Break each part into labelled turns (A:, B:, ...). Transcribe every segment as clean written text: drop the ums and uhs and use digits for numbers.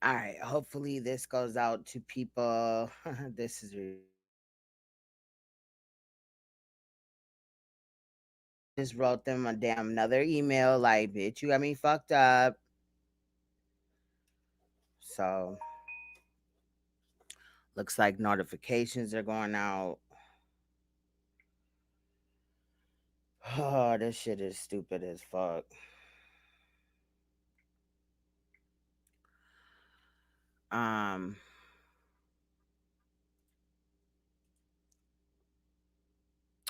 A: All right. Hopefully this goes out to people. This is just wrote them a damn another email like, bitch, you got me fucked up. So looks like notifications are going out. Oh, this shit is stupid as fuck. Um,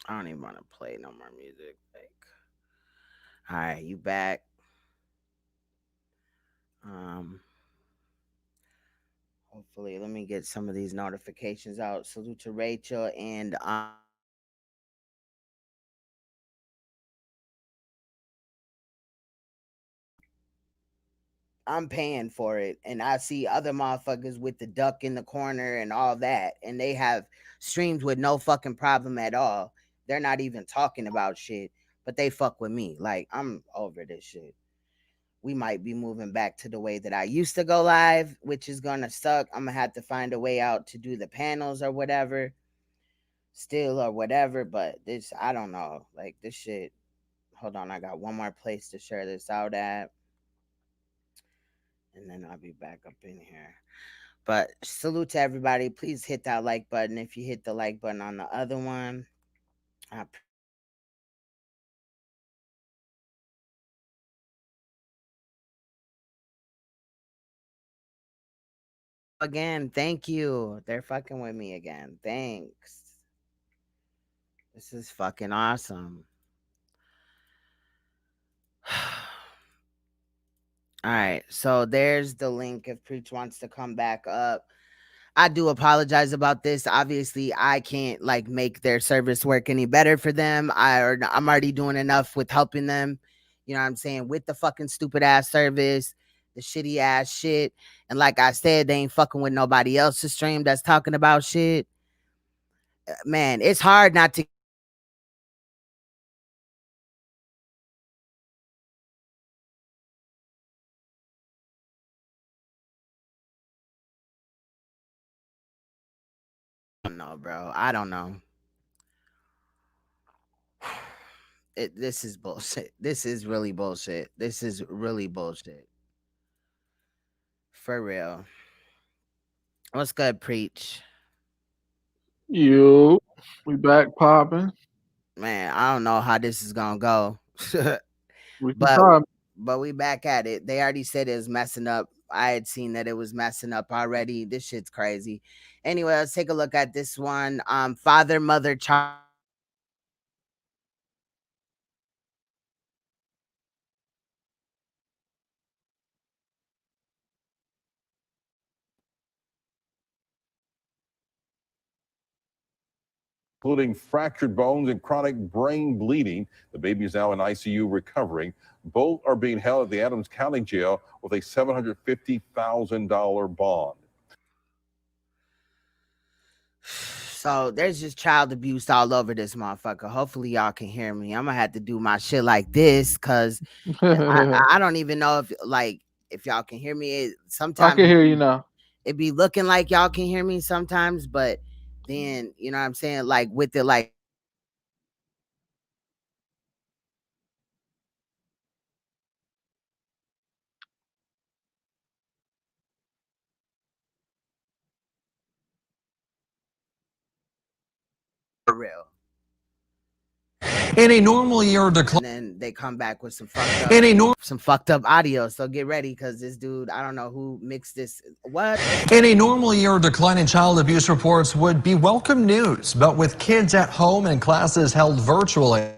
A: I don't even want to play no more music. Like, all right, you back. Um, Hopefully, let me get some of these notifications out. Salute to Rachel and I'm paying for it, and I see other motherfuckers with the duck in the corner and all that, and they have streams with no fucking problem at all. They're not even talking about shit, but they fuck with me. Like, I'm over this shit. We might be moving back to the way that I used to go live, which is gonna suck. I'm gonna have to find a way out to do the panels or whatever, still or whatever. But this, I don't know. Like, this shit. Hold on, I got one more place to share this out at, and then I'll be back up in here. But salute to everybody. Please hit that like button. If you hit the like button on the other one, I again, thank you. They're fucking with me again. Thanks. This is fucking awesome. All right, so there's the link if Preach wants to come back up. I do apologize about this. Obviously, I can't like make their service work any better for them. I'm already doing enough with helping them. You know what I'm saying? With the fucking stupid ass service, the shitty ass shit. And like I said, they ain't fucking with nobody else's stream that's talking about shit. Man, it's hard not to know, bro. I don't know. This is bullshit. This is really bullshit. This is really bullshit. For real. What's good, Preach?
B: You, we back popping.
A: Man, I don't know how this is gonna go.
B: We can
A: but
B: try.
A: we back at it. They already said it was messing up. I had seen that it was messing up already. This shit's crazy. Anyway, let's take a look at this one. Father, mother, child.
C: Including fractured bones and chronic brain bleeding. The baby is now in ICU recovering. Both are being held at the Adams County Jail with a $750,000 bond.
A: So there's just child abuse all over this motherfucker. Hopefully y'all can hear me. I'm gonna have to do my shit like this because I don't even know if like if y'all can hear me.
B: I
A: Sometimes
B: can hear you now.
A: it be looking like y'all can hear me sometimes, but then you know what I'm saying, like with it like for real.
D: In a normal year decline.
A: And then they come back with some fucked up audio. So get ready because this dude, I don't know who mixed this. What?
D: In a normal year, decline in child abuse reports would be welcome news, but with kids at home and classes held virtually.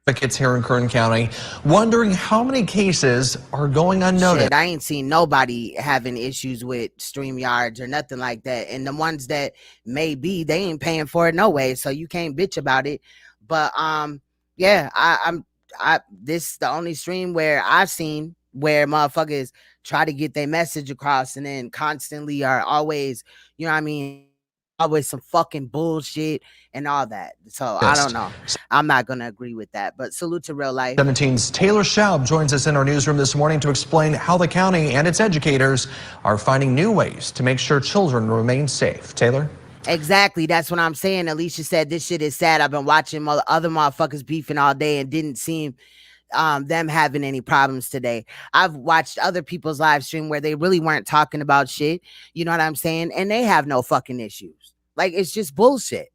D: Advocates here in Kern County wondering how many cases are going unnoticed.
A: Shit, I ain't seen nobody having issues with StreamYards or nothing like that. And the ones that may be, they ain't paying for it no way, so you can't bitch about it. But yeah, I this the only stream where I've seen where motherfuckers try to get their message across and then constantly are always, you know what I mean, always some fucking bullshit and all that. So I don't know. I'm not going to agree with that. But salute to real life.
D: 17's Taylor Schaub joins us in our newsroom this morning to explain how the county and its educators are finding new ways to make sure children remain safe. Taylor?
A: Exactly. That's what I'm saying. Alicia said this shit is sad. I've been watching other motherfuckers beefing all day and didn't seem them having any problems today. I've watched other people's live stream where they really weren't talking about shit. You know what I'm saying? And they have no fucking issues. Like, it's just bullshit.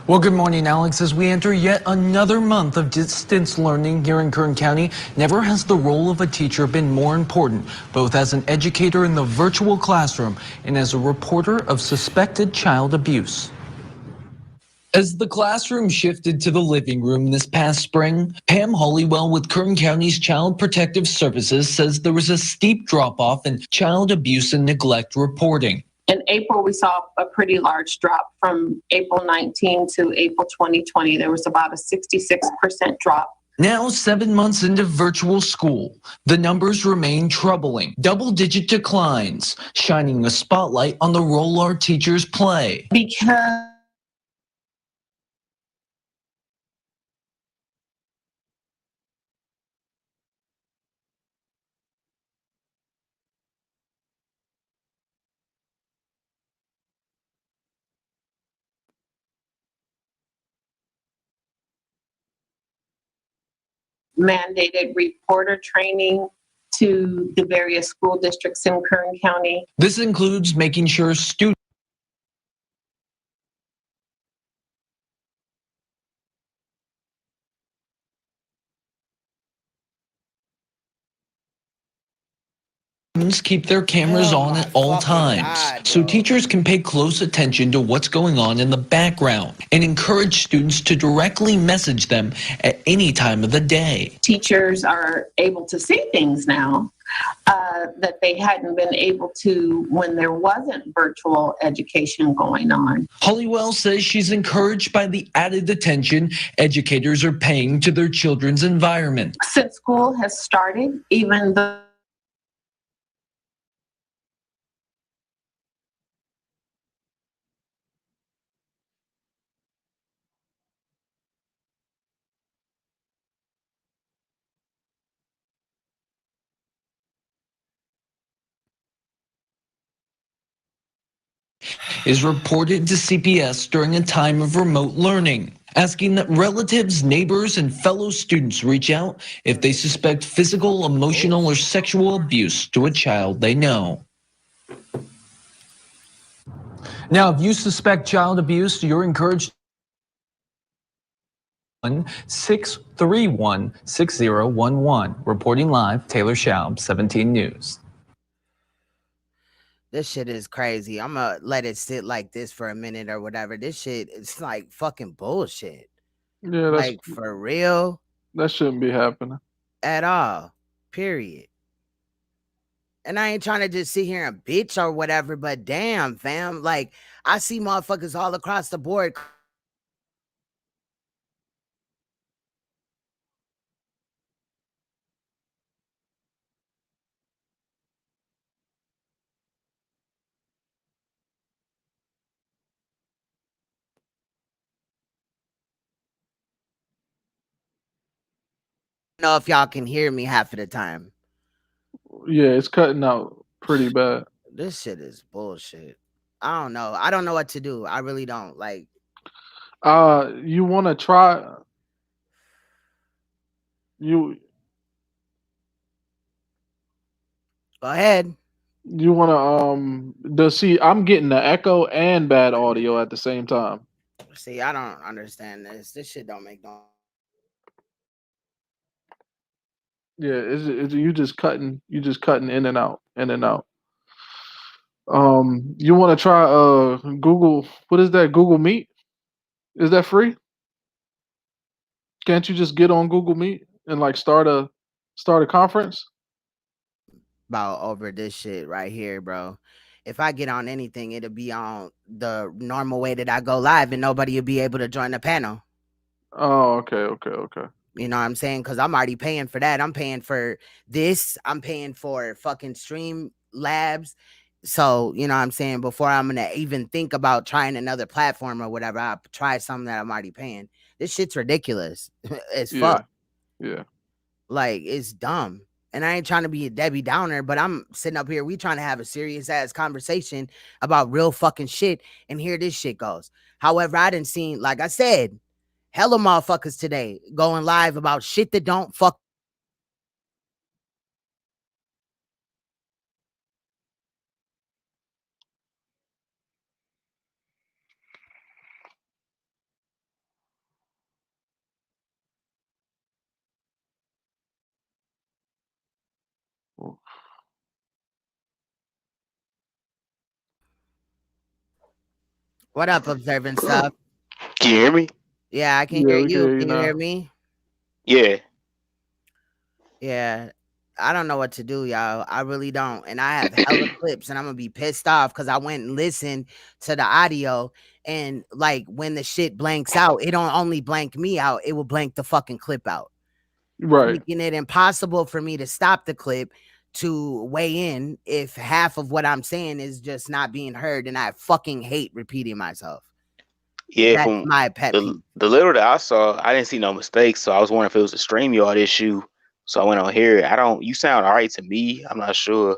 E: Well, good morning, Alex. As we enter yet another month of distance learning here in Kern County, never has the role of a teacher been more important, both as an educator in the virtual classroom and as a reporter of suspected child abuse. As the classroom shifted to the living room this past spring, Pam Hollywell with Kern County's Child Protective Services says there was a steep drop-off in child abuse and neglect reporting.
F: In April, we saw a pretty large drop from April 19 to April 2020. There was about a 66% drop.
E: Now, 7 months into virtual school, the numbers remain troubling. Double-digit declines, shining a spotlight on the role our teachers play.
F: Because mandated reporter training to the various school districts in Kern County.
E: This includes making sure students keep their cameras on at all times, so teachers can pay close attention to what's going on in the background and encourage students to directly message them at any time of the day.
F: Teachers are able to see things now that they hadn't been able to when there wasn't virtual education going on.
E: Hollywell says she's encouraged by the added attention educators are paying to their children's environment.
F: Since school has started, even though
E: is reported to CPS during a time of remote learning, asking that relatives, neighbors, and fellow students reach out if they suspect physical, emotional, or sexual abuse to a child they know. Now, if you suspect child abuse, you're encouraged 631-6011. Reporting live, Taylor Schaub, 17 News.
A: This shit is crazy. I'm gonna let it sit like this for a minute or whatever. This shit is like fucking bullshit.
B: Yeah, that's
A: Like, for real,
B: that shouldn't be happening.
A: at all. Period. And I ain't trying to just sit here and bitch or whatever, but damn, fam. Like, I see motherfuckers all across the board. I don't know if y'all can hear me half of the time.
B: Yeah, it's cutting out pretty bad.
A: This shit is bullshit. I don't know. I don't know what to do. I really don't. Like,
B: You want to try? You
A: go ahead.
B: you want to see? I'm getting the echo and bad audio at the same time.
A: See, I don't understand this. This shit don't make no.
B: Yeah, it's you just cutting in and out, in and out. You want to try Google? What is that? Google Meet? Is that free? Can't you just get on Google Meet and like start a conference?
A: About over this shit right here, bro. If I get on anything, it'll be on the normal way that I go live, and nobody will be able to join the panel.
B: Oh, okay.
A: You know what I'm saying? Because I'm already paying for that. I'm paying for this. I'm paying for fucking Stream Labs So, you know what I'm saying? Before I'm gonna even think about trying another platform or whatever, I'll try something that I'm already paying. This shit's ridiculous as
B: Yeah,
A: fuck.
B: yeah.
A: Like, it's dumb. And I ain't trying to be a Debbie Downer, but I'm sitting up here. We trying to have a serious ass conversation about real fucking shit. And here this shit goes. However, I didn't see, like I said, hella motherfuckers today going live about shit that don't fuck. What up, observant stuff?
G: Can you hear me?
A: Yeah, I can
B: Yeah,
A: hear
B: we can
A: you.
B: hear you
A: Can you hear
B: now.
A: me?
G: Yeah.
A: Yeah. I don't know what to do, y'all. I really don't. And I have hella clips and I'm gonna be pissed off because I went and listened to the audio. And like when the shit blanks out, it don't only blank me out, it will blank the fucking clip out.
B: Right.
A: Making it impossible for me to stop the clip to weigh in if half of what I'm saying is just not being heard. And I fucking hate repeating myself.
G: Yeah,
A: That's
G: from
A: my pet peeve.
G: the little that I saw, I didn't see no mistakes, so I was wondering if it was a StreamYard issue. So I went on here. You sound all right to me. I'm not sure.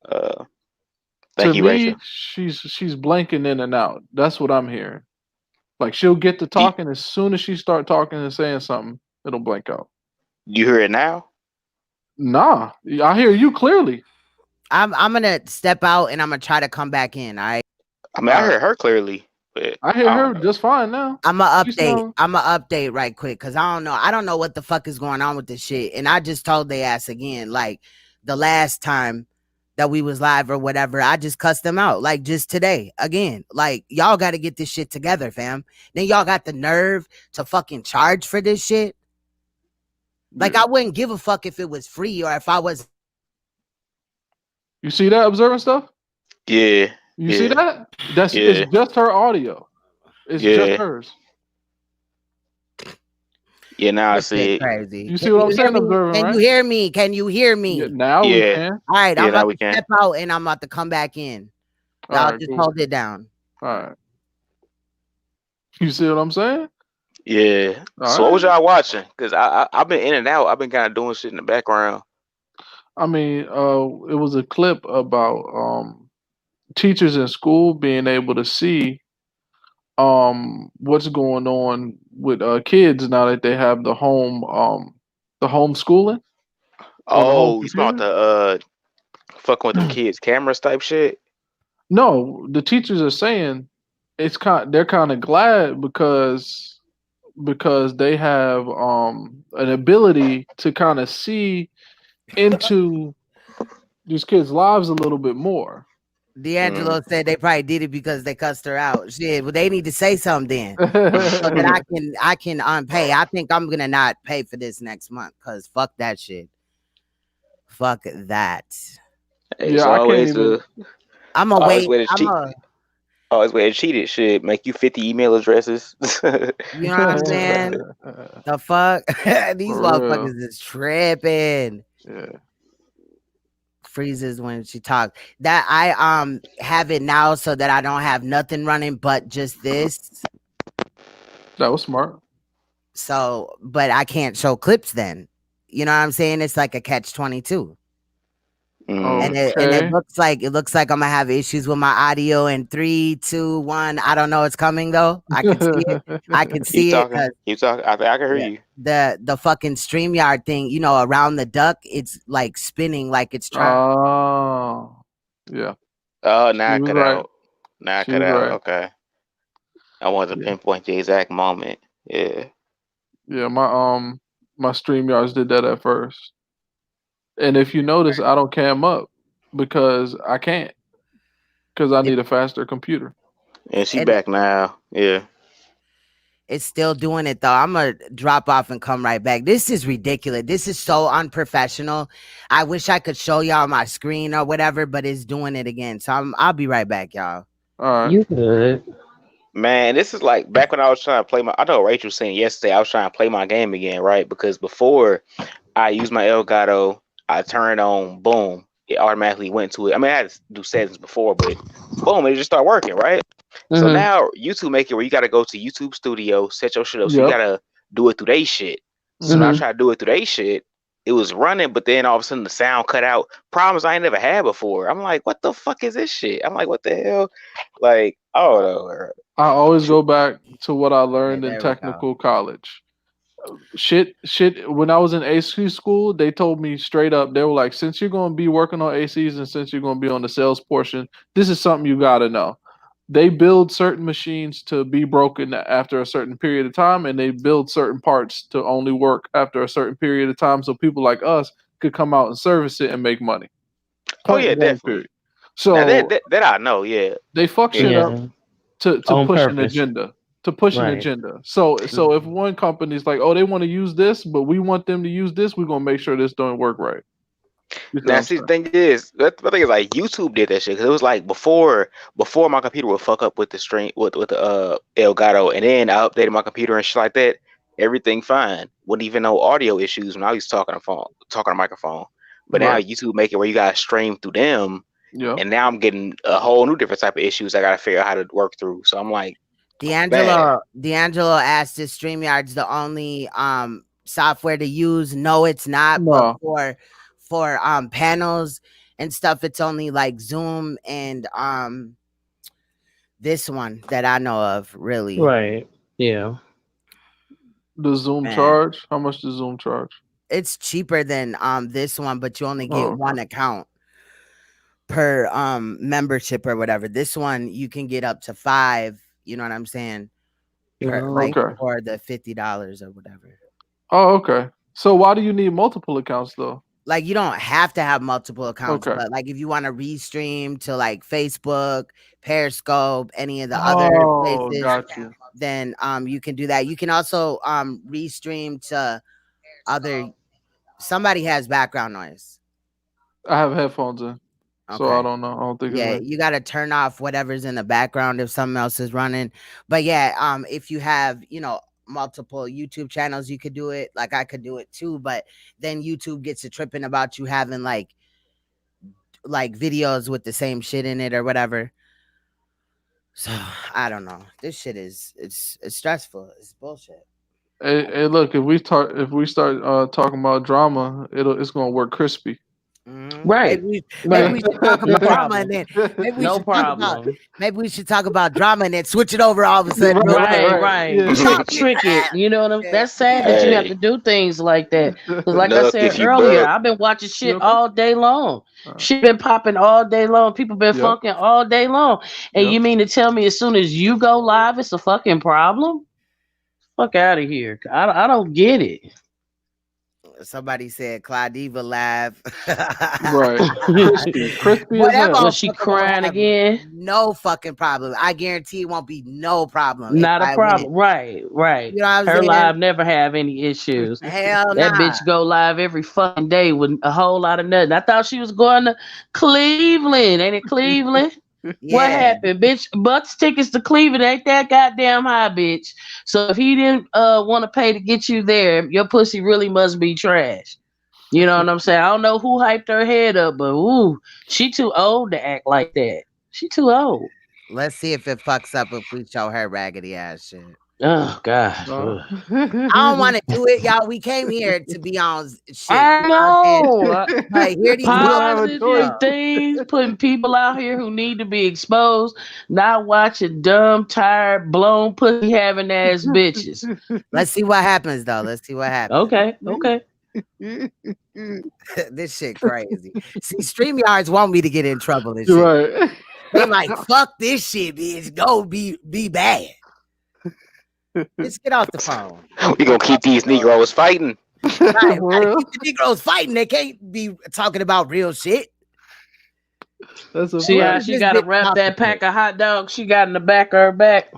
G: Uh,
B: To
G: thank you,
B: me,
G: Rachel.
B: she's blanking in and out. That's what I'm hearing. Like she'll get to
G: You,
B: talking as soon as she start talking and saying something, it'll blank out.
G: you hear it now?
B: Nah, I hear you clearly.
A: I'm gonna step out and I'm gonna try to come back in. All right.
G: I mean, I
B: All right.
G: heard her clearly, but
B: I hear
G: I don't
B: her
G: know.
B: just fine now.
A: I'm gonna
B: She
A: update.
B: sound
A: I'm gonna update right quick because I don't know. I don't know what the fuck is going on with this shit. And I just told they ass again, like the last time that we was live or whatever. I just cussed them out, like just today again. Like y'all got to get this shit together, fam. Then y'all got the nerve to fucking charge for this shit. Like
B: yeah.
A: I wouldn't give a fuck if it was free or if I was.
B: You see that observing stuff?
G: Yeah,
B: You see
G: yeah,
B: that? It's
G: yeah,
B: just her audio. It's just
G: yeah,
B: hers.
G: yeah. Now I
A: This shit
G: see it.
A: crazy.
B: You
A: Can
B: see what I'm
A: you hear
B: saying,
A: me?
B: observing,
A: Can you
B: right?
A: hear me? Can you hear
B: Yeah,
A: me?
B: now we
G: Yeah,
B: can.
A: All right,
G: yeah.
A: I'm
G: Now
A: about
G: we
A: to
G: can.
A: step out and I'm about to come back in.
B: All
A: Y'all
B: right,
A: just
B: cool.
A: hold it down.
B: All right. You see what I'm saying?
G: Yeah.
B: All
G: So what was
B: right.
G: y'all watching? Cause I've been in and out. I've been kind of doing shit in the background.
B: I mean, it was a clip about teachers in school being able to see what's going on with kids now that they have the homeschooling on the home
G: Oh, you about
B: computer.
G: the fucking with them kids cameras type shit?
B: No, the teachers are saying they're kind of glad because they have an ability to kind of see into these kids' lives a little bit more.
G: Mm.
A: D'Angelo said they probably did it because they cussed her out. Shit, well, they need to say something then, so that I can unpay. I think I'm gonna not pay for this next month because fuck that shit. Fuck that.
G: Hey, it's
B: Yeah, I can't
G: always
B: even.
A: I'm gonna
G: always
A: wait.
G: way to
A: I'm
G: cheat.
A: a.
G: Always way to cheat it. Shit, make you 50 email addresses.
A: You know what I'm saying? The fuck? These
B: For real.
A: motherfuckers is tripping.
B: Yeah,
A: Freezes when she talks. That I have it now so that I don't have nothing running but just this.
B: that was smart.
A: So, but I can't show clips then. You know what I'm saying? It's like a catch-22.
G: Mm.
A: And it
B: Okay.
A: looks like I'm gonna have issues with my audio in 3, 2, 1. I don't know it's coming though. I can see it. I can
G: Keep
A: see it
G: talking.
A: because
G: Keep talking. I think I can hear you.
A: the fucking StreamYard thing, you know, around the duck, it's like spinning like it's trying.
B: Oh, yeah.
G: Oh,
B: She
G: now I
B: was
G: cut
B: right.
G: out. Now I
B: She
G: cut
B: was
G: out.
B: right.
G: Okay. I wanted to
B: Yeah,
G: pinpoint the exact moment. Yeah.
B: yeah. My StreamYards did that at first, and if you notice, I don't cam up because I can't because I
A: It,
B: need a faster computer.
G: And she
A: it
G: back now. Yeah.
A: it's still doing it though. I'm gonna drop off and come right back. This is ridiculous. This is so unprofessional. I wish I could show y'all my screen or whatever, but it's doing it again. So I'll be right back, y'all.
B: All right.
H: You good.
G: Man, this is like back when I was trying to play I know Rachel was saying yesterday I was trying to play my game again, right? Because before I used my Elgato, I turned on boom. it automatically went to it. I mean, I had to do settings before, but boom, it just started working, right? So now YouTube make it where you got to go to YouTube Studio, set your shit up. So you got to do it through they shit. So now I try to do it through they shit. It was running, but then all of a sudden the sound cut out. Problems I ain't never had before. I'm like, what the fuck is this shit? I'm like, what the hell? Like, oh,
B: I always go back to what I learned in
A: there we go.
B: technical college. Shit. When I was in AC school, they told me straight up, they were like, since you're going to be working on ACs and since you're going to be on the sales portion, this is something you got to know. They build certain machines to be broken after a certain period of time, and they build certain parts to only work after a certain period of time, so people like us could come out and service it and make money.
G: definitely.
B: Period. So
G: now that I know, yeah.
B: They fuck shit up to push an agenda. To push an agenda. So if one company's like, oh, they want to use this, but we want them to use this, we're gonna make sure this don't work right.
G: Now, see, the thing is, the thing is, like, YouTube did that shit because it was like before my computer would fuck up with the stream with the Elgato, and then I updated my computer and shit like that. Everything fine. Wouldn't even know audio issues when I was talking on microphone. But now YouTube make it where you gotta stream through them, and now I'm getting a whole new different type of issues I gotta figure out how to work through. So I'm like,
A: D'Angelo asked if StreamYard's the only software to use. No, it's not. But for panels and stuff, it's only like Zoom and this one that I know of, really.
H: Right. Yeah.
B: Does Zoom charge? How much does Zoom charge?
A: It's cheaper than this one, but you only get one account per membership or whatever. This one you can get up to 5. You know what I'm saying? For the $50 or whatever.
B: Oh, okay. So why do you need multiple accounts though?
A: Like, you don't have to have multiple accounts, but like if you want to restream to like Facebook, Periscope, any of the other places, then you can do that. You can also restream to other. Somebody has background noise.
B: I have headphones in. Okay. So I don't know. I don't think.
A: Yeah, you got to turn off whatever's in the background if something else is running. But yeah, if you have, multiple YouTube channels, you could do it. Like I could do it too, but then YouTube gets to tripping about you having like videos with the same shit in it or whatever. So I don't know. This shit it's stressful. It's bullshit.
B: Hey, look, if we start talking about drama, it's gonna work crispy.
H: Right.
A: Maybe we should talk about drama and then maybe we should talk about drama and then switch it over all of a sudden.
H: Right. Trick it. You know what I'm saying? That's sad that you have to do things like that. Because like I said earlier, I've been watching shit all day long. Shit been popping all day long. People been funking all day long. And you mean to tell me as soon as you go live, it's a fucking problem? Fuck out of here. I don't get it.
A: Somebody said Claudiva laugh.
B: Right. Crispy
H: was she crying again?
A: No fucking problem. I guarantee it won't be no problem.
H: Not a problem. Right.
A: You know what I'm
H: Her
A: saying?
H: live never have any issues.
A: Hell
H: that bitch go live every fucking day with a whole lot of nothing. I thought she was going to Cleveland. Ain't it Cleveland? What happened, bitch? Bucks tickets to Cleveland ain't that goddamn high, bitch. So if he didn't want to pay to get you there, your pussy really must be trash. You know what I'm saying? I don't know who hyped her head up, but she too old to act like that. She too old.
A: Let's see if it fucks up if we show her raggedy ass shit.
H: Oh God!
A: I don't want to do it, y'all. We came here to be on shit.
H: I know.
A: Like, hear these
H: positive things, putting people out here who need to be exposed, not watching dumb, tired, blown, pussy having ass bitches.
A: Let's see what happens, though.
H: Okay.
A: This shit crazy. See, StreamYards want me to get in trouble and shit.
B: Right.
A: They're like, fuck this shit, bitch. Go be bad. Let's get off the phone.
G: We gonna keep these Negroes fighting.
A: Right, keep the Negroes fighting. They can't be talking about real shit.
H: See how she got to wrap that pack of hot dogs she got in the back of her back.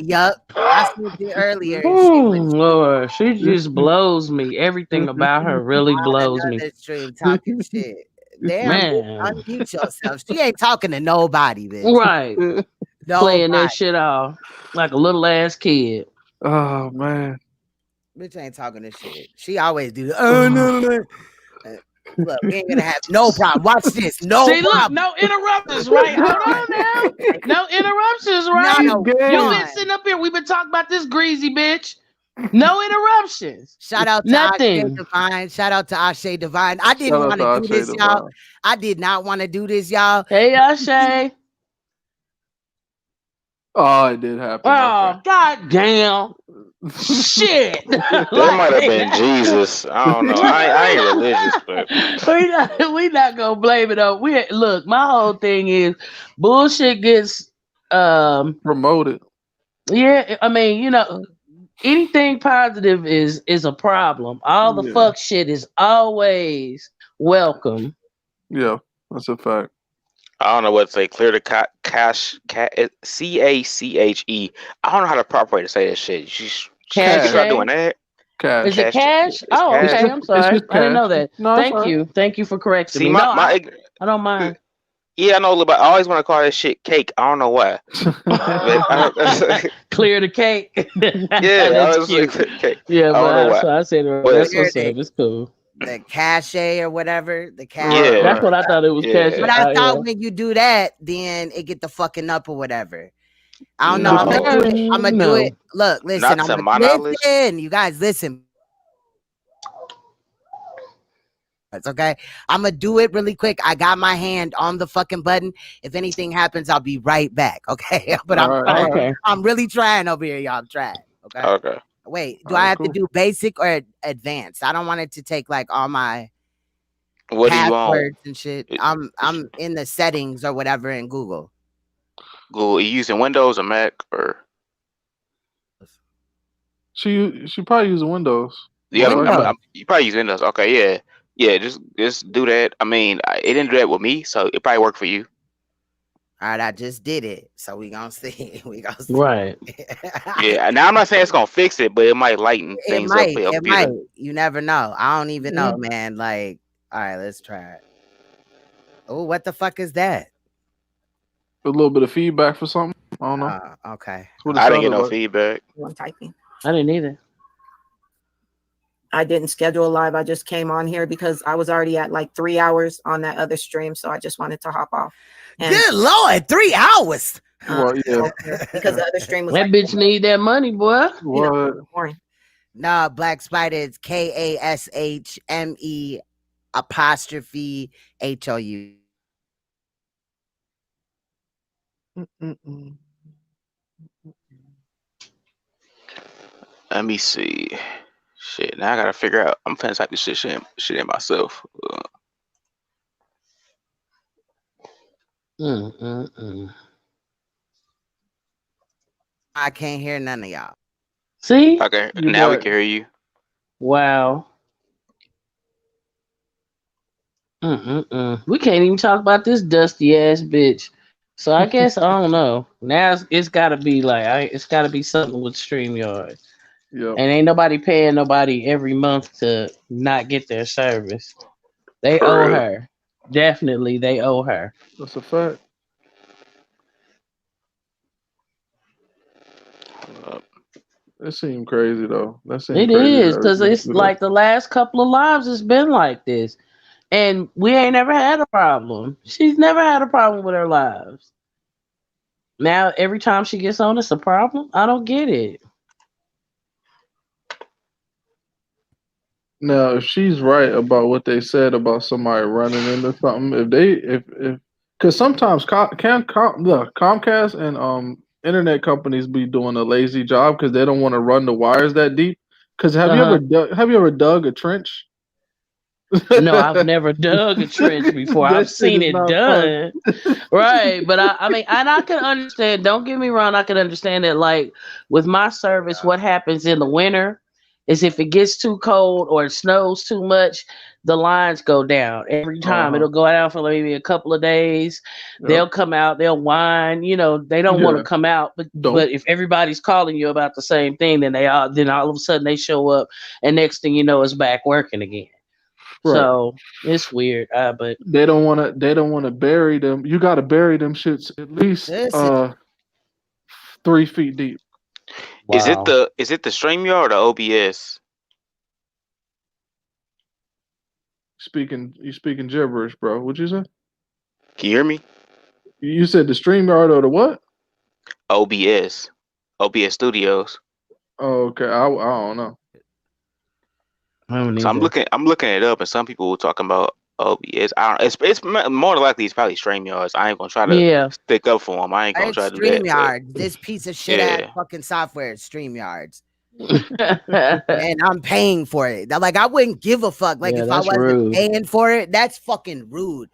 A: Yup. I seen it earlier.
H: Lord, she just blows me. Everything about her really blows me.
A: Stream talking shit. Damn, unmute yourself. She ain't talking to nobody, bitch.
H: Right. Playing that shit off like a little ass kid.
B: Oh man,
A: bitch ain't talking this shit. She always do. Oh no. Look, we ain't gonna have no problem. Watch this. No
H: See, look,
A: problem.
H: no interruptions, right? Hold on now. No interruptions, right?
A: Not a
H: You've
A: one.
H: been sitting up here. We've been talking about this greasy bitch. No interruptions.
A: Shout out to
H: Nothing.
A: Ashay Divine. Shout out to Ashay Divine. I didn't
B: Shout
A: want
B: out
A: to
B: to
A: do this,
B: Ashay
A: y'all.
B: Divine.
A: I did not want to do this, y'all.
H: Hey, Ashay.
B: Oh, it did happen.
H: Oh,
B: Okay.
H: god damn. Shit.
G: That might have been Jesus. I don't know. I ain't religious, but
H: we not gonna blame it on. Look, my whole thing is bullshit gets
B: Promoted.
H: yeah, I mean, you know, anything positive is a problem. All the fuck shit is always welcome.
B: Yeah, that's a fact.
G: I don't know what to say. Clear the cache, CACHE. I don't know how the proper way to say that shit. You start doing that.
B: Cash.
H: Is it cash?
G: It's
H: Oh,
G: cash.
H: okay. I'm sorry. I didn't know that.
B: No,
H: Thank you. Thank you for correcting
G: See,
H: me.
G: my
H: I don't mind.
G: Yeah, I know a little bit. I always want to call that shit cake. I don't know why.
H: Clear the cake.
G: Yeah,
H: That's cute.
G: Cake.
H: Yeah, but
G: that's
H: I said that's what's up. It's cool.
A: The cachet or whatever. The cache.
G: Yeah,
H: that's what I thought it was.
G: Yeah.
A: But I thought when you do that, then it get the fucking up or whatever. I don't know. I'm gonna do it. Look, listen.
G: Not to my knowledge.
A: Listen, you guys, listen. It's okay. I'm gonna do it really quick. I got my hand on the fucking button. If anything happens, I'll be right back. Okay. But I'm really trying over here, y'all. I'm trying. Okay.
G: Okay.
A: Wait, do I have to do basic or advanced? I don't want it to take like all my passwords and shit. I'm in the settings or whatever in Google.
G: Google, you using Windows or Mac or?
B: She probably using Windows.
G: Yeah, you probably use Windows. Okay, yeah. Just do that. I mean, it didn't do that with me, so it probably worked for you.
A: All right, I just did it, so we gonna see.
H: Right.
G: Yeah. Now I'm not saying it's gonna fix it, but it might lighten things up.
A: It might. You never know. I don't even know, man. Like, all right, let's try it. Oh, what the fuck is that?
B: A little bit of feedback for something. I don't know.
A: Okay.
G: I didn't get no feedback.
I: I'm typing.
H: I didn't either.
I: I didn't schedule a live. I just came on here because I was already at like 3 hours on that other stream, so I just wanted to hop off. And,
A: good Lord, 3 hours.
B: Well, yeah.
I: Because the other stream was
H: that bitch need that money, boy.
B: What?
A: Nah, Black Spider is KASHME apostrophe HOU.
G: Let me see. Shit, now I gotta figure out. I'm finna type this shit in myself.
A: I can't hear none of y'all.
H: See?
G: Okay, now we can hear you.
H: Wow. We can't even talk about this dusty ass bitch. So I guess I don't know. Now it's gotta be like it's gotta be something with StreamYard.
B: Yep.
H: And ain't nobody paying nobody every month to not get their service. They owe her. Definitely they owe her.
B: That's a fact. It seemed crazy though.
H: It is, because it's like the last couple of lives it's been like this. And we ain't never had a problem. She's never had a problem with her lives. Now every time she gets on, it's a problem. I don't get it.
B: Now, if she's right about what they said about somebody running into something, because sometimes Comcast and internet companies be doing a lazy job because they don't want to run the wires that deep. Because have you ever dug a trench?
H: No, I've never dug a trench before. I've seen it done. Right. But I mean, and I can understand, don't get me wrong, I can understand that, like with my service, what happens in the winter is if it gets too cold or it snows too much, the lines go down every time. It'll go out for maybe a couple of days. They'll come out, they'll whine, they don't want to come out, but if everybody's calling you about the same thing, then all of a sudden they show up, and next thing you know, it's back working again. Right. So it's weird, but
B: they don't want to bury them. You got to bury them shits at least 3 feet deep.
G: Wow. Is it the StreamYard or the OBS?
B: You speaking gibberish, bro. What'd you say?
G: Can you hear me?
B: You said the StreamYard or the what?
G: OBS Studios.
B: Oh, okay. I don't know.
G: So I'm looking it up, and some people were talking about OBS. I don't. It's more likely it's probably StreamYards. I ain't gonna try to stick up for them. I ain't gonna try to do that.
A: StreamYards. This piece of shit ass fucking software is StreamYards. And I'm paying for it. Like, I wouldn't give a fuck. Like, if I wasn't paying for it, that's fucking rude.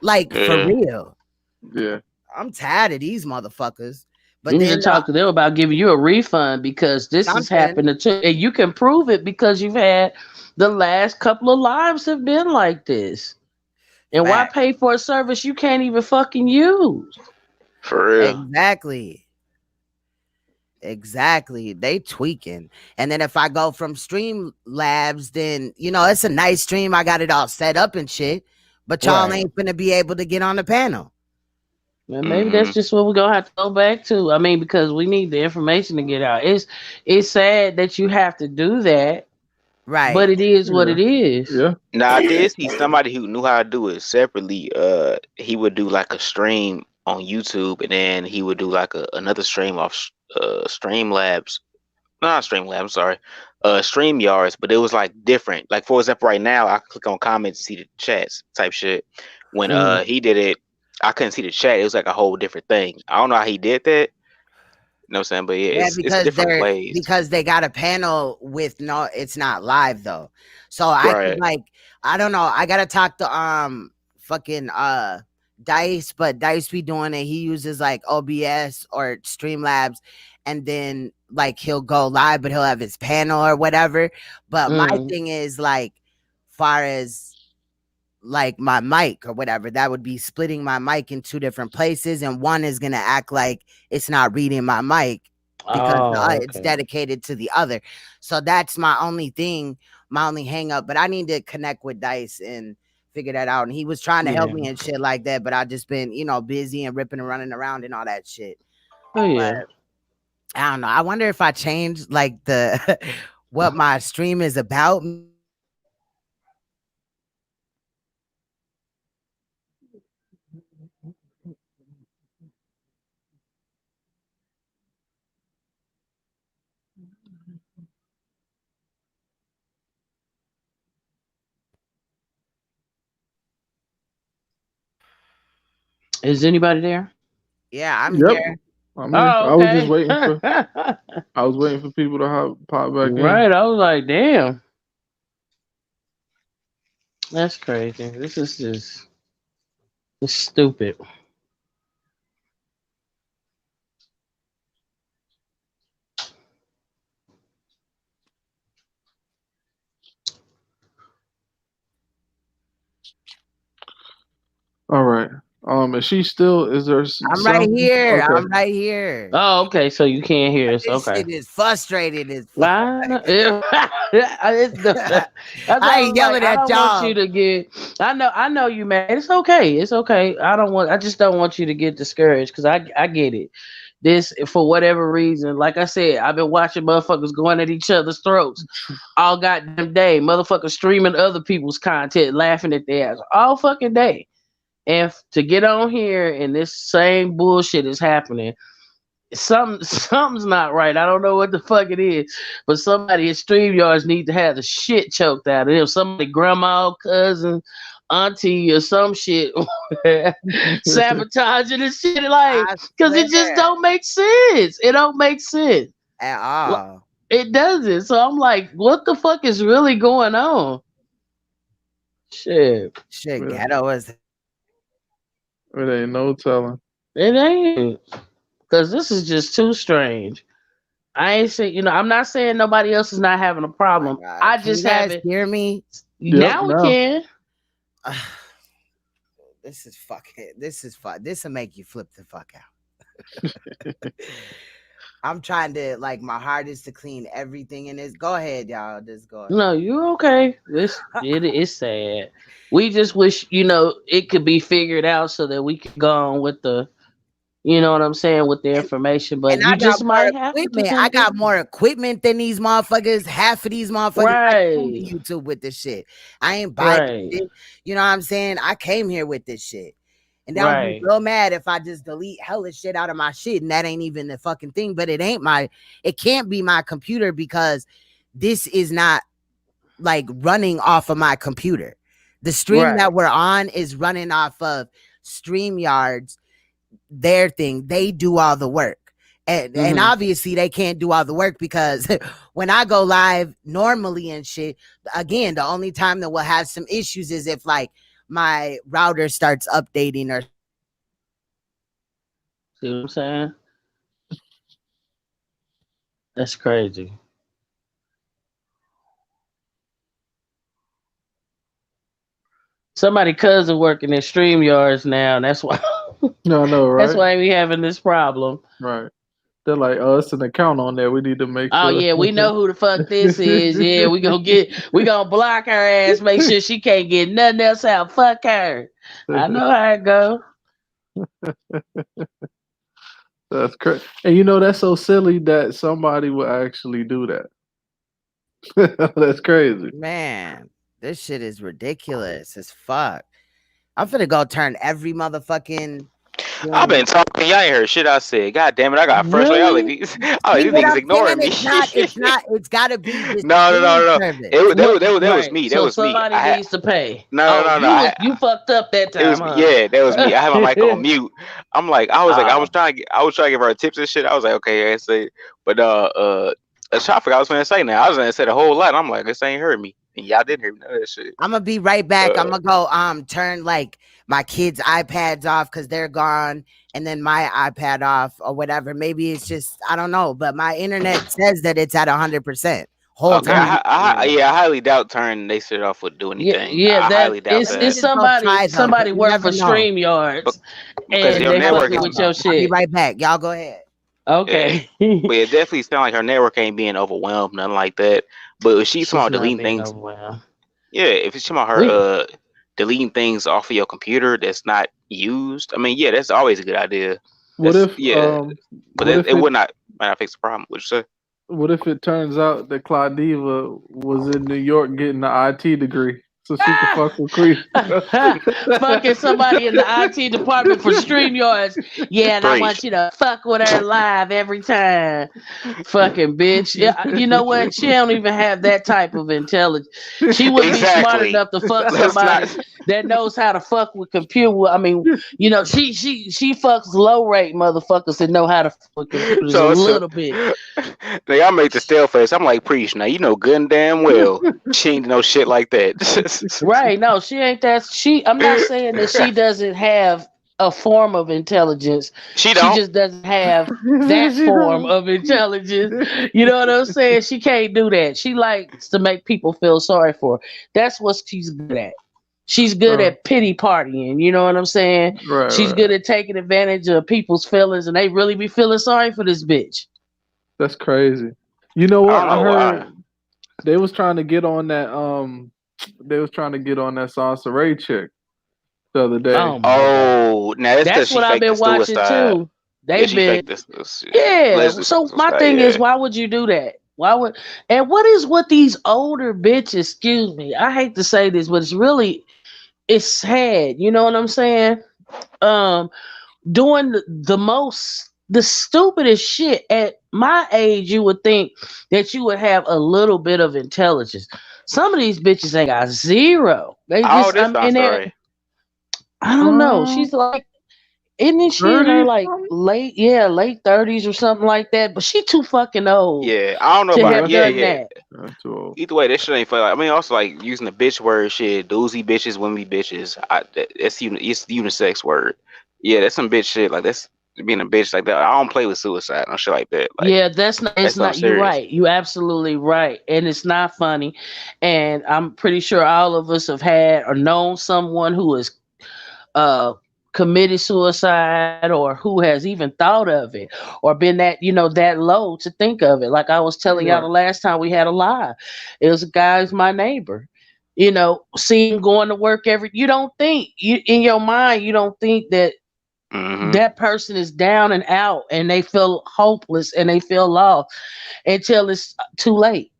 A: Like, for real.
B: Yeah.
A: I'm tired of these motherfuckers. But
H: you need to talk to them about giving you a refund, because this has happened to, and you can prove it because you've had the last couple of lives have been like this. And why pay for a service you can't even fucking use?
G: For real.
A: Exactly. They tweaking. And then if I go from Streamlabs, then, you know, it's a nice stream. I got it all set up and shit. But y'all ain't gonna be able to get on the panel.
H: Well, maybe that's just what we're gonna have to go back to. I mean, because we need the information to get out. It's sad that you have to do that.
A: Right.
H: But it is what it is.
B: Yeah.
G: Now, I did see somebody who knew how to do it separately. He would do like a stream on YouTube, and then he would do like another stream off StreamYards, but it was like different. Like, for example, right now I click on comments, see the chats type shit. When he did it, I couldn't see the chat. It was like a whole different thing. I don't know how he did that. You know what I'm saying? But yeah, it's different ways.
A: Because they got a panel with it's not live though. So I could, like, I don't know. I gotta talk to fucking Dice, but Dice be doing it. He uses like OBS or Streamlabs, and then like he'll go live, but he'll have his panel or whatever. But my thing is, like, far as like my mic or whatever, that would be splitting my mic in two different places, and one is gonna act like it's not reading my mic because it's dedicated to the other. So that's my only thing, my only hang up. But I need to connect with Dice and figure that out. And he was trying to help me and shit like that, but I just been, you know, busy and ripping and running around and all that shit. But I don't know. I wonder if I change like the what my stream is about.
H: Is anybody there?
A: Yeah, I'm here.
B: I'm here. I was just waiting for I was waiting for people to pop back in.
H: Right. I was like, damn. That's crazy. This is just stupid.
B: All right. Is she still? Is there?
A: I'm right here. Okay. I'm right here.
H: Oh, okay. So you can't hear us.
A: This
H: Okay.
A: shit is frustrated as fuck.
H: I ain't yelling at y'all. Want you to get. I know you, man. It's okay. It's okay. I just don't want you to get discouraged, because I get it. This, for whatever reason, like I said, I've been watching motherfuckers going at each other's throats all goddamn day. Motherfuckers streaming other people's content, laughing at their ass all fucking day. And to get on here and this same bullshit is happening, something's not right. I don't know what the fuck it is, but somebody at StreamYards need to have the shit choked out of them. Somebody, grandma, cousin, auntie, or some shit sabotaging this shit, like, because it just don't make sense. It don't make sense
A: at all.
H: It doesn't. So I'm like, what the fuck is really going on? Shit,
A: ghetto is.
B: It ain't no telling.
H: It ain't, because this is just too strange. I ain't saying, I'm not saying nobody else is not having a problem. I just haven't.
A: Hear me?
H: Now we can.
A: This is fucking. This is fun. This will make you flip the fuck out. I'm trying to, like, my hardest to clean everything in this. Go ahead, y'all. Just go ahead.
H: No, you're okay. It's sad. We just wish, it could be figured out so that we could go on with the You know what I'm saying, with the information, but you just might have to do
A: I got more equipment than these motherfuckers. Half of these motherfuckers
H: right.
A: came to YouTube with this shit. I ain't buying shit. You know what I'm saying? I came here with this shit. And now I'm real mad if I just delete hella shit out of my shit, and that ain't even the fucking thing. But it can't be my computer, because this is not like running off of my computer. The stream that we're on is running off of StreamYard's, their thing. They do all the work. And obviously they can't do all the work, because when I go live normally and shit, again, the only time that we'll have some issues is if like my router starts updating or.
H: See what I'm saying? That's crazy. Somebody cousin working in StreamYards now, and that's why.
B: No, right?
H: That's why we having this problem.
B: Right. They're like, oh, it's an account on there. We need to make sure.
H: Oh yeah, we know who the fuck this is. Yeah, we gonna block her ass. Make sure she can't get nothing else out. Fuck her. I know how it go.
B: That's crazy. And you know, that's so silly that somebody would actually do that. That's crazy.
A: Man, this shit is ridiculous as fuck. I'm finna go turn every motherfucking.
G: I've been talking. Y'all ain't heard shit I said. God damn it! I got frustrated.
H: Really?
G: These niggas ignoring me.
A: It's not. It's gotta be.
G: No. That was me. That was me.
H: Somebody needs to pay.
G: No.
H: You fucked up that time.
G: It was, yeah, that was me. I had my mic on mute. I'm like, I was trying to give her tips and shit. I was like, okay, I say, but I forgot I was gonna say now. I was gonna say a whole lot. I'm like, this ain't heard me. And y'all didn't hear me. None of that shit.
A: I'm gonna be right back. I'm gonna go turn like my kids' iPads off because they're gone, and then my iPad off or whatever. Maybe it's just, I don't know, but my internet says that it's at 100%.
G: Okay, I highly doubt they set it off with do anything.
H: Yeah,
G: I highly doubt
H: it's
G: that.
H: It's somebody work for StreamYards, and they fucking with your shit.
A: I'll be right back. Y'all go ahead.
H: Okay.
G: Yeah. But it definitely sounds like her network ain't being overwhelmed, nothing like that. But if she's talking about deleting things, if it's talking about her deleting things off of your computer that's not used, I mean, yeah, that's always a good idea. But it would not might not fix the problem. Would you say?
B: What if it turns out that Claudiva was in New York getting an IT degree so she could fuck with Creep?
H: Fucking somebody in the IT department for StreamYards. Yeah, and I want you to fuck with her live every time. Fucking bitch. You know what? She don't even have that type of intelligence. She wouldn't be smart enough to fuck somebody that knows how to fuck with computer. I mean, you know, she fucks low rate motherfuckers that know how to fuck with computers a little bit.
G: Y'all make the stale face. I'm like, preach. Now you know good and damn well she ain't no shit like that.
H: Right? No, she ain't that. I'm not saying that she doesn't have a form of intelligence. She just doesn't have that form of intelligence. You know what I'm saying? She can't do that. She likes to make people feel sorry for her. That's what she's good at. She's good at pity partying. You know what I'm saying? She's good at taking advantage of people's feelings, and they really be feeling sorry for this bitch.
B: That's crazy. You know what? I heard they was trying to get on that Sansa chick the other day.
G: Oh, now that's what I've been watching too.
H: They've been So my thing is, why would you do that? What is with these older bitches? Excuse me, I hate to say this, but it's sad. You know what I'm saying? Doing the stupidest shit. At my age, you would think that you would have a little bit of intelligence. Some of these bitches ain't got zero. They just, I don't know. She's like, isn't she in her like late 30s or something like that? But she too fucking old.
G: Yeah, I don't know about that. Either way, that shit ain't funny. I mean, also like using the bitch word, shit, doozy bitches, women bitches. It's unisex word. Yeah, that's some bitch shit. Like that's being a bitch like that. I don't play with suicide and shit like that. Like,
H: yeah, that's not. You're right. You absolutely right, and it's not funny. And I'm pretty sure all of us have had or known someone who has committed suicide, or who has even thought of it, or been that low to think of it. Like I was telling y'all the last time we had a live, it was a guy who's my neighbor. See him going to work you don't think in your mind, you don't think that that person is down and out and they feel hopeless and they feel lost until it's too late.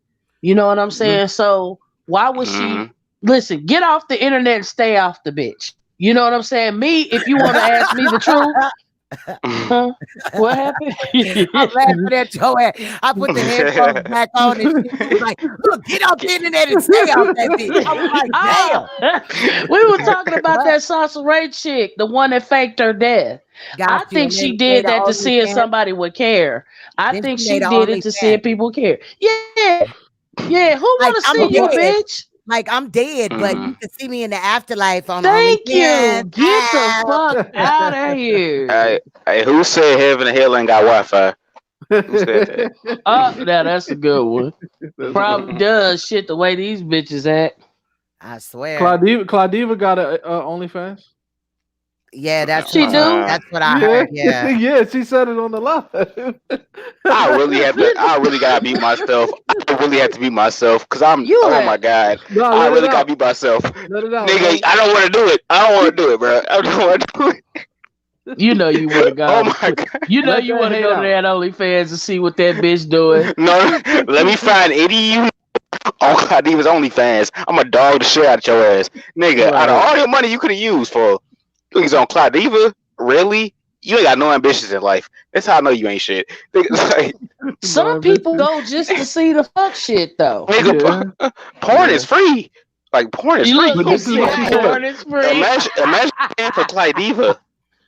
H: You know what I'm saying? So why would she listen, get off the internet and stay off the bitch? You know what I'm saying? Me, if you want to ask me the truth, what happened?
A: I'm laughing at your ass. I put the headphones back on and she was like, look, get off the internet and stay off that bitch. I was like, damn.
H: We were talking about that Sasha Ray chick, the one that faked her death. I think she did that to see if somebody would care. I think she did it to see if people care. Yeah. Yeah. Who want to see you, bitch?
A: Like I'm dead, but you can see me in the afterlife on
H: Thank you. Get the fuck out of here.
G: Hey, who said heaven and hell ain't got Wi-Fi? Who said that?
H: Oh, now that's a good one. Probably does shit the way these bitches act.
A: I swear.
B: Claudiva got a OnlyFans.
A: Yeah, that's
H: she do.
A: That's what I heard. Yeah,
B: yeah, she said it on the live.
G: I really gotta beat myself. I really have to beat myself because my god, I really gotta beat myself. Nigga, I don't want to do it. I don't want to do it, bro. I don't want to do it.
H: You know you want to go.
G: Oh my god.
H: You know you want to go to that OnlyFans and see what that bitch doing.
G: No, let me find any of you on Claudiva's OnlyFans. I'm a dog the shit out of your ass, nigga. Out of all your money you could have used for. He's on Claudiva? Really? You ain't got no ambitions in life. That's how I know you ain't shit. Like,
H: some people go just to see the fuck shit though.
G: Nigga, porn is free. Like porn is free.
H: Porn is free.
G: Imagine paying for Claudiva.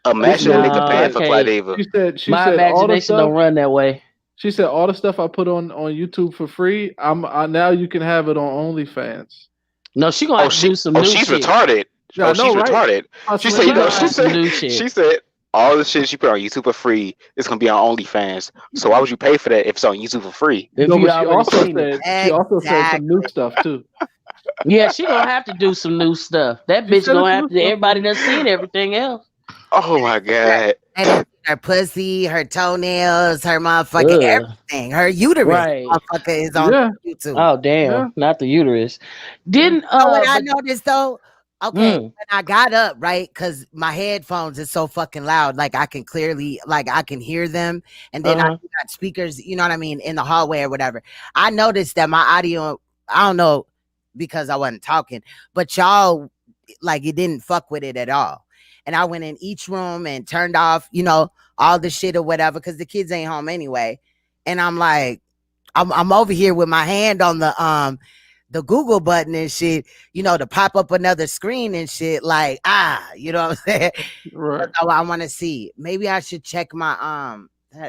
G: Imagine a nigga paying for Claudiva.
B: She
H: My
B: said
H: imagination don't run that way.
B: She said all the stuff I put on YouTube for free. Now you can have it on OnlyFans.
H: No, she gonna have to do some new shit.
G: She's retarded.
B: Yeah,
G: she's retarded. She said all the shit she put on YouTube for free is gonna be on OnlyFans. So why would you pay for that if it's on YouTube for free?
B: No, but she also said some new stuff too.
H: Yeah, she gonna have to do some new stuff. That bitch gonna have to. Everybody done seen everything else.
G: Oh my god.
A: And her pussy, her toenails, her motherfucking everything. Her uterus motherfucker is on YouTube.
H: Oh damn, not the uterus. Didn't
A: what I noticed though? Okay, when I got up, right, because my headphones is so fucking loud, like I can clearly, like I can hear them, and then I got speakers, you know what I mean, in the hallway or whatever. I noticed that my audio, I don't know, because I wasn't talking, but y'all, like it didn't fuck with it at all. And I went in each room and turned off, you know, all the shit or whatever, because the kids ain't home anyway. And I'm like, I'm over here with my hand on the Google button and shit, you know, to pop up another screen and shit, like, you know what I'm saying?
B: Right.
A: So I want to see. Maybe I should check my,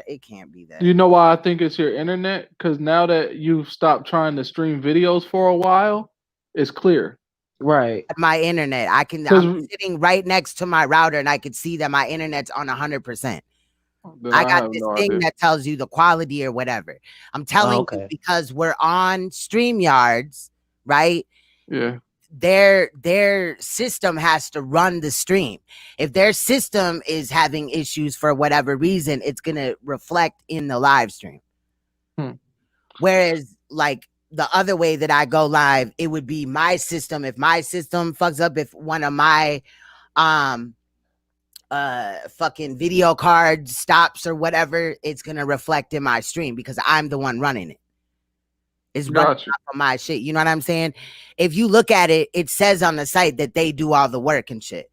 A: it can't be that.
B: You know why I think it's your internet? Because now that you've stopped trying to stream videos for a while, it's clear.
H: Right.
A: My internet, I'm sitting right next to my router and I can see that my internet's on 100%. I got this thing that tells you the quality or whatever. I'm telling you because we're on StreamYards, right?
B: Yeah.
A: Their system has to run the stream. If their system is having issues for whatever reason, it's gonna reflect in the live stream. Whereas, like the other way that I go live, it would be my system. If my system fucks up, if one of my fucking video card stops or whatever, it's gonna reflect in my stream because I'm the one running it. It's running off of my shit. You know what I'm saying? If you look at it, it says on the site that they do all the work and shit.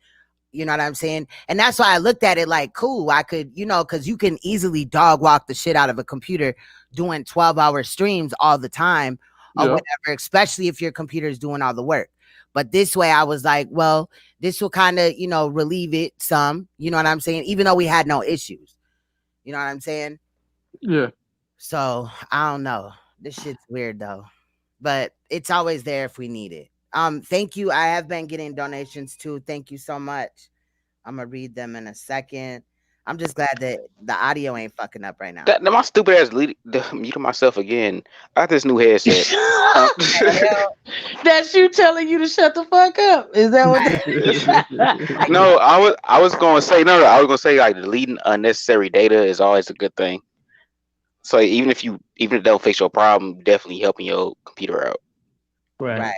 A: You know what I'm saying? And that's why I looked at it like, cool, I could, you know, because you can easily dog walk the shit out of a computer doing 12-hour streams all the time or whatever, especially if your computer is doing all the work. But this way I was like, well, this will kind of, you know, relieve it some, you know what I'm saying? Even though we had no issues, you know what I'm saying?
B: Yeah.
A: So I don't know. This shit's weird though, but it's always there if we need it. Thank you. I have been getting donations too. Thank you so much. I'm gonna read them in a second. I'm just glad that the audio ain't fucking up right now.
G: My stupid ass muted myself again. I got this new headset.
H: That's you telling you to shut the fuck up. Is that what?
G: No, I was gonna say I was gonna say like deleting unnecessary data is always a good thing. So even if it don't fix your problem, definitely helping your computer out.
H: Right.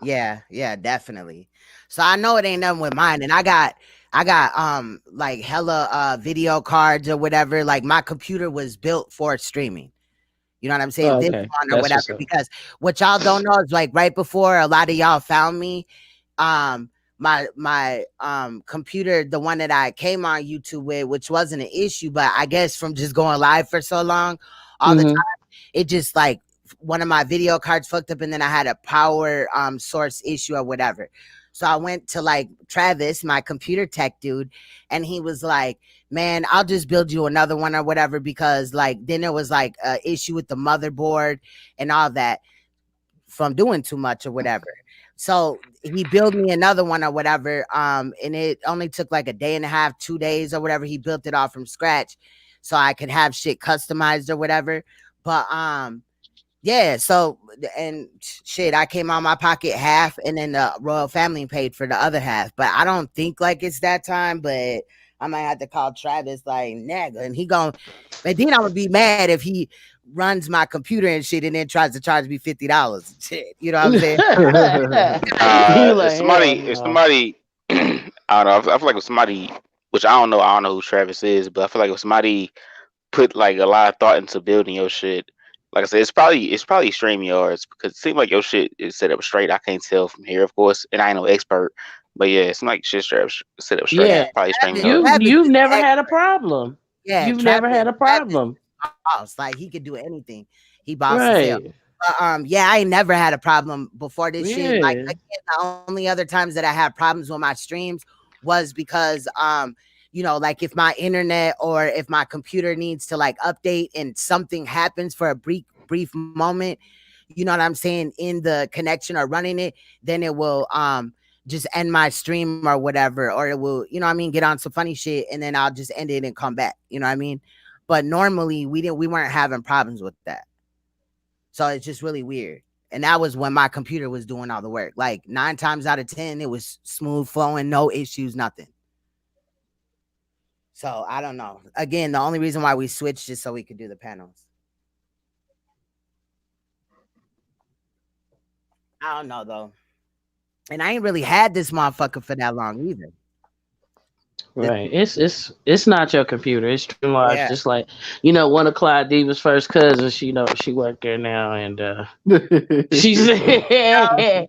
A: Yeah, definitely. So I know it ain't nothing with mine, and I got like hella video cards or whatever. Like my computer was built for streaming. You know what I'm saying? This
H: Okay,
A: one or
H: that's
A: whatever.
H: what's up.
A: Because what y'all don't know is like right before a lot of y'all found me, my computer, the one that I came on YouTube with, which wasn't an issue, but I guess from just going live for so long, all the time, it just like one of my video cards fucked up, and then I had a power source issue or whatever. So I went to like Travis, my computer tech dude, and he was like, man, I'll just build you another one or whatever, because like then there was like an issue with the motherboard and all that from doing too much or whatever. So he built me another one or whatever. And it only took like a day and a half, 2 days or whatever. He built it all from scratch so I could have shit customized or whatever. But yeah, so and shit, I came out my pocket half, and then the royal family paid for the other half. But I don't think like it's that time, but I might have to call Travis like nigga, and he gon', but then I would be mad if he runs my computer and shit and then tries to charge me $50. Shit, you know what I'm saying?
G: If somebody, I don't know. I feel like if somebody, which I don't know who Travis is, but I feel like if somebody put like a lot of thought into building your shit, like I said, it's probably StreamYards, because it seems like your shit is set up straight. I can't tell from here, of course, and I ain't no expert, but yeah, it's like shit set up straight.
H: Yeah,
G: Probably StreamYards.
H: you've never had a problem.
A: Yeah,
H: you've never had a problem.
A: Boss, like he could do anything. He boss as hell. Yeah, I ain't never had a problem before this shit. Like again, the only other times that I had problems with my streams was because you know, like if my internet or if my computer needs to like update and something happens for a brief moment, you know what I'm saying, in the connection or running it, then it will just end my stream or whatever, or it will, you know what I mean, get on some funny shit, and then I'll just end it and come back, you know what I mean? But normally we weren't having problems with that. So it's just really weird. And that was when my computer was doing all the work. Like 9 times out of 10, it was smooth flowing, no issues, nothing. So I don't know. Again, the only reason why we switched is so we could do the panels. I don't know though. And I ain't really had this motherfucker for that long either.
H: Right. It's not your computer. It's Streamlabs. Yeah. Just like, you know, one of Clyde Diva's first cousins, she worked there now, and she said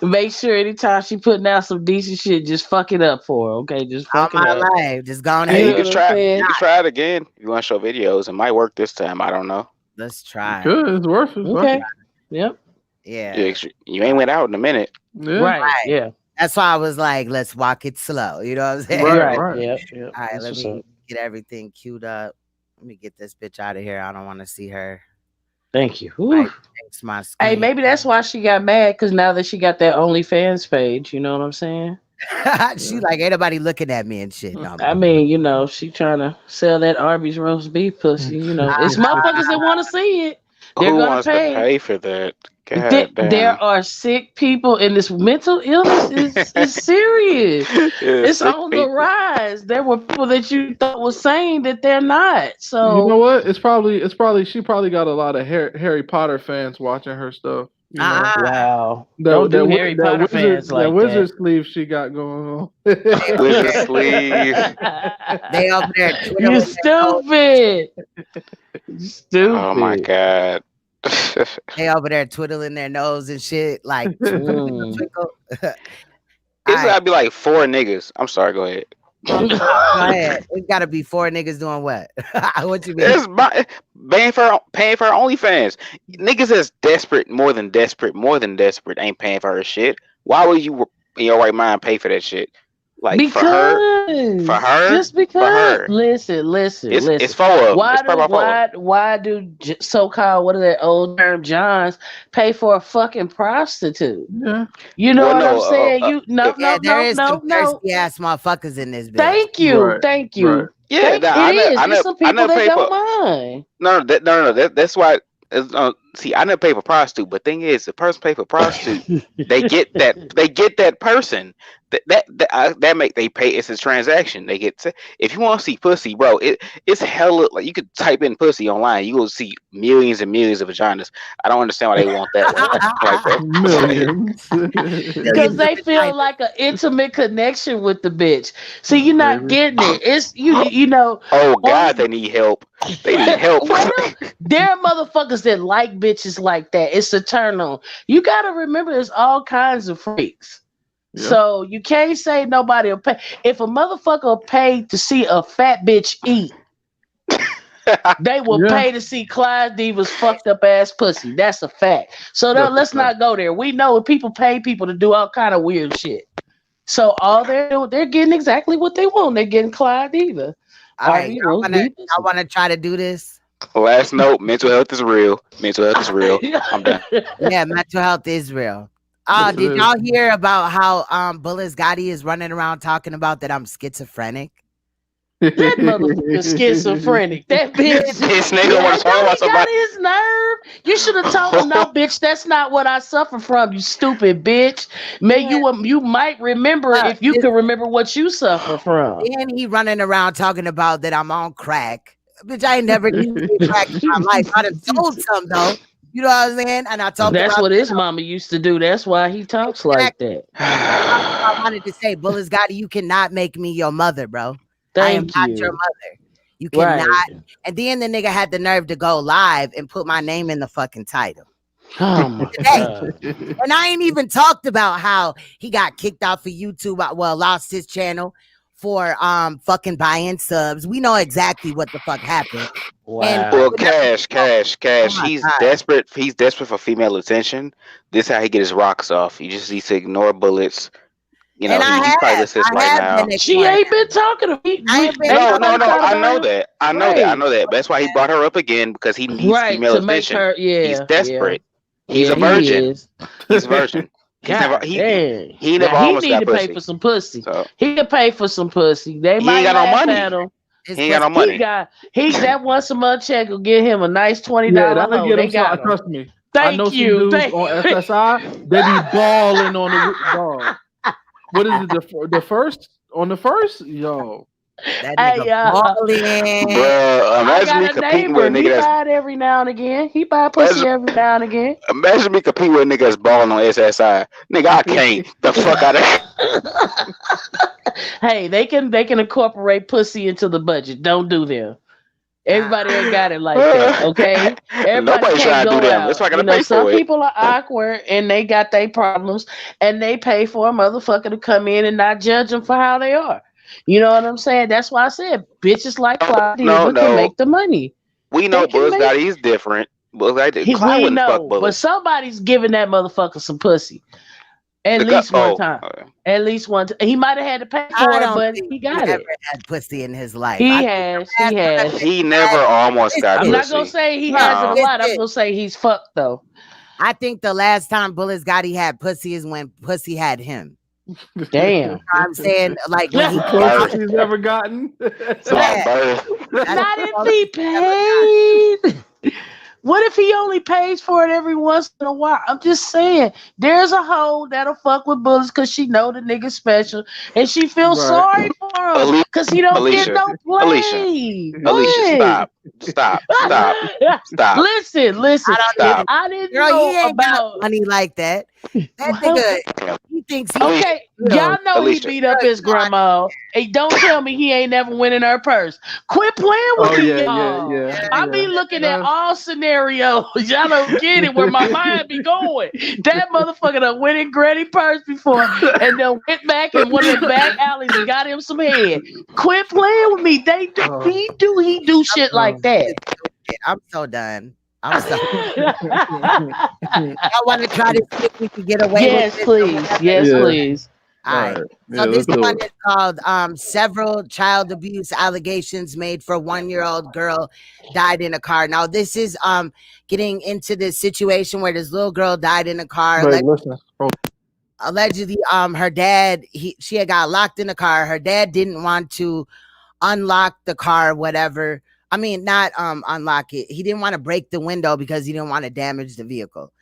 H: make sure anytime she putting out some decent shit, just fuck it up for her. Okay, just fuck it up.
A: Life. Just go on.
G: Hey, you can try it again. If you want to show videos, it might work this time. I don't know.
A: Let's try.
B: Good, it's worth it.
H: Okay. Yep.
A: Yeah.
G: You ain't went out in a minute.
B: Yeah.
H: Right. Yeah.
A: That's why I was like, let's walk it slow. You know what I'm saying?
B: Right.
H: Yep.
A: All right, let me get everything queued up. Let me get this bitch out of here. I don't want to see her.
H: Thank you.
A: My
H: hey, maybe that's why she got mad, because now that she got that OnlyFans page, you know what I'm saying?
A: She like, ain't nobody looking at me and shit. No,
H: I mean, you know, she trying to sell that Arby's roast beef pussy. You know, it's motherfuckers that want to see it. They're
G: Who
H: gonna
G: wants to pay for that?
H: There are sick people, and this mental illness is serious. It's on the rise. There were people that you thought was saying that they're not. So
B: you know what? It's probably she probably got a lot of Harry Potter fans watching her stuff. You know?
H: Wow! Don't do Harry Potter fans like that.
B: Wizard sleeve she got going on.
G: Wizard sleeve.
A: They over there.
H: You stupid. Stupid.
G: Oh my god.
A: They over there twiddling their nose and shit. Like,
G: it's gotta be like 4 niggas. I'm sorry, go ahead.
A: Go ahead. It's gotta be 4 niggas doing what? What you mean?
G: It's paying for her OnlyFans. Niggas that's desperate, more than desperate, ain't paying for her shit. Why would you in your right mind pay for that shit? Like for her,
H: just because.
G: For her.
H: Listen.
G: It's 4 of them.
H: Why do so-called, what are that old term Johns pay for a fucking prostitute?
B: Yeah.
H: You know what I'm saying? No.
A: Thirsty ass motherfuckers in this bitch.
H: Thank you. Right.
G: Yeah,
H: it is. There's some people that don't mind.
G: No. That's why. see, I never pay for prostitute, but thing is, the person pay for prostitute, they get that person. That make they pay. It's a transaction. They get if you want to see pussy, bro. It's hella like you could type in pussy online. You will see millions and millions of vaginas. I don't understand why they want that.
B: Millions.
H: Because they feel like an intimate connection with the bitch. See, you're not getting it. It's you know.
G: Oh God, they need help. They need help.
H: There are motherfuckers that like bitches like that. It's a turn on. You gotta remember, there's all kinds of freaks. Yeah. So you can't say nobody will pay. If a motherfucker paid to see a fat bitch eat, they will pay to see Clyde Diva's fucked up ass pussy. That's a fact. So let's not go there. We know people pay people to do all kind of weird shit. So all they're getting exactly what they want. They're getting Clyde Diva.
A: All right, I want to try to do this.
G: Last note: mental health is real. Mental health is real. I'm done.
A: Yeah, mental health is real. Did y'all hear about how Bullis Gotti is running around talking about that I'm schizophrenic?
H: That motherfucker schizophrenic. That bitch.
G: This nigga want to talk about somebody.
H: Got his nerve. You should have told him, no, bitch, that's not what I suffer from. You stupid bitch. You might remember if you can remember what you suffer from.
A: And he running around talking about that I'm on crack. Bitch, I ain't never used crack in my life. I'd have told some though. You know what I'm saying? And I talked.
H: That's what his mama used to do. That's why he talks like that.
A: I wanted to say, Bullis Gotti, you cannot make me your mother, bro. I am not your mother. You cannot. Right. And then the nigga had the nerve to go live and put my name in the fucking title.
H: Oh my God.
A: And I ain't even talked about how he got kicked out for YouTube. Well, lost his channel for fucking buying subs. We know exactly what the fuck happened.
H: Wow.
A: And
G: well, Cash. Oh he's desperate. He's desperate for female attention. This is how he get his rocks off. He just needs to ignore bullets. You know, he's probably listening right now.
H: She ain't been talking to me.
G: No. I know that. I know that. That's why he brought her up again, because he needs female attention. He's desperate. He's a virgin. He's a virgin. He never almost got pussy. He need to pay
H: for some pussy. So. He can pay for some pussy. They might
G: ain't got no money.
H: At him.
G: He ain't got no money.
H: He that once a month check will get him a nice $20.
B: Yeah, that'll get him. So, trust me. I know some dudes on SSI. They be balling on the dog. What is it? The first on the first? Yo.
A: That nigga balling.
G: Bro, imagine me competing with a nigga
H: that's... He buy it every now and again. He buy pussy every now and again.
G: Imagine me competing with a nigga that's balling on SSI. Nigga, I can't. The fuck out of here.
H: Hey, they can incorporate pussy into the budget. Don't do them. Everybody ain't got it like that, okay?
G: Nobody's trying to do that. That's why I gotta pay for
H: some people are awkward and they got their problems, and they pay for a motherfucker to come in and not judge them for how they are. You know what I'm saying? That's why I said bitches like Clyde can make the money.
G: We know Bullis Gotti is different. Clyde wouldn't fuck Bullis.
H: But somebody's giving that motherfucker some pussy. At least one time. At least one time. He might have had to pay for it, but he got it.
A: Never had pussy in his life.
H: He has.
G: He never almost got pussy.
H: I'm not gonna say he has a lot. I'm gonna say he's fucked though.
A: I think the last time Bullis Gotti had pussy is when pussy had him.
H: Damn.
A: I'm saying, like, when he
B: he's never gotten.
H: Not if he paid. What if he only pays for it every once in a while? I'm just saying, there's a hoe that'll fuck with Bullis because she know the nigga special, and she feels sorry for him because he don't get no play.
G: Alicia, stop.
H: Listen. I didn't know about
A: money like that. That nigga, he thinks he
H: okay. Y'all know he beat up his grandma. Hey, don't tell me he ain't never went in her purse. Quit playing with me, y'all. I be looking at all scenarios. Y'all don't get it where my mind be going. That motherfucker done went in Granny purse before and then went back in one of the back alleys and got him some head. Quit playing with me. He do shit like that.
A: I'm so done. I'm sorry. I want to try to see if we can get away with it.
H: Please.
A: All right. So this one is called Several Child Abuse Allegations Made for 1-year-old Girl Died in a Car. Now, this is getting into this situation where this little girl died in a car. Allegedly, her dad, she had got locked in the car. Her dad didn't want to unlock the car, whatever. I mean, not unlock it. He didn't want to break the window because he didn't want to damage the vehicle.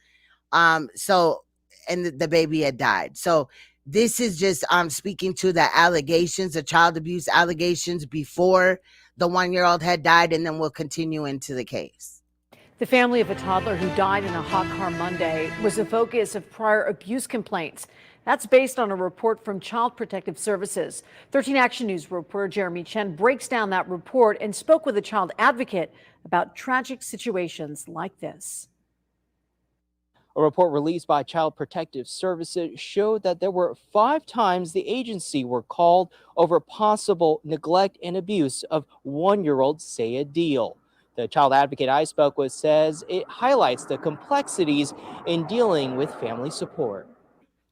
A: So, and the baby had died. So this is just speaking to the allegations, the child abuse allegations before the 1-year-old had died, and then we'll continue into the case.
J: The family of a toddler who died in a hot car Monday was the focus of prior abuse complaints. That's based on a report from Child Protective Services. 13 Action News reporter Jeremy Chen breaks down that report and spoke with a child advocate about tragic situations like this.
K: A report released by Child Protective Services showed that there were 5 times the agency were called over possible neglect and abuse of 1-year-old Saya Deal. The child advocate I spoke with says it highlights the complexities in dealing with family support.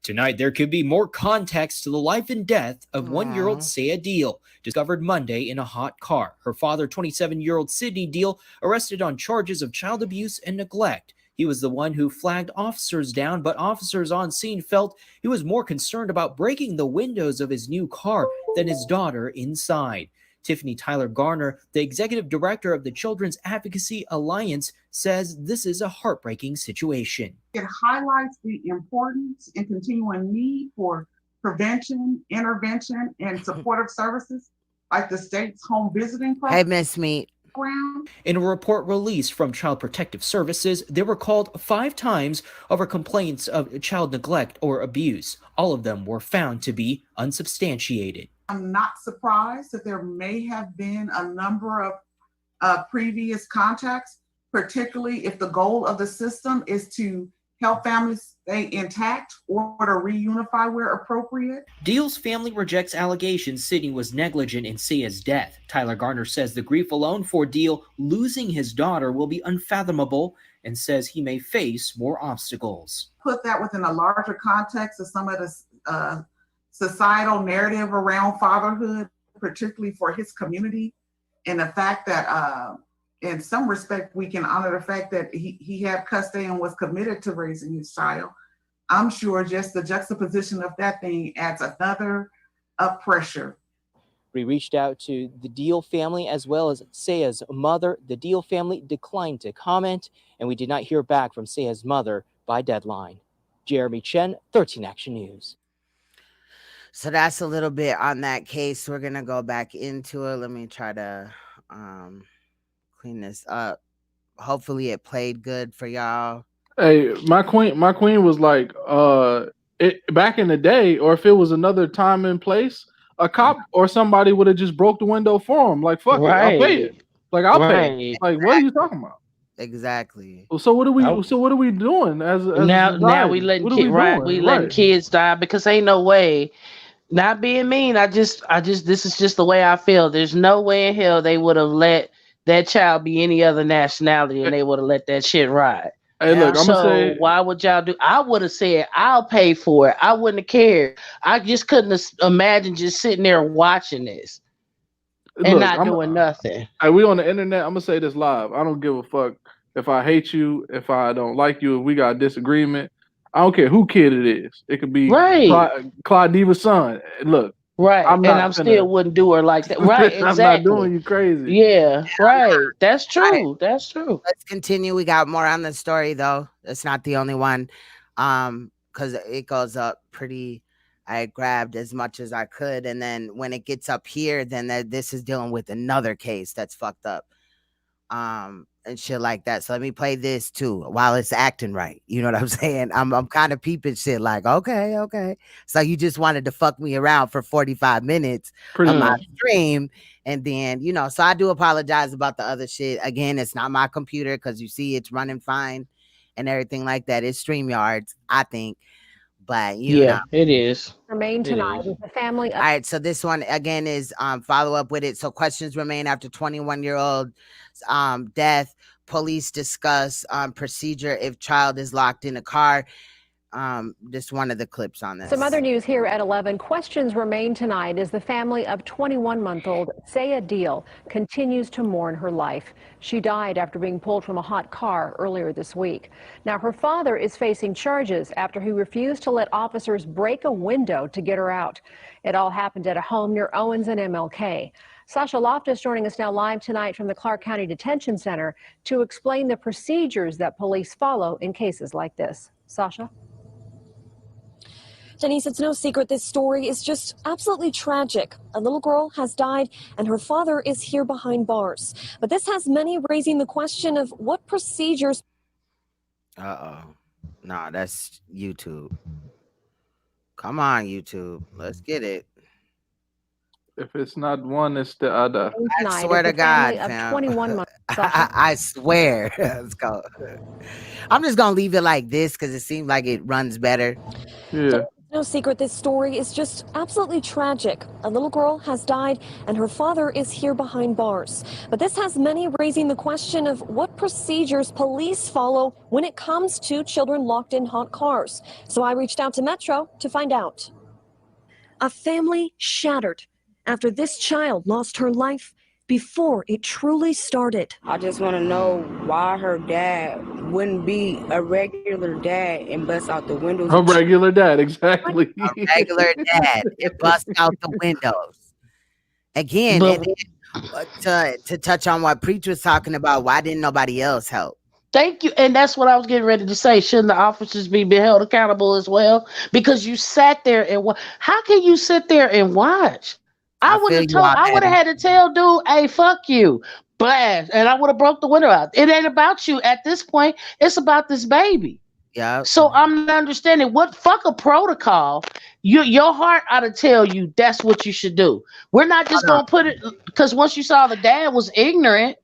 K: Tonight, there could be more context to the life and death of 1-year-old Saya Deal, discovered Monday in a hot car. Her father, 27-year-old Sydney Deal, arrested on charges of child abuse and neglect. He was the one who flagged officers down, but officers on scene felt he was more concerned about breaking the windows of his new car than his daughter inside. Tiffany Tyler Garner, the executive director of the Children's Advocacy Alliance, says this is a heartbreaking situation.
L: It highlights the importance and continuing need for prevention, intervention, and supportive services like the state's home visiting program.
A: Hey, Miss Meat.
K: In a report released from Child Protective Services, they were called 5 times over complaints of child neglect or abuse. All of them were found to be unsubstantiated.
L: I'm not surprised that there may have been a number of previous contacts, particularly if the goal of the system is to help families stay intact or to reunify where appropriate.
K: Deal's family rejects allegations Sydney was negligent in Saya's death. Tyler Garner says the grief alone for Deal losing his daughter will be unfathomable and says he may face more obstacles.
L: Put that within a larger context of some of the societal narrative around fatherhood, particularly for his community, and the fact that in some respect, we can honor the fact that he had custody and was committed to raising his child. I'm sure just the juxtaposition of that thing adds another pressure.
K: We reached out to the Deal family as well as Saya's mother. The Deal family declined to comment, and we did not hear back from Saya's mother by deadline. Jeremy Chen, 13 Action News.
A: So that's a little bit on that case. We're going to go back into it. Let me try to clean this up. Hopefully it played good for y'all.
B: Hey, my queen was like, back in the day, or if it was another time and place, a cop or somebody would have just broke the window for him. Like, fuck it, I'll pay it. Like, I'll pay it. Like, what are you talking about?
A: Exactly.
B: So what are we doing as
H: now we letting letting kids die because ain't no way. Not being mean, I just this is just the way I feel. There's no way in hell they would have let that child be any other nationality and they would have let that shit ride.
B: Hey, look, I'm gonna say,
H: why would y'all do? I would have said I'll pay for it. I wouldn't have cared. I just couldn't imagine just sitting there watching this and not doing nothing.
B: Hey, we on the internet. I'm gonna say this live. I don't give a fuck if I hate you, if I don't like you, if we got a disagreement. I don't care who kid it is. It could be Clyde Diva's son. Look,
H: I'm still wouldn't do her like that. Right, exactly.
B: I'm not doing you crazy.
H: Yeah, right. That's true. That's true.
A: Let's continue. We got more on the story though. It's not the only one. Because it goes up pretty. I grabbed as much as I could, and then when it gets up here, then this is dealing with another case that's fucked up. And shit like that. So let me play this too while it's acting right. You know what I'm saying? I'm kind of peeping shit like, okay. So you just wanted to fuck me around for 45 minutes of my stream. And then, so I do apologize about the other shit. Again, it's not my computer because you see it's running fine and everything like that. It's StreamYards, I think. But you know.
H: It is.
J: Remain tonight with the family.
A: All right, so this one again is follow up with it. So questions remain after 21-year-old death. Police discuss procedure if child is locked in a car. Just one of the clips on this.
J: Some other news here at 11. Questions remain tonight as the family of 21-month-old Saya Deal continues to mourn her life. She died after being pulled from a hot car earlier this week. Now, her father is facing charges after he refused to let officers break a window to get her out. It all happened at a home near Owens and MLK. Sasha Loftus joining us now live tonight from the Clark County Detention Center to explain the procedures that police follow in cases like this. Sasha?
M: Denise, it's no secret this story is just absolutely tragic. A little girl has died and her father is here behind bars. But this has many raising the question of what procedures.
A: Nah, that's YouTube. Come on, YouTube. Let's get it.
B: If it's not one, it's the other.
A: I swear to God, fam.
J: 21 months.
A: I swear. Let's go. I'm just gonna leave it like this because it seems like it runs better.
B: Yeah.
M: No secret this story is just absolutely tragic. A little girl has died and her father is here behind bars. But this has many raising the question of what procedures police follow when it comes to children locked in hot cars. So I reached out to Metro to find out. A family shattered after this child lost her life before it truly started.
N: I just want to know why her dad wouldn't be a regular dad and bust out the windows.
B: A regular dad, exactly.
A: A regular dad. It busts out the windows. Again, to touch on what Preach was talking about, why didn't nobody else help?
H: Thank you. And that's what I was getting ready to say. Shouldn't the officers be held accountable as well? Because you sat there and how can you sit there and watch? I would have had to tell dude, hey, fuck you. Blast. And I would have broke the window out. It ain't about you at this point. It's about this baby.
A: Yeah.
H: So I'm not understanding what fuck a protocol. Your heart ought to tell you that's what you should do. We're not just gonna put it because once you saw the dad was ignorant.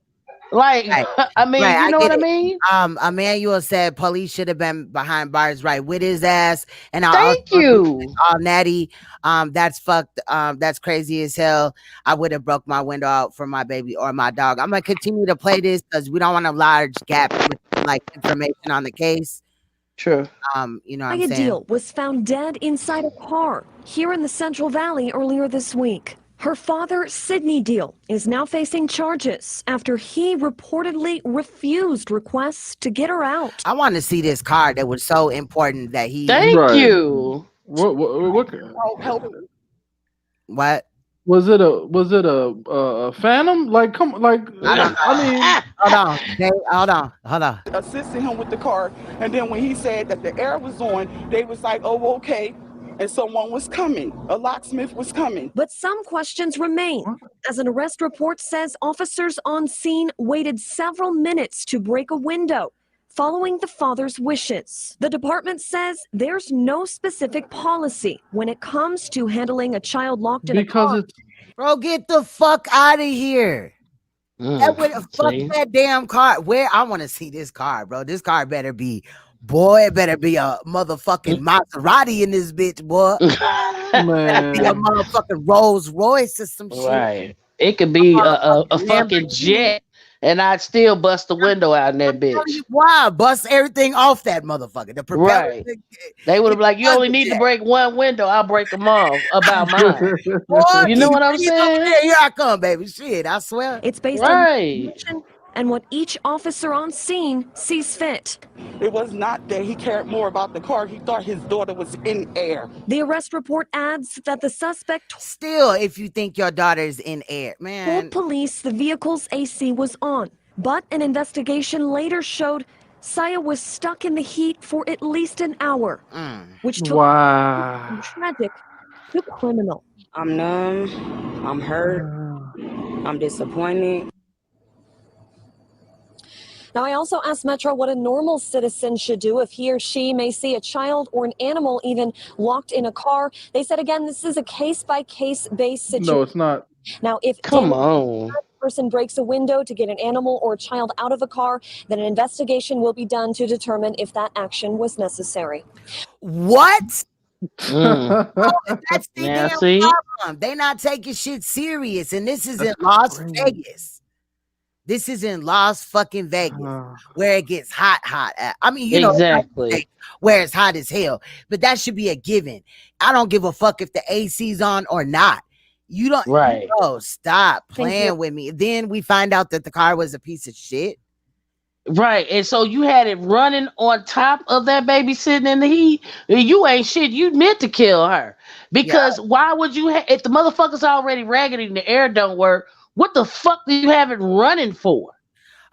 H: Like, right. I mean, you know what I mean?
A: Emmanuel said police should have been behind bars right with his ass. And
H: thank you.
A: All natty. That's fucked. That's crazy as hell. I would have broke my window out for my baby or my dog. I'm gonna continue to play this because we don't want a large gap with like information on the case.
H: True.
A: You know what I'm saying?
M: Deal was found dead inside a car here in the Central Valley earlier this week. Her father, Sidney Deal, is now facing charges after he reportedly refused requests to get her out.
A: I want to see this card that was so important that he.
H: Thank you.
B: What was it? A phantom? Like, come, like.
A: Hold on.
O: Assisting him with the car, and then when he said that the air was on, they was like, "Oh, okay." And someone was coming. A locksmith was coming.
M: But some questions remain. As an arrest report says, officers on scene waited several minutes to break a window, following the father's wishes. The department says there's no specific policy when it comes to handling a child locked in a car.
A: Bro, get the fuck out of here. That would fuck that damn car. Where I want to see this car, bro. This car better be. Boy, it better be a motherfucking Maserati in this bitch, boy.
B: Man.
A: Be a motherfucking Rolls Royce or some shit.
H: Right. It could be a fucking jet, and I'd still bust the window out in that bitch.
A: Why? Bust everything off that motherfucker. The propeller.
H: Right. They would have been like, you only need to break one window. I'll break them off about mine.
A: Boy,
H: you know what I'm saying?
A: Here I come, baby. Shit, I swear.
M: It's based on and what each officer on scene sees fit.
O: It was not that he cared more about the car. He thought his daughter was in air.
M: The arrest report adds that the suspect
A: still, if you think your daughter is in air, man.
M: Told police the vehicle's AC was on, but an investigation later showed Saya was stuck in the heat for at least an hour, which took from tragic to criminal.
N: I'm numb. I'm hurt. I'm disappointed.
M: Now, I also asked Metro what a normal citizen should do if he or she may see a child or an animal even locked in a car. They said, again, this is a case-by-case based situation.
B: No, it's not.
M: Now, if a person breaks a window to get an animal or a child out of a car, then an investigation will be done to determine if that action was necessary.
A: What? That's the damn problem. They not taking shit serious, and this is in Las Vegas. This is in Las fucking Vegas, where it gets hot at. I mean, you know, where it's hot as hell. But that should be a given. I don't give a fuck if the AC's on or not. You don't.
H: Right.
A: Oh, stop playing with me. Then we find out that the car was a piece of shit.
H: Right. And so you had it running on top of that baby sitting in the heat. You ain't shit. You meant to kill her. Because why would you if the motherfucker's already raggedy and the air don't work, what the fuck do you have it running for?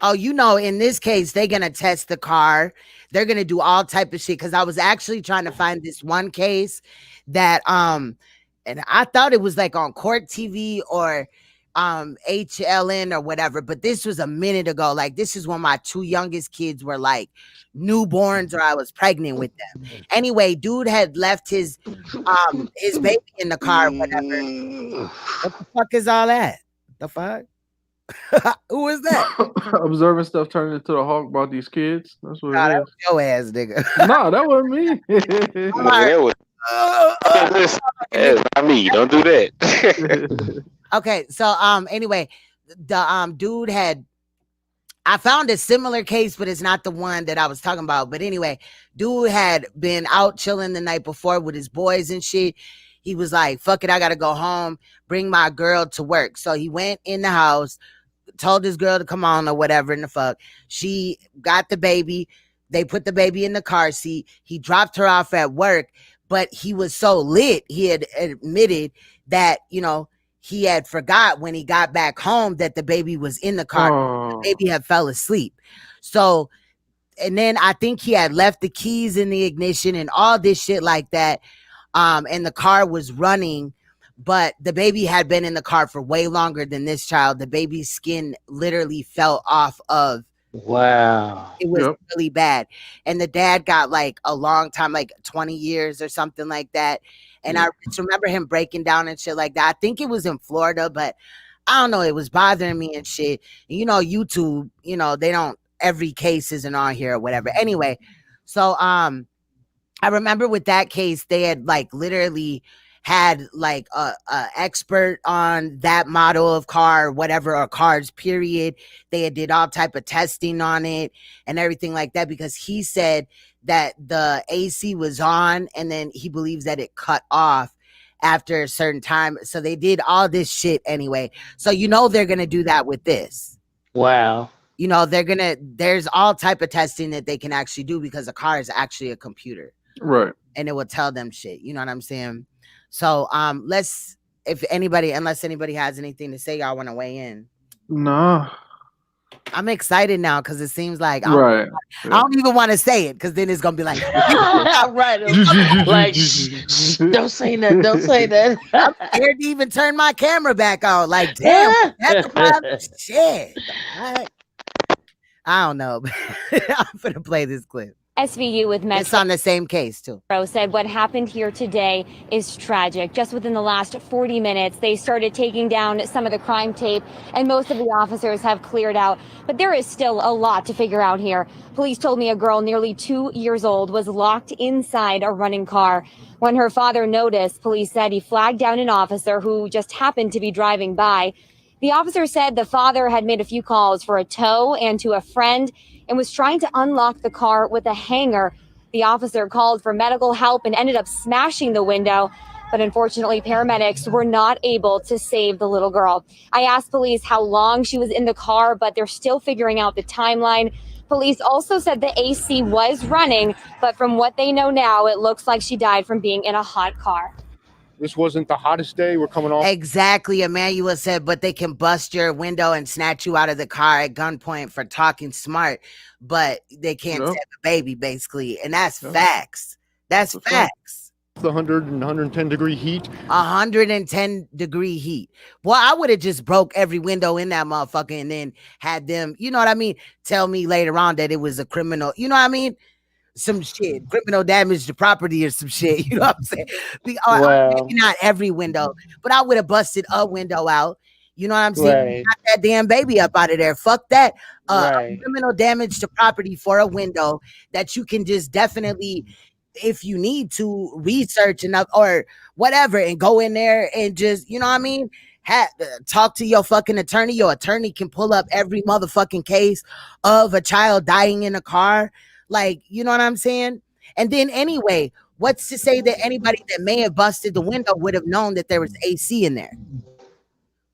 A: Oh, you know, in this case, they're gonna test the car. They're gonna do all type of shit. Because I was actually trying to find this one case that and I thought it was like on Court TV or HLN or whatever, but this was a minute ago. Like, this is when my two youngest kids were like newborns or I was pregnant with them. Anyway, dude had left his baby in the car, whatever. What the fuck is all that? The fuck? Who is that?
B: Observing stuff turning into the hawk about these kids. That's what it is.
A: That was your ass, nigga.
B: No, that wasn't me.
G: That's not me. Don't do that.
A: Okay, so anyway, the dude had, I found a similar case, but it's not the one that I was talking about. But anyway, dude had been out chilling the night before with his boys and shit. He was like, fuck it, I gotta go home, bring my girl to work. So he went in the house, told his girl to come on or whatever in the fuck. She got the baby. They put the baby in the car seat. He dropped her off at work, but he was so lit, he had admitted that, you know, he had forgot when he got back home that the baby was in the car. The baby had fell asleep. So, and then I think he had left the keys in the ignition and all this shit like that. And the car was running, but the baby had been in the car for way longer than this child. The baby's skin literally fell off of.
H: Wow.
A: It was really bad. And the dad got like a long time, like 20 years or something like that. And I just remember him breaking down and shit like that. I think it was in Florida, but I don't know. It was bothering me and shit. And, you know, YouTube, you know, they don't, every case isn't on here or whatever. Anyway, so I remember with that case, they had like literally had like a expert on that model of car or whatever, or cars period. They had did all type of testing on it and everything like that, because he said that the AC was on and then he believes that it cut off after a certain time. So they did all this shit anyway. So, you know, they're going to do that with this.
H: Wow.
A: You know, there's all type of testing that they can actually do, because a car is actually a computer.
B: Right.
A: And it will tell them shit. You know what I'm saying? So unless anybody has anything to say, y'all want to weigh in.
B: No.
A: I'm excited now because it seems like
B: I
A: don't even want to say it, because then it's gonna be like
H: right. Like don't say that. Don't say that.
A: I'm scared to even turn my camera back on. Like, damn, that's a problem. Shit. I don't know. I'm gonna play this clip.
P: SVU with Metro.
A: It's on the same case too.
P: Said what happened here today is tragic. Just within the last 40 minutes, they started taking down some of the crime tape, and most of the officers have cleared out. But there is still a lot to figure out here. Police told me a girl nearly 2 years old was locked inside a running car. When her father noticed, police said he flagged down an officer who just happened to be driving by. The officer said the father had made a few calls for a tow and to a friend and was trying to unlock the car with a hanger. The officer called for medical help and ended up smashing the window. But unfortunately, paramedics were not able to save the little girl. I asked police how long she was in the car, but they're still figuring out the timeline. Police also said the AC was running, but from what they know now, it looks like she died from being in a hot car.
Q: This wasn't the hottest day. We're coming off.
A: Exactly. Emmanuel said, but they can bust your window and snatch you out of the car at gunpoint for talking smart, but they can't save the baby, basically. And that's facts. That's facts.
Q: The 100 and 110 degree heat.
A: 110 degree heat. Boy, I would have just broke every window in that motherfucker and then had them, you know what I mean, tell me later on that it was a criminal, you know what I mean? Some shit, criminal damage to property or some shit, you know what I'm saying? Maybe not every window, but I would have busted a window out. You know what I'm saying? Got that damn baby up out of there. Fuck that. Criminal damage to property for a window that you can just definitely, if you need to, research enough or whatever and go in there and just, you know what I mean? Talk to your fucking attorney. Your attorney can pull up every motherfucking case of a child dying in a car. Like, you know what I'm saying? And then anyway, what's to say that anybody that may have busted the window would have known that there was AC in there?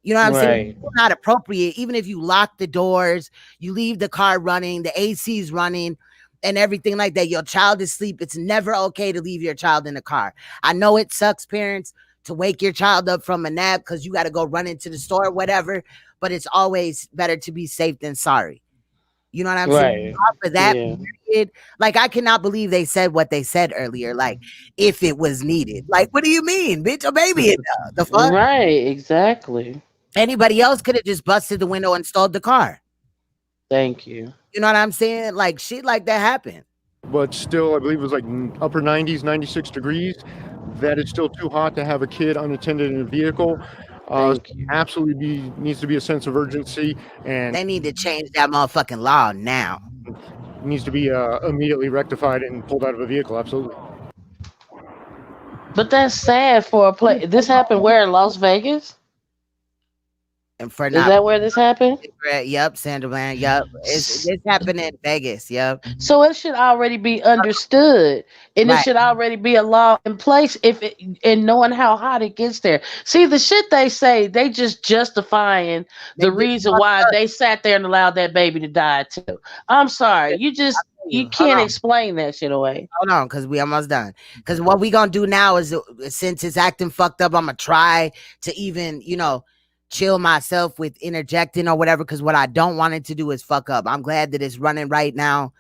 A: You know what I'm saying? It's not appropriate. Even if you lock the doors, you leave the car running, the AC is running, and everything like that. Your child is asleep. It's never okay to leave your child in the car. I know it sucks, parents, to wake your child up from a nap because you got to go run into the store or whatever, but it's always better to be safe than sorry. You know what I'm saying? For that period, like, I cannot believe they said what they said earlier. Like, if it was needed. Like, what do you mean, bitch? A baby in there. The fuck?
H: Right, exactly.
A: Anybody else could have just busted the window and stole the car.
H: Thank you.
A: You know what I'm saying? Like, shit like that happened.
Q: But still, I believe it was like upper 90s, 96 degrees. That it's still too hot to have a kid unattended in a vehicle. Absolutely needs to be a sense of urgency, and
A: they need to change that motherfucking law now.
Q: It needs to be immediately rectified and pulled out of a vehicle. Absolutely.
H: But that's sad for a play. This happened where, in Las Vegas?
A: And for
H: Is that where this happened?
A: Yep, Sandra Bland. Yep, this happened in Vegas. Yep.
H: So it should already be understood, and it should already be a law in place and knowing how hot it gets there. See, the shit they say, they just justifying the reason why they sat there and allowed that baby to die too. I'm sorry, you can't explain that shit away.
A: Hold on, because we almost done. Because what we gonna do now is, since it's acting fucked up, I'm gonna try to even, chill myself with interjecting or whatever, because what I don't want it to do is fuck up. I'm glad that it's running right now,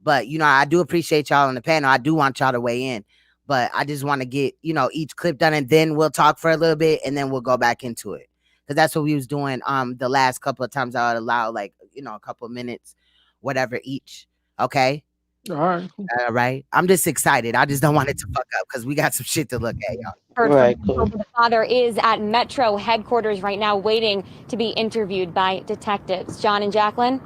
A: but I do appreciate y'all on the panel. I do want y'all to weigh in, but I just want to get each clip done, and then we'll talk for a little bit, and then we'll go back into it, because that's what we was doing the last couple of times. I would allow a couple of minutes, whatever each. Okay.
B: All
A: right. I'm just excited. I just don't want it to fuck up, because we got some shit to look at, y'all.
P: Right, cool. The father is at Metro headquarters right now, waiting to be interviewed by detectives. John and Jacqueline.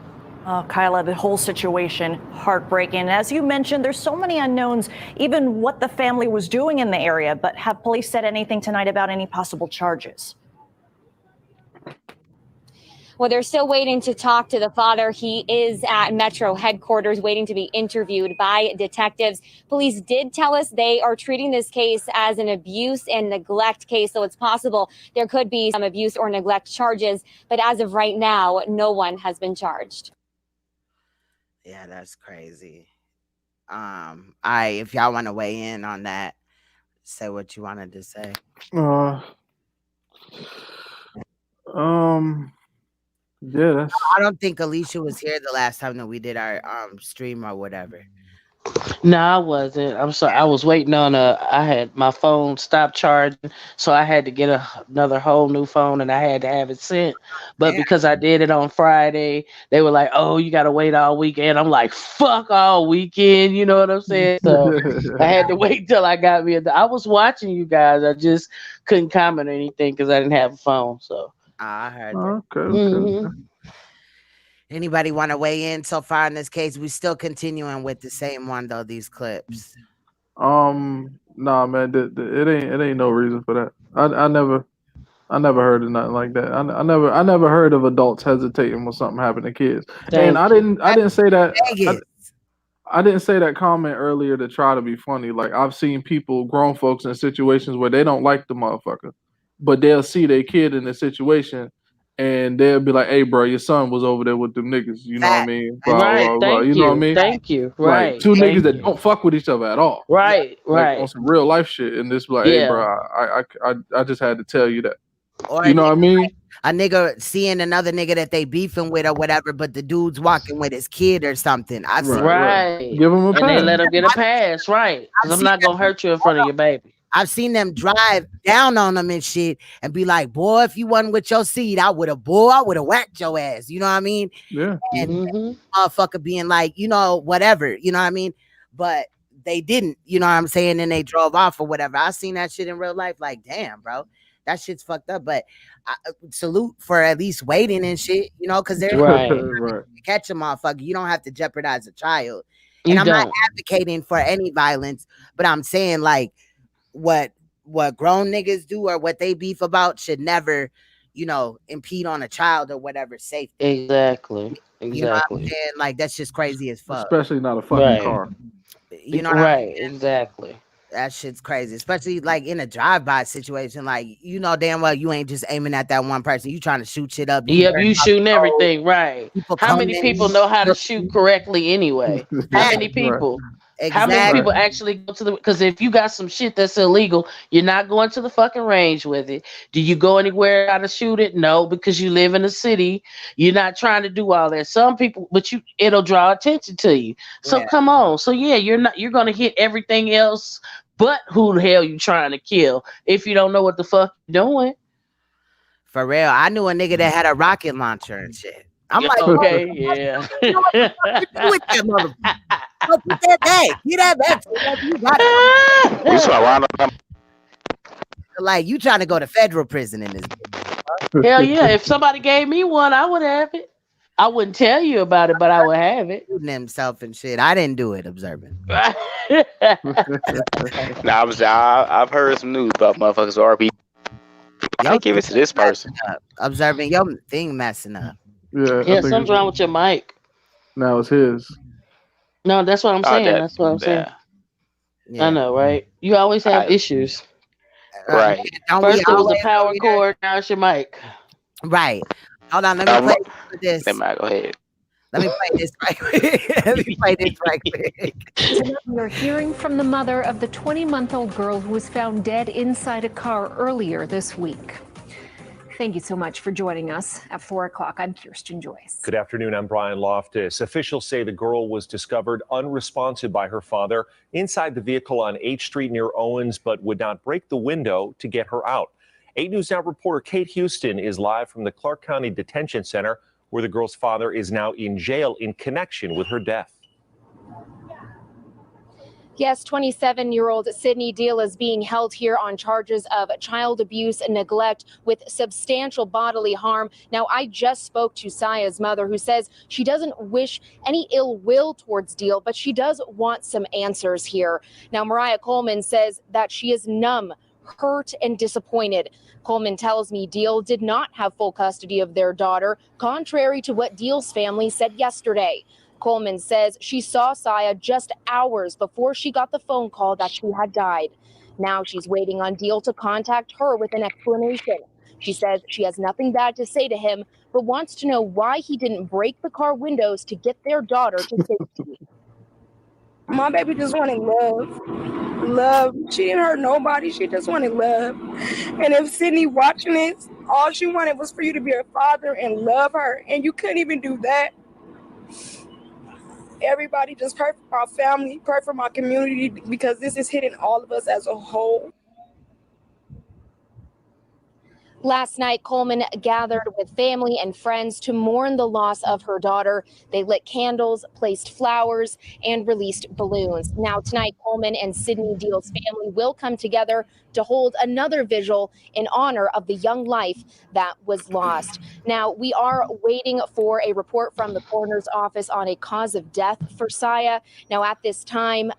J: Kyla, the whole situation heartbreaking. As you mentioned, there's so many unknowns, even what the family was doing in the area. But have police said anything tonight about any possible charges?
P: Well, they're still waiting to talk to the father. He is at Metro headquarters waiting to be interviewed by detectives. Police did tell us they are treating this case as an abuse and neglect case, so it's possible there could be some abuse or neglect charges. But as of right now, no one has been charged.
A: Yeah, that's crazy. If y'all want to weigh in on that, say what you wanted to say.
B: Yeah,
A: I don't think Alicia was here the last time that we did our stream or whatever.
H: No, I wasn't. I'm sorry. I was waiting on I had my phone stopped charging, so I had to get another whole new phone, and I had to have it sent. But because I did it on Friday, they were like, "Oh, you got to wait all weekend." I'm like, "Fuck all weekend," you know what I'm saying? So I had to wait till I got me. I was watching you guys. I just couldn't comment or anything because I didn't have a phone. So
A: I heard that.
B: Okay.
A: Anybody want to weigh in so far in this case? We still continuing with the same one though. These clips.
B: Nah, man, it ain't no reason for that. I never heard of nothing like that. I never heard of adults hesitating when something happened to kids. And I didn't say that. I didn't say that comment earlier to try to be funny. Like, I've seen people, grown folks, in situations where they don't like the motherfucker, but they'll see their kid in a situation, and they'll be like, "Hey, bro, your son was over there with them niggas." You know what I mean? Blah,
H: right.
B: blah, blah.
H: Thank
B: You know what I mean?
H: Thank you. Right.
B: Like, two niggas that don't fuck with each other at all.
H: Right.
B: Like, on some real life shit, and this like, "Hey, bro, I just had to tell you that."
A: Or
B: you know what I mean?
A: A nigga seeing another nigga that they beefing with or whatever, but the dude's walking with his kid or something. I've seen
H: Right.
B: Give him a pass.
H: And they let him get a pass, right? Because I'm not gonna hurt you in front of your baby.
A: I've seen them drive down on them and shit and be like, "Boy, if you wasn't with your seed, I would have whacked your ass." You know what I mean?
B: Yeah.
A: And motherfucker being like, whatever, you know what I mean? But they didn't, you know what I'm saying? And they drove off or whatever. I seen that shit in real life. Like, damn, bro, that shit's fucked up. But I salute for at least waiting and shit, because they're
B: right.
A: Catch a motherfucker. You don't have to jeopardize a child. And I'm not advocating for any violence, but I'm saying, like, what grown niggas do or what they beef about should never, impede on a child or whatever safety.
H: Exactly.
A: You know what I'm saying? Like, that's just crazy as fuck.
B: Especially not a fucking car.
A: You know what I mean?
H: Exactly.
A: That shit's crazy, especially like in a drive-by situation. Like, you know damn well you ain't just aiming at that one person. You trying to shoot shit up.
H: Yep, you shooting everything, right?
A: People
H: How many
A: coming.
H: people know how to shoot correctly anyway? How many people? How many people actually go to the? Because if you got some shit that's illegal, you're not going to the fucking range with it. Do you go anywhere how to shoot it? No, because you live in a city. You're not trying to do all that. Some people, but it'll draw attention to you. So come on. So yeah, you're gonna hit everything else, but who the hell you trying to kill if you don't know what the fuck you're doing?
A: For real, I knew a nigga that had a rocket launcher and shit. I'm like,
H: okay, yeah.
A: What with that motherfucker? Put that back. Get that back. You got it. Like, you trying to go to federal prison in this bitch.
H: Hell yeah. If somebody gave me one, I would have it. I wouldn't tell you about it, but I would have it.
A: Shooting himself and shit. I didn't do it, observing.
G: Nah, I've heard some news about motherfuckers RP. I can't give it to this person.
A: Observing your thing messing up.
H: Yeah, something's wrong with your mic.
B: Now it's his.
H: No, that's what I'm saying. That's what I'm saying. Yeah. I know, right? You always have issues.
G: Right.
H: First it was the power cord, now it's your mic.
A: Right. Hold on, let me play this.
G: Go ahead.
A: Let me play this right quick.
R: We're hearing from the mother of the 20-month-old girl who was found dead inside a car earlier this week. Thank you so much for joining us at 4 o'clock. I'm Kirsten Joyce.
S: Good afternoon. I'm Brian Loftus. Officials say the girl was discovered unresponsive by her father inside the vehicle on H Street near Owens, but would not break the window to get her out. 8 News Now reporter Kate Houston is live from the Clark County Detention Center, where the girl's father is now in jail in connection with her death.
M: Yes, 27-year-old Sydney Deal is being held here on charges of child abuse and neglect with substantial bodily harm. Now, I just spoke to Saya's mother, who says she doesn't wish any ill will towards Deal, but she does want some answers here. Now, Mariah Coleman says that she is numb, hurt, and disappointed. Coleman tells me Deal did not have full custody of their daughter, contrary to what Deal's family said yesterday. Coleman says she saw Saya just hours before she got the phone call that she had died. Now she's waiting on Deal to contact her with an explanation. She says she has nothing bad to say to him, but wants to know why he didn't break the car windows to get their daughter to safety.
N: My baby just wanted love. Love. She didn't hurt nobody. She just wanted love. And if Sydney watching this, all she wanted was for you to be her father and love her. And you couldn't even do that. Everybody just pray for our family, pray for my community, because this is hitting all of us as a whole.
M: Last night, Coleman gathered with family and friends to mourn the loss of her daughter. They lit candles, placed flowers, and released balloons. Now, tonight, Coleman and Sydney Deal's family will come together to hold another vigil in honor of the young life that was lost. Now, we are waiting for a report from the coroner's office on a cause of death for Saya. Now, at this time,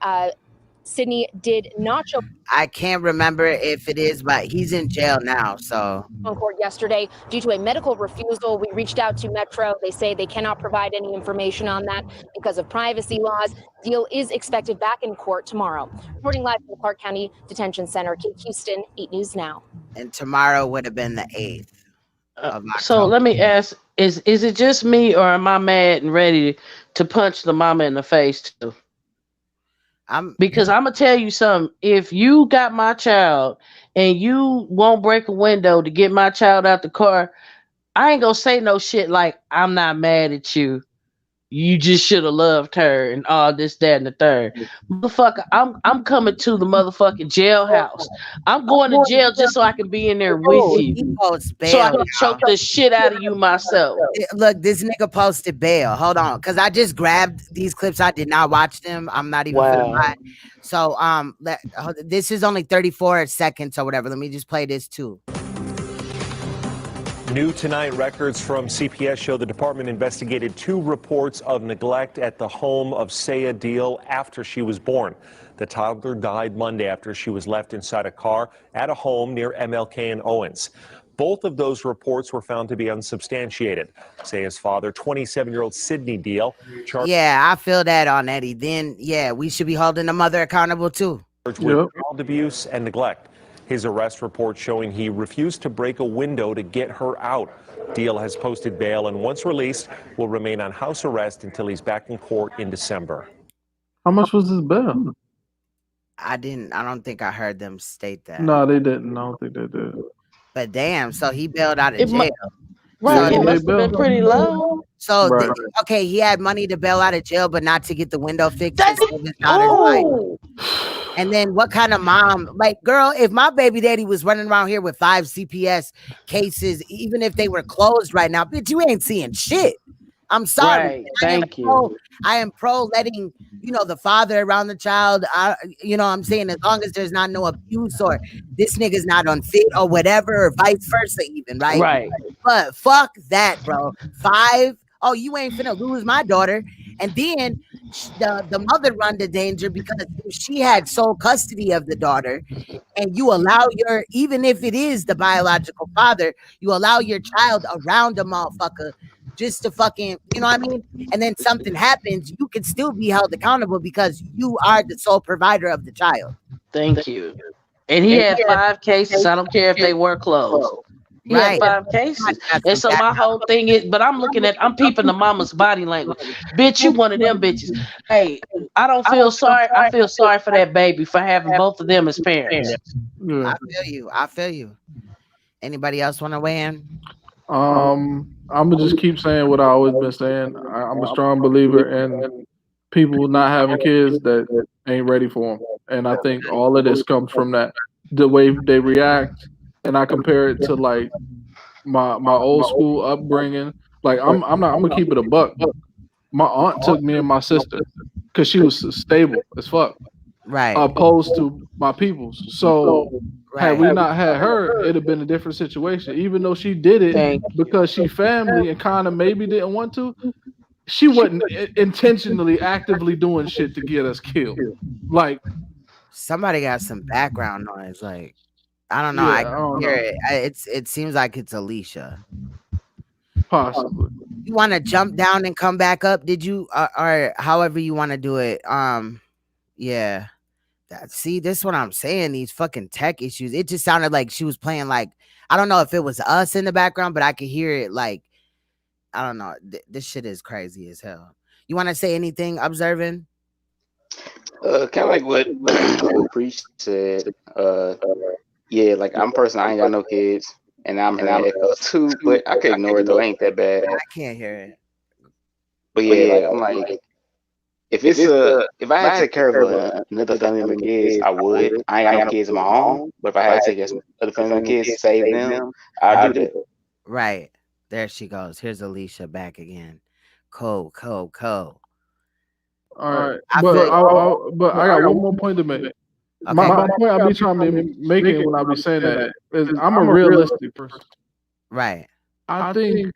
M: Sydney did not show.
A: I can't remember if it is, but he's in jail now. So
M: on court yesterday due to a medical refusal. We reached out to Metro. They say they cannot provide any information on that because of privacy laws. Deal is expected back in court tomorrow. Reporting live from the Clark County Detention Center, Kate Houston, 8 News Now.
A: And tomorrow would have been the 8th.
H: So let me ask: Is it just me, or am I mad and ready to punch the mama in the face too? Because I'm gonna tell you something. If you got my child and you won't break a window to get my child out the car, I ain't gonna say no shit like I'm not mad at you. You just should have loved her and all this, that, and the third. Motherfucker, I'm coming to the motherfucking jailhouse. I'm going to jail just so I can be in there with you. So I can choke the shit out of you myself.
A: Look, this nigga posted bail. Hold on, because I just grabbed these clips. I did not watch them. I'm not even finna lie. So this is only 34 seconds or whatever. Let me just play this too.
S: New tonight, records from CPS show the department investigated 2 reports of neglect at the home of Saya Deal after she was born. The toddler died Monday after she was left inside a car at a home near MLK and Owens. Both of those reports were found to be unsubstantiated. Saya's father, 27-year-old Sydney Deal.
A: Yeah, I feel that on Eddie. Then, yeah, we should be holding the mother accountable too.
S: with child abuse and neglect. His arrest report showing he refused to break a window to get her out. Deal has posted bail and once released will remain on house arrest until he's back in court in December.
B: How much was his bail?
A: I don't think I heard them state that.
B: No, they didn't. I don't think they did.
A: But damn, so he bailed out of jail.
H: Right,
A: So
H: it must have been pretty low.
A: So
B: Right.
A: okay, he had money to bail out of jail, but not to get the window fixed. To save his daughter's life. And then what kind of mom? Like, girl, if my baby daddy was running around here with 5 CPS cases, even if they were closed right now, bitch, you ain't seeing shit. I'm sorry.
H: Right, thank you.
A: I am pro letting, the father around the child. I'm saying as long as there's not no abuse or this nigga's not unfit or whatever, or vice versa even, right?
H: Right.
A: But fuck that, bro. 5, oh, you ain't finna lose my daughter. And then the mother run the danger because she had sole custody of the daughter, and you allow even if it is the biological father, you allow your child around a motherfucker just to fucking, you know what I mean? And then something happens, you can still be held accountable because you are the sole provider of the child.
H: Thank you. And he had 5 cases. I don't care if they were closed. He had 5 cases. And so my whole thing is, but I'm peeping the mama's body language. Bitch, you one of them bitches. Hey, I don't feel sorry. I feel sorry for that baby for having both of them as parents.
A: I feel you. Anybody else want to weigh in?
B: I'm gonna just keep saying what I always been saying. I'm a strong believer in people not having kids that ain't ready for them, and I think all of this comes from that, the way they react. And I compare it to like my old school upbringing. Like I'm gonna keep it a buck. My aunt took me and my sister because she was stable as fuck,
A: right?
B: Opposed to my peoples. So had we not had her, it'd have been a different situation. Even though she did it because she family and kind of maybe didn't want to, she wasn't intentionally actively doing shit to get us killed. Like
A: somebody got some background noise. Like I don't know.
B: Yeah,
A: I
B: I
A: can
B: don't
A: hear
B: know.
A: it. It seems like it's Alicia.
B: Possibly.
A: You want to jump down and come back up? Did you or however you want to do it? Yeah. See, this is what I'm saying. These fucking tech issues. It just sounded like she was playing like, I don't know if it was us in the background, but I could hear it like, I don't know. This shit is crazy as hell. You want to say anything, observing?
G: Kind of like what Preach said. Yeah, like I'm personally, I ain't got no kids, and I'm hearing echoes too, but I can ignore it though. It ain't that bad.
A: I can't hear it.
G: But yeah, like I'm like, if I had to take care of another family member kids, I would. I ain't got no kids of my own, but if I had to take care of other family member kids to save them, I'd do that.
A: Right. There she goes. Here's Alicia back again. Cool.
B: All right, but I got one more point to make.
A: Okay.
B: My point I be trying to make it when I be saying that is I'm a realistic person.
A: Right.
B: I think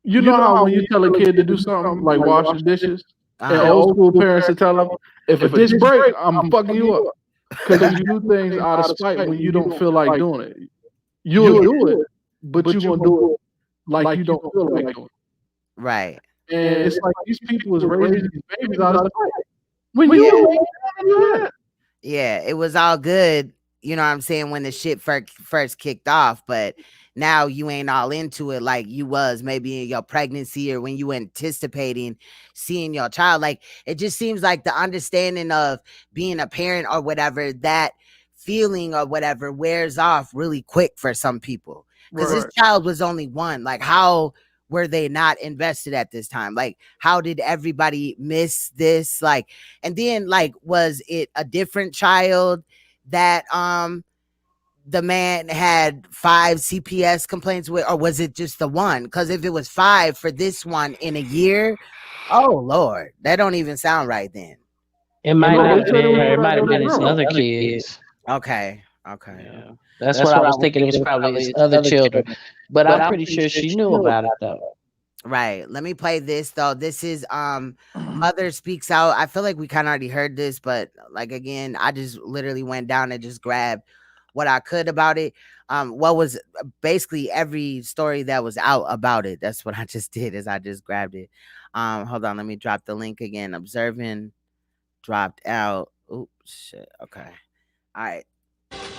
B: you know how when you tell a kid to do something like wash the dishes, and old school parents to tell them, if a dish break, I'm fucking you up. Because you do things out of spite when you don't feel like doing it. You'll do it, but you're gonna do it like you don't feel like doing it.
A: Right.
B: And it's like these people is raising these babies out of spite. When you do that.
A: Yeah, it was all good, you know what I'm saying, when the shit first kicked off, but now you ain't all into it like you was maybe in your pregnancy or when you anticipating seeing your child. Like it just seems like the understanding of being a parent or whatever, that feeling or whatever wears off really quick for some people. Because this child was only one. Like how were they not invested at this time? Like, how did everybody miss this? Like, and then like, was it a different child that the man had 5 CPS complaints with, or was it just the one? Because if it was 5 for this one in a year, oh Lord, that don't even sound right then.
H: It might have been his other kids.
A: Okay.
H: Yeah. That's what I was thinking. It was probably his other children, but I'm pretty sure she knew about it though.
A: Right. Let me play this though. This is Mother Speaks Out. I feel like we kind of already heard this, but like again, I just literally went down and just grabbed what I could about it. What was basically every story that was out about it. That's what I just did, is I just grabbed it. Hold on, let me drop the link again. Observing dropped out. Oops, shit. Okay. All right.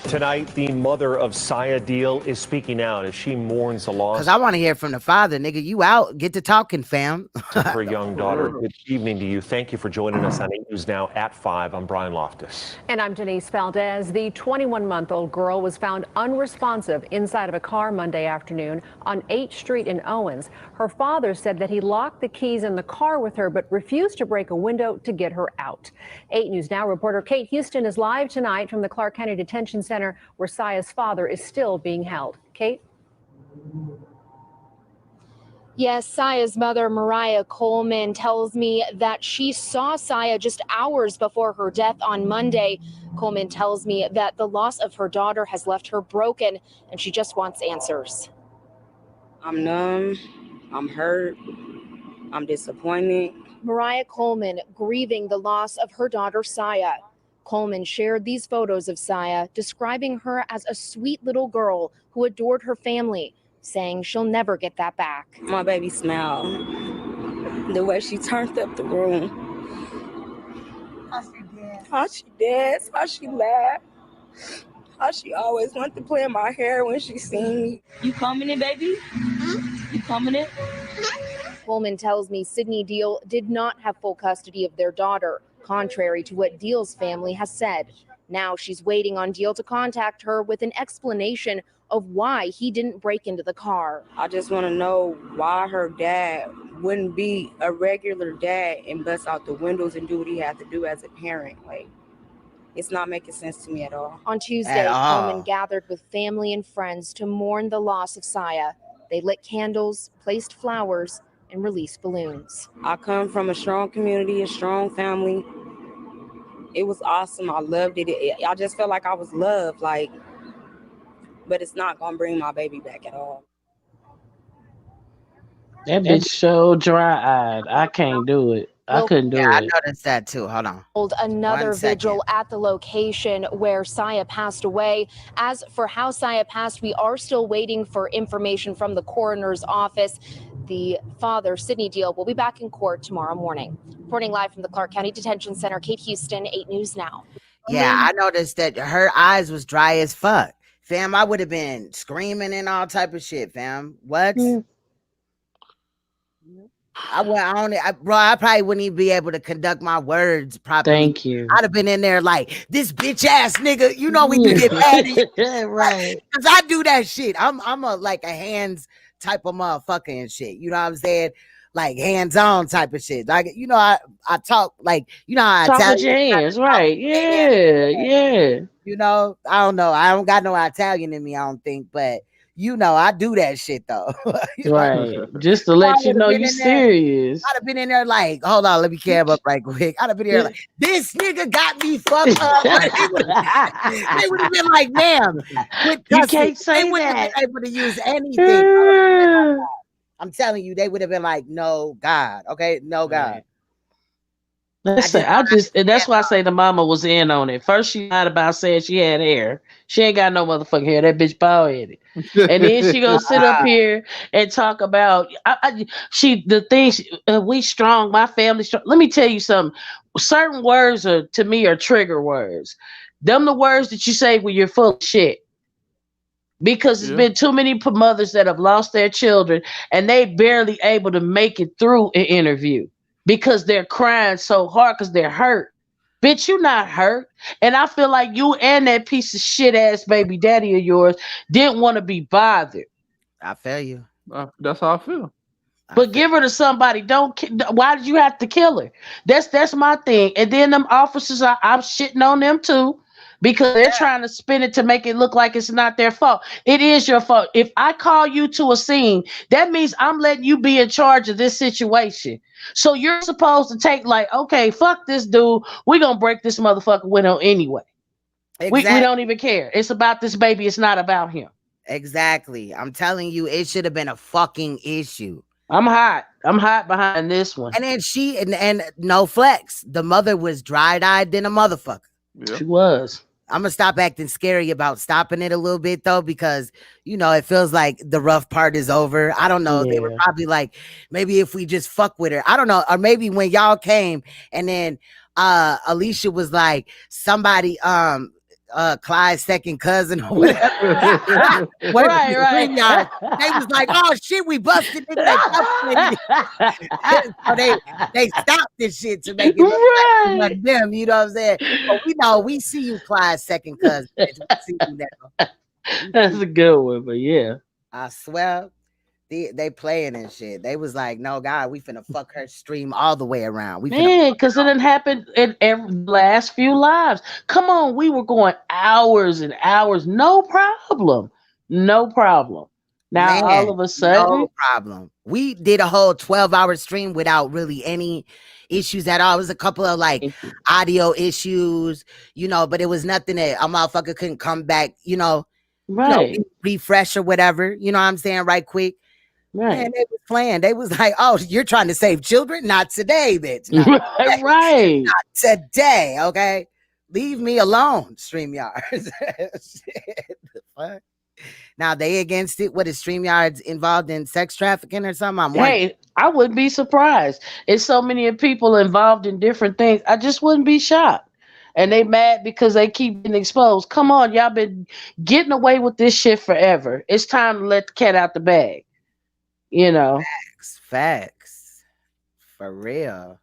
S: Tonight, the mother of Saya Deal is speaking out as she mourns the loss
A: Because I want to hear from the father, nigga. You out. Get to talking, fam.
S: of her young daughter. Good evening to you. Thank you for joining us on 8 News Now at 5. I'm Brian Loftus.
R: And I'm Denise Valdez. The 21-month-old girl was found unresponsive inside of a car Monday afternoon on 8th Street in Owens. Her father said that he locked the keys in the car with her, but refused to break a window to get her out. 8 News Now reporter Kate Houston is live tonight from the Clark County Detention Center, where Saya's father is still being held. Kate?
T: Yes, Saya's mother, Mariah Coleman, tells me that she saw Saya just hours before her death on Monday. Coleman tells me that the loss of her daughter has left her broken, and she just wants answers.
N: I'm numb, I'm hurt, I'm disappointed.
T: Mariah Coleman grieving the loss of her daughter, Saya. Coleman shared these photos of Saya, describing her as a sweet little girl who adored her family, saying she'll never get that back.
N: My baby smile, the way she turned up the room. How she danced, how she laughed, how she always wanted to play in my hair when she seen me.
T: You coming in, baby? You coming in? Coleman tells me Sydney Deal did not have full custody of their daughter, contrary to what Deal's family has said. Now she's waiting on Deal to contact her with an explanation of why he didn't break into the car.
N: I just want to know why her dad wouldn't be a regular dad and bust out the windows and do what he had to do as a parent. Like, it's not making sense to me at all.
T: On Tuesday, Coleman gathered with family and friends to mourn the loss of Saya. They lit candles, placed flowers, and released balloons.
N: I come from a strong community, a strong family. It was awesome. I loved it. I just felt like I was loved, but it's not gonna bring my baby back at all.
H: That bitch so dry-eyed. I can't do it. I couldn't do it.
A: I noticed that too. Hold on.
T: Hold another vigil at the location where Saya passed away. As for how Saya passed, we are still waiting for information from the coroner's office. The father, Sydney Deal, will be back in court tomorrow morning. Reporting live from the Clark County Detention Center, Kate Houston, 8 News Now.
A: Yeah, I noticed that her eyes was dry as fuck. Fam, I would have been screaming and all type of shit, fam. What? I probably wouldn't even be able to conduct my words properly.
H: Thank you.
A: I'd have been in there like, this bitch ass nigga, you know, when you get mad.
H: Right.
A: Because I do that shit. I'm a hands type of motherfucker and shit. You know what I'm saying? Like hands-on type of shit. Like, you know, I talk like, you know how I
H: talk
A: tell
H: with your hands, right? Yeah.
A: You know, I don't know. I don't got no Italian in me, I don't think, but you know, I do that shit though.
H: Right. Just to let you know you serious.
A: I'd have been in there like, hold on, let me cam up right quick. I'd have been here like, this nigga got me fucked up. They would have been like, ma'am,
H: you can't say
A: they wouldn't
H: that.
A: have been able to use anything. I'm telling you, they would have been like, no God. Okay, no God.
H: Listen, and that's why I say the mama was in on it. First, she lied about saying she had hair. She ain't got no motherfucking hair. That bitch bald headed. And then she gonna sit up here and talk about we strong, my family strong. Let me tell you something. Certain words to me are trigger words. Them the words that you say when you're full of shit. Because there's been too many mothers that have lost their children and they barely able to make it through an interview because they're crying so hard because they're hurt. Bitch, you not hurt. And I feel like you and that piece of shit ass baby daddy of yours didn't want to be bothered.
A: I feel you.
B: That's how I feel.
H: But give her to somebody. Why did you have to kill her? That's my thing. And then them officers, I'm shitting on them too. Because they're trying to spin it to make it look like it's not their fault. It is your fault. If I call you to a scene, that means I'm letting you be in charge of this situation. So you're supposed to take like, okay, fuck this dude. We're going to break this motherfucker window anyway. Exactly. We don't even care. It's about this baby. It's not about him.
A: Exactly. I'm telling you, it should have been a fucking issue.
H: I'm hot behind this one.
A: And then and no flex. The mother was dry-eyed than a motherfucker.
B: Yeah.
H: She was.
A: I'm gonna stop acting scary about stopping it a little bit though, because you know it feels like the rough part is over. I don't know. They were probably like, maybe if we just fuck with her, I don't know, or maybe when y'all came and then Alicia was like somebody Clyde's second cousin or whatever.
H: Right.
A: They was like, oh shit, we busted it. So they stopped this shit to make it look like them, you know what I'm saying? But we know we see you, Clyde's second cousin. We see you now.
H: That's a good one, but yeah.
A: I swear. They playing and shit. They was like, no, God, we finna fuck her stream all the way around.
H: Man, because it didn't happen in every last few lives. Come on, we were going hours and hours, no problem. Now
A: Man,
H: all of a sudden,
A: no problem. We did a whole 12-hour stream without really any issues at all. It was a couple of like audio issues, you know, but it was nothing that a motherfucker couldn't come back, refresh or whatever. You know what I'm saying? Right quick.
H: Right.
A: Man, they was playing. They was like, "Oh, you're trying to save children? Not today, bitch.
H: Right.
A: Not today. Okay, leave me alone, StreamYard." Shit, fuck. Now they against it. What is StreamYard's involved in sex trafficking or something?
H: I wouldn't be surprised. It's so many people involved in different things. I just wouldn't be shocked. And they mad because they keep getting exposed. Come on, y'all been getting away with this shit forever. It's time to let the cat out the bag.
A: Facts for real.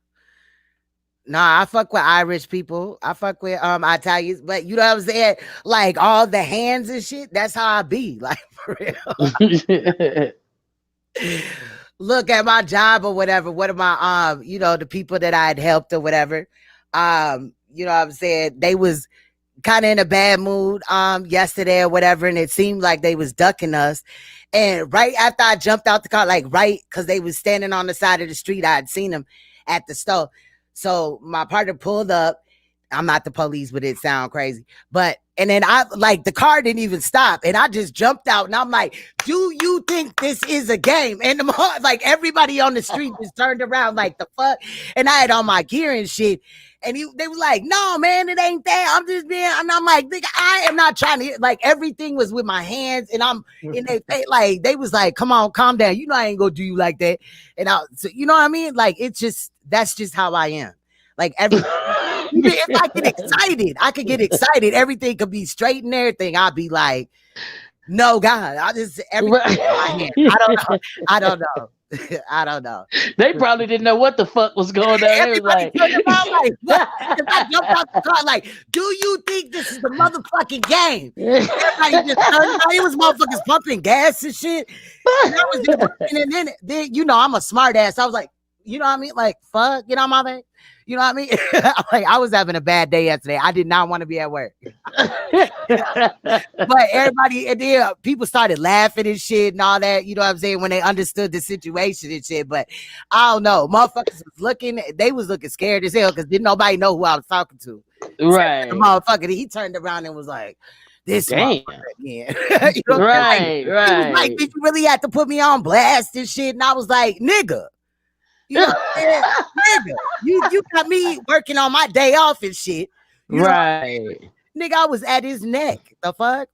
A: Nah, I fuck with Irish people. I fuck with Italians, but you know what I'm saying? Like all the hands and shit, that's how I be. Like for real. Look at my job or whatever. What am I the people that I had helped or whatever. You know what I'm saying? They was kind of in a bad mood yesterday or whatever, and it seemed like they was ducking us. And right after I jumped out the car, like right because they was standing on the side of the street, I had seen them at the store. So my partner pulled up. I'm not the police, but it sound crazy. And then I like the car didn't even stop, and I just jumped out, and I'm like, "Do you think this is a game?" And like everybody on the street just turned around, like the fuck. And I had on my gear and shit, and they were like, "No, man, it ain't that. I'm just being." And I'm like, "Nigga, I am not trying to." Like everything was with my hands, and I'm in they like they was like, "Come on, calm down. You know I ain't gonna do you like that." And so, you know what I mean? Like it's just that's just how I am. Like if I get excited, I could get excited. Everything could be straight and everything. I'd be like, no, God, everything. I don't know. I don't know.
H: They probably didn't know what the fuck was going on. They was like,
A: I jumped out the car, like, do you think this is the motherfucking game? Everybody just turned around. It was motherfuckers pumping gas and shit. And I was just, and then I'm a smart ass. I was like, you know what I mean? Like, fuck, you know my man. You know what I mean? Like I was having a bad day yesterday. I did not want to be at work. But everybody, and then people started laughing and shit and all that. You know what I'm saying? When they understood the situation and shit. But I don't know. Motherfuckers was looking. They was looking scared as hell because didn't nobody know who I was talking to.
H: Right.
A: The motherfucker. He turned around and was like, "This
H: damn."
A: Yeah. You know
H: Right.
A: He was like, "Did you really have to put me on blast and shit?" And I was like, "Nigga." You know what I'm saying? Nigga, you got me working on my day off and shit.
H: Right.
A: Nigga, I was at his neck. The fuck?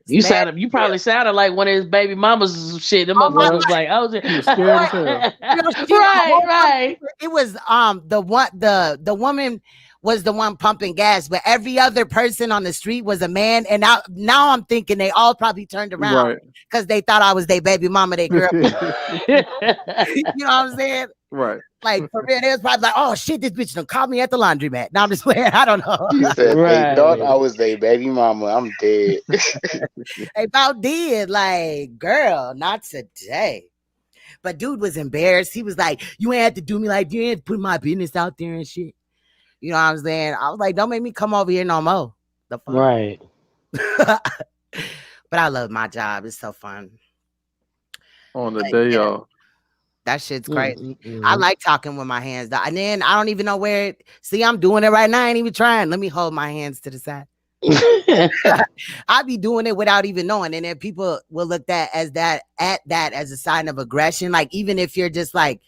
H: You probably sounded like one of his baby mamas shit. Them motherfuckers was like, I was
B: scared as hell.
H: Right.
A: It was the woman was the one pumping gas, but every other person on the street was a man. And now I'm thinking they all probably turned around because they thought I was their baby mama, their girl. You know what I'm saying?
B: Right.
A: Like for real, they was probably like, "Oh shit, this bitch done called me at the laundromat." Now I'm just playing. I don't know.
G: He said they thought I was their baby mama. I'm dead.
A: They about did, like, girl, not today. But dude was embarrassed. He was like, "You ain't have to do me like you ain't have to put my business out there and shit." You know what I'm saying? I was like, "Don't make me come over here no more." The fuck?
H: Right.
A: But I love my job. It's so fun.
B: On the day, y'all.
A: That shit's crazy. I like talking with my hands. And then I don't even know where see, I'm doing it right now. I ain't even trying. Let me hold my hands to the side. I be doing it without even knowing. And then people will look at that as a sign of aggression. Like, even if you're just like,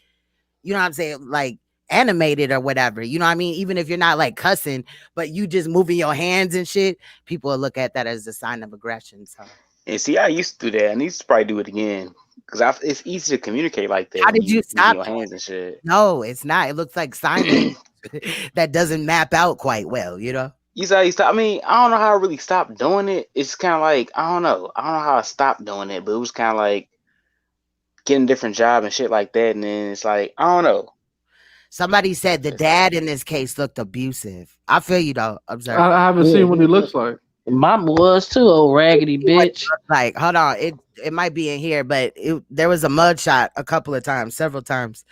A: you know what I'm saying? Like animated or whatever. You know what I mean? Even if you're not like cussing, but you just moving your hands and shit, people will look at that as a sign of aggression. So.
G: And see, I used to do that. I need to probably do it again because it's easy to communicate like that.
A: How did you stop
G: your hands and shit?
A: No, it's not. It looks like signing. that doesn't map out quite well, you know.
G: You say you stop. I mean, I don't know how I really stopped doing it. It's kind of like I don't know how I stopped doing it, but it was kind of like getting a different job and shit like that. And then it's like I don't know.
A: Somebody said the dad in this case looked abusive. I feel you though. Observe.
B: I haven't seen what he looks like.
H: Mama was too, old raggedy bitch.
A: Like, hold on, it might be in here, but there was a mud shot a couple of times, several times.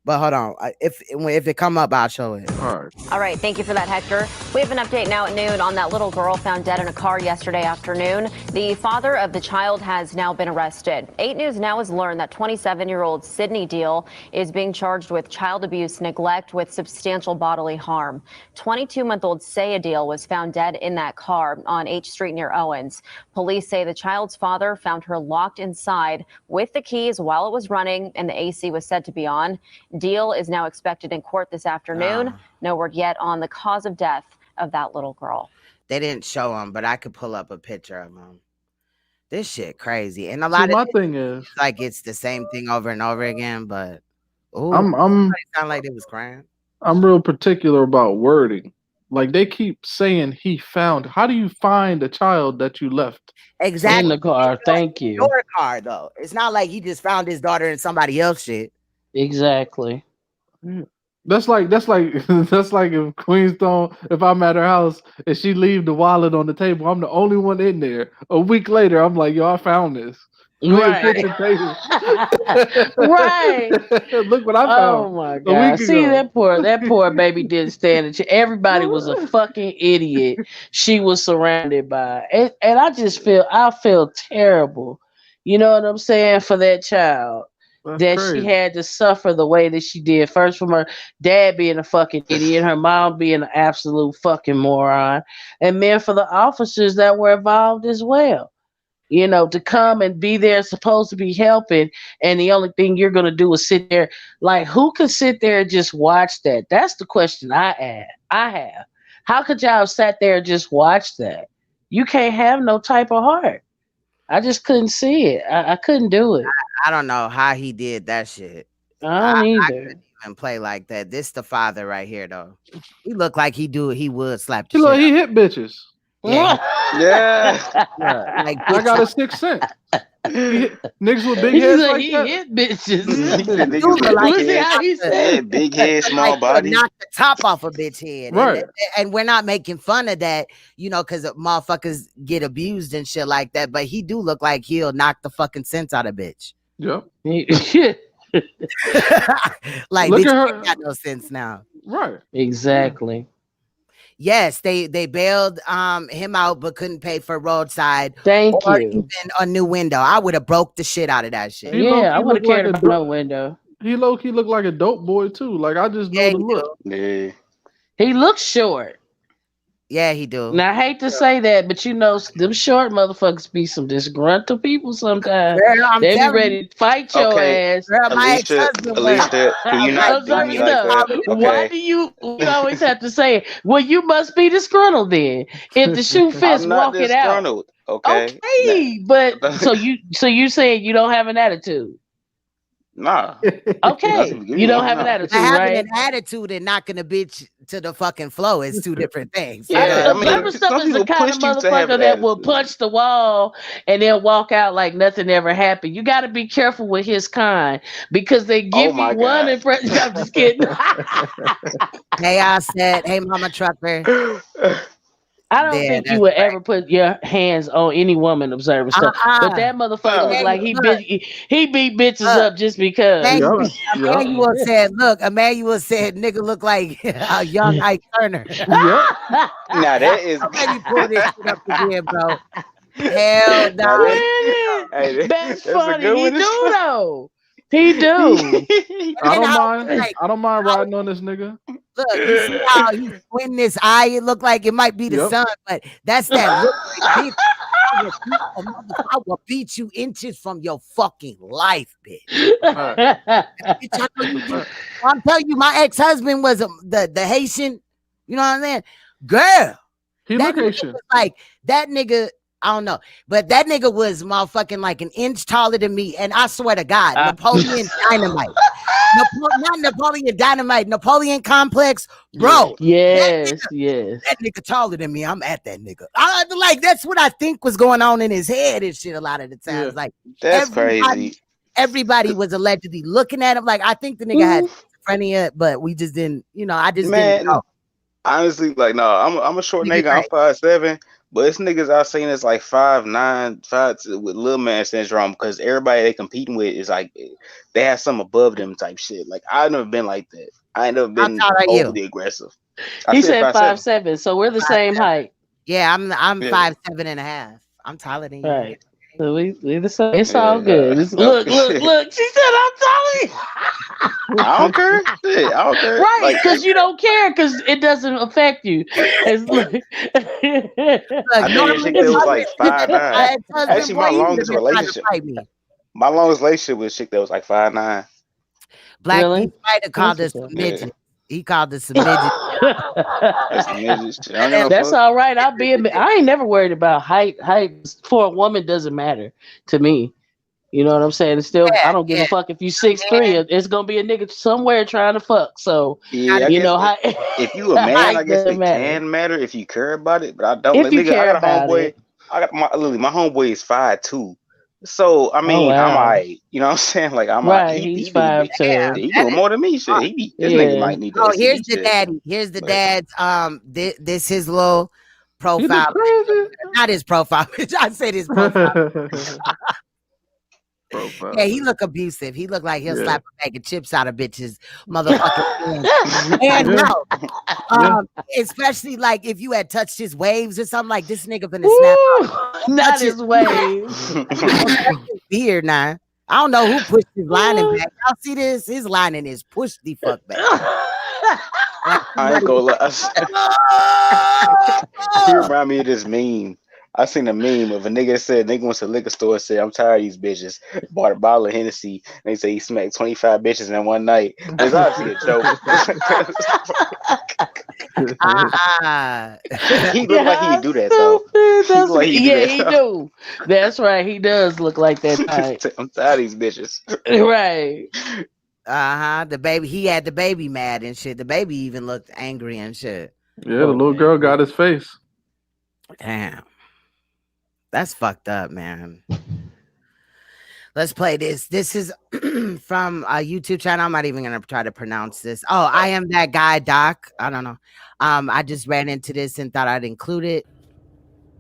A: But hold on, if it come up, I'll show it.
U: All right, thank you for that, Hector. We have an update now at noon on that little girl found dead in a car yesterday afternoon. The father of the child has now been arrested. 8 News now has learned that 27-year-old Sydney Deal is being charged with child abuse, neglect with substantial bodily harm. 22-month-old Saya Deal was found dead in that car on H Street near Owens. Police say the child's father found her locked inside with the keys while it was running and the AC was said to be on. Deal is now expected in court this afternoon. No word yet on the cause of death of that little girl.
A: They didn't show him, but I could pull up a picture of him. This shit crazy, and a lot of
B: my thing is
A: like it's the same thing over and over again. But
B: I'm
A: sound like it was crying.
B: I'm real particular about wording. Like they keep saying he found. How do you find a child that you left?
A: Exactly
H: in the car? Thank you.
A: Your car though. It's not like he just found his daughter in somebody else's shit.
H: Exactly.
B: That's like if Queenstone, if I'm at her house and she leave the wallet on the table, I'm the only one in there. A week later, I'm like, yo, I found this.
H: Right. Right.
B: Look what I found.
H: Oh my god. See that poor baby didn't stand a chance. Everybody was a fucking idiot she was surrounded by. And I feel terrible. You know what I'm saying, for that child. That's crazy. She had to suffer the way that she did. First from her dad being a fucking idiot, her mom being an absolute fucking moron, and then for the officers that were involved as well. You know, to come and be there, supposed to be helping, and the only thing you're gonna do is sit there. Like, who could sit there and just watch that? That's the question I have. How could y'all have sat there and just watch that? You can't have no type of heart. I just couldn't see it. I couldn't do it.
A: I don't know how he did that shit.
H: I don't either.
A: I couldn't even play like that. This the father right here, though. He looked like he would slap the shit.
B: He hit bitches.
A: Yeah.
B: Yeah.
A: Like,
B: I got a 6th sense. Niggas with big heads like
H: he
B: that.
H: hit bitches.
G: Big head, small body.
A: Knock the top off a bitch head.
B: Right.
A: And we're not making fun of that, you know, because motherfuckers get abused and shit like that. But he do look like he'll knock the fucking sense out of bitch.
B: Yep.
A: Like,
B: Look
A: bitch
B: at her.
A: ain't got no sense now.
B: Right.
H: Exactly.
A: Yes, they bailed him out, but couldn't pay for roadside.
H: Thank
A: or
H: you.
A: even a new window. I would have broke the shit out of that shit.
H: I would have cared about no window.
B: He low-key looked like a dope boy too. Like I just know the look.
G: Yeah.
H: He looks short.
A: Yeah, he do.
H: Now I hate to say that, but you know, them short motherfuckers be some disgruntled people sometimes.
A: Girl,
H: They be ready to fight your ass.
A: Girl, my
G: Alicia, can you not do me like that?
H: Why do you always have to say it? Well, you must be disgruntled then. If the shoe fits,
G: I'm not
H: walk it out.
G: disgruntled. Okay.
H: But so you saying you don't have an attitude?
G: Nah.
H: Okay. You don't have an attitude,
A: Having
H: right?
A: an attitude and knocking a bitch to the fucking flow is two different things.
H: Yeah, stuff is the kind of motherfucker that will punch the wall and then walk out like nothing ever happened. You got to be careful with his kind because they give you one impression. I'm just kidding.
A: Hey, I said, hey, Mama Trucker.
H: I don't think you would ever put your hands on any woman observing stuff. But that motherfucker look like he beat bitches up just because.
A: Emmanuel said, look, Emmanuel said, nigga look like a young Ike Turner.
G: Now that is.
A: Let me pull this shit up again, bro. Hell no.
H: That's funny. He do though. He do.
B: I don't mind riding on this nigga.
A: Look, you see how he's squinting his eye? It look like it might be the sun, but that's that look like bitch. I will beat you inches from your fucking life, bitch. I'm telling you, my ex-husband was the Haitian, you know what I'm saying? Girl,
B: he look Haitian.
A: Like that nigga I don't know. But that nigga was motherfucking like an inch taller than me. And I swear to God, Napoleon Dynamite. Not Napoleon Dynamite, Napoleon Complex. Bro.
H: Yes.
A: That nigga taller than me. I'm at that nigga. Like, that's what I think was going on in his head and shit a lot of the times.
G: Yeah.
A: Like,
G: That's crazy.
A: Everybody was allegedly looking at him. Like, I think the nigga had schizophrenia, but we just didn't, I just didn't know.
G: Honestly, like, no, I'm a short nigga. I'm 5'7", but it's niggas I've seen is like 5'9", 5'2", with little man syndrome, because everybody they competing with is like they have something above them type shit. Like, I've never been like that. I ain't never been overly aggressive.
H: He said 5'7", so we're the same height.
A: Yeah, I'm 5'7.5". I'm taller than you.
H: Right. So we the same. It's all good. Look. She said I'm taller.
G: I don't care. Shit, I don't care.
H: Right, because you don't care, because it doesn't affect you. It's like,
G: I think a chick that was like 5'9". Actually, my longest relationship was a chick that was like 5'9".
A: Black people might have called us some midgets. He called us some midgets.
H: That's all right. I ain't never worried about height. Height for a woman doesn't matter to me. You know what I'm saying? It's still, I don't give a fuck if you 6'3". It's gonna be a nigga somewhere trying to fuck. So
G: if you a man, I guess it can matter if you care about it. But I don't.
H: If you care about it.
G: I got my homeboy is 5'2". So I mean, I'm alright. You know what I'm saying? Like, I'm
H: right. He's 5'2".
G: He doing more than me. Shit, this nigga might need to.
A: Here's the daddy. Here's the dad's. This his little profile. Not his profile. I said his profile. Yeah, he look abusive. He look like he'll slap a bag of chips out of bitches, motherfucking. And no, especially like if you had touched his waves or something, like this nigga finna snap out.
H: Not his waves.
A: Beard now. I don't know who pushed his lining back. Y'all see this? His lining is pushed the fuck back.
G: I ain't gonna lie. He remind me of this meme. I seen a meme of a nigga that said nigga went to the liquor store and said, I'm tired of these bitches. Bought a bottle of Hennessy and they say he smacked 25 bitches in one night. It's obviously a joke. He look like he do that though.
H: He do. That's right. He does look like that type.
G: I'm tired of these bitches.
H: Right.
A: The baby, he had the baby mad and shit. The baby even looked angry and shit.
B: Yeah, the little girl got his face.
A: Damn. That's fucked up, man. Let's play this. This is from a YouTube channel. I'm not even gonna try to pronounce this. Oh, I am that guy, Doc. I don't know. I just ran into this and thought I'd include it.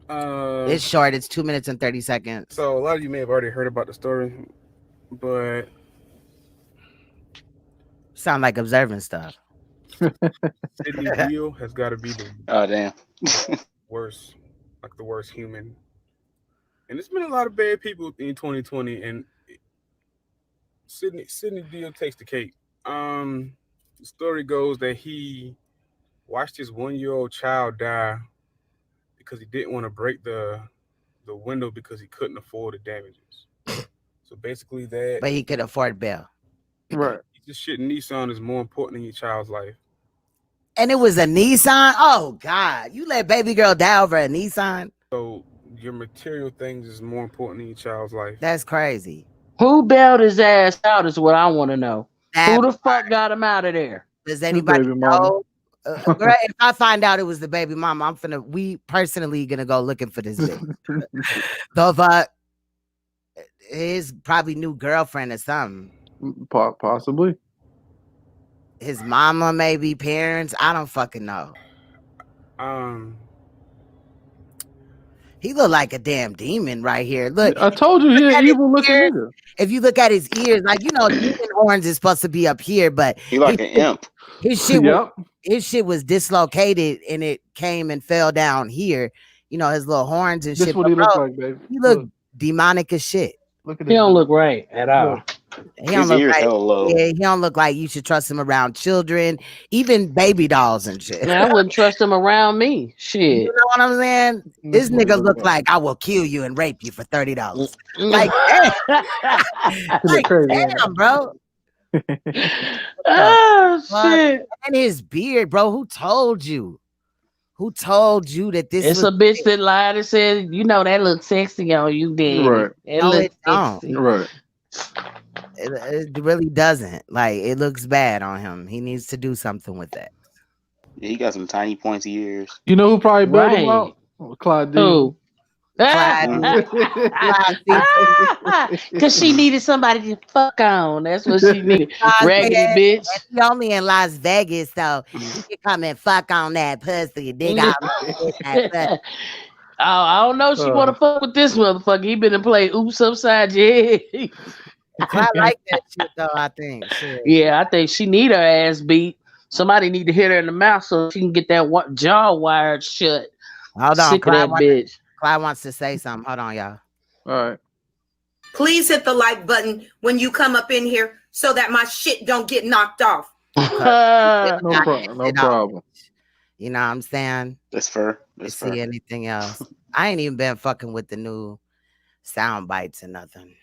A: It's short. It's 2 minutes and 30 seconds.
C: So a lot of you may have already heard about the story, but
A: sound like observing stuff.
C: Sydney Deal has got to be the worst, like the worst human. And there's been a lot of bad people in 2020, and Sydney Deal takes the cake. The story goes that he watched his 1-year-old child die because he didn't want to break the window because he couldn't afford the damages. So basically that.
A: But he could afford bail.
C: Right. This shit Nissan is more important than your child's life.
A: And it was a Nissan? Oh, God. You let baby girl die over a Nissan?
C: So your material things is more important than your child's life.
A: That's crazy.
H: Who bailed his ass out is what I want to know. Who the fuck got him out of there?
A: Does anybody know? If I find out it was the baby mama, we personally gonna go looking for this bitch. So his probably new girlfriend or something.
B: Possibly.
A: His mama, maybe parents. I don't fucking know. He look like a damn demon right here. Look,
B: I told you, he an evil looking nigga.
A: If you look at his ears, like demon horns is supposed to be up here, but
G: he like an imp.
A: His shit was dislocated and it came and fell down here. You know, his little horns and shit.
B: This what he look like, baby.
A: He look demonic as shit.
H: Look at he don't look right at all.
A: He don't look like, he don't look like you should trust him around children, even baby dolls and shit.
H: Man, I wouldn't trust him around me. Shit.
A: You know what I'm saying? This nigga look like I will kill you and rape you for $30. Like, damn, bro.
H: Oh shit.
A: And his beard, bro. Who told you? Who told you that this
H: It's
A: was
H: a bitch that lied and said, you know, that looks sexy on you, Danny.
B: Right.
H: It
A: No,
H: looks
A: it don't.
H: sexy.
B: Right.
A: It really doesn't. Like, it looks bad on him. He needs to do something with that.
G: Yeah, he got some tiny pointy ears.
B: You know who probably bailed him
H: Right.
B: out? Clyde D.
H: Who?
A: Clyde,
H: Because she needed somebody to fuck on. That's what she needed. Raggedy
A: yeah,
H: bitch.
A: and he only in Las Vegas, so he can come and fuck on that pussy, dig out that pussy.
H: Oh, I don't know. She want to fuck with this motherfucker. He been to play oops upside your head.
A: Clyde like that shit though, I think. Shit.
H: Yeah, I think she need her ass beat. Somebody need to hit her in the mouth so she can get that jaw wired shut.
A: Hold on,
H: Sick of that bitch.
A: Clyde wants to say something. Hold on, y'all.
B: All right.
D: Please hit the like button when you come up in here so that my shit don't get knocked off.
B: No problem.
A: You know what I'm saying?
G: That's fair.
A: Let's see anything else. I ain't even been fucking with the new sound bites and nothing.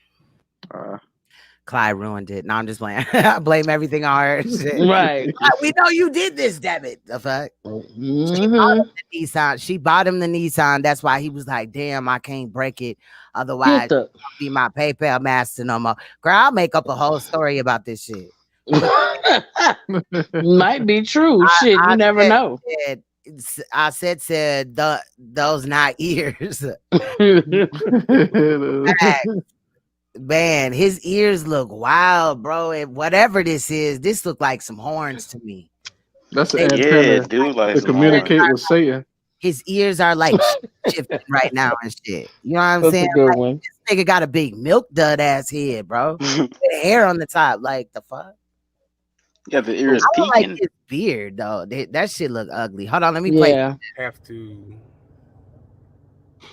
A: Clyde ruined it. No, I'm just playing. I blame everything on her. Shit.
H: Right.
A: We know you did this, damn it. The fuck? She bought him the Nissan. She bought him the Nissan. That's why he was like, damn, I can't break it. Otherwise, I'll be my PayPal master no more. Girl, I'll make up a whole story about this shit.
H: Might be true. Shit, you never know.
A: I said those not ears. Man, his ears look wild, bro. And whatever this is, this look like some horns to me.
B: That's an antenna
G: dude, like
B: to communicate with Satan.
A: His ears are like shifting right now and shit. You know what I'm
H: That's
A: saying?
H: a good
A: Like,
H: one.
A: this nigga got a big milk dud ass head, bro. With hair on the top, like the fuck.
G: Yeah, the ears
A: I don't
G: peeking.
A: like his beard though. That shit look ugly. Hold on, let me play.
H: Yeah.
C: Have to.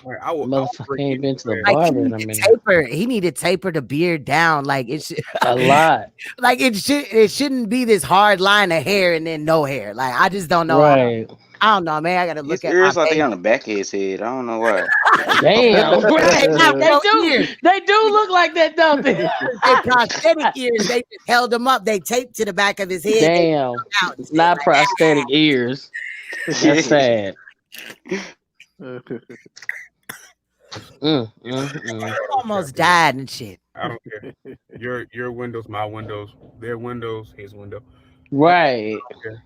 H: Motherfucker ain't been to the
A: Like,
H: barber in a minute.
A: he need to taper the beard down. Like it should
H: A lot.
A: like it shouldn't be this hard line of hair and then no hair. Like I just don't know.
H: Right.
A: I don't know, man. I gotta
G: His
A: look at
G: ears
A: my
G: like they
A: baby.
G: on the back of his head. I don't know why.
H: Damn.
A: Right.
H: They do look like that, don't they?
A: They prosthetic ears. They just held them up. They taped to the back of his head.
H: Damn. It's not prosthetic ears. That's sad.
A: He almost died and shit.
C: I don't care. Your windows, my windows, their windows, his window.
H: Right.
C: Okay.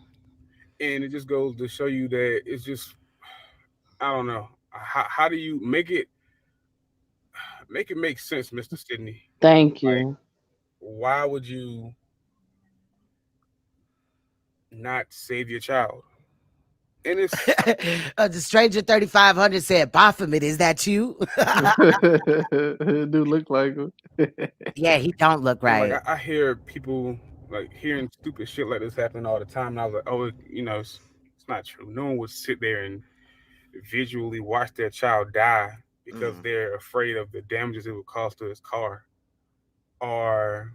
C: And it just goes to show you that it's just, I don't know. How do you make it make sense, Mr. Sidney?
H: Thank you.
C: Like, why would you not save your child? And it's
A: the stranger 3500 said, Baphomet, is that you?
B: Do look like him.
A: Yeah, he don't look right.
C: Like, I hear people like hearing stupid shit like this happen all the time, and I was like, oh, you know, it's not true. No one would sit there and visually watch their child die because they're afraid of the damages it would cause to his car, or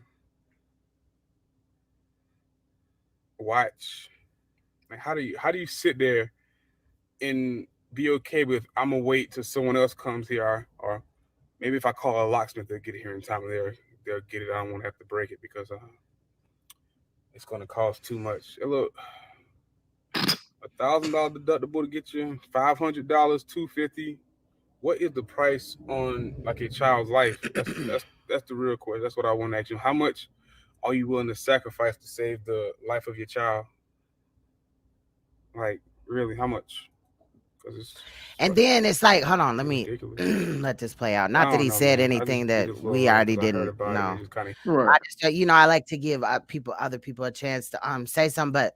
C: watch. Like, how do you sit there and be okay with, I'm gonna wait till someone else comes here, or maybe if I call a locksmith, they'll get it here in time, and they'll get it. I don't want to have to break it because it's gonna cost too much. Hey, look, $1,000 deductible to get you $500, $250. What is the price on like a child's life? That's the real question. That's what I want to ask you. How much are you willing to sacrifice to save the life of your child? Like, really, how much?
A: And then it's like, hold on, let me let this play out. Not that he said anything that we already didn't know. I just, you know, I like to give other people a chance to say something, but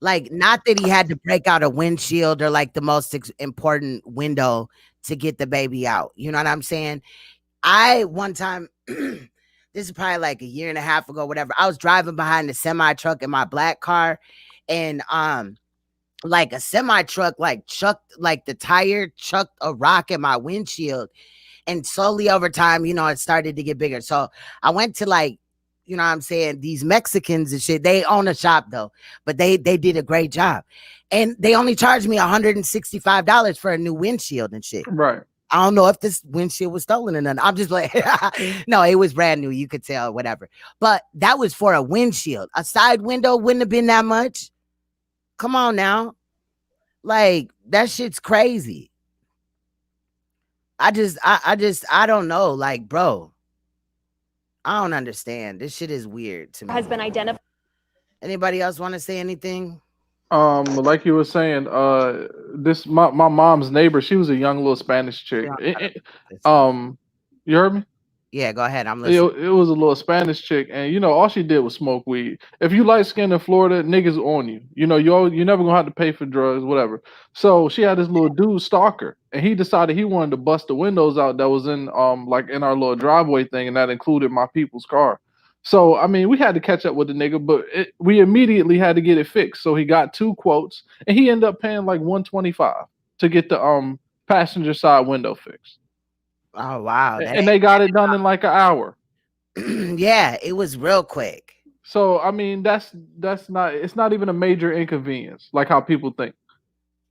A: like, not that he had to break out a windshield or like the most important window to get the baby out. You know what I'm saying? One time, this is probably like a year and a half ago, whatever. I was driving behind the semi truck in my black car, and like a semi truck like chucked, like the tire chucked a rock in my windshield, and slowly over time, you know, it started to get bigger. So I went to, like, you know what I'm saying, these Mexicans and shit. They own a shop though, but they did a great job, and they only charged me $165 for a new windshield and shit.
B: Right.
A: I don't know if this windshield was stolen or nothing. I'm just like, no, it was brand new. You could tell, whatever. But that was for a windshield. A side window wouldn't have been that much. Come on now. Like, that shit's crazy. I don't know. Like, bro, I don't understand. This shit is weird to me.
U: Has been identified.
A: Anybody else want to say anything?
B: Like you were saying, this my mom's neighbor, she was a young little Spanish chick. You heard me?
A: Yeah, go ahead. I'm listening.
B: It was a little Spanish chick, and you know, all she did was smoke weed. If you light skinned in Florida, niggas on you. You know, you're never gonna have to pay for drugs, whatever. So she had this little dude stalker, and he decided he wanted to bust the windows out that was in like in our little driveway thing, and that included my people's car. So I mean, we had to catch up with the nigga, but we immediately had to get it fixed. So he got 2 quotes, and he ended up paying like $125 to get the passenger side window fixed.
A: Oh wow!
B: And they got it done in like an hour.
A: Yeah, it was real quick.
B: So I mean, it's not even a major inconvenience like how people think.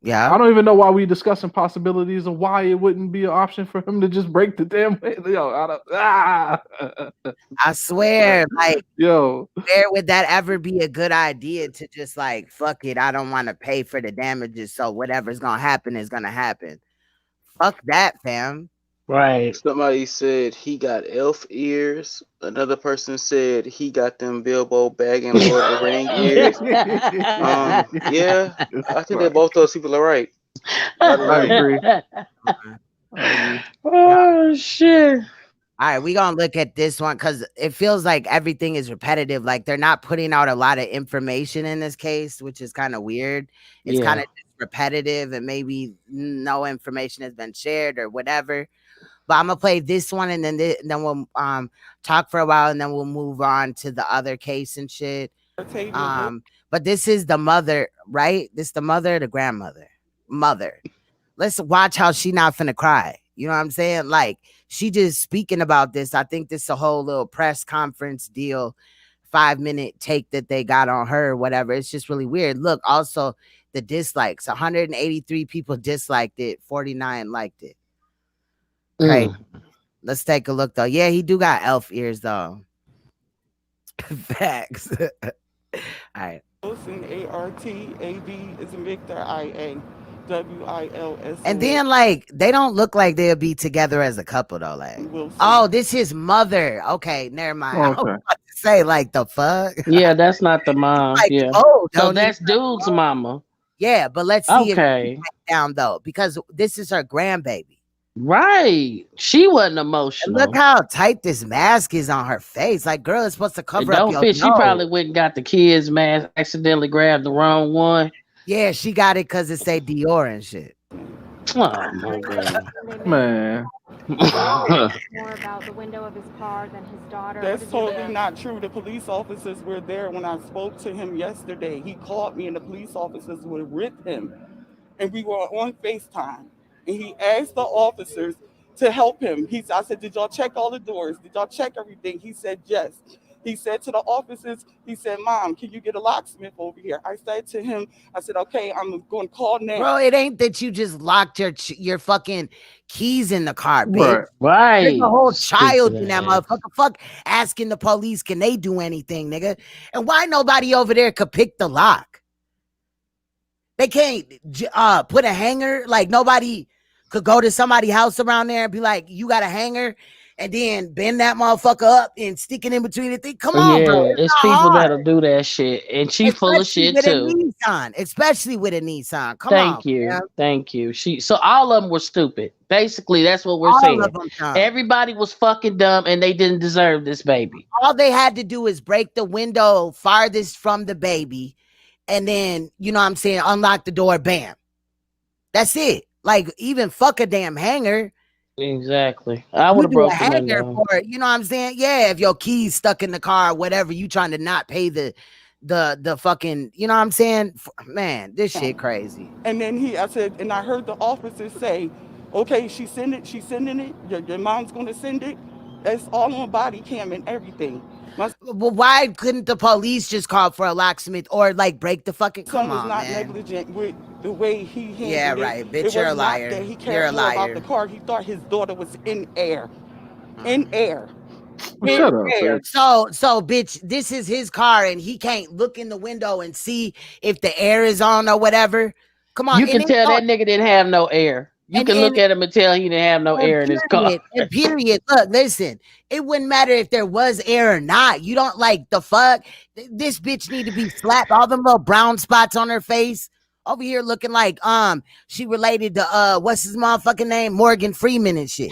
A: Yeah,
B: I don't even know why we discussing possibilities of why it wouldn't be an option for him to just break the damn window.
A: I swear, like,
B: yo,
A: where would that ever be a good idea to just like, fuck it, I don't want to pay for the damages, so whatever's gonna happen is gonna happen. Fuck that, fam.
H: Right.
G: Somebody said he got elf ears. Another person said he got them Bilbo Baggins Lord of the Ring ears. Yeah, I think that both those people are right.
B: I agree.
H: Oh shit.
A: All right, we're gonna look at this one because it feels like everything is repetitive. Like they're not putting out a lot of information in this case, which is kind of weird. It's kind of repetitive, and maybe no information has been shared or whatever. But I'm gonna play this one, and then we'll talk for a while, and then we'll move on to the other case and shit. But this is the mother, right? This the mother, the grandmother, mother. Let's watch how she not finna cry. You know what I'm saying? Like she just speaking about this. I think this is a whole little press conference deal, 5-minute take that they got on her, whatever. It's just really weird. Look, also the dislikes. 183 people disliked it, 49 liked it. Right. Let's take a look though. Yeah, he do got elf ears though. Facts. All right.
O: Wilson, A-R-T-A-B is in Victor, I-A. W-I-L-S.
A: And then like they don't look like they'll be together as a couple though. Like, oh, this is mother. Okay, never mind. I was about to say like the fuck.
H: Yeah, that's not the mom.
A: Like,
H: yeah.
A: Oh,
H: so that's dude's mama.
A: Yeah, but let's see if it's down though, because this is her grandbaby.
H: Right. She wasn't emotional.
A: And look how tight this mask is on her face. Like, girl, it's supposed to cover up your nose.
H: She probably went and got the kids' mask, accidentally grabbed the wrong one.
A: Yeah, she got it because it say Dior and shit.
H: Oh my god.
B: Man.
P: More about the window of his car than his daughter.
O: That's totally not true. The police officers were there when I spoke to him yesterday. He called me and the police officers were with him. And we were on FaceTime. And he asked the officers to help him. I said, did y'all check all the doors? Did y'all check everything? He said, yes. He said to the officers, he said, Mom, can you get a locksmith over here? I said to him, I said, okay, I'm going to call now.
A: Bro, it ain't that you just locked your fucking keys in the car, bitch.
H: Right.
A: There's a whole child in that motherfucker. Fuck asking the police, can they do anything, nigga? And why nobody over there could pick the lock? They can't put a hanger. Like nobody could go to somebody's house around there and be like, you got a hanger, and then bend that motherfucker up and stick it in between the thing. Come on, bro.
H: It's people that'll do that shit. And she full of shit too.
A: Especially with a Nissan.
H: Thank you. So all of them were stupid. Basically, that's what we're saying. Everybody was fucking dumb and they didn't deserve this baby.
A: All they had to do is break the window farthest from the baby, and then, you know what I'm saying, unlock the door, bam. That's it. Like, even fuck a damn hanger.
H: Exactly. I would have broken a hanger
A: for it. You know what I'm saying? Yeah, if your keys stuck in the car or whatever, you trying to not pay the fucking, you know what I'm saying? Man, this shit crazy.
O: And then I said, and I heard the officer say, okay, she's sending it. Your mom's gonna send it. That's all on body cam and everything.
A: Well, why couldn't the police just call for a locksmith or like break the fucking? Come on,
O: not
A: man.
O: negligent with the way he handled it.
A: Yeah, right, bitch. You're a liar.
O: He cared more about the car. He thought his daughter was in air. In air.
B: Shut up.
A: So, bitch, this is his car, and he can't look in the window and see if the air is on or whatever. Come on,
H: You can tell that nigga didn't have no air. You can look at him and tell he didn't have no air in his car.
A: And period. Look, listen. It wouldn't matter if there was air or not. You don't like the fuck. This bitch need to be slapped. All them little brown spots on her face. Over here looking like she related to what's his motherfucking name? Morgan Freeman and shit.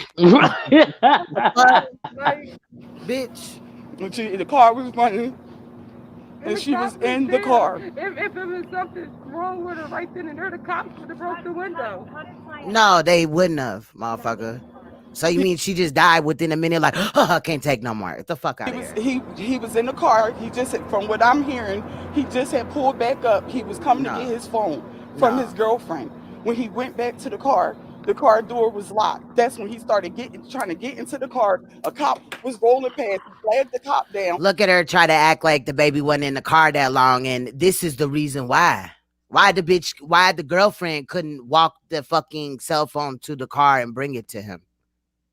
A: Bitch.
O: When the car was running and she was in the car.
F: If it was something wrong with her right then and there, the cops would have broke the window.
A: No, they wouldn't have, motherfucker. So you mean she just died within a minute? Like, can't take no more. Get the fuck out of here.
O: He was in the car. He just, from what I'm hearing, he just had pulled back up. He was coming to get his phone from his girlfriend. When he went back to the car door was locked. That's when he started trying to get into the car. A cop was rolling past. He flagged the cop down.
A: Look at her try to act like the baby wasn't in the car that long, and this is the reason why. Why the girlfriend couldn't walk the fucking cell phone to the car and bring it to him?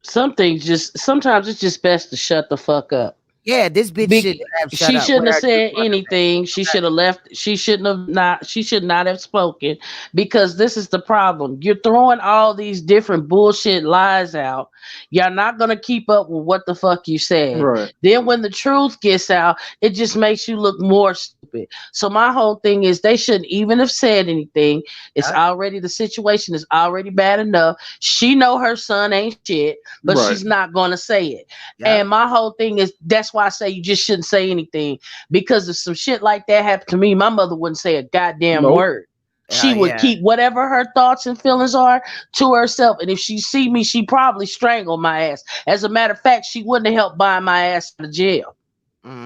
H: Sometimes it's just best to shut the fuck up.
A: Yeah, this bitch should have shut up.
H: She shouldn't have said anything. She should have left. She should not have spoken, because this is the problem. You're throwing all these different bullshit lies out. You're not going to keep up with what the fuck you said.
B: Right.
H: Then when the truth gets out, it just makes you look more stupid. So my whole thing is they shouldn't even have said anything. It's already, the situation is already bad enough. She know her son ain't shit, but she's not going to say it. And my whole thing is, that's why I say you just shouldn't say anything, because if some shit like that happened to me, my mother wouldn't say a goddamn word. She would keep whatever her thoughts and feelings are to herself. And if she see me, she probably strangle my ass. As a matter of fact, she wouldn't have helped buy my ass out of jail.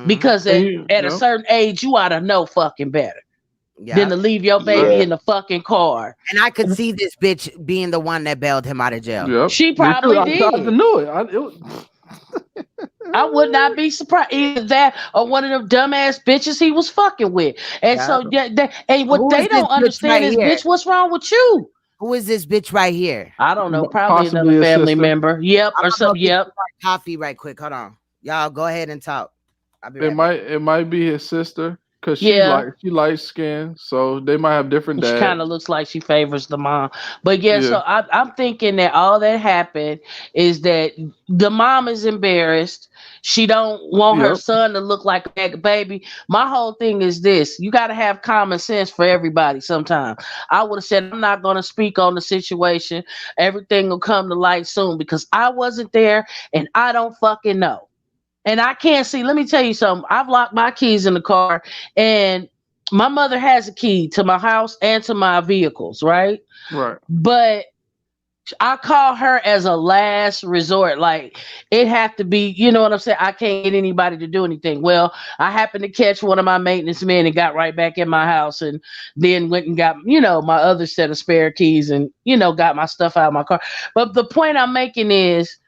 H: Because at a certain age, you ought to know fucking better than to leave your baby in the fucking car.
A: And I could see this bitch being the one that bailed him out of jail.
B: Yep.
H: She probably did.
B: I knew it.
H: I would not be surprised. Either that or one of them dumbass bitches he was fucking with. And so what they don't understand is, bitch, what's wrong with you?
A: Who is this bitch right here?
H: I don't know. Probably another family member. Yep, or something. Yep.
A: Coffee right quick. Hold on. Y'all go ahead and talk.
B: It might be his sister, because she light skinned, so they might have different dads.
H: She kind of looks like she favors the mom. But so I'm thinking that all that happened is that the mom is embarrassed. She don't want her son to look like a baby. My whole thing is this: you got to have common sense for everybody. Sometimes I would have said, I'm not going to speak on the situation. Everything will come to light soon, because I wasn't there and I don't fucking know. And I can't see. Let me tell you something. I've locked my keys in the car, and my mother has a key to my house and to my vehicles, right?
B: Right.
H: But I call her as a last resort. Like, it have to be, you know what I'm saying? I can't get anybody to do anything. Well, I happened to catch one of my maintenance men and got right back in my house, and then went and got, my other set of spare keys and, got my stuff out of my car. But the point I'm making is,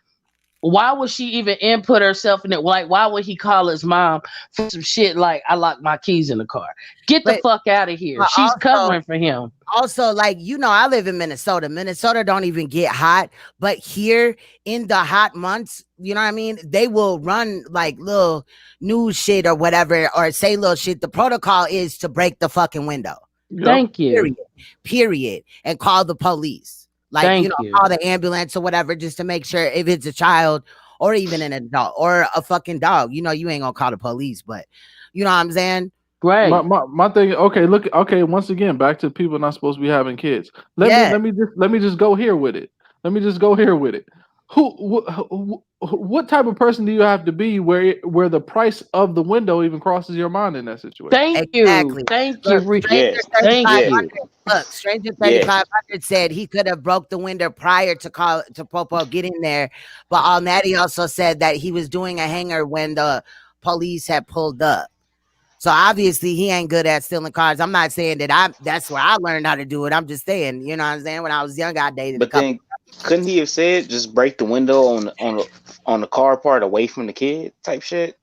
H: why would she even input herself in it? Like, why would he call his mom for some shit like, I locked my keys in the car? Get the fuck out of here. She's covering for him.
A: Also, I live in Minnesota. Minnesota don't even get hot. But here in the hot months, you know what I mean? They will run like little news shit or whatever, or say little shit. The protocol is to break the fucking window.
H: Thank you.
A: Period. And call the police. Like, call the ambulance or whatever, just to make sure if it's a child or even an adult or a fucking dog, you ain't gonna call the police, but you know what I'm saying?
H: Right.
B: My thing. Okay. Once again, back to people not supposed to be having kids. Let me just go here with it. What type of person do you have to be where the price of the window even crosses your mind in that situation?
H: Thank you.
A: Look, Stranger 3500 said he could have broke the window prior to Popo getting there, but Alnati also said that he was doing a hanger when the police had pulled up. So obviously he ain't good at stealing cars. I'm not saying that that's where I learned how to do it. I'm just saying, you know what I'm saying? When I was young, I dated.
G: But then couldn't he have said just break the window on the car part away from the kid type shit?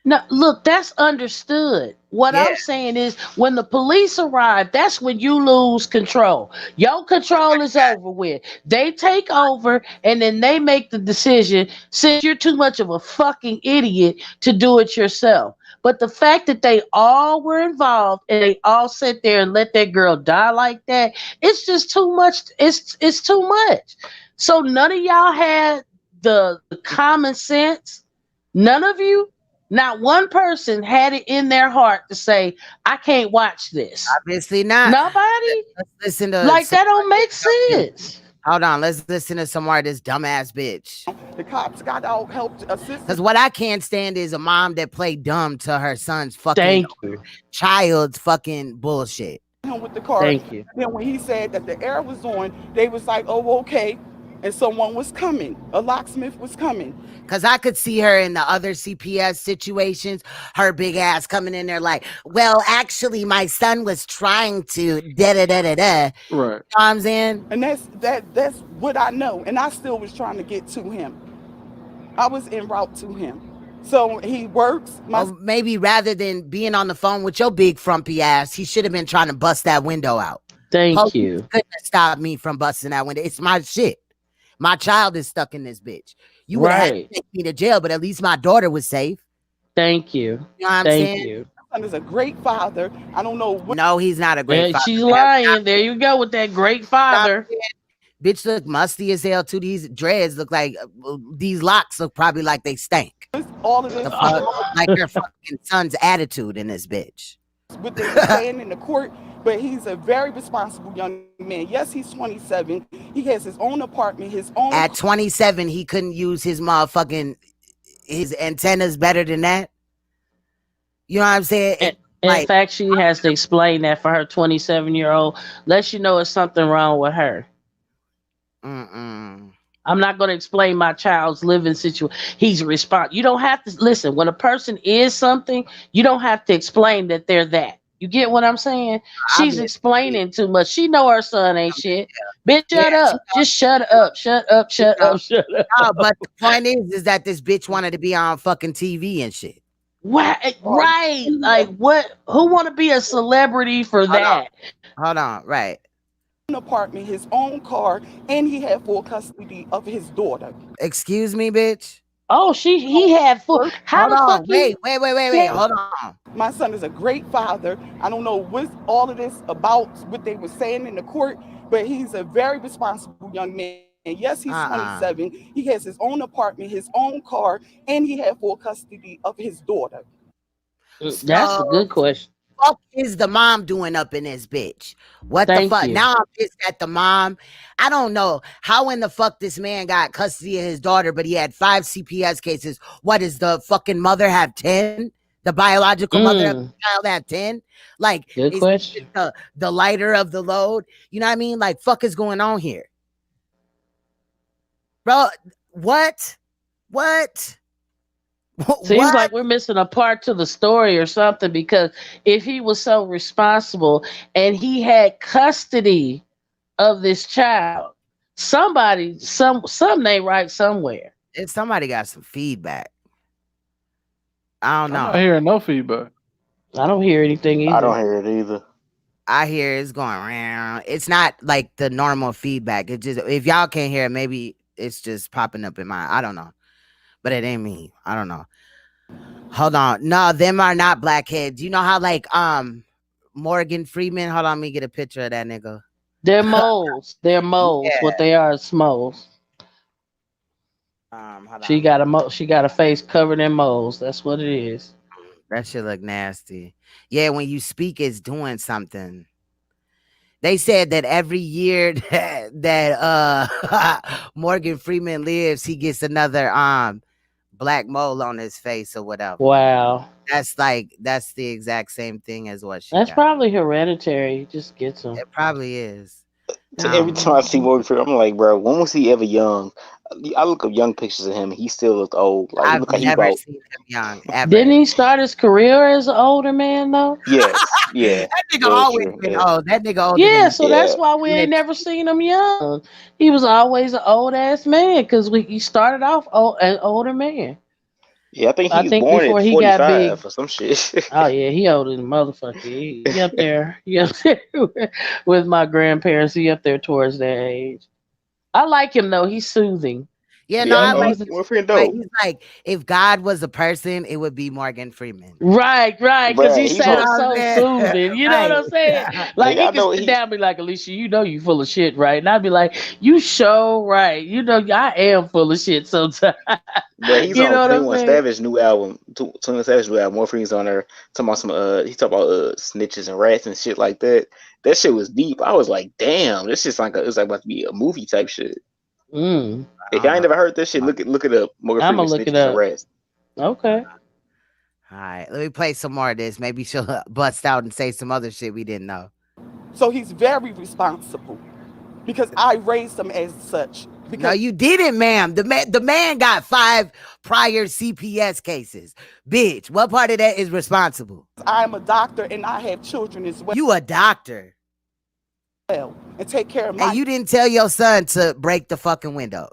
H: No, look, that's understood. What I'm saying is when the police arrive, that's when you lose control. Your control is over with. They take over and then they make the decision since you're too much of a fucking idiot to do it yourself. But the fact that they all were involved and they all sit there and let that girl die like that, it's just too much. It's too much. So none of y'all had the common sense. None of you. Not one person had it in their heart to say, I can't watch this.
A: Obviously not.
H: Nobody?
A: Let's listen to
H: like that don't make sense.
A: Hold on, let's listen to some more of this dumbass bitch.
O: The cops got out, helped assist.
A: Because what I can't stand is a mom that played dumb to her son's fucking child's fucking bullshit.
O: Him with the car.
H: Thank you.
O: Then when he said that the air was on, they was like, oh, okay. And someone was coming. A locksmith was coming.
A: Because I could see her in the other CPS situations, her big ass coming in there like, well, actually, my son was trying to da-da-da-da-da.
B: Right.
A: You know what I'm saying?
O: And that's what I know. And I still was trying to get to him. I was en route to him. So he works.
A: Maybe rather than being on the phone with your big frumpy ass, he should have been trying to bust that window out.
H: Thank you.
A: Couldn't have stopped me from busting that window. It's my shit. My child is stuck in this bitch. You would have to take me to jail, but at least my daughter was safe.
H: Thank you.
A: You know what I'm
H: Thank
A: saying?
H: you.
O: My son is a great father. I don't know what.
A: No, he's not a great father.
H: She's lying. There you go with that great father.
A: Bitch look musty as hell too. These dreads look like these locks look probably like they stank.
O: All of this,
A: like your fucking son's attitude in this bitch.
O: What they were saying in the court, but he's a very responsible young man. Yes, he's 27. He has his own apartment, his own.
A: At 27, he couldn't use his motherfucking his antennas better than that. You know what I'm saying?
H: In fact, she has to explain that for her 27-year-old. Lets you know it's something wrong with her. I'm not going to explain my child's living situation. He's responsible. You don't have to listen. When a person is something, you don't have to explain that they're that. You get what I'm saying? She's explaining too much. She know her son ain't shit. Bitch, shut up. Just shut up. Shut up. Shut up. Shut up.
A: No, but the point is that this bitch wanted to be on fucking TV and shit.
H: What? Right. Like what? Who want to be a celebrity for that?
A: Hold on. Right.
O: Apartment, his own car, and he had full custody of his daughter.
A: Excuse me, bitch.
H: Oh, he had full. How the fuck?
A: Wait. Hold on.
O: My son is a great father. I don't know what all of this about what they were saying in the court, but he's a very responsible young man. And yes, he's 27. He has his own apartment, his own car, and he had full custody of his daughter.
H: That's a good question.
A: Fuck is the mom doing up in this bitch? What the fuck? Now I'm pissed at the mom. I don't know how in the fuck this man got custody of his daughter, but he had 5 CPS cases. What is the fucking mother have 10? The biological mother of the child have 10? Like,
H: good question.
A: The lighter of the load. You know what I mean? Like, fuck is going on here, bro? What?
H: Seems like we're missing a part to the story or something, because if he was so responsible and he had custody of this child, something ain't right somewhere.
A: If somebody got some feedback. I don't know.
B: I'm not hearing no feedback.
H: I don't hear anything either.
G: I don't hear it either.
A: I hear it's going around. It's not like the normal feedback. It just, if y'all can't hear it, maybe it's just popping up in my, I don't know. But it ain't me. I don't know. Hold on. No, them are not blackheads. You know how like Morgan Freeman. Hold on, let me get a picture of that nigga.
H: They're moles. They're moles. Yeah. What they are is moles. She got a face covered in moles. That's what it is.
A: That shit look nasty. Yeah, when you speak, it's doing something. They said that every year that Morgan Freeman lives, he gets another black mole on his face or whatever.
H: Wow.
A: That's the exact same thing as what she
H: That's
A: got.
H: probably hereditary. He just gets them.
A: It probably is.
G: Every time I see Morgan Freeman, I'm like, bro, when was he ever young? I look up young pictures of him. He still looked old. Like,
A: I've never seen him young. Ever.
H: Didn't he start his career as an older man though?
G: Yes. Yeah.
A: That nigga always been old. That nigga old.
H: Yeah, so that's why we ain't never seen him young. He was always an old ass man because he started off an older man.
G: Yeah, I think
H: I
G: he's
H: think
G: born
H: before
G: at
H: he got big.
G: 45 or some shit.
H: Oh yeah, he older than motherfucker. He up there. He up there with my grandparents. He up there towards their age. I like him though. He's soothing.
A: Yeah, no,
G: Yeah,
A: I like
H: He's
G: Morgan Freeman
A: like
G: dope.
A: he's like if God was a person, it would be Morgan Freeman.
H: right, because he
G: Bruh, he's
A: You know
G: on.
H: sounds
A: what I'm
H: so
A: saying?
H: soothing. You know what
A: Right.
H: I'm saying? Like
G: Nigga,
H: he
G: I
H: could
G: know
H: sit down and be like, Alicia, you know you full of shit, right? And I'd be like, you show right. You know I am full of shit sometimes.
G: Bruh, he's
H: You
G: on
H: know what I'm
G: 21
H: saying?
G: Savage new album. 21 Savage new album. Morgan Freeman's on there talking about some he talking about snitches and rats and shit like that. That shit was deep. I was like, damn, this shit's like it's like about to be a movie type shit.
H: Mm,
G: If y'all ain't never heard this shit, look it up. Morgan
H: I'm
G: Freeman
H: gonna look it
G: snitches and
H: up.
G: rats.
H: Okay.
A: All right, let me play some more of this. Maybe she'll bust out and say some other shit we didn't know.
O: So he's very responsible because I raised him as such.
A: No, you didn't, ma'am. The man got 5 prior CPS cases. Bitch, what part of that is responsible?
O: I'm a doctor and I have children as well.
A: You a doctor.
O: And take care of my.
A: And you didn't tell your son to break the fucking window.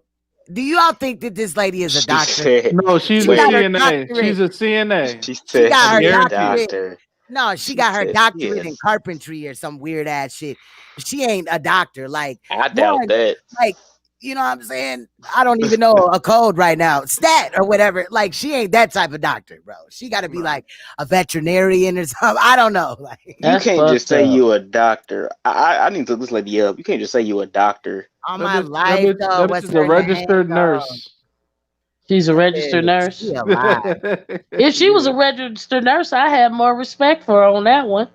A: Do you all think that this lady is a doctor?
B: No, she's
A: She
B: a
A: got her
B: CNA.
A: doctorate.
B: She's a CNA.
G: She
A: She
G: said
A: got her
G: she is a
A: doctorate.
G: doctor.
A: No, she
G: She
A: got her
G: said she
A: doctorate in
G: is.
A: carpentry or some weird ass shit. She ain't a doctor. Like,
G: I doubt that.
A: like, you know what I'm saying? I don't even know a code right now. Stat or whatever. Like, she ain't that type of doctor, bro. She got to be like a veterinarian or something. I don't know. Like,
G: You can't just say you a doctor. I need to look this lady up. You can't just say you a doctor.
A: on
B: That
A: my
B: bitch-
A: life,
B: that bitch-
A: though,
B: that
A: what's
B: bitch is a
A: her
B: registered
A: name,
B: nurse.
H: She's a registered nurse.
A: She alive.
H: If she was a registered nurse, I have more respect for her on that one.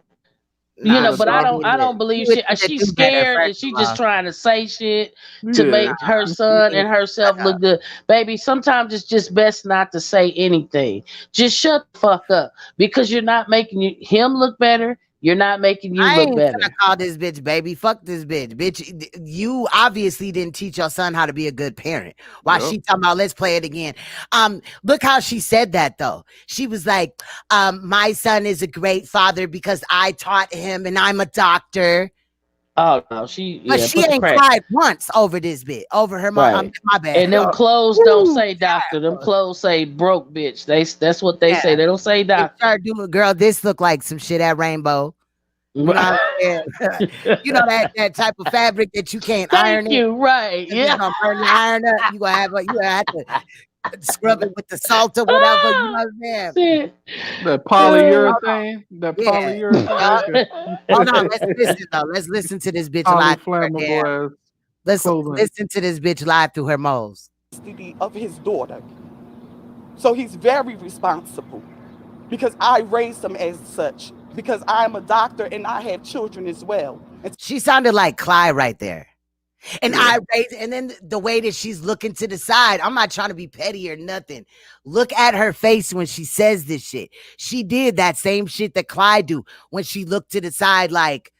H: You know, but I don't believe she's scared and she's just trying to say shit to make her son and herself look good. Baby, sometimes it's just best not to say anything. Just shut the fuck up because you're not making him look better. You're not making you
A: I
H: look
A: ain't
H: better.
A: gonna call this bitch baby. Fuck this bitch. Bitch, you obviously didn't teach your son how to be a good parent. Why she talking about let's play it again? Look how she said that though. She was like, my son is a great father because I taught him and I'm a doctor.
H: Oh no,
A: But
H: she
A: ain't cried once over this bitch, over her mom.
H: Right.
A: My bad.
H: And them clothes don't say doctor. Them clothes say broke bitch. That's what they say. They don't say doctor.
A: Start doing, girl, this look like some shit at Rainbow. You know what I'm saying? You know that type of fabric that you can't iron it.
H: Right. Yeah.
A: Gonna burn the iron up. You gonna have to scrub it with the salt or whatever. You know what I'm saying?
B: That polyurethane. That polyurethane.
A: Hold on, let's listen though. Let's listen to this bitch live.
B: Polyflammable ass
A: Let's
B: clothing.
A: listen to this bitch live through her moles.
O: Of his daughter. So he's very responsible because I raised him as such. Because I'm a doctor and I have children as well.
A: She sounded like Clyde right there. And and then the way that she's looking to the side, I'm not trying to be petty or nothing. Look at her face when she says this shit. She did that same shit that Clyde do when she looked to the side, like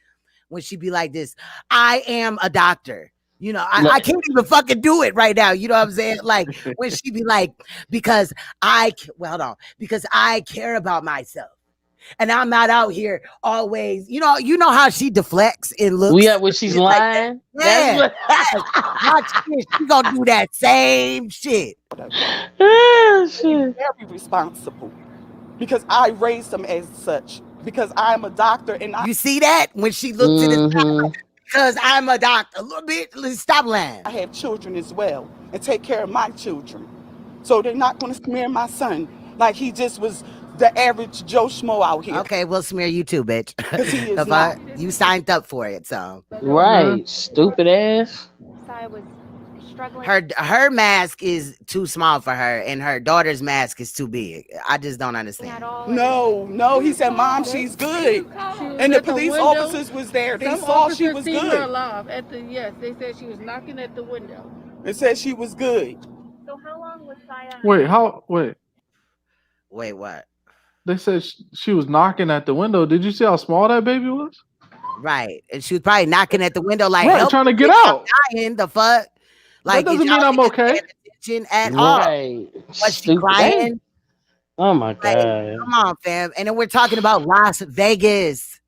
A: when she be like this, I am a doctor. You know, I can't even fucking do it right now. You know what I'm saying? Like when she be like, because I care about myself. And I'm not out here always, you know how she deflects and looks.
H: Yeah, when she's lying.
A: Yeah. Watch this. She gonna do that same shit.
O: He's very responsible because I raised him as such. Because I'm a doctor and
A: You see that? When she looked to the side, because I'm a doctor. A little bit, stop lying.
O: I have children as well and take care of my children. So they're not gonna smear my son like he just was the average Joe Schmo out here.
A: Okay, we'll smear you too, bitch.
O: He is not.
A: You signed up for it, so.
H: Right, stupid ass.
P: I was struggling.
A: Her mask is too small for her, and her daughter's mask is too big. I just don't understand.
O: No, he said, Mom, she's good. And the police officers was there. They saw she was
F: Her
O: good.
F: alive they said she was knocking at the window.
O: They said she was good.
P: So how long was Saya?
A: Wait, what?
B: They said she was knocking at the window. Did you see how small that baby was?
A: Right. And she was probably knocking at the window like,
B: right,
A: help
B: trying to
A: me,
B: get
A: I'm
B: out.
A: dying, the fuck? Like,
B: That doesn't mean I'm okay.
A: At all.
H: Right.
A: Was she crying?
H: Oh my
A: Like,
H: God.
A: come on, fam. And then we're talking about Las Vegas.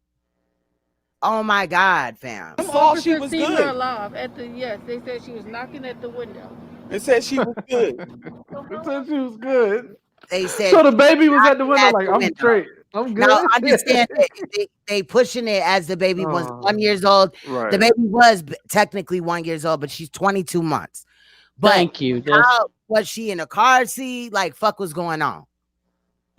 A: Oh my God, fam.
O: Saw she was
F: Seen her
O: good.
F: alive they said she was knocking at the window.
O: They said she was good.
B: It said she was good.
A: They said
B: so the baby was at the window, like, I'm straight. I'm good.
A: Now understand that they pushing it as the baby was 1 year old.
B: Right.
A: The baby was technically 1 year old, but she's 22 months. But
H: thank you.
A: How was she in a car seat? Like, fuck was going on?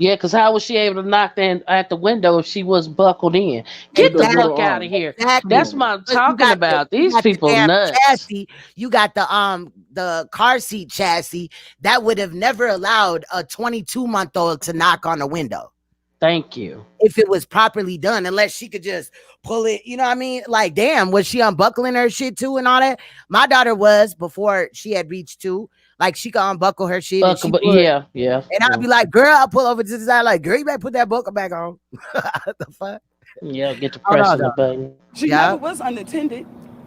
H: Yeah, because how was she able to knock in at the window if she was buckled in? Get the fuck out of here.
A: Exactly.
H: That's what I'm talking about. These people nuts.
A: Chassis. You got the car seat chassis that would have never allowed a 22-month-old to knock on the window.
H: Thank you.
A: If it was properly done, unless she could just pull it, you know what I mean? Like, damn, was she unbuckling her shit too and all that? My daughter was before she had reached 2. Like, she could unbuckle her shit.
H: Yeah.
A: And I'd be like, girl, I'll pull over to the side, like, girl, you better put that buckle back on. What the fuck?
H: Yeah, get to pressing the button.
O: She never was unattended.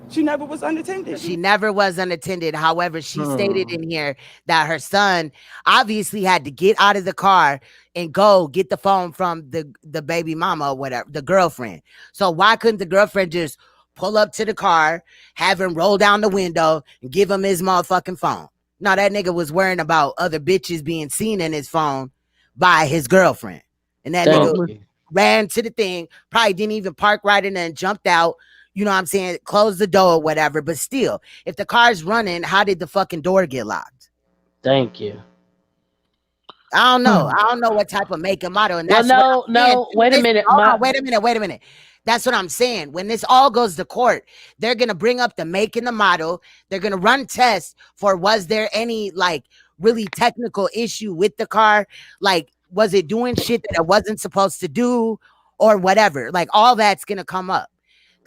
O: She never was unattended.
A: She never was unattended. However, she stated in here that her son obviously had to get out of the car and go get the phone from the baby mama or whatever, the girlfriend. So why couldn't the girlfriend just pull up to the car, have him roll down the window, and give him his motherfucking phone? No, that nigga was worrying about other bitches being seen in his phone by his girlfriend. And that nigga ran to the thing, probably didn't even park right in there and jumped out. You know what I'm saying? Closed the door or whatever. But still, if the car's running, how did the fucking door get locked?
H: Thank you.
A: I don't know. I don't know what type of make and model. And that's
H: wait a minute.
A: Wait a minute. That's what I'm saying. When this all goes to court, they're going to bring up the make and the model. They're going to run tests for was there any like really technical issue with the car? Like, was it doing shit that it wasn't supposed to do or whatever? Like, all that's going to come up.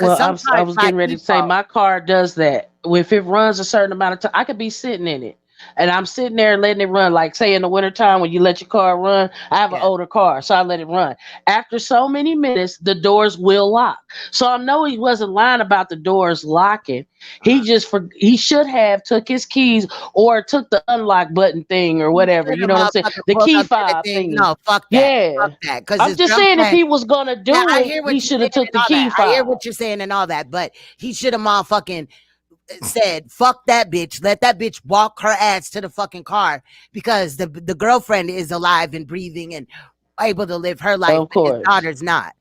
H: Well, I was getting ready to say my car does that. If it runs a certain amount of time, I could be sitting in it. And I'm sitting there letting it run. Like, say in the wintertime when you let your car run, I have an older car, so I let it run. After so many minutes, the doors will lock. So I know he wasn't lying about the doors locking. He should have took his keys or took the unlock button thing or whatever. You know what I'm saying? The key fob thing.
A: No, fuck that.
H: Yeah.
A: Fuck that.
H: I'm just saying if he was going to do it, he should have took the key fob.
A: I hear what you're saying and all that, but he should have motherfucking said, fuck that bitch. Let that bitch walk her ass to the fucking car because the girlfriend is alive and breathing and able to live her life. But his daughter's not.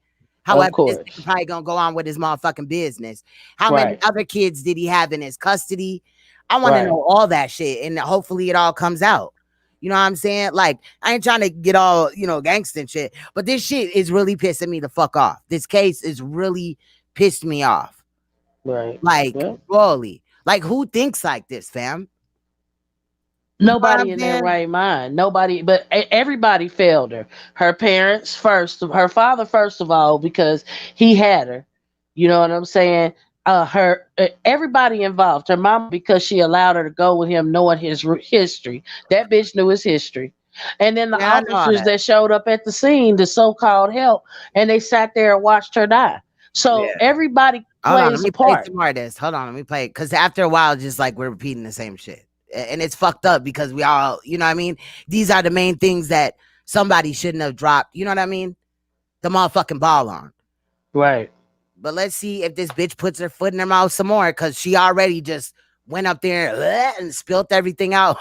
A: However, this nigga probably gonna go on with his motherfucking business. How many other kids did he have in his custody? I want to know all that shit, and hopefully it all comes out. You know what I'm saying? Like, I ain't trying to get all, gangsta and shit, but this shit is really pissing me the fuck off. This case is really pissed me off.
H: Right.
A: Like, really. Like, who thinks like this, fam?
H: Nobody in their right mind. Nobody, but everybody failed her. Her parents first, her father first of all, because he had her. You know what I'm saying? Everybody involved. Her mom, because she allowed her to go with him, knowing his history. That bitch knew his history. And then the officers that showed up at the scene, the so-called help, and they sat there and watched her die. So everybody plays a part.
A: Hold on, let me play it. Because after a while, just like we're repeating the same shit. And it's fucked up because we all, you know what I mean? These are the main things that somebody shouldn't have dropped. You know what I mean? The motherfucking ball on.
H: Right.
A: But let's see if this bitch puts her foot in her mouth some more because she already just went up there and spilled everything out.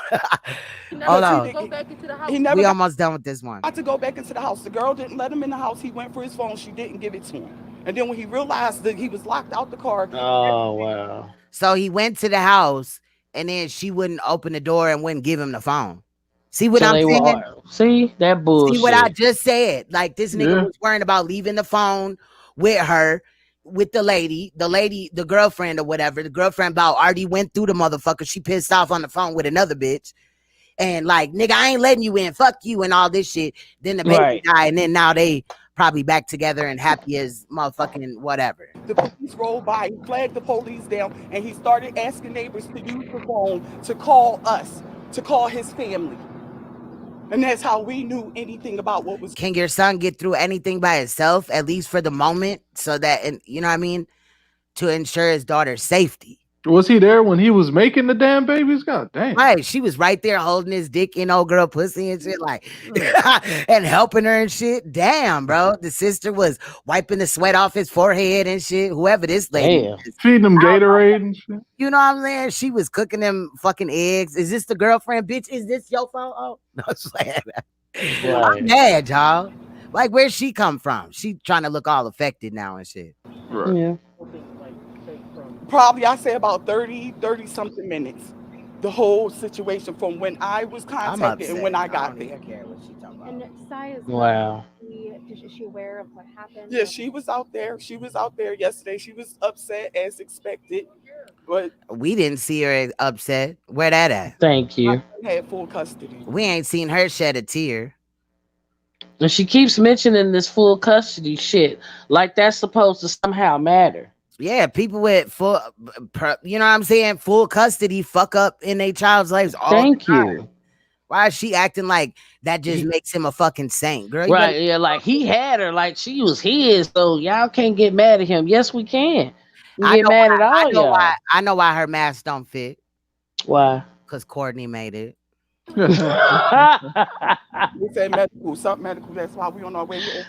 A: Hold on. We almost done with this one.
O: I had to go back into the house. The girl didn't let him in the house. He went for his phone. She didn't give it to him. And then when he realized that he was locked out the car.
H: Oh, wow.
A: So he went to the house and then she wouldn't open the door and wouldn't give him the phone. See what I'm saying?
H: See that bullshit.
A: See what I just said? Like, this nigga was worrying about leaving the phone with her, with the lady, the girlfriend or whatever. The girlfriend about already went through the motherfucker. She pissed off on the phone with another bitch. And like, nigga, I ain't letting you in. Fuck you and all this shit. Then the baby died. And then now they probably back together and happy as motherfucking whatever.
O: The police rolled by, he flagged the police down, and he started asking neighbors to use the phone to call us, to call his family. And that's how we knew anything about what was.
A: Can your son get through anything by himself, at least for the moment, so that, you know what I mean, to ensure his daughter's safety?
B: Was he there when he was making the damn babies? God damn.
A: Right. She was right there holding his dick in old girl pussy and shit, like, and helping her and shit. Damn, bro. The sister was wiping the sweat off his forehead and shit. Whoever this lady is.
B: Feeding him Gatorade and shit.
A: You know what I'm saying? She was cooking them fucking eggs. Is this the girlfriend? Bitch, is this your phone? Oh, no, I'm mad, y'all. Like, where'd she come from? She trying to look all affected now and shit.
B: Right.
H: Yeah.
O: Probably I say about 30 something minutes. The whole situation from when I was contacted and when I got there.
E: And Saya's
H: Wow.
E: is she aware of what happened?
O: Yeah, she was out there. She was out there yesterday. She was upset as expected, but
A: we didn't see her upset. Where that at?
H: Thank you.
O: I had full custody.
A: We ain't seen her shed a tear.
H: And she keeps mentioning this full custody shit, like that's supposed to somehow matter.
A: Yeah, people with full, you know what I'm saying, full custody fuck up in their child's lives all
H: Thank
A: the time.
H: you.
A: Why is she acting like that just makes him a fucking saint, girl? You
H: Right, yeah, like he had her, like she was his, so y'all can't get mad at him. Yes, we can. We get mad at all y'all.
A: I know why her mask don't fit.
H: Why?
A: Because Courtney made it.
O: We said medical, something medical. That's why we on our way to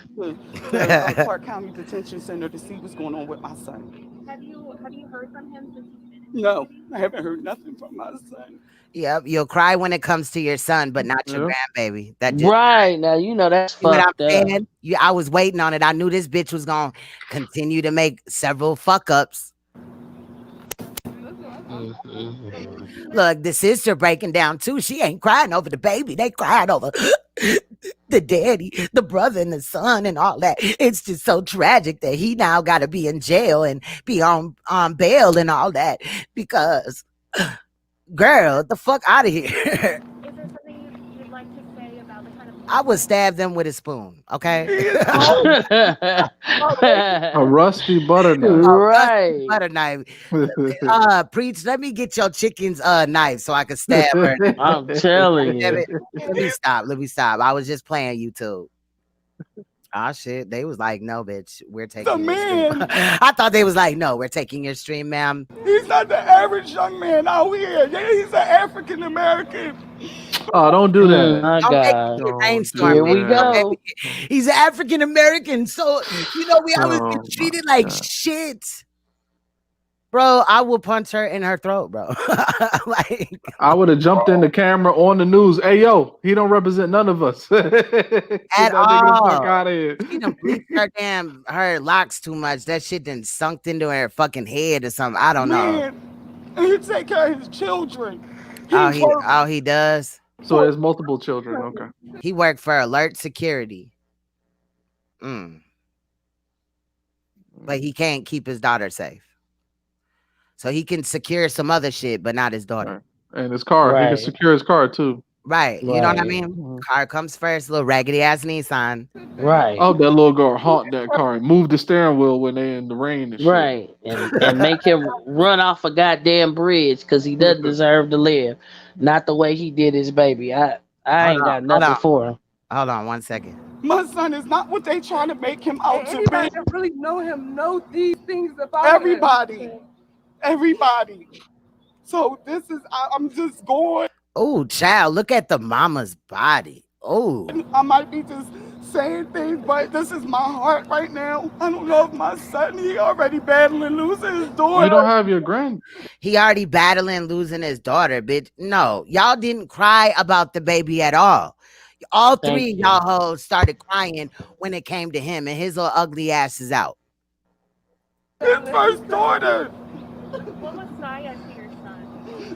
O: Clark County Detention Center to see what's going on with my son.
E: Have you heard from him since he's been?
O: No, I haven't heard nothing from my son.
A: Yep, you'll cry when it comes to your son, but not your grandbaby. That just,
H: right now, you know that's
A: you know
H: fucked
A: what I'm
H: up.
A: saying? I was waiting on it. I knew this bitch was gonna continue to make several fuck ups. Look, the sister breaking down too. She ain't crying over the baby. They cried over the daddy, the brother, and the son, and all that. It's just so tragic that he now got to be in jail and be on bail and all that because, girl, the fuck out of here.
E: Is there something you'd like to say about the kind of?
A: I would stab them with a spoon. Okay.
B: A rusty butter knife.
H: Right.
A: Butter knife. Preach, let me get your chicken's knife so I can stab her.
H: I'm telling you.
A: Let me stop. I was just playing YouTube. Oh shit. They was like, no, bitch, we're taking your stream. I thought they was like, no, we're taking your stream, ma'am.
O: He's not the average young man out here. Yeah, he's an African American.
B: Oh, don't do that.
H: My God.
A: Here
H: we go.
A: He's an African American, so you know we always get treated like shit. Bro, I will punch her in her throat, bro. Like,
B: I would have jumped in the camera on the news. Hey, yo, he don't represent none of us.
A: At
B: all.
A: Out of here. She done bleached her locks too much. That shit done sunk into her fucking head or something. I don't know.
O: And he take care of his children.
A: He does.
B: So there's multiple children. Okay.
A: He worked for Alert Security. But he can't keep his daughter safe. So he can secure some other shit, but not his daughter.
B: And his car. Right. He can secure his car too.
A: Right. You know what I mean? Car comes first, little raggedy ass Nissan.
H: Right.
B: Oh, that little girl haunt that car and move the steering wheel when they in the rain and shit.
H: Right. And make him run off a goddamn bridge because he doesn't deserve to live. Not the way he did his baby. I ain't got nothing for him.
A: Hold on 1 second.
O: My son is not what they trying to make him out to be.
F: Anybody that really know him knows these things about
O: everybody.
F: him.
O: Everybody. So this is, I'm just going.
A: Oh, child, look at the mama's body. Oh.
O: I might be just saying things, but this is my heart right now. I don't know if my son, he already battling losing his daughter.
B: You don't have your grand.
A: He already battling losing his daughter, bitch. No, y'all didn't cry about the baby at all. All three of y'all hoes started crying when it came to him, and his little ugly ass is out.
O: His first daughter.
E: What was Saya to your son?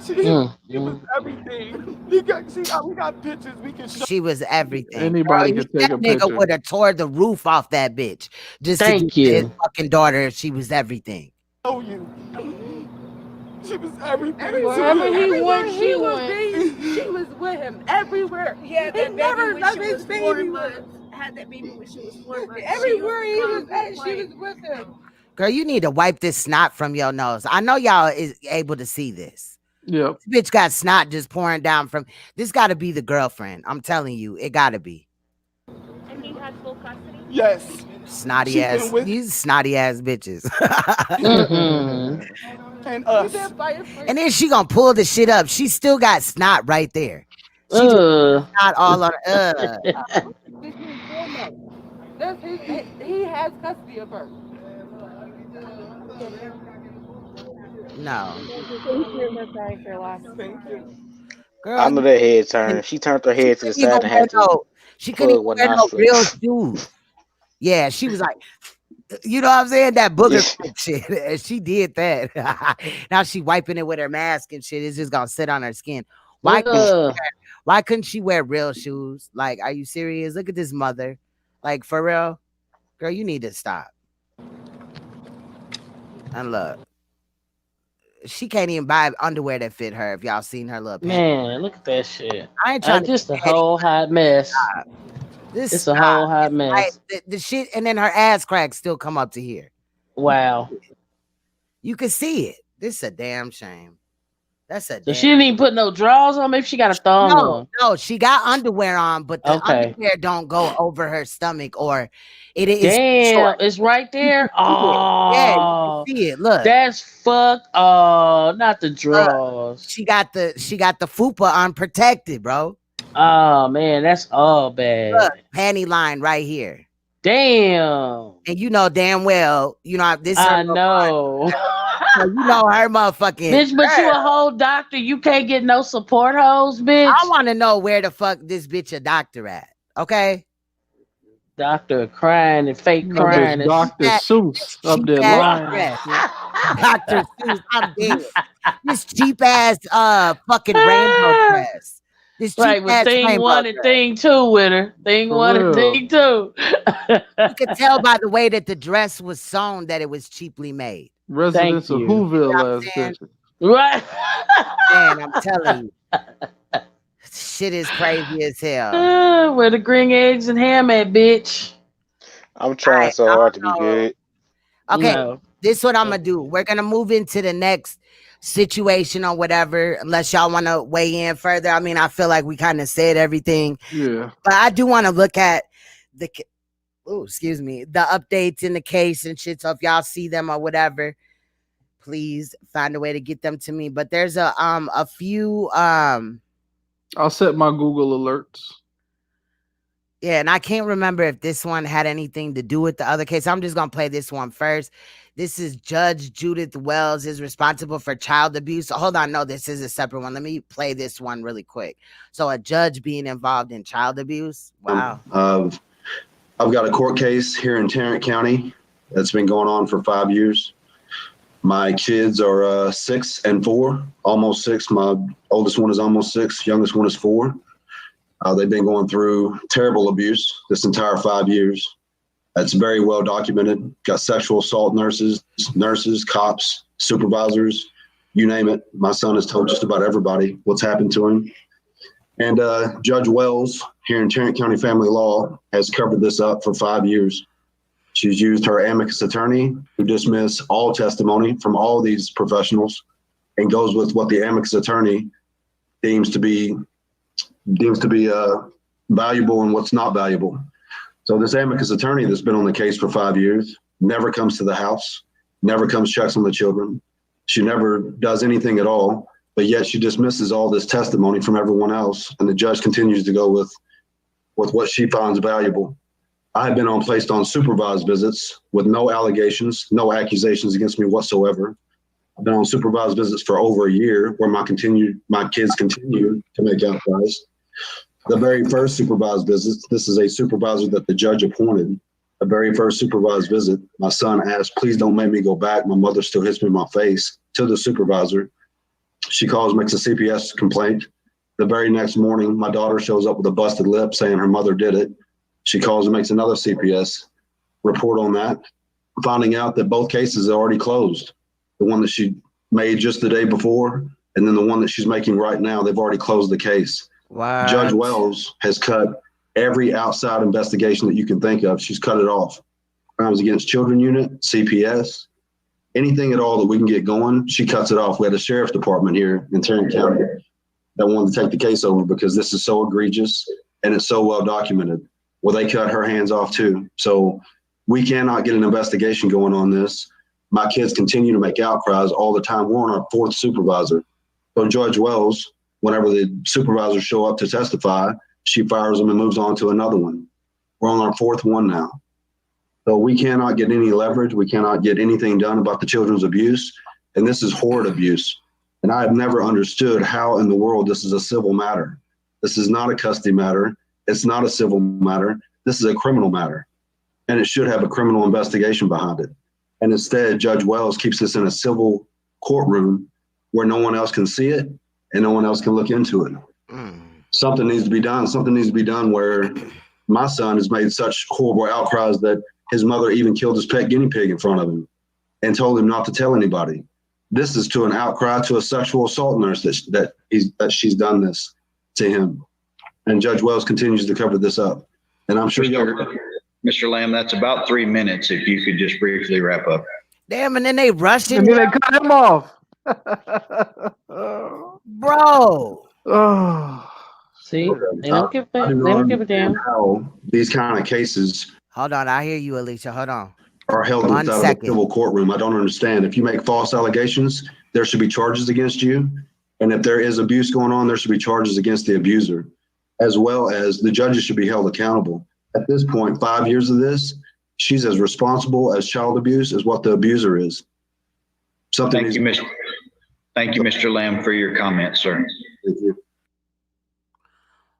O: She was everything. We got pictures we can show.
A: She was everything.
B: Anybody can take a picture.
A: Nigga would have tore the roof off that bitch just to get his fucking daughter if she was everything.
O: Show you. She was everything.
F: Wherever he went, she was with him everywhere.
V: Yeah,
F: he never let his baby
V: had that baby when she was 4 months.
F: Everywhere he was at, she was with him.
A: Girl, you need to wipe this snot from your nose. I know y'all is able to see this.
B: Yep.
A: This bitch got snot just pouring down from. This got to be the girlfriend. I'm telling you, it got to be.
E: And he had full custody?
O: Yes.
A: Snotty ass. These snotty ass bitches.
O: And us.
A: And then she gonna pull the shit up. She still got snot right there. She not all on.
F: He has custody of her.
A: No.
O: Thank you.
A: Girl,
G: I know that head turned. She turned her head to the side and had to.
A: She couldn't even
G: one
A: wear no
G: nostril.
A: real shoes. Yeah, she was like, you know what I'm saying? That booger shit. And she did that. Now she wiping it with her mask and shit. It's just gonna sit on her skin. Why couldn't she wear real shoes? Like, are you serious? Look at this mother. Like, for real? Girl, you need to stop. And look. She can't even buy underwear that fit her. If y'all seen her little pants.
H: Man, look at that shit.
A: I ain't trying to
H: just a whole hot mess. It's a whole hot mess.
A: The shit, and then her ass cracks still come up to here.
H: Wow.
A: You can see it. This is a damn shame. That's a
H: So she didn't even put no drawers on. Maybe she got a thong on.
A: No, she got underwear on, but the underwear don't go over her stomach, or it is.
H: Damn, it's right there. Oh,
A: yeah, you can see it. Look,
H: that's fucked. Oh, not the drawers.
A: She got the fupa unprotected, bro.
H: Oh man, that's all bad.
A: Look, panty line right here.
H: Damn.
A: And you know damn well, you know this.
H: I know.
A: So you know her motherfucking
H: bitch, but you a whole doctor. You can't get no support hose, bitch.
A: I want to know where the fuck this bitch a doctor at. Okay.
H: Doctor crying and fake crying.
B: Dr. Seuss up there lying.
A: Dr. Seuss, I'm dead. This cheap ass fucking rainbow dress. This cheap
H: right, with
A: ass
H: thing one and thing two with her. Thing one and thing two.
A: You could tell by the way that the dress was sewn that it was cheaply made.
B: Residents of Whoville as bitches.
H: Right.
A: Man, I'm telling you. Shit is crazy as hell.
H: Where the green eggs and ham at, bitch?
G: I'm trying so hard to be good.
A: Okay, this is what I'm gonna do. We're gonna move into the next situation or whatever, unless y'all want to weigh in further. I mean, I feel like we kind of said everything.
B: Yeah.
A: But I do want to look at the the updates in the case and shit. So if y'all see them or whatever, please find a way to get them to me. But there's a few
B: I'll set my Google alerts.
A: Yeah, and I can't remember if this one had anything to do with the other case. I'm just gonna play this one first. This is Judge Judith Wells is responsible for child abuse. Hold on, no, this is a separate one. Let me play this one really quick. So a judge being involved in child abuse. Wow.
I: I've got a court case here in Tarrant County that's been going on for 5 years. My kids are 6 and 4, almost 6. My oldest one is almost 6. Youngest one is 4. They've been going through terrible abuse this entire 5 years. That's very well documented. Got sexual assault nurses, cops, supervisors, you name it. My son has told just about everybody what's happened to him. And Judge Wells here in Tarrant County Family Law has covered this up for 5 years. She's used her amicus attorney to dismiss all testimony from all these professionals and goes with what the amicus attorney deems to be valuable and what's not valuable. So this amicus attorney that's been on the case for 5 years never comes to the house, never comes checks on the children. She never does anything at all, but yet she dismisses all this testimony from everyone else, and the judge continues to go with what she finds valuable. I've been placed on supervised visits with no allegations, no accusations against me whatsoever. I've been on supervised visits for over a year where my kids continue to make outcries. The very first supervised visit, this is a supervisor that the judge appointed. The very first supervised visit, my son asked, please don't make me go back. My mother still hits me in my face, to the supervisor. She calls, makes a CPS complaint. The very next morning, my daughter shows up with a busted lip saying her mother did it. She calls and makes another CPS report on that, finding out that both cases are already closed. The one that she made just the day before, and then the one that she's making right now, they've already closed the case.
A: Wow.
I: Judge Wells has cut every outside investigation that you can think of. She's cut it off. Crimes Against Children Unit, CPS, anything at all that we can get going, she cuts it off. We had a sheriff's department here in Tarrant County that wanted to take the case over because this is so egregious and it's so well documented. Well, they cut her hands off too. So we cannot get an investigation going on this. My kids continue to make outcries all the time. We're on our 4th supervisor. So Judge Wells, whenever the supervisors show up to testify, she fires them and moves on to another one. We're on our 4th one now. So we cannot get any leverage. We cannot get anything done about the children's abuse. And this is horrid abuse. And I have never understood how in the world this is a civil matter. This is not a custody matter. It's not a civil matter. This is a criminal matter, and it should have a criminal investigation behind it. And instead, Judge Wells keeps this in a civil courtroom where no one else can see it and no one else can look into it. Something needs to be done. Something needs to be done where my son has made such horrible outcries that his mother even killed his pet guinea pig in front of him and told him not to tell anybody. This is to an outcry to a sexual assault nurse that she's done this to him. And Judge Wells continues to cover this up. And I'm sure
K: Mr. Lamb, that's about 3 minutes. If you could just briefly wrap up.
A: Damn, and then they rushed him.
B: And then they cut him off.
A: Bro.
B: Oh.
H: See, they don't give a damn.
I: How these kind of cases.
A: Hold on, I hear you, Alicia. Hold on.
I: Are held inside of a civil courtroom. I don't understand. If you make false allegations, there should be charges against you. And if there is abuse going on, there should be charges against the abuser, as well as the judges should be held accountable. At this point, 5 years of this, she's as responsible as child abuse as what the abuser is.
K: Thank you, Mr. Lamb, for your comments, sir.
I: Thank you.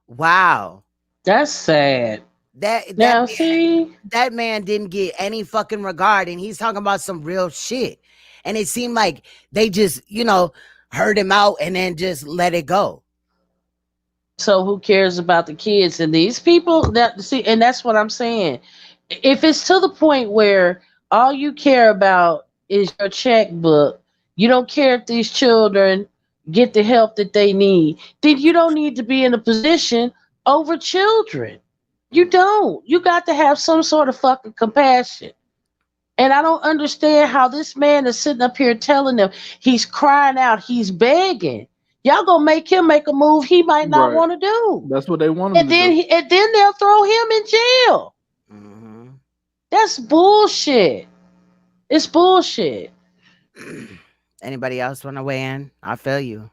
A: Wow.
H: That's sad.
A: That man didn't get any fucking regard, and he's talking about some real shit. And it seemed like they just, heard him out and then just let it go.
H: So who cares about the kids and these people and that's what I'm saying. If it's to the point where all you care about is your checkbook, you don't care if these children get the help that they need, then you don't need to be in a position over children. You don't. You got to have some sort of fucking compassion. And I don't understand how this man is sitting up here telling them he's crying out, he's begging. Y'all gonna make him make a move he might not want to do.
B: That's what they want him to do.
H: And then they'll throw him in jail. That's bullshit. It's bullshit.
A: Anybody else want to weigh in? I feel you.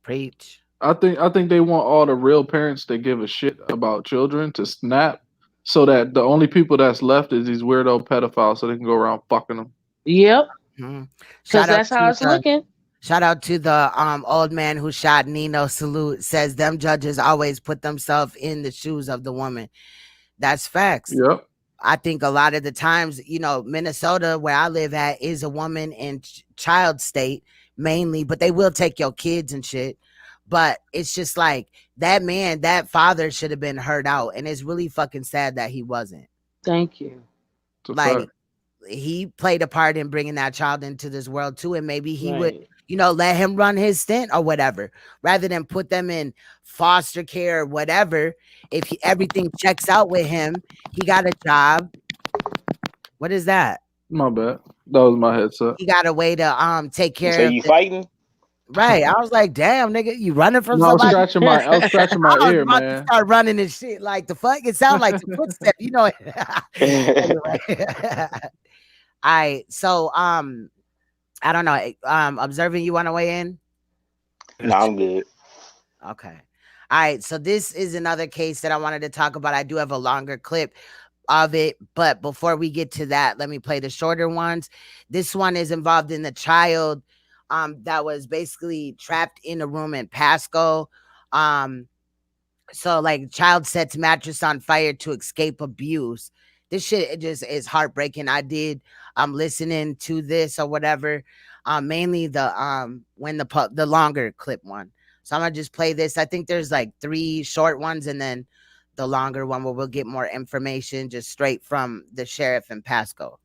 A: Preach.
B: I think they want all the real parents that give a shit about children to snap, so that the only people that's left is these weirdo pedophiles, so they can go around fucking them.
H: Yep. Because that's how it's looking.
A: Shout out to the old man who shot Nino. Salute. Says them judges always put themselves in the shoes of the woman. That's facts.
B: Yep.
A: I think a lot of the times, Minnesota, where I live at, is a woman and child state mainly, but they will take your kids and shit. But it's just like that man, that father should have been heard out. And it's really fucking sad that he wasn't.
H: Thank you.
A: Like, he played a part in bringing that child into this world too. And maybe he would, let him run his stint or whatever, rather than put them in foster care or whatever. If everything checks out with him, he got a job. What is that?
B: My bad. That was my headset.
A: He got a way to take care
G: So
A: of
G: you fighting?
A: Right. I was like, damn, nigga, you running from
B: No,
A: somebody?
B: I was scratching my ear,
A: about
B: man.
A: to start running and shit. Like, the fuck? It sounds like the footstep, Anyway. All right. So, I don't know. Observing, you want to weigh in?
G: No, I'm good.
A: Okay. All right. So this is another case that I wanted to talk about. I do have a longer clip of it, but before we get to that, let me play the shorter ones. This one is involved in the child that was basically trapped in a room in Pasco. So like, child sets mattress on fire to escape abuse. This shit, it just is heartbreaking. I'm listening to this or whatever. Mainly the the longer clip one. So I'm gonna just play this. I think there's like 3 short ones and then the longer one where we'll get more information just straight from the sheriff in Pasco.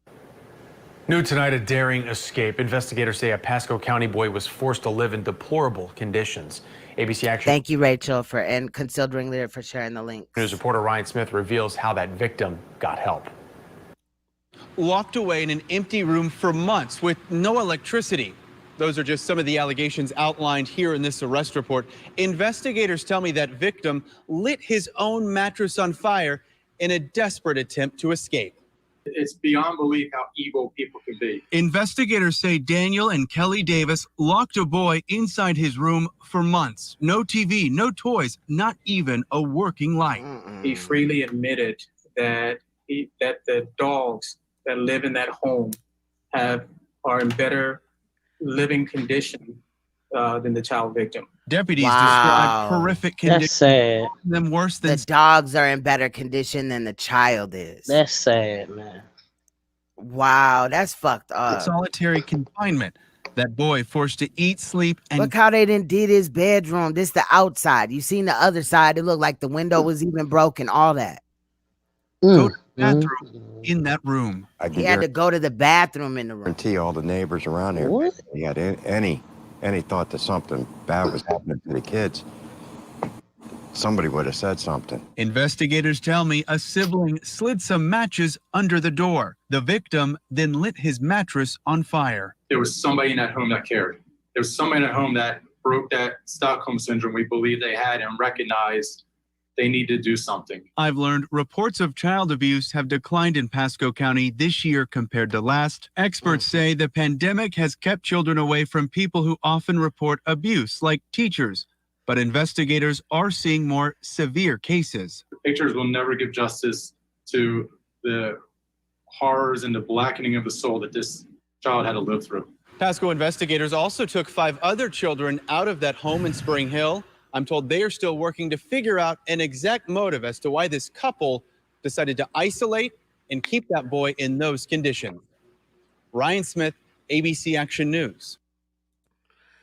L: New tonight, a daring escape. Investigators say a Pasco County boy was forced to live in deplorable conditions. ABC Action.
A: Thank you, Rachel, and Concealed Ringleader for sharing the link.
L: News reporter Ryan Smith reveals how that victim got help.
W: Locked away in an empty room for months with no electricity. Those are just some of the allegations outlined here in this arrest report. Investigators tell me that victim lit his own mattress on fire in a desperate attempt to escape.
X: It's beyond belief how evil people can be.
W: Investigators say Daniel and Kelly Davis locked a boy inside his room for months. No TV, no toys, not even a working light.
X: He freely admitted that the dogs that live in that home are in better living condition than the child victim.
W: Deputies describe horrific conditions.
H: That's sad.
W: Them worse than
A: The dogs are in better condition than the child is.
H: That's sad, man.
A: Wow, that's fucked up.
W: solitary confinement. That boy forced to eat, sleep, and
A: Look how they didn't did his bedroom. This the outside. You seen the other side. It looked like the window was even broken. All that.
W: go to the bathroom in that room.
A: He had to go to the bathroom in the room.
J: Guarantee all the neighbors around there.
H: What?
J: He had any thought that something bad was happening to the kids. Somebody would have said something.
W: Investigators tell me a sibling slid some matches under the door. The victim then lit his mattress on fire.
X: There was somebody in that home that cared. There was somebody in that home that broke that Stockholm syndrome we believe they had and recognized they need to do something.
W: I've learned reports of child abuse have declined in Pasco County this year compared to last. Experts say the pandemic has kept children away from people who often report abuse, like teachers. But investigators are seeing more severe cases.
X: Pictures will never give justice to the horrors and the blackening of the soul that this child had to live through.
W: Pasco investigators also took 5 other children out of that home in Spring Hill. I'm told they are still working to figure out an exact motive as to why this couple decided to isolate and keep that boy in those conditions. Ryan Smith, ABC Action News.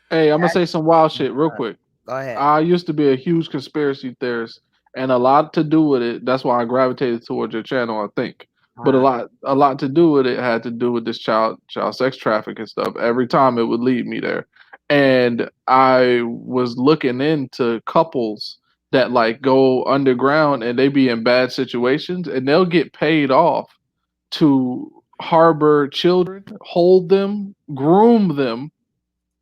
B: Hey, I'm gonna say some wild shit real quick.
A: Go ahead.
B: I used to be a huge conspiracy theorist, and a lot to do with it. That's why I gravitated towards your channel, I think. But a lot to do with it had to do with this child sex trafficking stuff. Every time it would lead me there. And I was looking into couples that like go underground and they be in bad situations and they'll get paid off to harbor children, hold them, groom them,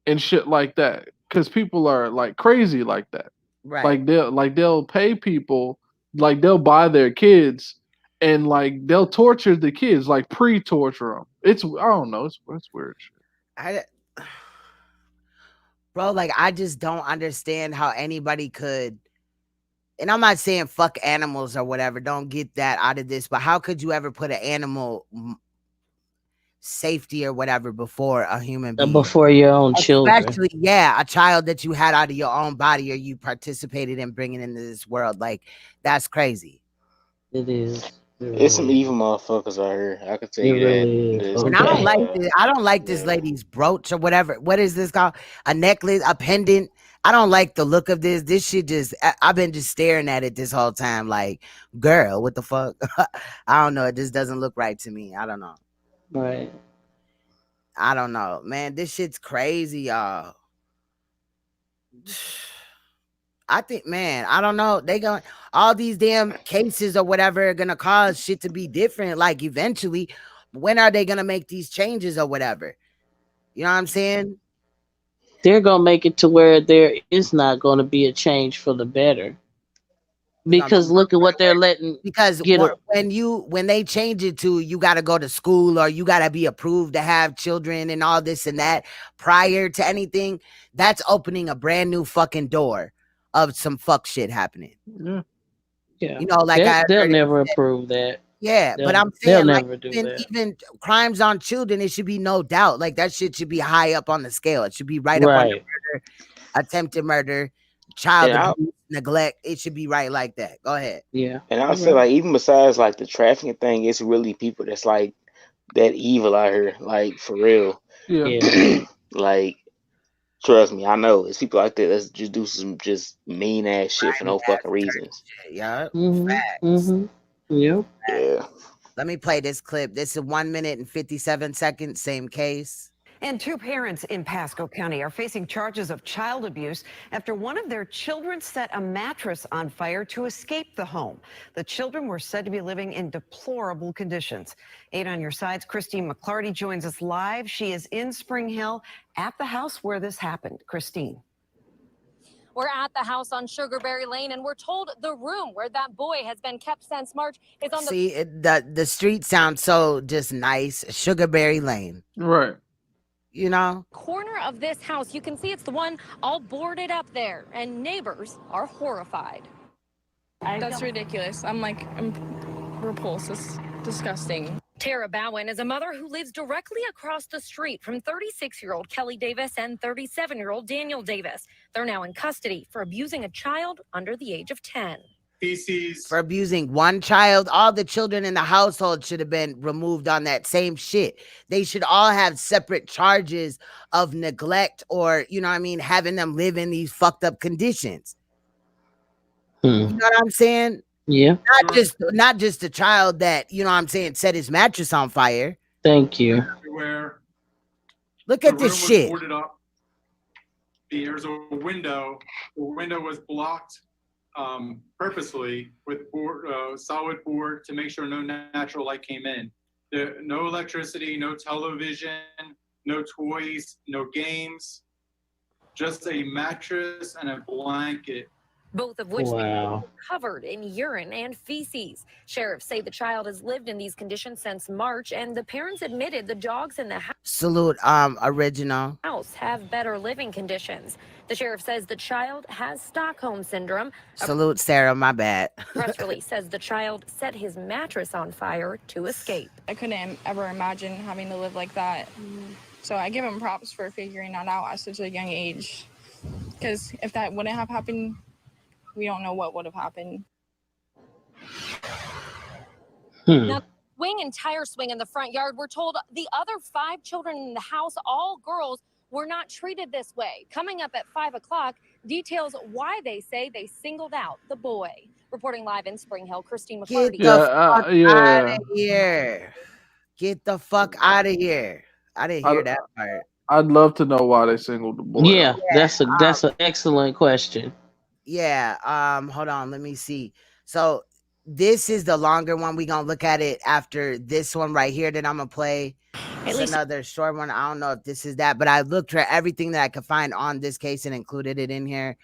B: and shit like that. Because people are like crazy like that.
A: Right.
B: Like they'll pay people, like they'll buy their kids and like they'll torture the kids, like pre-torture them. I don't know, it's weird shit.
A: Bro, like I just don't understand how anybody could, and I'm not saying fuck animals or whatever, don't get that out of this, but how could you ever put an animal safety or whatever before a human being?
H: Before your own children.
A: Especially, yeah, a child that you had out of your own body or you participated in bringing into this world. Like, that's crazy.
H: It is.
G: It's some evil motherfuckers out here. I can tell you that.
A: And I don't like this. I don't like this lady's brooch or whatever. What is this called? A necklace, a pendant. I don't like the look of this. This shit just, I've been just staring at it this whole time. Like, girl, what the fuck? I don't know. It just doesn't look right to me. I don't know.
H: Right.
A: I don't know, man. This shit's crazy, y'all. I think, man, I don't know. They going all these damn cases or whatever are gonna cause shit to be different. Like eventually, when are they gonna make these changes or whatever? You know what I'm saying?
H: They're gonna make it to where there is not gonna be a change for the better. Because look at what they're letting.
A: Because when they change it to you got to go to school or you got to be approved to have children and all this and that prior to anything, that's opening a brand new fucking door of some fuck shit happening.
H: Yeah.
A: You know, like
H: they'll never approve that.
A: Yeah,
H: They'll-
A: but I'm
H: they'll
A: saying like
H: never do
A: even,
H: that.
A: even crimes on children, it should be no doubt. Like that shit should be high up on the scale. It should be right up on the murder, attempted murder, child abuse, neglect. It should be right like that. Go ahead.
H: Yeah.
G: And I'll say, like, even besides like the trafficking thing, it's really people that's like that evil out here, like for real.
B: Yeah.
G: Like, trust me, I know it's people like that that just do some just mean ass shit for no fucking reasons.
A: Yeah.
H: Yep.
G: Yeah.
A: Let me play this clip. This is 1 minute and 57 seconds. Same case.
M: And 2 parents in Pasco County are facing charges of child abuse after one of their children set a mattress on fire to escape the home. The children were said to be living in deplorable conditions. 8 on your sides, Christine McClarty joins us live. She is in Spring Hill at the house where this happened. Christine.
Q: We're at the house on Sugarberry Lane, and we're told the room where that boy has been kept since March is on the...
A: See, the street sounds so just nice. Sugarberry Lane.
B: Right.
A: You know?
Q: corner of this house. You can see it's the one all boarded up there, and neighbors are horrified.
S: That's ridiculous. I'm repulsed. It's disgusting.
Q: Tara Bowen is a mother who lives directly across the street from 36-year-old Kelly Davis and 37-year-old Daniel Davis. They're now in custody for abusing a child under the age of 10.
X: Feces.
A: For abusing one child, all the children in the household should have been removed on that same shit. They should all have separate charges of neglect or, you know what I mean, having them live in these fucked up conditions. You know what I'm saying?
H: Yeah.
A: Not just a child that, you know what I'm saying, set his mattress on fire.
H: Thank you.
X: Everywhere.
A: Look at this shit.
X: Boarded up. There's a window. The window was blocked purposely with solid board to make sure no natural light came in. No electricity, no television, no toys, no games, just a mattress and a blanket.
Q: Both of which
H: Wow.
Q: were covered in urine and feces. Sheriffs say the child has lived in these conditions since March, and the parents admitted the dogs in the
A: Salute, original.
Q: house have better living conditions. The sheriff says the child has Stockholm syndrome.
A: Salute, Sarah, my bad.
Q: A press release says the child set his mattress on fire to escape.
N: I couldn't ever imagine having to live like that. So I give him props for figuring that out at such a young age. Because if that wouldn't have happened, we don't know what would have happened.
Q: Now, swing and tire swing in the front yard. We're told the other 5 children in the house, all girls, were not treated this way. Coming up at 5 o'clock, details why they say they singled out the boy. Reporting live in Spring Hill, Christine
A: Get
Q: McCarty.
A: the fuck out of here. Get the fuck out of here. I didn't hear that part.
B: I'd love to know why they singled the boy.
H: Yeah, that's an excellent question.
A: Yeah, hold on, let me see. So this is the longer one. We're gonna look at it after this one right here that I'm gonna play. It's another short one. I don't know if this is that, but I looked for everything that I could find on this case and included it in here.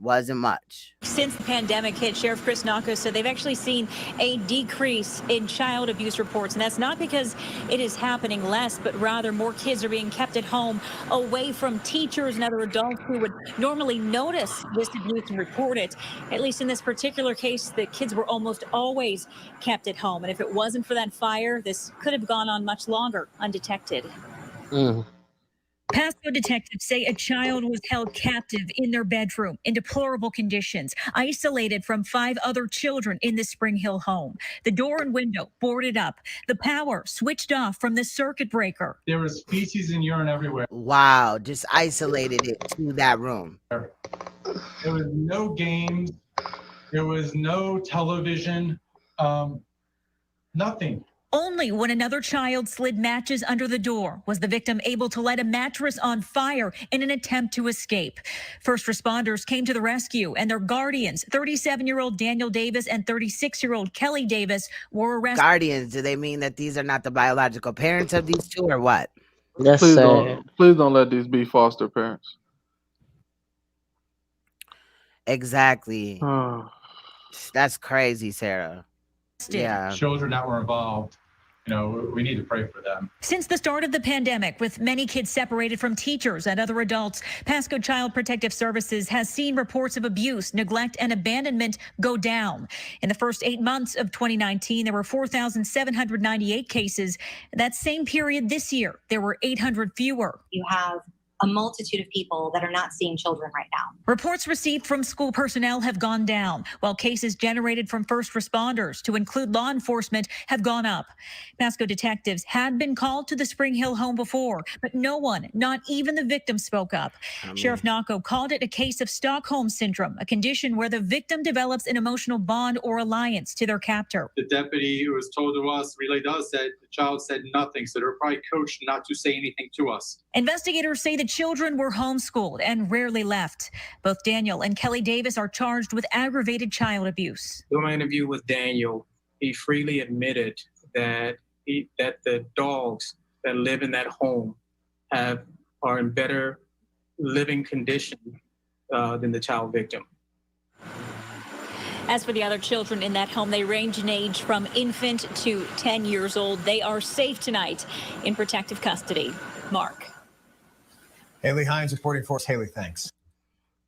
A: Wasn't much.
R: Since the pandemic hit, Sheriff Chris Nacco said they've actually seen a decrease in child abuse reports. And that's not because it is happening less, but rather more kids are being kept at home away from teachers and other adults who would normally notice this abuse and report it. At least in this particular case, the kids were almost always kept at home. And if it wasn't for that fire, this could have gone on much longer undetected. Pasco detectives say a child was held captive in their bedroom in deplorable conditions, isolated from 5 other children in the Spring Hill home. The door and window boarded up, the power switched off from the circuit breaker.
X: There was feces and urine everywhere.
A: Wow, just isolated it to that room.
X: There was no games. There was no television. Nothing.
R: Only when another child slid matches under the door was the victim able to light a mattress on fire in an attempt to escape. First responders came to the rescue, and their guardians, 37-year-old Daniel Davis and 36-year-old Kelly Davis, were arrested.
A: Guardians, do they mean that these are not the biological parents of these two or what?
H: That's
B: please
H: sad.
B: Please don't let these be foster parents.
A: Exactly. That's crazy, Sarah. Yeah.
X: Children that were involved, you know, we need to pray for them.
R: Since the start of the pandemic, with many kids separated from teachers and other adults, Pasco Child Protective Services has seen reports of abuse, neglect, and abandonment go down. In the first 8 months of 2019, there were 4,798 cases. That same period this year, there were 800 fewer.
S: You have a multitude of people that are not seeing children right now.
R: Reports received from school personnel have gone down, while cases generated from first responders, to include law enforcement, have gone up. Pasco detectives had been called to the Spring Hill home before, but no one, not even the victim, spoke up. Sheriff Nacco called it a case of Stockholm syndrome, a condition where the victim develops an emotional bond or alliance to their captor.
X: The deputy who was told to us, relayed to us, that the child said nothing, so they were probably coached not to say anything to us.
R: Investigators say the children were homeschooled and rarely left. Both Daniel and Kelly Davis are charged with aggravated child abuse.
T: In my interview with Daniel, he freely admitted that the dogs that live in that home are in better living condition than the child victim.
R: As for the other children in that home, they range in age from infant to 10 years old. They are safe tonight in protective custody. Mark.
Y: Haley Hines reporting for us. Haley, thanks.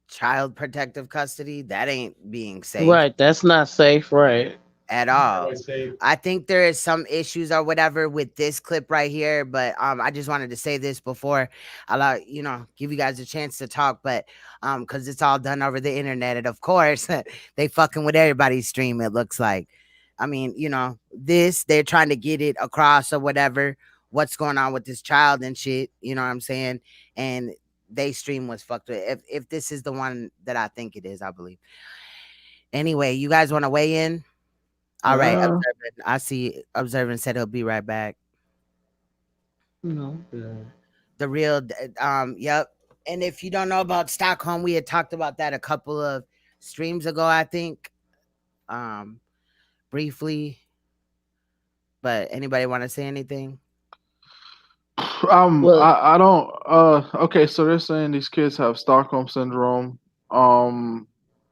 A: Child protective custody, that ain't being safe.
H: Right, that's not safe, right?
A: at all. I think there is some issues or whatever with this clip right here, but I just wanted to say this before I give you guys a chance to talk, but because it's all done over the internet, and of course they fucking with everybody's stream, it looks like. I mean, they're trying to get it across or whatever, what's going on with this child and shit, you know what I'm saying? And they stream was fucked with. If this is the one that I think it is, I believe. Anyway, you guys want to weigh in? All right, Observant. I see Observant said he'll be right back.
H: No, good.
A: The real, yep. And if you don't know about Stockholm, we had talked about that a couple of streams ago, I think, briefly. But anybody want to say anything?
B: I don't. Okay, so they're saying these kids have Stockholm syndrome.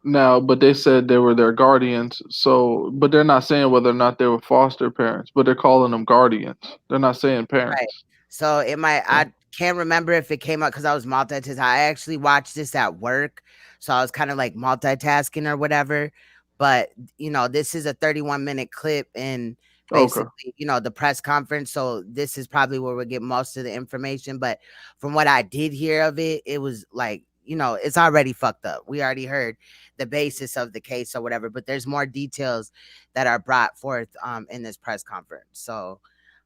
B: Now, but they said they were their guardians. So, but they're not saying whether or not they were foster parents, but they're calling them guardians. They're not saying parents.
A: Right. So it might. I can't remember if it came up because I was multitasking. I actually watched this at work, so I was kind of like multitasking or whatever. But this is a 31-minute clip and basically, the press conference. So this is probably where we'll get most of the information. But from what I did hear of it, it was like, it's already fucked up. We already heard the basis of the case or whatever, but there's more details that are brought forth in this press conference. So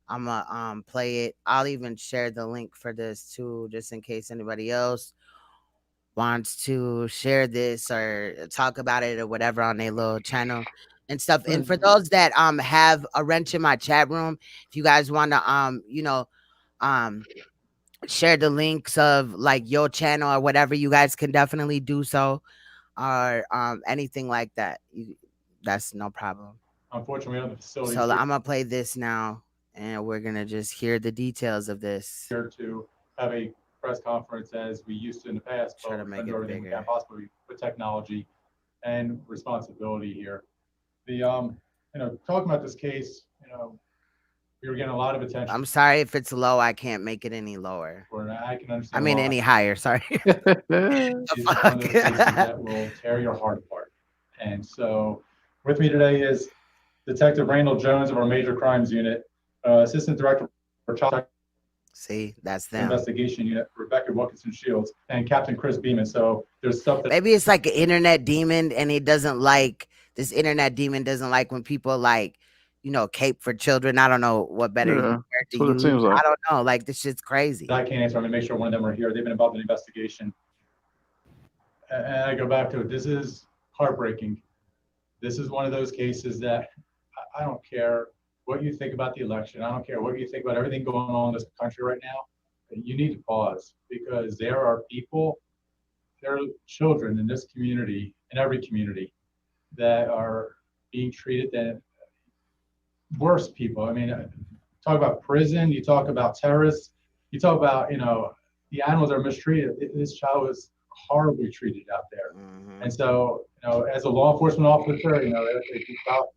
A: I'm gonna play it. I'll even share the link for this too, just in case anybody else wants to share this or talk about it or whatever on their little channel and stuff. And for those that have a wrench in my chat room, if you guys want to share the links of like your channel or whatever, you guys can definitely do so, or anything like that. That's no problem.
X: Unfortunately, we have the facility.
A: So I'm gonna play this now, and we're gonna just hear the details of this.
X: Here to have a press conference as we used to in the past.
A: Try to make it
X: everything
A: bigger.
X: we can possibly with technology and responsibility here. The talking about this case, we were getting a lot of attention.
A: I'm sorry if it's low. I can't make it any lower.
X: I can understand.
A: I mean, any higher. Sorry.
X: It's one of those cases that will tear your heart apart. And so, with me today is Detective Randall Jones of our Major Crimes Unit, Assistant Director for Child.
A: See, that's them.
X: Investigation Unit, Rebecca Wilkinson Shields, and Captain Chris Beeman. So there's stuff that
A: maybe it's like an internet demon, and he doesn't like this internet demon doesn't like when people like, cape for children. I don't know what better to use. I don't know. Like, this shit's crazy.
X: I can't answer. I'm gonna make sure one of them are here. They've been involved in the investigation. And I go back to it. This is heartbreaking. This is one of those cases that I don't care what you think about the election. I don't care what you think about everything going on in this country right now. You need to pause, because there are people, there are children in this community, in every community, that are being treated than worse people. I mean, talk about prison, you talk about terrorists, you talk about, the animals are mistreated. This child was horribly treated out there. And so, as a law enforcement officer, they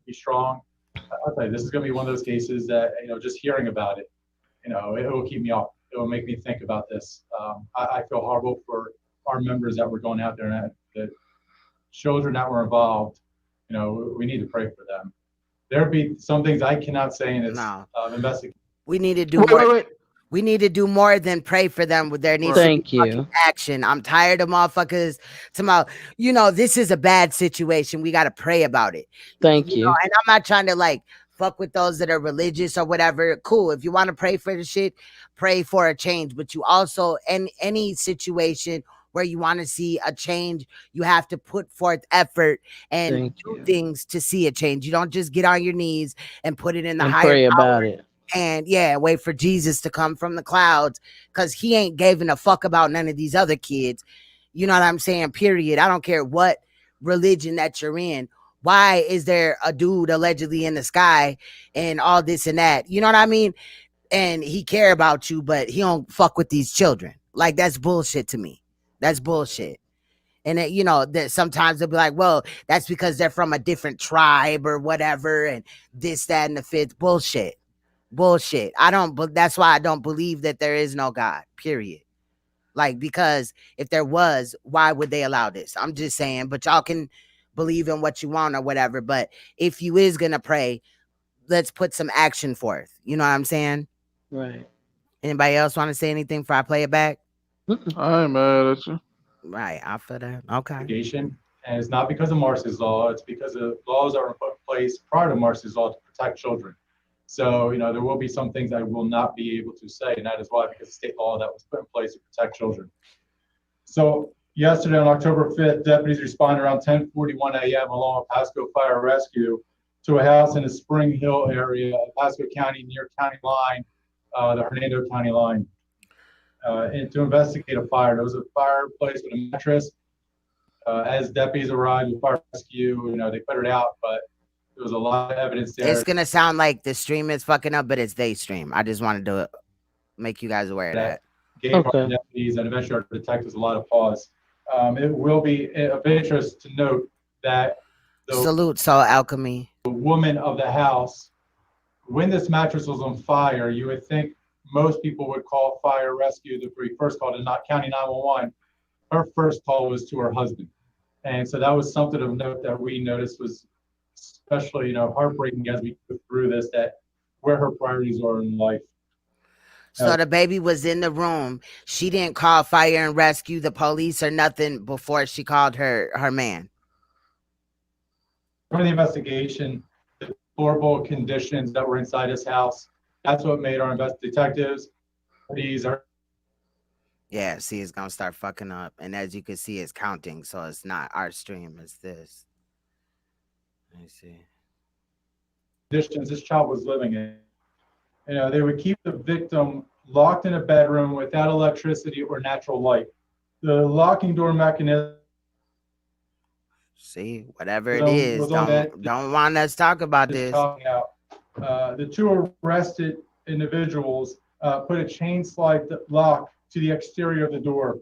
X: be strong. I'll tell you, this is going to be one of those cases that, just hearing about it, it will keep me off. It will make me think about this. I feel horrible for our members that were going out there, and the children that were involved. We need to pray for them. There'll be some things I cannot say in this investigation.
A: We need to do more. We need to do more than pray for them. There needs to be fucking action. I'm tired of motherfuckers tomorrow. This is a bad situation. We got to pray about it.
H: Thank you.
A: And I'm not trying to like fuck with those that are religious or whatever. Cool. If you want to pray for the shit, pray for a change. But you also, in any situation where you want to see a change, you have to put forth effort and do things to see a change. You don't just get on your knees and put it in the higher
H: pray
A: power
H: about it.
A: And wait for Jesus to come from the clouds, because he ain't giving a fuck about none of these other kids. You know what I'm saying? Period. I don't care what religion that you're in. Why is there a dude allegedly in the sky and all this and that? You know what I mean? And he care about you, but he don't fuck with these children. Like, that's bullshit to me. That's bullshit. And that sometimes they'll be like, well, that's because they're from a different tribe or whatever, and this, that, and the fifth. Bullshit. That's why I don't believe that there is no God, period. Like, because if there was, why would they allow this? I'm just saying, but y'all can believe in what you want or whatever. But if you is gonna pray, let's put some action forth. You know what I'm saying?
H: Right.
A: Anybody else want to say anything before I play it back?
B: I ain't mad at you.
A: Right, I feel that. Okay.
X: And it's not because of Marcy's law, it's because of laws that were put in place prior to Marcy's law to protect children. So, there will be some things I will not be able to say, and that is why, because of state law that was put in place to protect children. So yesterday on October 5th, deputies responded around 10:41 a.m. along with Pasco Fire Rescue to a house in the Spring Hill area of Pasco County near county line, the Hernando County line, and to investigate a fire. There was a fireplace with a mattress. As deputies arrived with fire rescue, they put it out, but there was a lot of evidence there.
A: It's gonna sound like the stream is fucking up, but it's they stream. I just wanted to make you guys aware of that.
X: Gave our deputies and eventually our detectives a lot of pause. It will be of interest to note that
A: Salute Soul Alchemy.
X: The woman of the house, when this mattress was on fire, you would think most people would call fire rescue. The first call to not county 911. Her first call was to her husband. And so that was something of note that we noticed was especially, heartbreaking as we go through this, that where her priorities are in life.
A: So the baby was in the room. She didn't call fire and rescue, the police or nothing before she called her man.
X: From the investigation, the deplorable conditions that were inside his house, that's what made our detectives.
A: Yeah, see, it's gonna start fucking up. And as you can see, it's counting. So it's not our stream, it's this. Let me see.
X: Conditions this child was living in. They would keep the victim locked in a bedroom without electricity or natural light. The locking door mechanism.
A: See, whatever it is, don't want us to talk about this.
X: The two arrested individuals put a chain slide lock to the exterior of the door.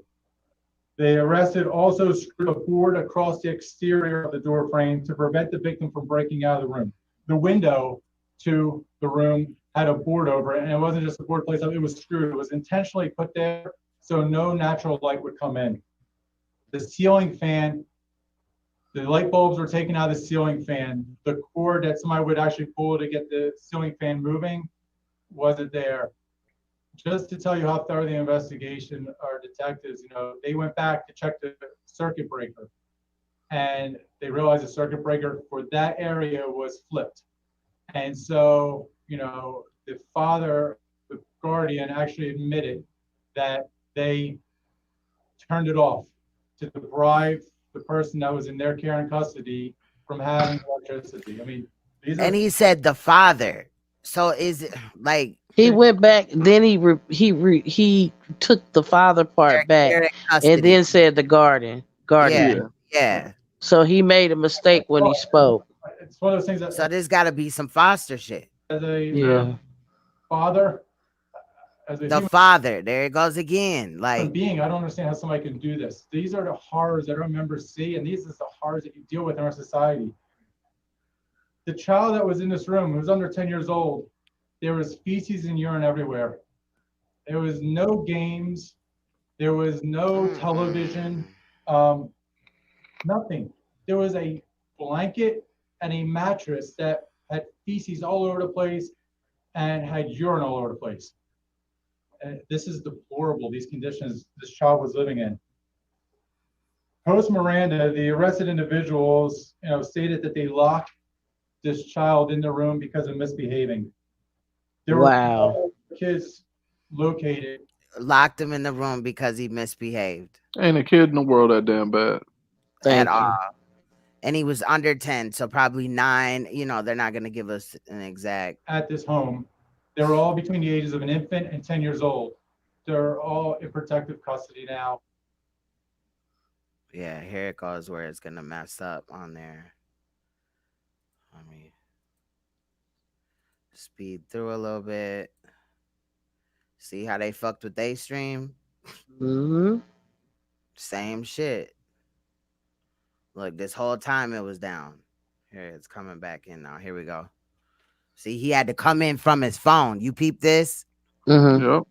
X: They arrested also screwed a board across the exterior of the door frame to prevent the victim from breaking out of the room. The window to the room had a board over it, and it wasn't just a board placed up, it was screwed. It was intentionally put there so no natural light would come in. The ceiling fan, the light bulbs were taken out of the ceiling fan. The cord that somebody would actually pull to get the ceiling fan moving wasn't there. Just to tell you how thorough the investigation, our detectives, they went back to check the circuit breaker, and they realized the circuit breaker for that area was flipped. And so, the father, the guardian, actually admitted that they turned it off to deprive the person that was in their care and custody from having electricity. I mean,
A: and he said the father. So is it like
H: he went back? Then he took the father part back, and then said the guardian.
A: Yeah.
H: So he made a mistake when he spoke.
X: It's one of those things that.
A: So there's got to be some foster shit.
X: As a father.
A: Father, there it goes again. Like
X: being, I don't understand how somebody can do this. These are the horrors that our members see, and these are the horrors that you deal with in our society. The child that was in this room, who was under 10 years old, there was feces and urine everywhere. There was no games. There was no television. Nothing. There was a blanket and a mattress that had feces all over the place and had urine all over the place. This is deplorable, these conditions this child was living in. Post Miranda, the arrested individuals, stated that they locked this child in the room because of misbehaving. There were kids located.
A: Locked him in the room because he misbehaved.
B: Ain't a kid in the world that damn bad.
A: At all. And he was under 10, so probably 9. They're not going to give us an exact.
X: At this home, they were all between the ages of an infant and 10 years old. They're all in protective custody now.
A: Yeah, here it goes where it's going to mess up on there. Let me speed through a little bit. See how they fucked with they stream?
H: Mm-hmm.
A: Same shit. Look, this whole time it was down. Here, it's coming back in now. Here we go. See, he had to come in from his phone. You peep this?
H: Mm-hmm.
B: Yep.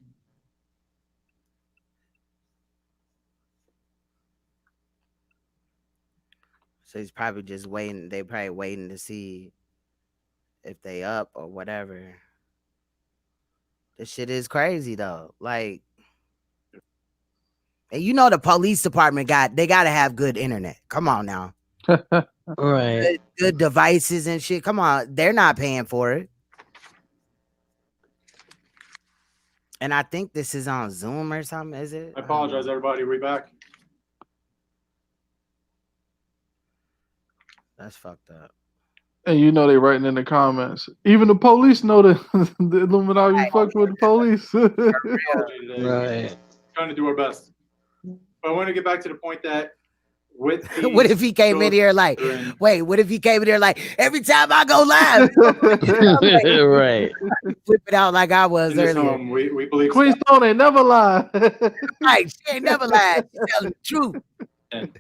A: So he's probably just waiting. They probably waiting to see if they up or whatever. This shit is crazy though. Like, and you know the police department they gotta have good internet. Come on now.
H: Right.
A: Good devices and shit. Come on. They're not paying for it. And I think this is on Zoom or something, is it?
X: I apologize, everybody. We back.
A: That's fucked up.
B: And you know they writing in the comments. Even the police know that the Illuminati fucked with the police.
H: Right.
X: Trying to do our best. But I want to get back to the point that with
A: what if he came in here like, wait, what if he came in here like, every time I go live,
H: right.
A: flip it out like I was
X: in this
A: earlier.
X: home, we believe
B: Queen Stone ain't never lie.
A: Right, she ain't never lied. She telling the truth.
X: And,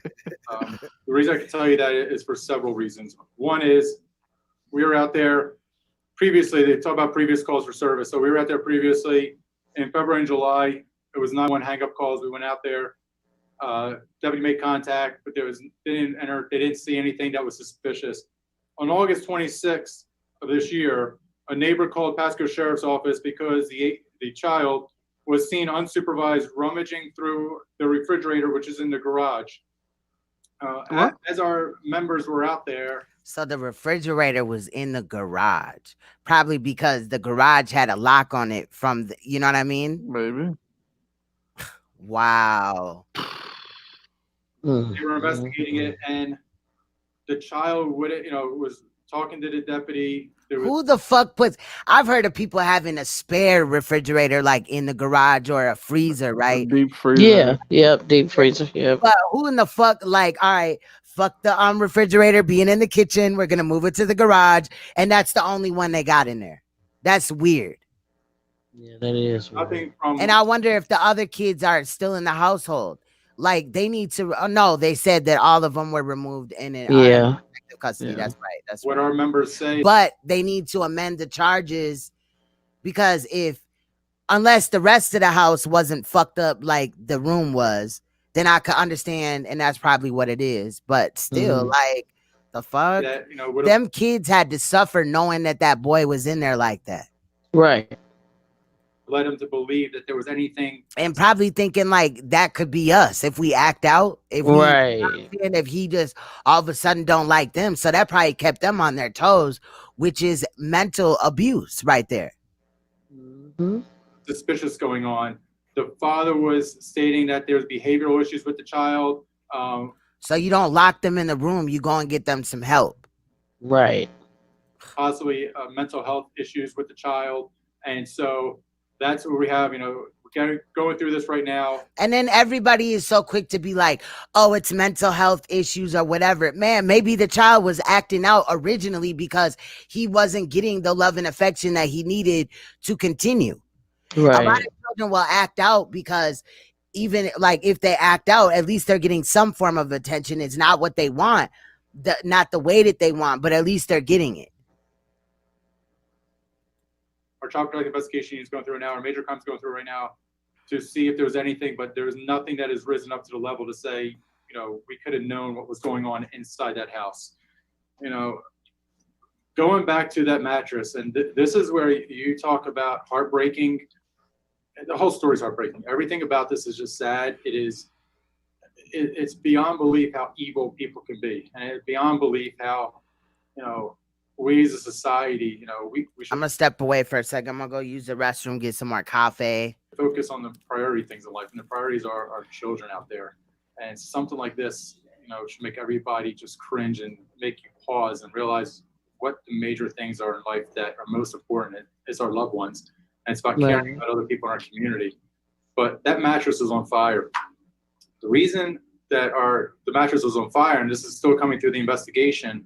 X: the reason I can tell you that is for several reasons. One is we were out there previously. They talk about previous calls for service. So we were out there previously in February and July. It was 911 hang-up calls. We went out there. Deputy made contact, but they didn't see anything that was suspicious. On August 26th of this year, a neighbor called Pasco Sheriff's Office because the child was seen unsupervised rummaging through the refrigerator, which is in the garage. As our members were out there.
A: So the refrigerator was in the garage, probably because the garage had a lock on it from the, you know what I mean?
B: Maybe.
A: Wow.
X: They were investigating it, and the child was talking to the deputy.
A: Who the fuck puts? I've heard of people having a spare refrigerator like in the garage or a freezer, right?
B: Deep freezer.
H: Yeah. Yep. Deep freezer. Yep.
A: But who in the fuck? Like, all right, fuck the refrigerator being in the kitchen. We're gonna move it to the garage, and that's the only one they got in there. That's weird.
H: Yeah, that is weird.
A: And I wonder if the other kids are still in the household. Like they need to. Oh, no, they said that all of them were removed and in protective custody.
X: Yeah.
A: That's right. That's
X: what
A: right.
X: our members say.
A: But they need to amend the charges because unless the rest of the house wasn't fucked up like the room was, then I could understand, and that's probably what it is. But still, like the fuck, them kids had to suffer knowing that boy was in there like that.
H: Right.
X: Led him to believe that there was anything,
A: and probably thinking like that could be us if we act out, if he just all of a sudden don't like them. So that probably kept them on their toes, which is mental abuse right there.
X: Suspicious going on. The father was stating that there's behavioral issues with the child.
A: So you don't lock them in the room, you go and get them some help.
H: Right.
X: Possibly mental health issues with the child. And so that's what we have, we're going through this right now.
A: And then everybody is so quick to be like, oh, it's mental health issues or whatever. Man, maybe the child was acting out originally because he wasn't getting the love and affection that he needed to continue.
H: Right.
A: A lot of children will act out because even like if they act out, at least they're getting some form of attention. It's not what they want, not the way that they want, but at least they're getting it.
X: Our child protection investigation is going through now. Our major crime is going through right now to see if there's anything, but there's nothing that has risen up to the level to say, we could have known what was going on inside that house. Going back to that mattress, and this is where you talk about heartbreaking. The whole story is heartbreaking. Everything about this is just sad. It's beyond belief how evil people can be, and it's beyond belief how, we as a society, we should
A: I'm gonna step away for a second. I'm gonna go use the restroom, get some more coffee.
X: Focus on the priority things in life, and the priorities are our children out there. And something like this, should make everybody just cringe and make you pause and realize what the major things are in life that are most important. It's our loved ones, and it's about caring about other people in our community. But that mattress was on fire. The reason that the mattress was on fire, and this is still coming through the investigation,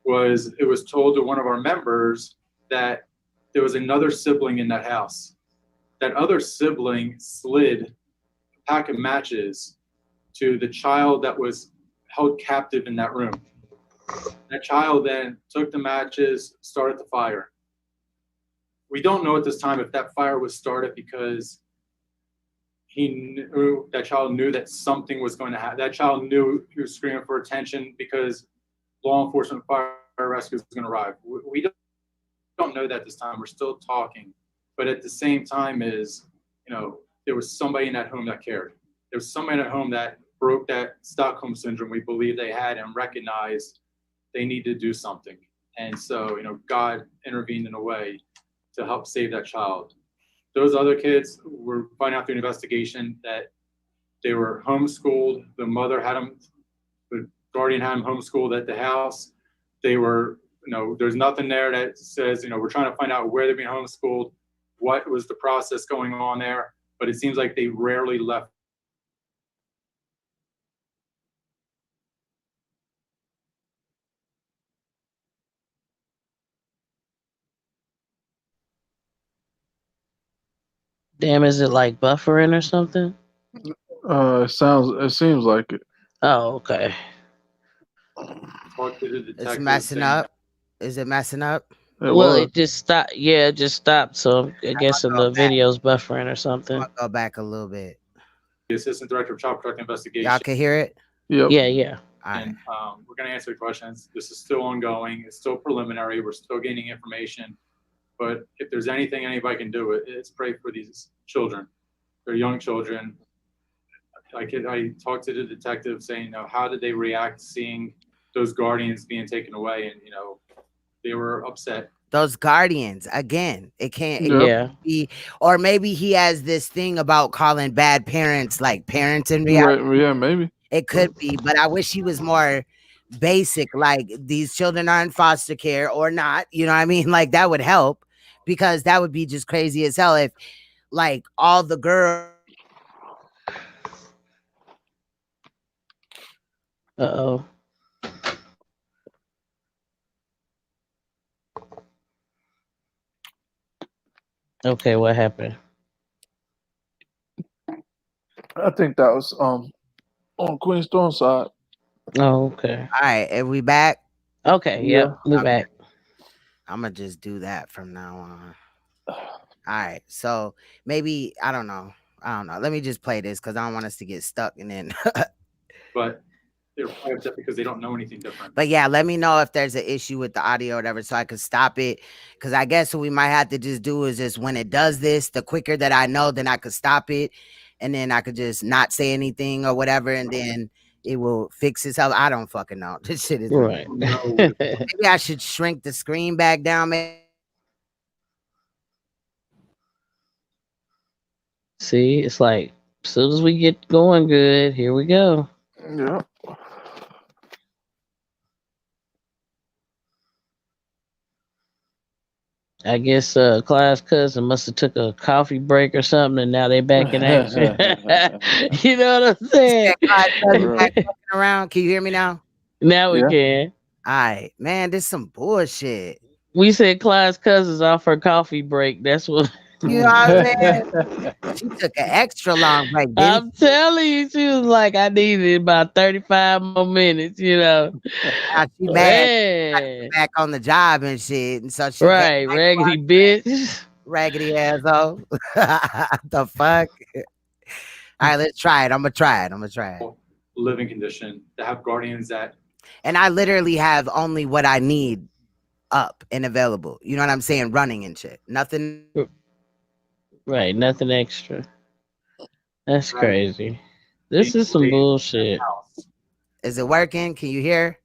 X: was it was told to one of our members that there was another sibling in that house. That other sibling slid a pack of matches to the child that was held captive in that room. That child then took the matches, started the fire. We don't know at this time if that fire was started because that child knew that something was going to happen. That child knew he was screaming for attention because law enforcement, fire rescue is going to arrive. We don't know that this time. We're still talking. But at the same time is, there was somebody in that home that cared. There was somebody in that home that broke that Stockholm syndrome we believe they had and recognized they need to do something. And so, God intervened in a way to help save that child. Those other kids were finding out through an investigation that they were homeschooled. The mother had them, the guardian had them homeschooled at the house. They were, there's nothing there that says, we're trying to find out where they're being homeschooled, what was the process going on there. But it seems like they rarely left.
H: Damn, is it like buffering or something?
B: It seems like it.
H: Oh, okay.
A: It's messing up. Is it messing up?
H: It just stopped. Yeah, it just stopped. So I guess the video's buffering or something.
A: I'll go back a little bit.
X: The assistant director of child protective investigation.
A: Y'all can hear it?
H: Yep. Yeah.
X: And we're going to answer the questions. This is still ongoing. It's still preliminary. We're still gaining information. But if there's anything anybody can do, it's pray for these children. They're young children. I talked to the detective saying, how did they react seeing those guardians being taken away? And, they were upset.
A: Those guardians, again, it can't
H: be,
A: or maybe he has this thing about calling bad parents like parents in reality.
B: Right, yeah, maybe.
A: It could be, but I wish he was more basic, like these children are in foster care or not, you know what I mean? Like that would help, because that would be just crazy as hell if like all the girls.
H: Uh-oh. Okay, what happened?
B: I think that was on Queen Storm side.
H: Oh, okay.
A: All right, are we back?
H: Okay, yep, we're back.
A: I'm gonna just do that from now on. All right, so maybe I don't know. Let me just play this because I don't want us to get stuck and then.
X: But they're upset because they don't know anything different.
A: But yeah, let me know if there's an issue with the audio or whatever, so I could stop it. Because I guess what we might have to just do is just when it does this, the quicker that I know, then I could stop it, and then I could just not say anything or whatever, and then it will fix itself. I don't fucking know. This shit is
H: right.
A: Maybe I should shrink the screen back down, man.
H: See, it's like as soon as we get going good, here we go.
B: Yeah.
H: I guess Clive's cousin must have took a coffee break or something, and now they back in action. You know what I'm saying?
A: Back around. Can you hear me now?
H: Now we can.
A: All right, man. This is some bullshit.
H: We said Clive's cousin's off her coffee break. That's what.
A: You know what I'm saying? She took an extra long break.
H: I'm telling you, she was like, I needed about 35 more minutes, you know.
A: Now she mad, back on the job and shit. And so she
H: right, raggedy bitch.
A: Raggedy asshole. The fuck? All right, let's try it. I'm gonna try it.
X: Living condition to have guardians that.
A: And I literally have only what I need up and available. You know what I'm saying? Running and shit. Nothing.
H: Right, nothing extra. That's crazy. This is some bullshit.
A: Is it working? Can you hear?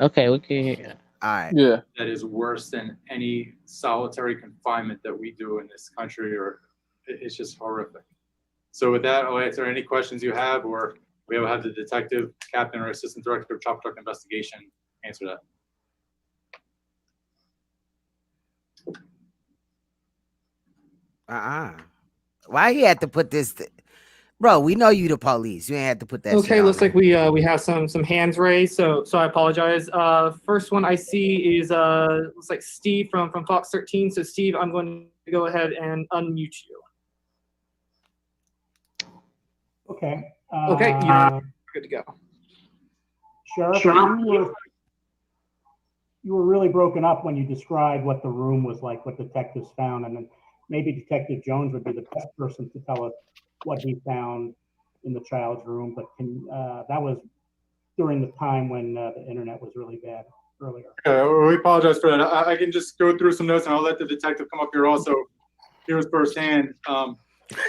H: Okay, we can hear.
A: All right.
B: Yeah.
X: That is worse than any solitary confinement that we do in this country, or it's just horrific. So with that, I'll answer any questions you have, or we will have the detective, captain, or assistant director of child protective investigation answer that.
A: Why you had to put this? Bro, we know you the police. You ain't had to put that.
C: Okay, looks like we have some hands raised. So I apologize. First one I see is looks like Steve from Fox 13. So Steve, I'm going to go ahead and unmute you.
D: Okay.
C: Okay, you're good to go.
D: Sheriff, you were really broken up when you described what the room was like, what detectives found, and then maybe Detective Jones would be the best person to tell us what he found in the child's room. But that was during the time when the internet was really bad earlier.
X: Okay, well, we apologize for that. I can just go through some notes and I'll let the detective come up here also. Here's firsthand.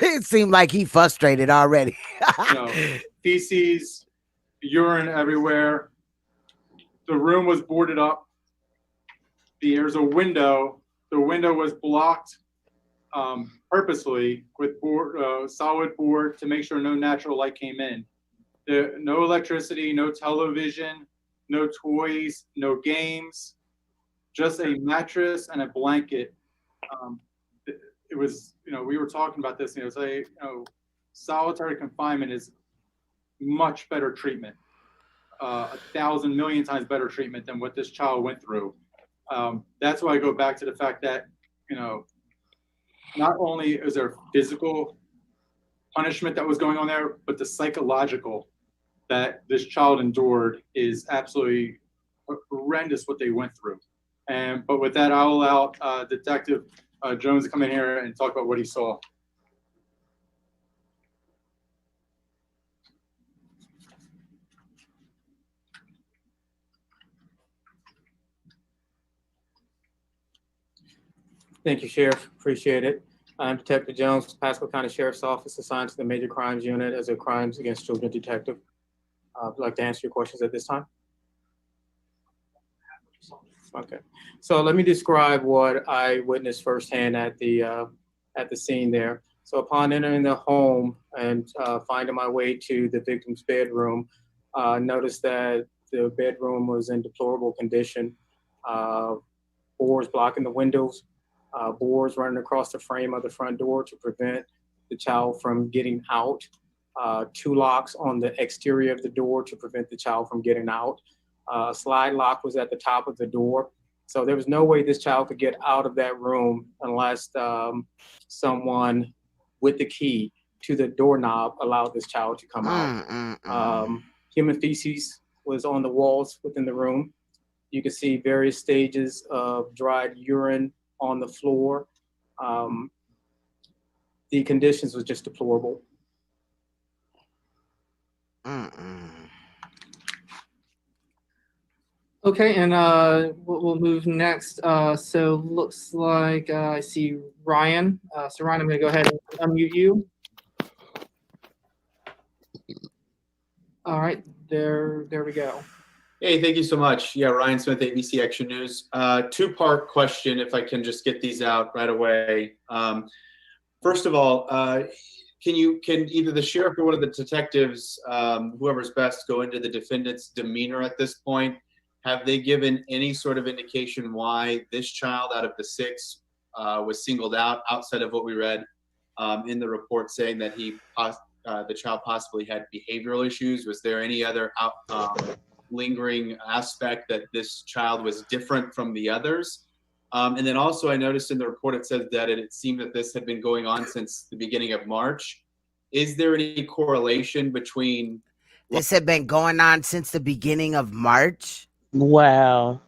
A: It seemed like he frustrated already.
X: Feces, urine everywhere. The room was boarded up. There's a window. The window was blocked purposely with solid board to make sure no natural light came in. No electricity, no television, no toys, no games, just a mattress and a blanket. It was, we were talking about this, solitary confinement is much better treatment, 1,000 million times better treatment than what this child went through. That's why I go back to the fact that, not only is there physical punishment that was going on there, but the psychological that this child endured is absolutely horrendous what they went through. But with that, I'll allow Detective Jones to come in here and talk about what he saw.
T: Thank you, Sheriff. Appreciate it. I'm Detective Jones, Pasco County Sheriff's Office, assigned to the Major Crimes Unit as a Crimes Against Children detective. I'd like to answer your questions at this time. Okay, so let me describe what I witnessed firsthand at the scene there. So upon entering the home and finding my way to the victim's bedroom, noticed that the bedroom was in deplorable condition. Boards blocking the windows, boards running across the frame of the front door to prevent the child from getting out. 2 locks on the exterior of the door to prevent the child from getting out. Slide lock was at the top of the door. So there was no way this child could get out of that room unless someone with the key to the doorknob allowed this child to come out. Human feces was on the walls within the room. You can see various stages of dried urine on the floor. The conditions was just deplorable.
C: Okay, and we'll move next. So looks like I see Ryan. So Ryan, I'm going to go ahead and unmute you. All right, there we go.
E: Hey, thank you so much. Yeah, Ryan Smith, ABC Action News. 2-part question, if I can just get these out right away. First of all, can either the sheriff or one of the detectives, whoever's best, go into the defendant's demeanor at this point? Have they given any sort of indication why this child out of the 6 was singled out outside of what we read in the report saying that the child possibly had behavioral issues? Was there any other lingering aspect that this child was different from the others? And then also I noticed in the report it says that it seemed that this had been going on since the beginning of March. Is there any correlation between...
A: This had been going on since the beginning of March?
H: Wow.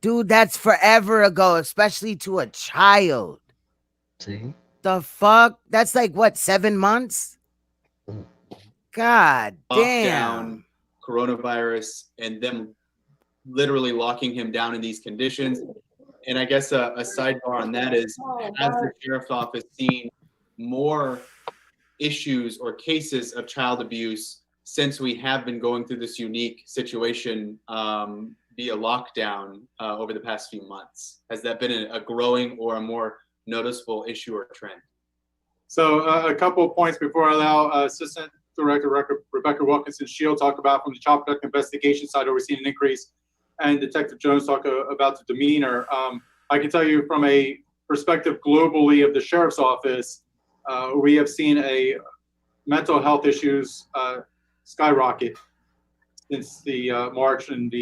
A: Dude, that's forever ago, especially to a child.
H: See?
A: The fuck? That's like, what, 7 months? God damn.
E: Lockdown, coronavirus, and them literally locking him down in these conditions. And I guess a sidebar on that is, has the sheriff's office seen more issues or cases of child abuse since we have been going through this unique situation via lockdown over the past few months? Has that been a growing or a more noticeable issue or trend?
X: So a couple of points before I allow Assistant Director Rebecca Wilkinson Shield talk about from the child protective investigation side, where we're seeing an increase, and Detective Jones talk about the demeanor. I can tell you from a perspective globally of the sheriff's office, we have seen a mental health issues skyrocket since the March and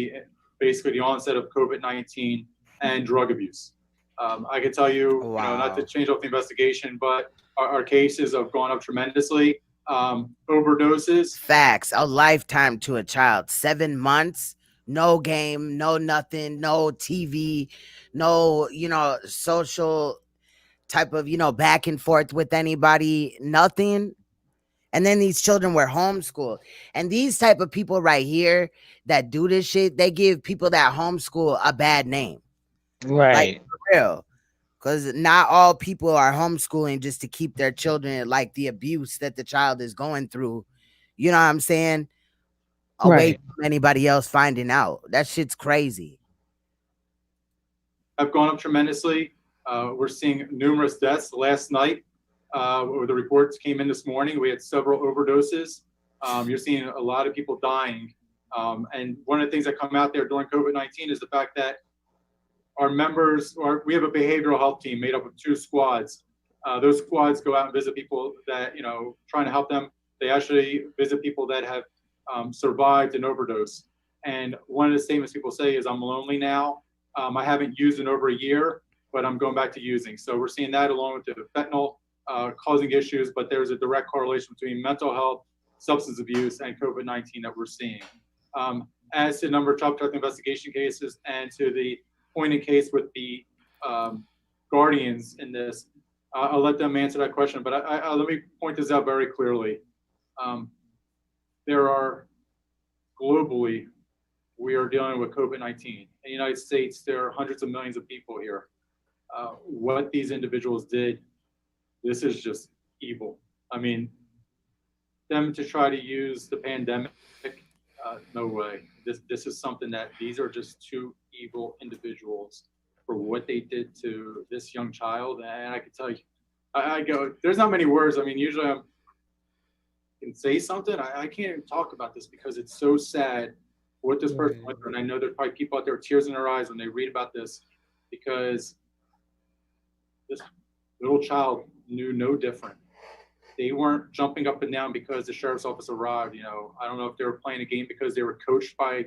X: basically the onset of COVID-19 and drug abuse. I can tell you, not to change up the investigation, but our cases have gone up tremendously. Overdoses.
A: Facts. A lifetime to a child. 7 months. No game, no nothing, no TV, no, social type of, back and forth with anybody, nothing. And then these children were homeschooled. And these type of people right here that do this shit, they give people that homeschool a bad name.
H: Right.
A: Like, for real. Because not all people are homeschooling just to keep their children, like the abuse that the child is going through, you know what I'm saying, away from anybody else finding out. That shit's crazy.
X: Have gone up tremendously. We're seeing numerous deaths. Last night, the reports came in this morning. We had several overdoses. You're seeing a lot of people dying. And one of the things that come out there during COVID-19 is the fact that our members, we have a behavioral health team made up of 2 squads. Those squads go out and visit people that, trying to help them. They actually visit people that have survived an overdose. And one of the statements people say is, I'm lonely now. I haven't used in over a year, but I'm going back to using. So we're seeing that along with the fentanyl causing issues, but there's a direct correlation between mental health, substance abuse, and COVID-19 that we're seeing. As to the number of child protective investigation cases and to the pointed case with the guardians in this, I'll let them answer that question, but let me point this out very clearly. There are globally, we are dealing with COVID-19. In the United States, there are hundreds of millions of people here. What these individuals did, this is just evil. I mean, them to try to use the pandemic, no way. This is something that these are just 2 evil individuals for what they did to this young child. And I can tell you, I go, there's not many words. I mean, usually I can say something. I can't even talk about this because it's so sad what this person went through. And I know there's probably people out there with tears in their eyes when they read about this, because this little child knew no different. They weren't jumping up and down because the sheriff's office arrived. I don't know if they were playing a game because they were coached by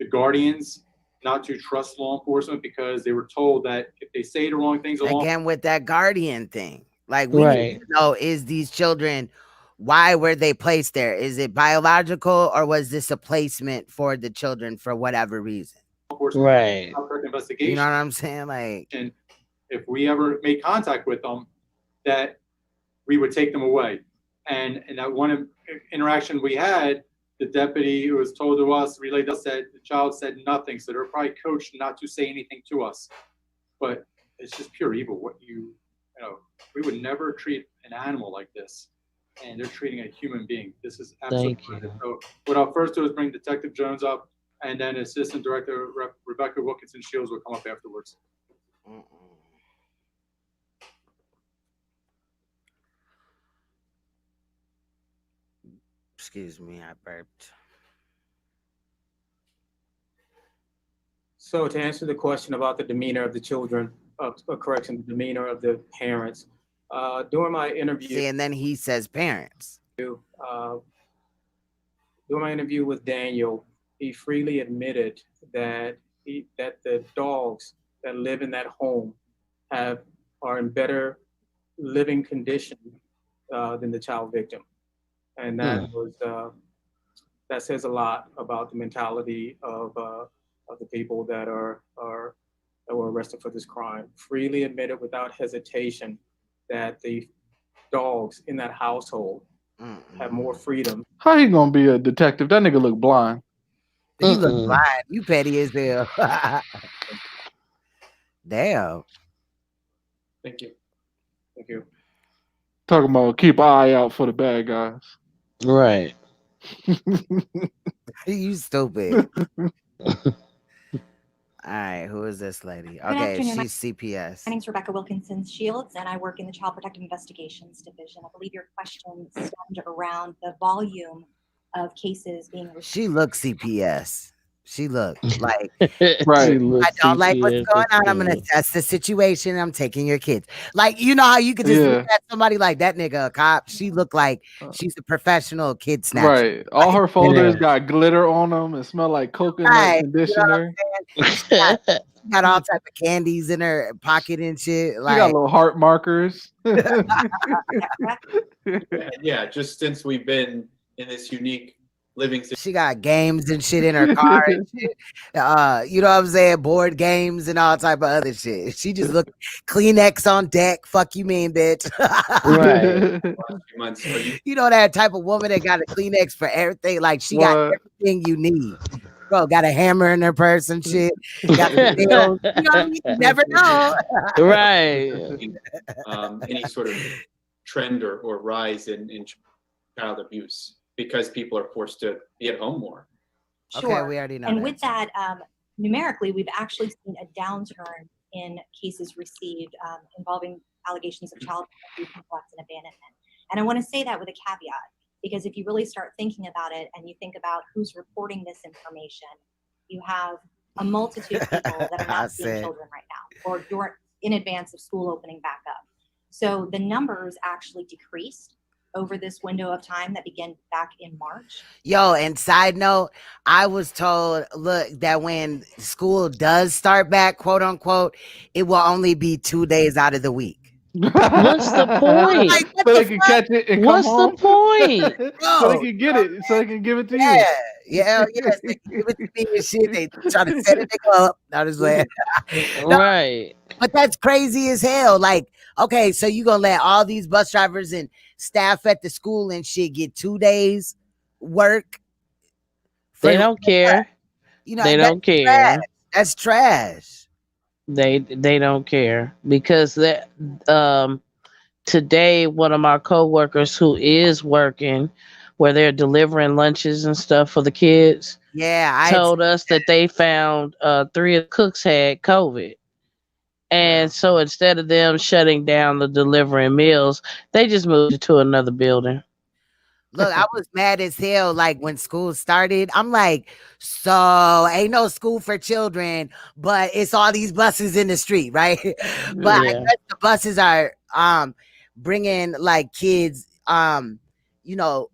X: the guardians not to trust law enforcement, because they were told that if they say the wrong things
A: again with that guardian thing, like we need to know, is these children, why were they placed there? Is it biological, or was this a placement for the children for whatever reason?
H: Right.
X: Investigation.
A: You know what I'm saying? Like,
X: and if we ever made contact with them, that we would take them away. And that one interaction we had, the deputy who was told to us, relayed us, that the child said nothing. So they're probably coached not to say anything to us. But it's just pure evil. We would never treat an animal like this. And they're treating a human being. This is absolutely. So what I'll first do is bring Detective Jones up, and then Assistant Director Rebecca Wilkinson Shields will come up afterwards.
A: Excuse me, I burped.
T: So to answer the question about the demeanor of the children, the demeanor of the parents, during my interview.
A: See, and then he says parents.
T: During my interview with Daniel, he freely admitted that the dogs that live in that home are in better living condition than the child victim. And that that says a lot about the mentality of the people that were arrested for this crime. Freely admitted without hesitation that the dogs in that household have more freedom.
B: How he gonna be a detective? That nigga look blind.
A: He look blind. You petty as hell. Damn.
T: Thank you. Thank you.
B: Talking about keep an eye out for the bad guys.
H: Right.
A: You stupid. All right, who is this lady? Okay, she's CPS.
S: My name's Rebecca Wilkinson Shields, and I work in the Child Protective Investigations Division. I believe your question stemmed around the volume of cases being received.
A: She looks CPS. She looked like,
B: right.
A: I don't like what's going on. I'm going to test the situation. I'm taking your kids. Like, you know how you could just look at somebody like that nigga, a cop. She looked like she's a professional kid snatcher.
B: Right. All her folders got glitter on them and smell like coconut conditioner.
A: You know she got all type of candies in her pocket and shit. Like,
B: she got little heart markers.
E: Yeah, just since we've been in this unique living.
A: She got games and shit in her car and shit. You know what I'm saying? Board games and all type of other shit. She just look Kleenex on deck. Fuck you mean, bitch.
H: Right.
E: Months. Are you?
A: You know that type of woman that got a Kleenex for everything. Like she got everything you need. Bro, got a hammer in her purse and shit. Got the nails. You know what I mean? You never know.
H: Right.
E: Any sort of trend or rise in child abuse because people are forced to be at home more.
S: Sure.
A: Okay, we already know.
S: And
A: that.
S: with that, numerically, we've actually seen a downturn in cases received involving allegations of child abuse, neglect, and abandonment. And I want to say that with a caveat, because if you really start thinking about it and you think about who's reporting this information, you have a multitude of people that are not seeing children right now or in advance of school opening back up. So the numbers actually decreased over this window of time that began back in March.
A: Yo, and side note, I was told, look, that when school does start back, quote unquote, it will only be 2 days out of the week.
H: What's the point?
A: Like, what
B: So
A: the
B: they can
A: fuck?
B: catch it and
H: What's
B: come
H: the
B: home.
H: point?
B: So they can get it. So they can give it to
A: Yeah,
B: you.
A: yeah, yes. They give it to me and shit. They try to set it up. I was like, no,
H: Right.
A: but that's crazy as hell. Like, okay, so you gonna let all these bus drivers and staff at the school and shit get 2 days work?
H: They don't care.
A: You know,
H: They
A: that's
H: don't care.
A: trash. That's trash.
H: They don't care because that today one of my coworkers who is working where they're delivering lunches and stuff for the kids told us that they found 3 of the cooks had COVID. And so instead of them shutting down the delivering meals, they just moved it to another building.
A: Look, I was mad as hell. Like when school started, I'm like, so ain't no school for children, but it's all these buses in the street, right? But I guess the buses are bringing like kids, you know,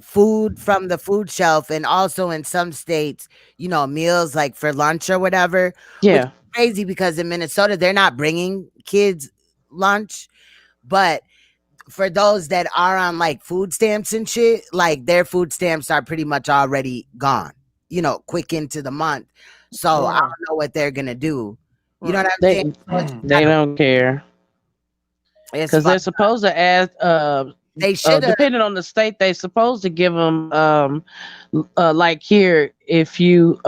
A: food from the food shelf, and also in some states, you know, meals like for lunch or whatever.
H: Yeah.
A: Which is crazy because in Minnesota they're not bringing kids lunch, but for those that are on like food stamps and shit, like their food stamps are pretty much already gone, you know, quick into the month. So I don't know what they're gonna do. You know what I'm saying?
H: They don't care. Because they're supposed to add
A: they should
H: depending on the state, they supposed to give them like here, if you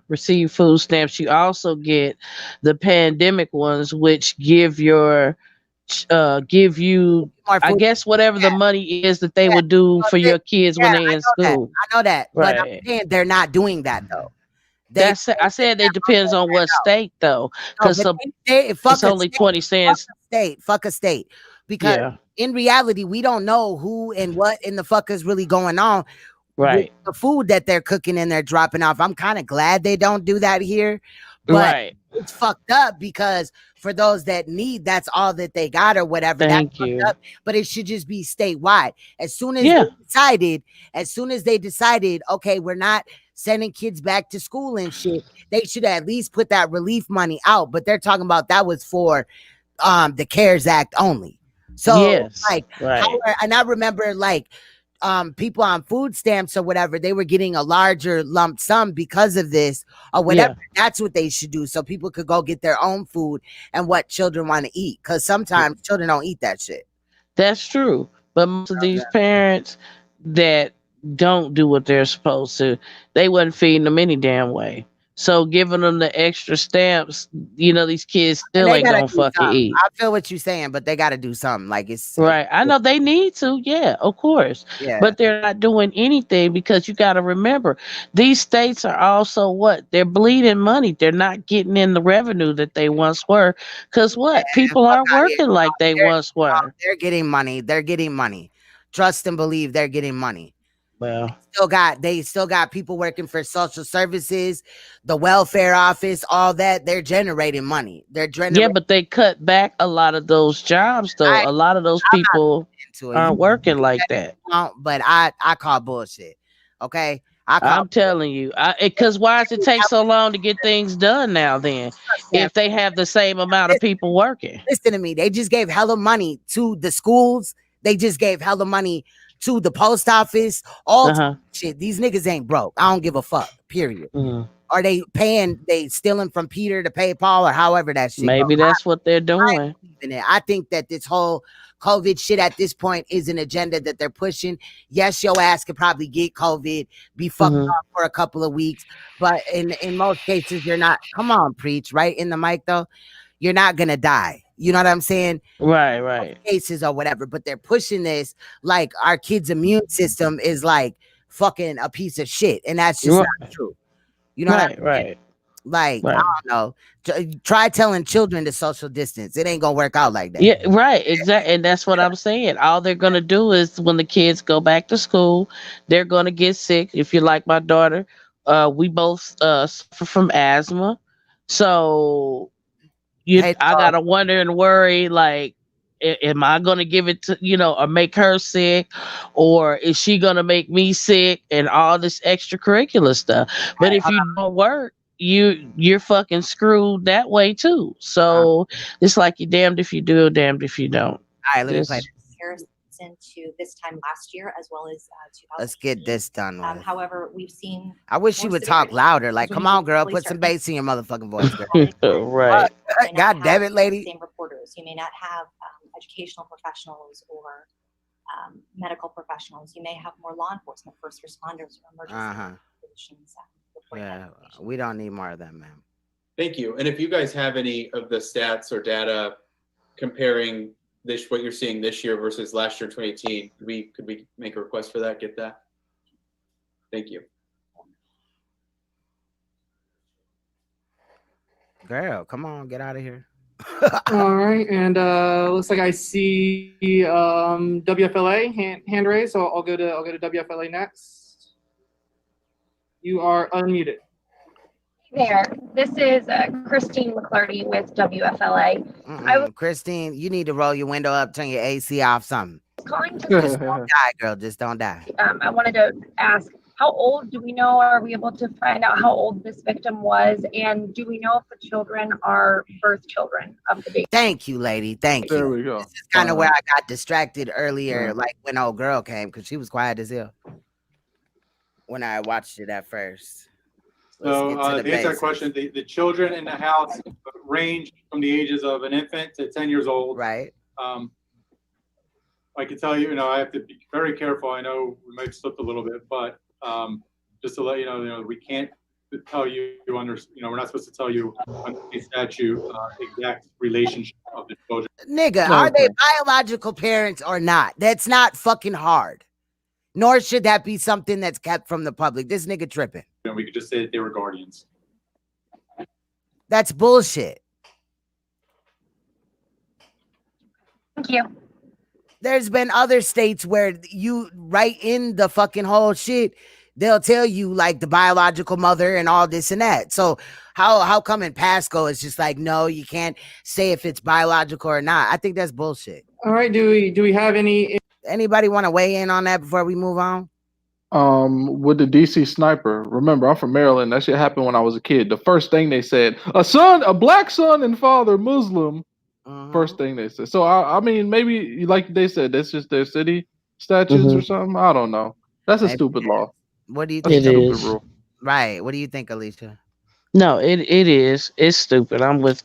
H: receive food stamps, you also get the pandemic ones, which give you I guess whatever the money is that they would do for your kids when they're in school.
A: I know that, but I'm
H: Right.
A: saying they're not doing that though.
H: I said it depends on what state though, because it's only 20 cents.
A: Fuck a state, because in reality we don't know who and what in the fuck is really going on.
H: Right.
A: With the food that they're cooking and they're dropping off. I'm kind of glad they don't do that here, but
H: Right.
A: it's fucked up because for those that need, that's all that they got or whatever.
H: Thank
A: that's
H: you.
A: fucked up, but it should just be statewide. As soon as they decided, okay, we're not sending kids back to school and shit, they should at least put that relief money out. But they're talking about that was for the CARES Act only. So and I remember like people on food stamps or whatever, they were getting a larger lump sum because of this or whatever. That's what they should do, so people could go get their own food and what children want to eat, because sometimes children don't eat that shit.
H: That's true, but most of these parents that don't do what they're supposed to, they wasn't feeding them any damn way. So giving them the extra stamps, you know, these kids still ain't gonna fucking eat.
A: I feel what you're saying, but they got to do something. Like it's
H: right. I know they need to, yeah, of course.
A: Yeah.
H: But they're not doing anything because you got to remember, these states are also what? They're bleeding money. They're not getting in the revenue that they once were. Because what? People aren't working like they once were.
A: They're getting money. They're getting money. Trust and believe they're getting money.
H: Well,
A: they still got people working for social services, the welfare office, all that. They're generating money.
H: Yeah, but they cut back a lot of those jobs though. A lot of those people aren't working like that.
A: But I call bullshit. Okay.
H: I'm telling you, because why does it take so long to get things done now then, if they have the same amount of people working?
A: Listen to me. They just gave hella money to the schools. They just gave hella money to the post office, all shit. These niggas ain't broke. I don't give a fuck. Period. Are they paying? They stealing from Peter to pay Paul, or however that shit
H: Maybe
A: goes.
H: that's what they're doing.
A: I think that this whole COVID shit at this point is an agenda that they're pushing. Yes, your ass could probably get COVID, be fucked up for a couple of weeks, but in most cases, you're not. Come on, preach right in the mic though. You're not gonna die. You know what I'm saying?
H: Right.
A: Cases or whatever, but they're pushing this like our kids' immune system is like fucking a piece of shit, and that's just not true. You know what I mean?
H: Right.
A: Like, I don't know. Try telling children to social distance. It ain't gonna work out like that.
H: Yeah, right. Exactly. And that's what I'm saying. All they're gonna do is when the kids go back to school, they're gonna get sick. If you're like my daughter, we both suffer from asthma. So I gotta wonder and worry, like, am I gonna give it to, or make her sick, or is she gonna make me sick, and all this extracurricular stuff? But if you don't work, you're fucking screwed that way too. So it's like you're damned if you do, damned if you don't.
A: All right, let me play.
S: Comparison to this time last year, as well as 2000.
A: Let's get this done with.
S: However, we've seen.
A: I wish you would talk louder. Like, come on, girl, put some bass in your motherfucking voice.
H: Right.
A: God damn it, lady.
S: Same reporters. You may not have educational professionals or medical professionals. You may have more law enforcement, first responders, or emergency positions.
A: Yeah, we don't need more of that, man.
E: Thank you. And if you guys have any of the stats or data comparing what you're seeing this year versus last year, 2018, could we make a request for that? Get that? Thank you.
A: Girl, come on, get out of here.
C: All right, and looks like I see WFLA hand raised, so I'll go to WFLA next. You are unmuted.
F: There. This is Christine McClarty with WFLA.
A: Christine, you need to roll your window up, turn your AC off, something.
F: Calling to
A: Just don't die, girl. Just don't die.
F: I wanted to ask, how old do we know? Are we able to find out how old this victim was? And do we know if the children are birth children of the baby?
A: Thank you, lady. Thank you.
B: There we go.
A: This is kind of where I got distracted earlier, like when old girl came, because she was quiet as hell when I watched it at first.
X: So to answer that question, the children in the house range from the ages of an infant to 10 years old.
A: Right.
X: I can tell you, I have to be very careful. I know we might have slipped a little bit, but just to let you know, we can't tell you we're not supposed to tell you under the statute exact relationship of the children.
A: Nigga, are they biological parents or not? That's not fucking hard. Nor should that be something that's kept from the public. This nigga tripping.
X: And we could just say that they were guardians.
A: That's bullshit.
F: Thank you.
A: There's been other states where you right in the fucking whole shit, they'll tell you like the biological mother and all this and that. So how come in Pasco it's just like, no, you can't say if it's biological or not? I think that's bullshit.
C: All right, do we have
A: anybody want to weigh in on that before we move on?
B: With the DC sniper, remember I'm from Maryland. That shit happened when I was a kid. The first thing they said, a black son and father Muslim. First thing they said. So I mean, maybe like they said, that's just their city statutes or something. I don't know. That's a stupid law.
A: What do you
B: think?
A: think?
H: It is.
A: Rule. Right. What do you think, Alicia?
H: No, it is. It's stupid. I'm with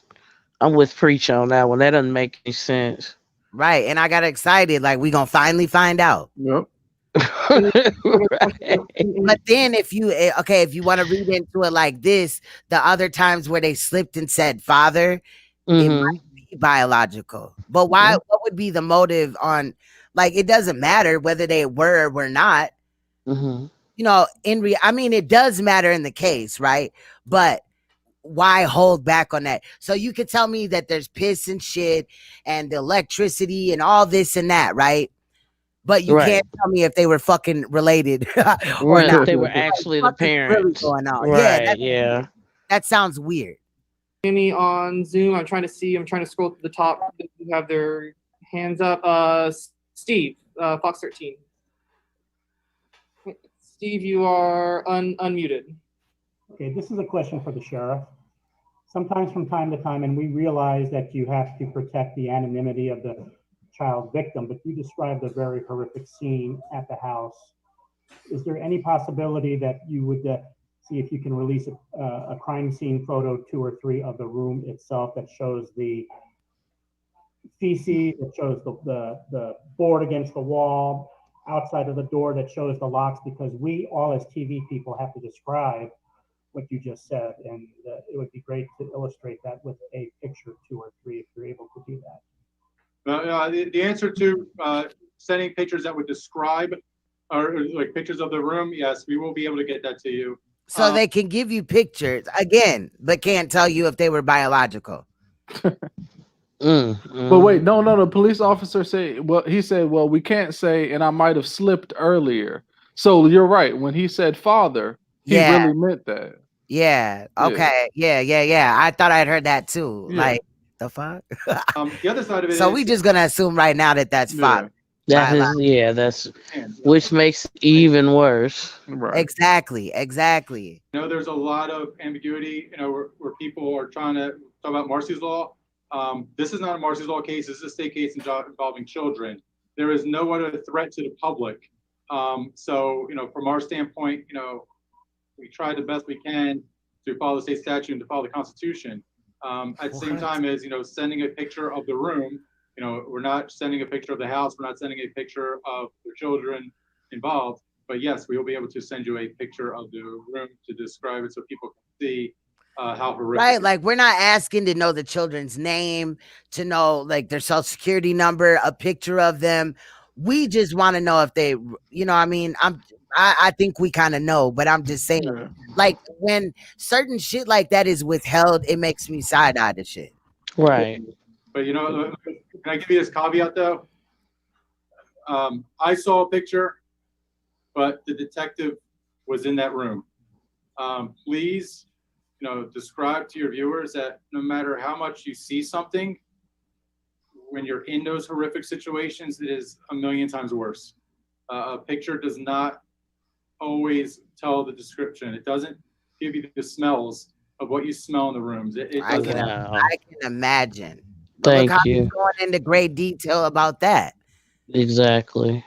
H: Preach on that one. That doesn't make any sense.
A: Right. And I got excited. Like, we gonna finally find out.
B: Yep.
A: But then if you want to read into it like this, the other times where they slipped and said father, it might be biological. But why? What would be the motive on? Like, it doesn't matter whether they were or were not. I mean, it does matter in the case, right? But why hold back on that? So you could tell me that there's piss and shit and the electricity and all this and that, right? But you can't tell me if they were fucking related or not.
H: If they were actually the parents.
A: Really going on.
H: Yeah,
A: that sounds weird.
C: Any on Zoom? I'm trying to scroll to the top. Who have their hands up? Steve, Fox 13. Steve, you are unmuted.
D: Okay, this is a question for the sheriff. Sometimes from time to time, and we realize that you have to protect the anonymity of the child victim, but you described a very horrific scene at the house. Is there any possibility that you would see if you can release a crime scene photo 2 or 3 of the room itself that shows the feces, that shows the board against the wall, outside of the door that shows the locks, because we all as TV people have to describe what you just said, and it would be great to illustrate that with a picture 2 or 3 if you're able to do that.
X: The answer to sending pictures that would describe or like pictures of the room, yes, we will be able to get that to you.
A: So they can give you pictures again, but can't tell you if they were biological.
B: But wait, no. The police officer said, he said, we can't say, and I might have slipped earlier. So you're right. When he said father, he really meant that.
A: Yeah. Okay. Yeah. I thought I'd heard that too.
B: Yeah.
A: Like the fuck.
X: The other side of it
A: so
X: is,
A: we just gonna assume right now that that's father.
H: That is, that's which makes it even worse.
B: Right.
A: Exactly.
X: There's a lot of ambiguity, where people are trying to talk about Marcy's Law. This is not a Marcy's Law case. This is a state case involving children. There is no other threat to the public. So, from our standpoint, we try the best we can to follow the state statute and to follow the Constitution. At the same time as, sending a picture of the room, we're not sending a picture of the house. We're not sending a picture of the children involved. But yes, we will be able to send you a picture of the room to describe it so people can see how horrific.
A: Right, like we're not asking to know the children's name, to know like their social security number, a picture of them. We just want to know if they, I think we kind of know, but I'm just saying, like when certain shit like that is withheld, it makes me side-eye the shit.
H: Right.
X: But can I give you this caveat though? I saw a picture, but the detective was in that room. Please, describe to your viewers that no matter how much you see something, when you're in those horrific situations, it is a million times worse. A picture does not always tell the description. It doesn't give you the smells of what you smell in the rooms.
A: I can imagine.
H: Thank
A: look how
H: you.
A: He's going into great detail about that.
H: Exactly.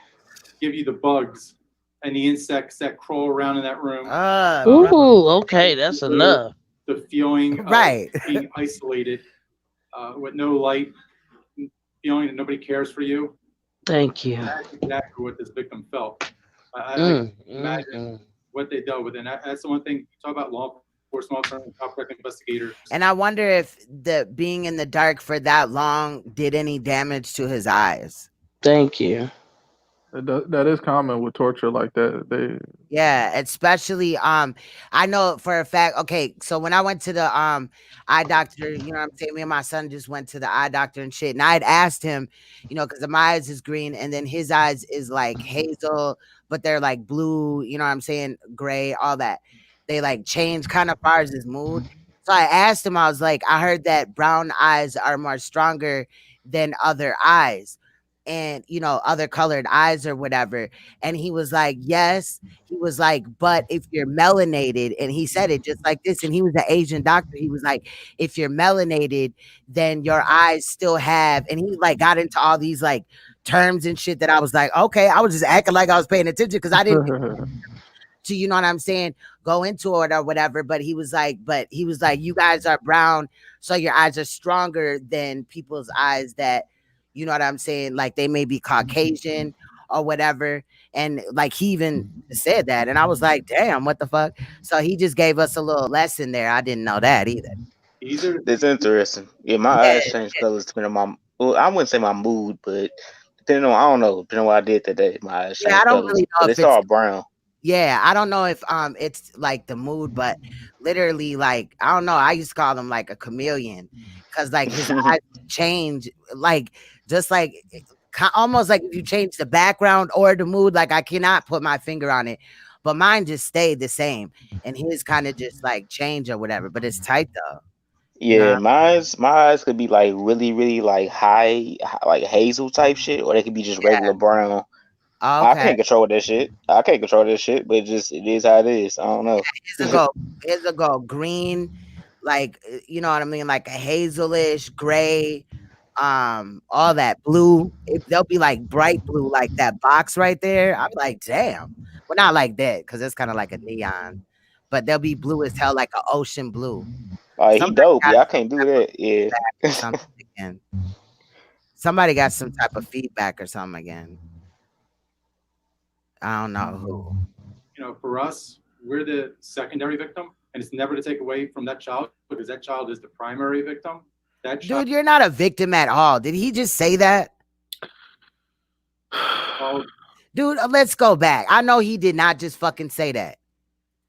X: Give you the bugs and the insects that crawl around in that room.
H: Ooh, okay, that's enough.
X: The feeling
A: right.
X: of being isolated with no light, feeling that nobody cares for you.
H: Thank you.
X: That's exactly what this victim felt. I imagine what they dealt with. And that's the one thing, talk about law enforcement officers, top investigators.
A: And I wonder if the being in the dark for that long did any damage to his eyes.
H: Thank you.
B: That is common with torture like that.
A: Yeah, especially I know for a fact. Okay, so when I went to the eye doctor, you know what I'm saying, me and my son just went to the eye doctor and shit, and I had asked him, because my eyes is green and then his eyes is like hazel, but they're like blue, you know what I'm saying, gray, all that. They like change kind of far as his mood. So I asked him, I was like, I heard that brown eyes are more stronger than other eyes. And other colored eyes or whatever. And he was like, yes. He was like, but if you're melanated, and he said it just like this, and he was an Asian doctor. He was like, if you're melanated, then your eyes still have, and he like got into all these like terms and shit that I was like, okay, I was just acting like I was paying attention because I didn't to, you know what I'm saying, go into it or whatever. But he was like, you guys are brown, so your eyes are stronger than people's eyes that, you know what I'm saying? Like they may be Caucasian or whatever. And like he even said that. And I was like, damn, what the fuck? So he just gave us a little lesson there. I didn't know that either.
G: It's interesting. Yeah, my eyes change colors depending on I wouldn't say my mood, but depending on what I did that day, my eyes change
A: I don't
G: colors.
A: really know
G: But
A: if
G: it's all brown.
A: Yeah, I don't know if it's like the mood, but literally like I don't know. I used to call him like a chameleon because like his eyes change, like just like almost like if you change the background or the mood. Like I cannot put my finger on it, but mine just stayed the same, and his kind of just like change or whatever. But it's tight though.
G: Yeah, my eyes could be like really, really like high, like hazel type shit, or they could be just regular brown.
A: Oh,
G: I
A: okay.
G: can't control that shit. But it is how it is. I don't know.
A: His will go green, like you know what I mean, like a hazelish gray, all that blue. They'll be like bright blue, like that box right there. I'm like, damn. Well, not like that, because it's kind of like a neon, but they'll be blue as hell, like an ocean blue.
G: He dope. Yeah, I can't do that. Yeah.
A: Something again. Somebody got some type of feedback or something again. I don't know who.
X: You know, for us, we're the secondary victim, and it's never to take away from that child, because that child is the primary victim. That child,
A: Dude, you're not a victim at all. Did he just say that? Dude, let's go back. I know he did not just fucking say that.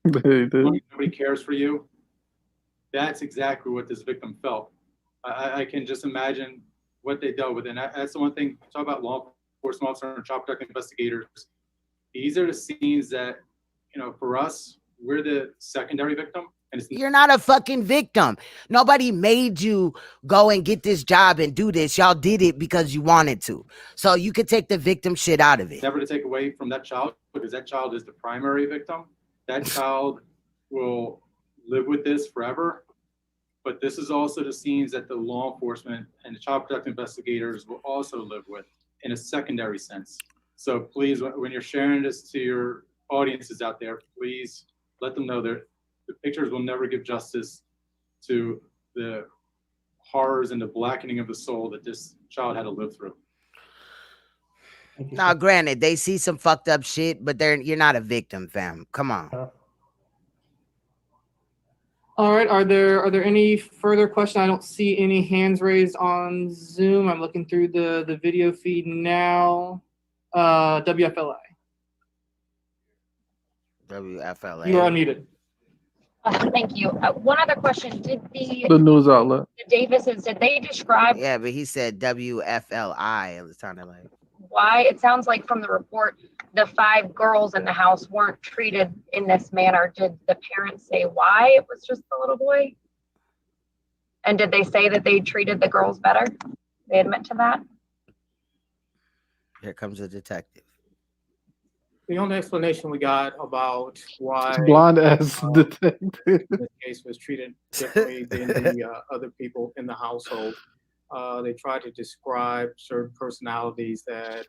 X: Nobody cares for you. That's exactly what this victim felt. I can just imagine what they dealt with. And that's the one thing, talk about law enforcement officers and child protection investigators. These are the scenes that, you know, for us, we're the secondary victim. And
A: You're not a fucking victim. Nobody made you go and get this job and do this. Y'all did it because you wanted to. So you could take the victim shit out of it.
X: Never to take away from that child, because that child is the primary victim. That child will live with this forever. But this is also the scenes that the law enforcement and the child protection investigators will also live with in a secondary sense. So please, when you're sharing this to your audiences out there, please let them know that the pictures will never give justice to the horrors and the blackening of the soul that this child had to live through.
A: Now, granted, they see some fucked up shit, but you're not a victim, fam. Come on.
C: All right. Are there any further questions? I don't see any hands raised on Zoom. I'm looking through the video feed now. WFLA.
A: WFLA.
C: You are unmuted.
F: Thank you. One other question. Did the
B: news outlet,
F: the Davises, did they describe
A: Yeah, but he said WFLI. It was sounding like.
F: why? It sounds like from the report, the 5 girls in the house weren't treated in this manner. Did the parents say why it was just the little boy? And did they say that they treated the girls better? They admit to that?
A: Here comes a detective.
T: The only explanation we got about why
B: blonde ass detective
T: this case was treated differently than the other people in the household. They tried to describe certain personalities that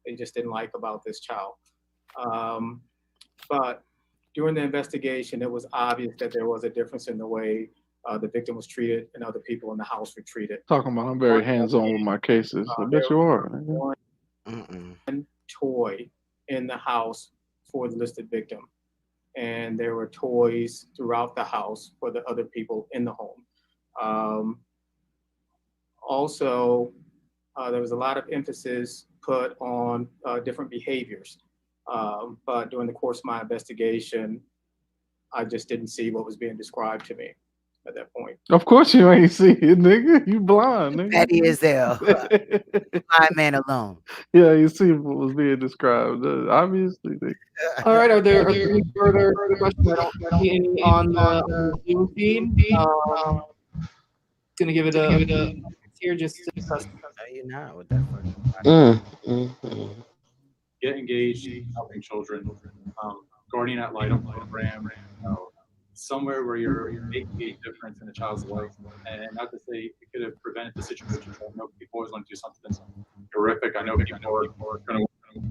T: they just didn't like about this child. But during the investigation, it was obvious that there was a difference in the way the victim was treated and other people in the house were treated.
B: talking about I'm very hands-on with my cases. I bet you are.
T: One toy in the house for the listed victim, and there were toys throughout the house for the other people in the home. Also, there was a lot of emphasis put on different behaviors, but during the course of my investigation, I just didn't see what was being described to me at that point.
B: Of course you ain't see it, nigga. You blind, nigga.
A: Petty as hell. Blind man alone.
B: Yeah, you see what was being described. Obviously. Nigga.
C: All right. Are there any further questions? I don't see any on the Zoom feed. Gonna give it a here just to discuss.
A: You're not with that.
X: Get engaged, helping children, guardian ad litem program, somewhere where you're making a difference in a child's life. And not to say it could have prevented the situation. I know people always want to do something horrific. I know people are going to.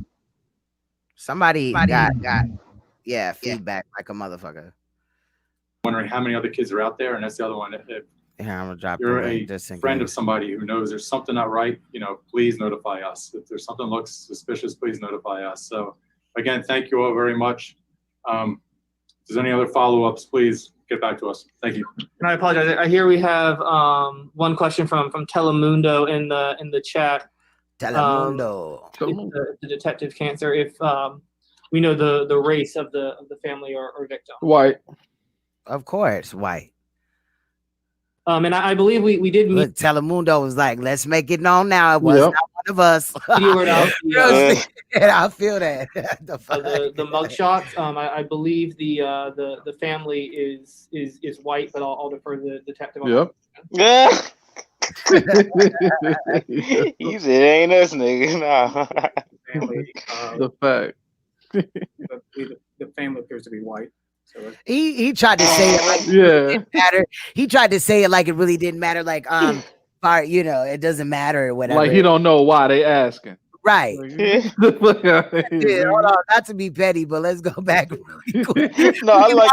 A: Somebody got feedback like a motherfucker.
X: Wondering how many other kids are out there, and that's the other one. If
A: I'm gonna drop
X: you're a friend of somebody who knows there's something not right, please notify us. If there's something looks suspicious, please notify us. So again, thank you all very much. If there's any other follow-ups, please get back to us. Thank you.
C: And I apologize. I hear we have one question from Telemundo in the chat.
A: Telemundo.
C: The detective cancer. If we know the race of the family or victim.
B: White.
A: Of course, white.
C: And I believe we did meet.
A: Look, Telemundo was like, let's make it known now. It was not one of us. And I feel that.
C: the mugshot. I believe the family is white, but I'll defer the detective.
G: Yep. Yeah. He said, "Ain't us, nigga." Nah.
B: The fact.
T: The family appears to be white. So
A: he tried to say it like it really didn't matter. He tried to say it like it really didn't matter. Like part, you know, it doesn't matter or whatever.
B: Like he don't know why they asking.
A: Right.
B: Like,
A: Yeah, hold on, not to be petty, but let's go back really quick.
G: No, I like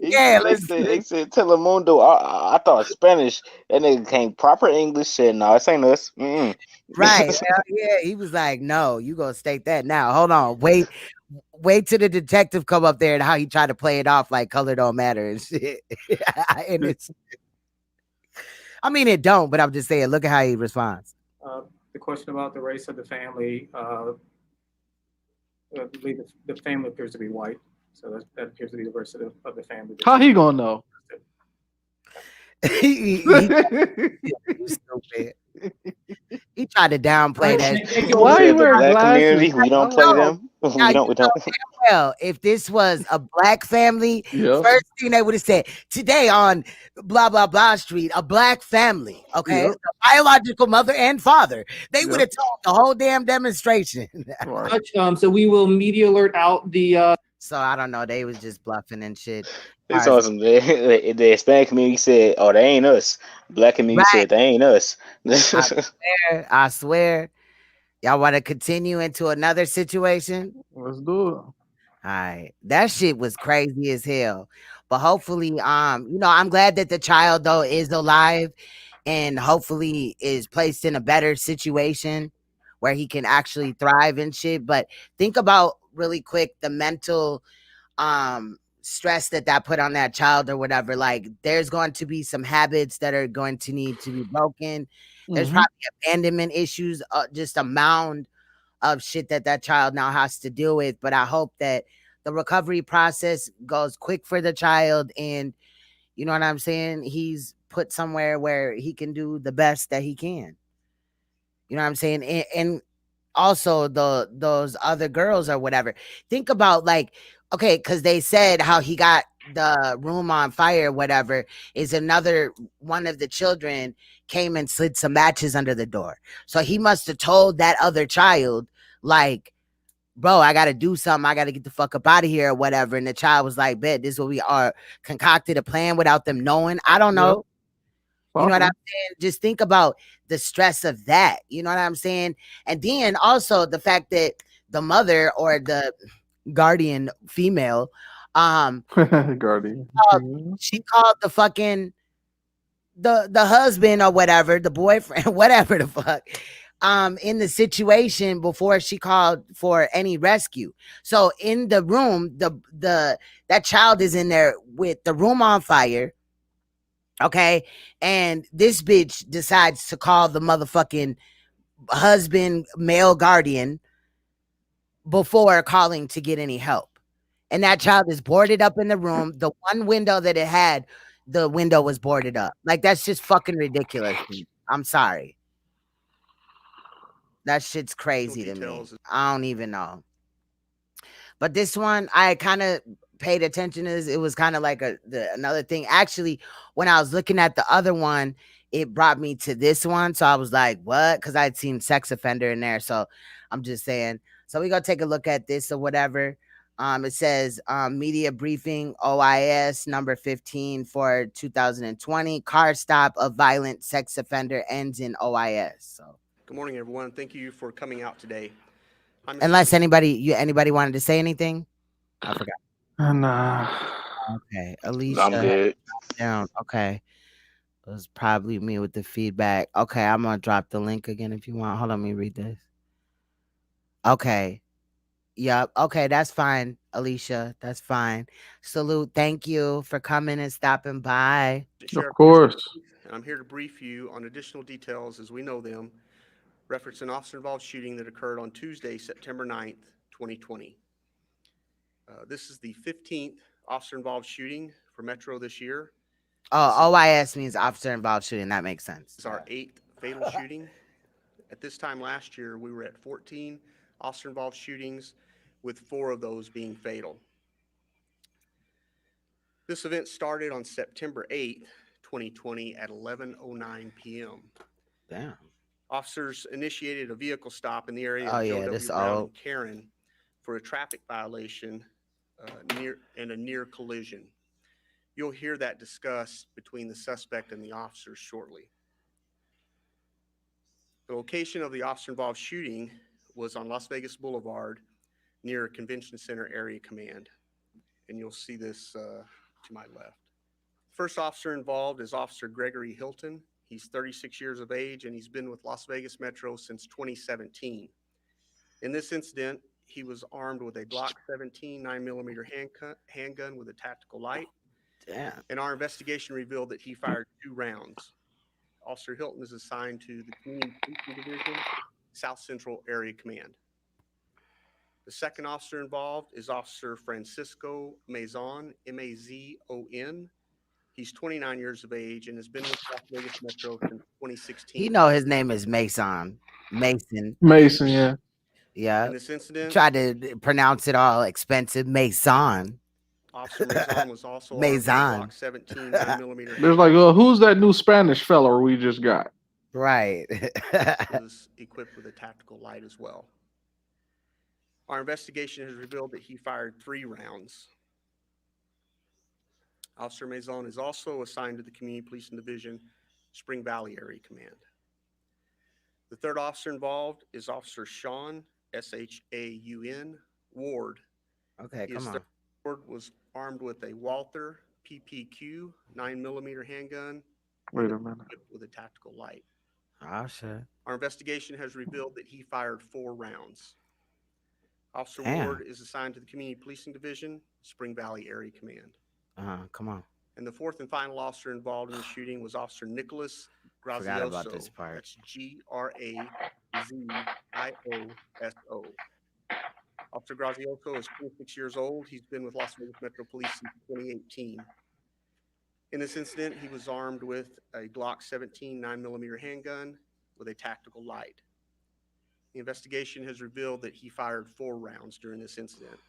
A: Yeah, let's.
G: he said Telemundo. I thought Spanish. That nigga came proper English. Said no, this ain't us. Mm-mm.
A: Right. Hell yeah. He was like, no, you gonna state that now. Hold on. Wait till the detective come up there and how he tried to play it off like color don't matter and shit. And it's I mean it don't, but I'm just saying, look at how he responds.
T: The question about the race of the family, I believe the family appears to be white, so that appears to be the race of the family.
B: How he gonna know?
A: He stupid. He tried to downplay that.
G: Why you wear black community? We don't play them.
A: Now,
G: We don't.
A: Well, if this was a black family,
B: Yep.
A: first thing they would have said today on blah blah blah street, a black family, okay,
B: Yep.
A: so biological mother and father. They
B: Yep.
A: would have told the whole damn demonstration.
C: So we will media alert out the.
A: So I don't know. They was just bluffing and shit.
G: It's awesome. The Hispanic community said, "Oh, they ain't us." Black community said, "They ain't us."
A: I swear. Y'all want to continue into another situation?
B: Let's do it.
A: All right. That shit was crazy as hell. But hopefully, you know, I'm glad that the child though is alive and hopefully is placed in a better situation where he can actually thrive and shit. But think about really quick the mental stress that put on that child or whatever. Like there's going to be some habits that are going to need to be broken. There's probably abandonment issues, just a mound of shit that child now has to deal with. But I hope that the recovery process goes quick for the child, and you know what I'm saying, he's put somewhere where he can do the best that he can. You know what I'm saying? And also those other girls or whatever. Think about like, okay, because they said how he got the room on fire, whatever, is another one of the children came and slid some matches under the door. So he must have told that other child, like, bro, I gotta do something. I gotta get the fuck up out of here or whatever. And the child was like, bet, this is what we are, concocted a plan without them knowing. I don't know. You know what I'm saying? Just think about the stress of that. You know what I'm saying? And then also the fact that the mother or the guardian female,
B: Guardian.
A: she called the fucking the husband or whatever, the boyfriend, whatever the fuck, in the situation before she called for any rescue. So in the room, that child is in there with the room on fire. Okay, and this bitch decides to call the motherfucking husband, male guardian, before calling to get any help. And that child is boarded up in the room. The one window that it had, the window was boarded up. Like, that's just fucking ridiculous. I'm sorry. That shit's crazy to me. I don't even know. But this one, I kind of paid attention to this. It was kind of like another thing. Actually, when I was looking at the other one, it brought me to this one. So I was like, what? Because I'd seen sex offender in there. So I'm just saying. So we're going to take a look at this or whatever. It says media briefing OIS number 15 for 2020. Car stop of violent sex offender ends in OIS. So
K: good morning, everyone. Thank you for coming out today.
A: Unless anybody wanted to say anything, I forgot.
B: Nah.
A: Okay, Alicia.
G: I'm good.
A: Down. Okay, it was probably me with the feedback. Okay, I'm gonna drop the link again if you want. Hold on, let me read this. Okay. Yep. Okay, that's fine, Alicia. That's fine. Salute. Thank you for coming and stopping by.
B: Of course.
K: I'm here to brief you on additional details as we know them, reference an officer-involved shooting that occurred on Tuesday, September 9th, 2020. This is the 15th officer-involved shooting for Metro this year.
A: Oh, OIS means officer-involved shooting. That makes sense.
K: This is our 8th fatal shooting. At this time last year, we were at 14 officer-involved shootings, with 4 of those being fatal. This event started on September 8th, 2020 at 11:09 p.m.
A: Damn.
K: Officers initiated a vehicle stop in the area
A: Oh,
K: of
A: yeah,
K: Joe
A: this
K: W. Brown
A: all-
K: and Karen for a traffic violation near collision. You'll hear that discussed between the suspect and the officers shortly. The location of the officer-involved shooting was on Las Vegas Boulevard near Convention Center Area Command. And you'll see this to my left. First officer involved is Officer Gregory Hilton. He's 36 years of age and he's been with Las Vegas Metro since 2017. In this incident, he was armed with a Glock 17 9mm handgun with a tactical light.
A: Damn.
K: And our investigation revealed that he fired 2 rounds. Officer Hilton is assigned to the Community Policing Division, South Central Area Command. The second officer involved is Officer Francisco Mazon, M-A-Z-O-N. He's 29 years of age and has been with Las Vegas Metro since 2016.
A: You know his name is Mason. Mason.
B: Mason, yeah.
A: Yeah.
K: In this incident,
A: Tried to pronounce it all expensive. Mason.
K: Officer Mazon was also
A: Mason.
K: armed with a Glock 17 9mm.
B: There's like, who's that new Spanish fella we just got?
A: Right.
K: was equipped with a tactical light as well. Our investigation has revealed that he fired 3 rounds. Officer Mazon is also assigned to the Community Policing Division, Spring Valley Area Command. The third officer involved is Officer Sean, S-H-A-U-N, Ward.
A: Okay, come on.
K: Ward was armed with a Walther PPQ 9mm handgun.
B: Wait a minute.
K: With a tactical light.
A: Oh, shit.
K: Our investigation has revealed that he fired 4 rounds. Officer
A: Damn.
K: Ward is assigned to the Community Policing Division, Spring Valley Area Command.
A: Come on.
K: And the fourth and final officer involved in the shooting was Officer Nicholas Grazioso.
A: Forgot about this part.
K: That's G-R-A-Z-I-O-S-O. Officer Grazioso is 26 years old. He's been with Las Vegas Metro Police since 2018. In this incident, he was armed with a Glock 17 9mm handgun with a tactical light. The investigation has revealed that he fired 4 rounds during this incident.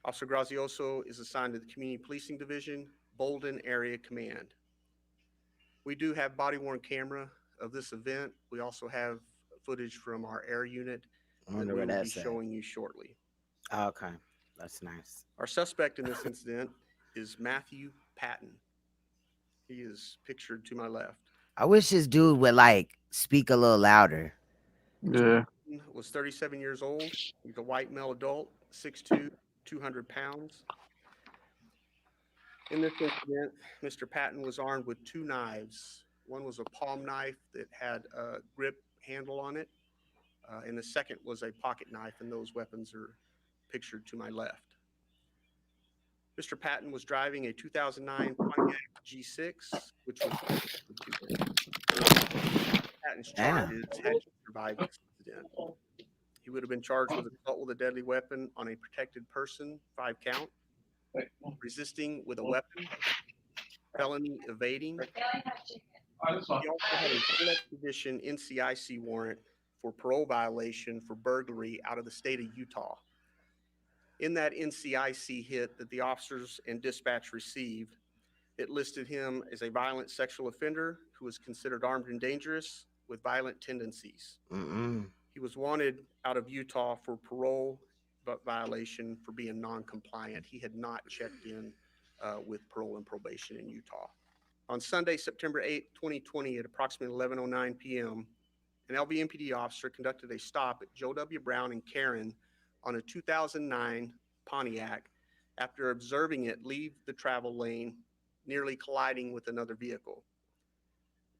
K: Officer Grazioso is assigned to the Community Policing Division, Bolden Area Command. We do have body-worn camera of this event. We also have footage from our air unit that we will be showing you shortly.
A: Okay, that's nice.
K: Our suspect in this incident is Matthew Patton. He is pictured to my left.
A: I wish this dude would like speak a little louder.
B: Yeah.
K: Was 37 years old. He's a white male adult, 6'2", 200 pounds. In this incident, Mr. Patton was armed with 2 knives. One was a palm knife that had a grip handle on it, and the second was a pocket knife, and those weapons are pictured to my left. Mr. Patton was driving a 2009 Pontiac G6, which was Patton's charges had he survived this incident. He would have been charged with assault with a deadly weapon on a protected person, 5 count, resisting with a weapon, felony evading. He also had a full extradition NCIC warrant for parole violation for burglary out of the state of Utah. In that NCIC hit that the officers and dispatch received, it listed him as a violent sexual offender who was considered armed and dangerous with violent tendencies. He was wanted out of Utah for parole violation for being non-compliant. He had not checked in with parole and probation in Utah. On Sunday, September 8, 2020, at approximately 11:09 p.m., an LVMPD officer conducted a stop at Joe W. Brown and Karen on a 2009 Pontiac after observing it leave the travel lane, nearly colliding with another vehicle.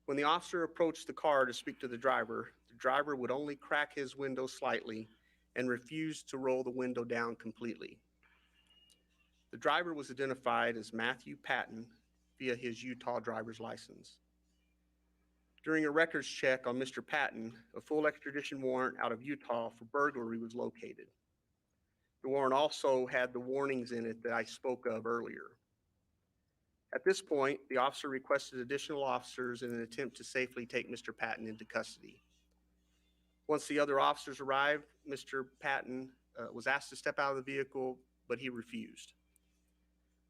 K: When the officer approached the car to speak to the driver would only crack his window slightly and refused to roll the window down completely. The driver was identified as Matthew Patton via his Utah driver's license. During a records check on Mr. Patton, a full extradition warrant out of Utah for burglary was located. The warrant also had the warnings in it that I spoke of earlier. At this point, the officer requested additional officers in an attempt to safely take Mr. Patton into custody. Once the other officers arrived, Mr. Patton was asked to step out of the vehicle, but he refused.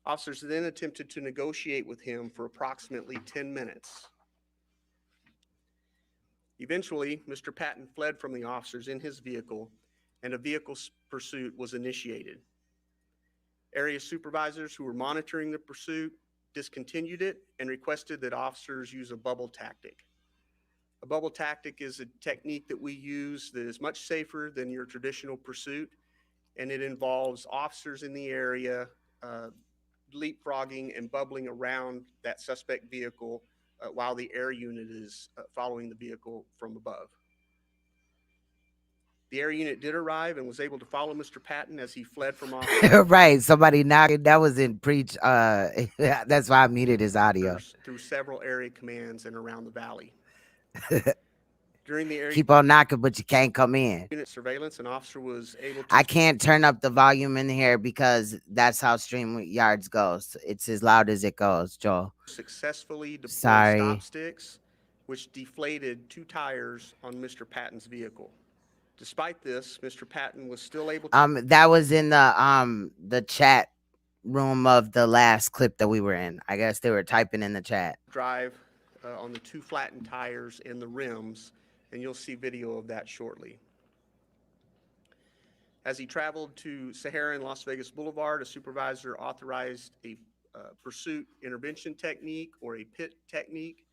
K: Officers then attempted to negotiate with him for approximately 10 minutes. Eventually, Mr. Patton fled from the officers in his vehicle, and a vehicle pursuit was initiated. Area supervisors who were monitoring the pursuit discontinued it and requested that officers use a bubble tactic. A bubble tactic is a technique that we use that is much safer than your traditional pursuit, and it involves officers in the area leapfrogging and bubbling around that suspect vehicle while the air unit is following the vehicle from above. The air unit did arrive and was able to follow Mr. Patton as he fled from officers.
A: Right, somebody knocking. That was in preach. That's why I muted his audio.
K: Through several area commands and around the valley. During the area
A: Keep on knocking, but you can't come in.
K: unit surveillance, an officer was able to.
A: I can't turn up the volume in here because that's how StreamYards goes. It's as loud as it goes, Joel.
K: Successfully deploy
A: Sorry.
K: stop sticks, which deflated 2 tires on Mr. Patton's vehicle. Despite this, Mr. Patton was still able to.
A: That was in the chat room of the last clip that we were in. I guess they were typing in the chat.
K: Drive on the 2 flattened tires and the rims, and you'll see video of that shortly. As he traveled to Sahara and Las Vegas Boulevard, a supervisor authorized a pursuit intervention technique or a pit technique,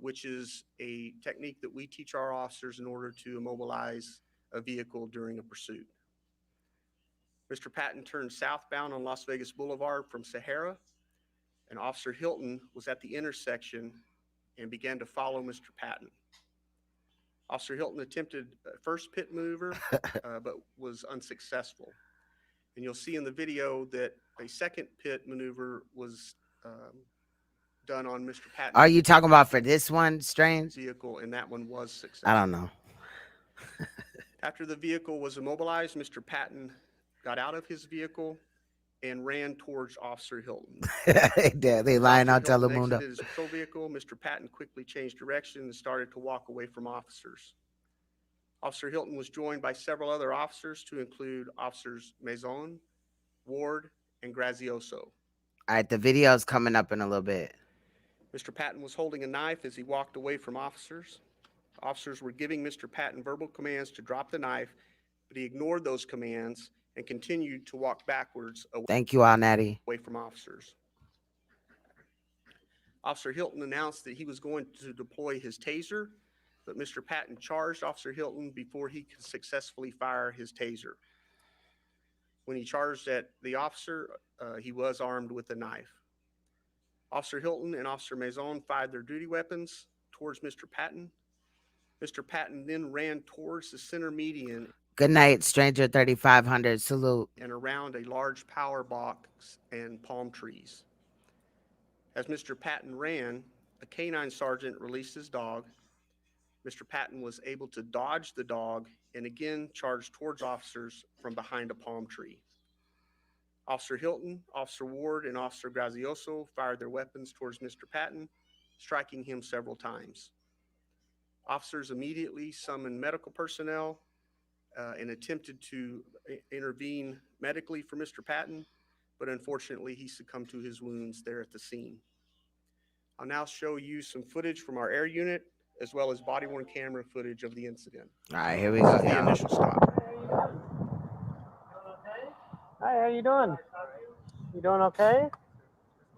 K: which is a technique that we teach our officers in order to immobilize a vehicle during a pursuit. Mr. Patton turned southbound on Las Vegas Boulevard from Sahara, and Officer Hilton was at the intersection and began to follow Mr. Patton. Officer Hilton attempted a first pit maneuver, but was unsuccessful. And you'll see in the video that a second pit maneuver was done on Mr. Patton.
A: Are you talking about for this one, Strange?
K: Vehicle, and that one was successful.
A: I don't know.
K: After the vehicle was immobilized, Mr. Patton got out of his vehicle and ran towards Officer Hilton.
A: They lying out Telemundo.
K: Exited his patrol vehicle. Mr. Patton quickly changed direction and started to walk away from officers. Officer Hilton was joined by several other officers, to include Officers Maison, Ward, and Grazioso.
A: All right, the video's coming up in a little bit.
K: Mr. Patton was holding a knife as he walked away from officers. Officers were giving Mr. Patton verbal commands to drop the knife, but he ignored those commands and continued to walk backwards away.
A: Thank you, all, Natty.
K: Away from officers. Officer Hilton announced that he was going to deploy his taser, but Mr. Patton charged Officer Hilton before he could successfully fire his taser. When he charged at the officer, he was armed with a knife. Officer Hilton and Officer Maison fired their duty weapons towards Mr. Patton. Mr. Patton then ran towards the center median.
A: Good night, Stranger 3500. Salute.
K: And around a large power box and palm trees. As Mr. Patton ran, a canine sergeant released his dog. Mr. Patton was able to dodge the dog and again charged towards officers from behind a palm tree. Officer Hilton, Officer Ward, and Officer Grazioso fired their weapons towards Mr. Patton, striking him several times. Officers immediately summoned medical personnel and attempted to intervene medically for Mr. Patton, but unfortunately he succumbed to his wounds there at the scene. I'll now show you some footage from our air unit, as well as body-worn camera footage of the incident.
A: All right, here we go.
K: The initial stop.
I: Hi, how you doing? You doing okay?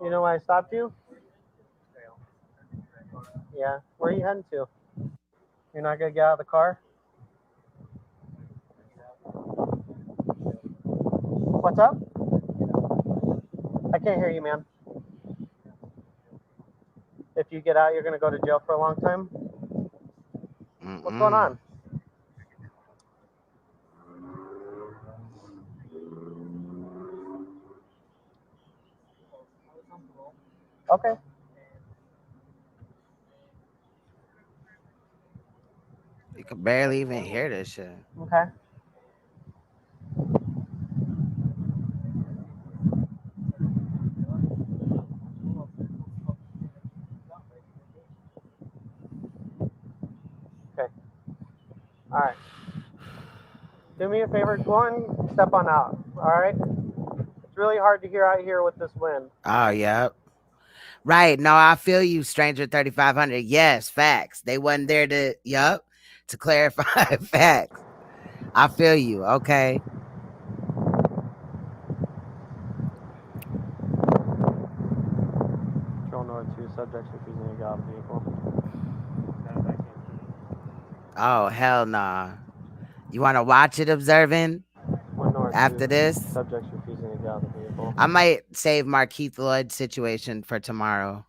I: You know why I stopped you? Yeah, where are you heading to? You're not gonna get out of the car? What's up? I can't hear you, man. If you get out, you're gonna go to jail for a long time? What's going on? Okay.
A: You can barely even hear this shit.
I: Okay. Okay. All right. Do me a favor, go on, step on out. All right. It's really hard to hear out here with this wind.
A: Oh, yeah. Right. No, I feel you, Stranger 3500. Yes, facts. They wasn't there to, to clarify facts. I feel you. Okay.
I: Control North 2, subjects refusing to get out of the vehicle.
A: Oh, hell nah. You want to watch it, observing? After this?
I: Subjects refusing to get out of the vehicle.
A: I might save Markeith Lloyd's situation for tomorrow.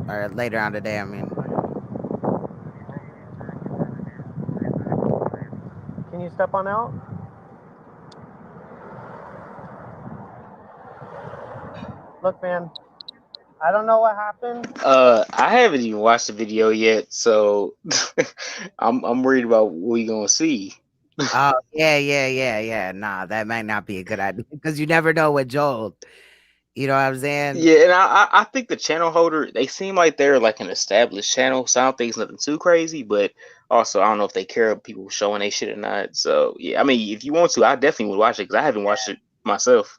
A: Or later on today, I mean.
I: Can you step on out? Look, man, I don't know what happened.
G: I haven't even watched the video yet, so I'm worried about what we gonna see.
A: Oh, yeah. Nah, that might not be a good idea because you never know with Joel. You know what I'm saying?
G: Yeah, and I think the channel holder, they seem like they're like an established channel, so I don't think it's nothing too crazy, but also I don't know if they care about people showing they shit or not. So yeah, I mean, if you want to, I definitely would watch it because I haven't watched it myself.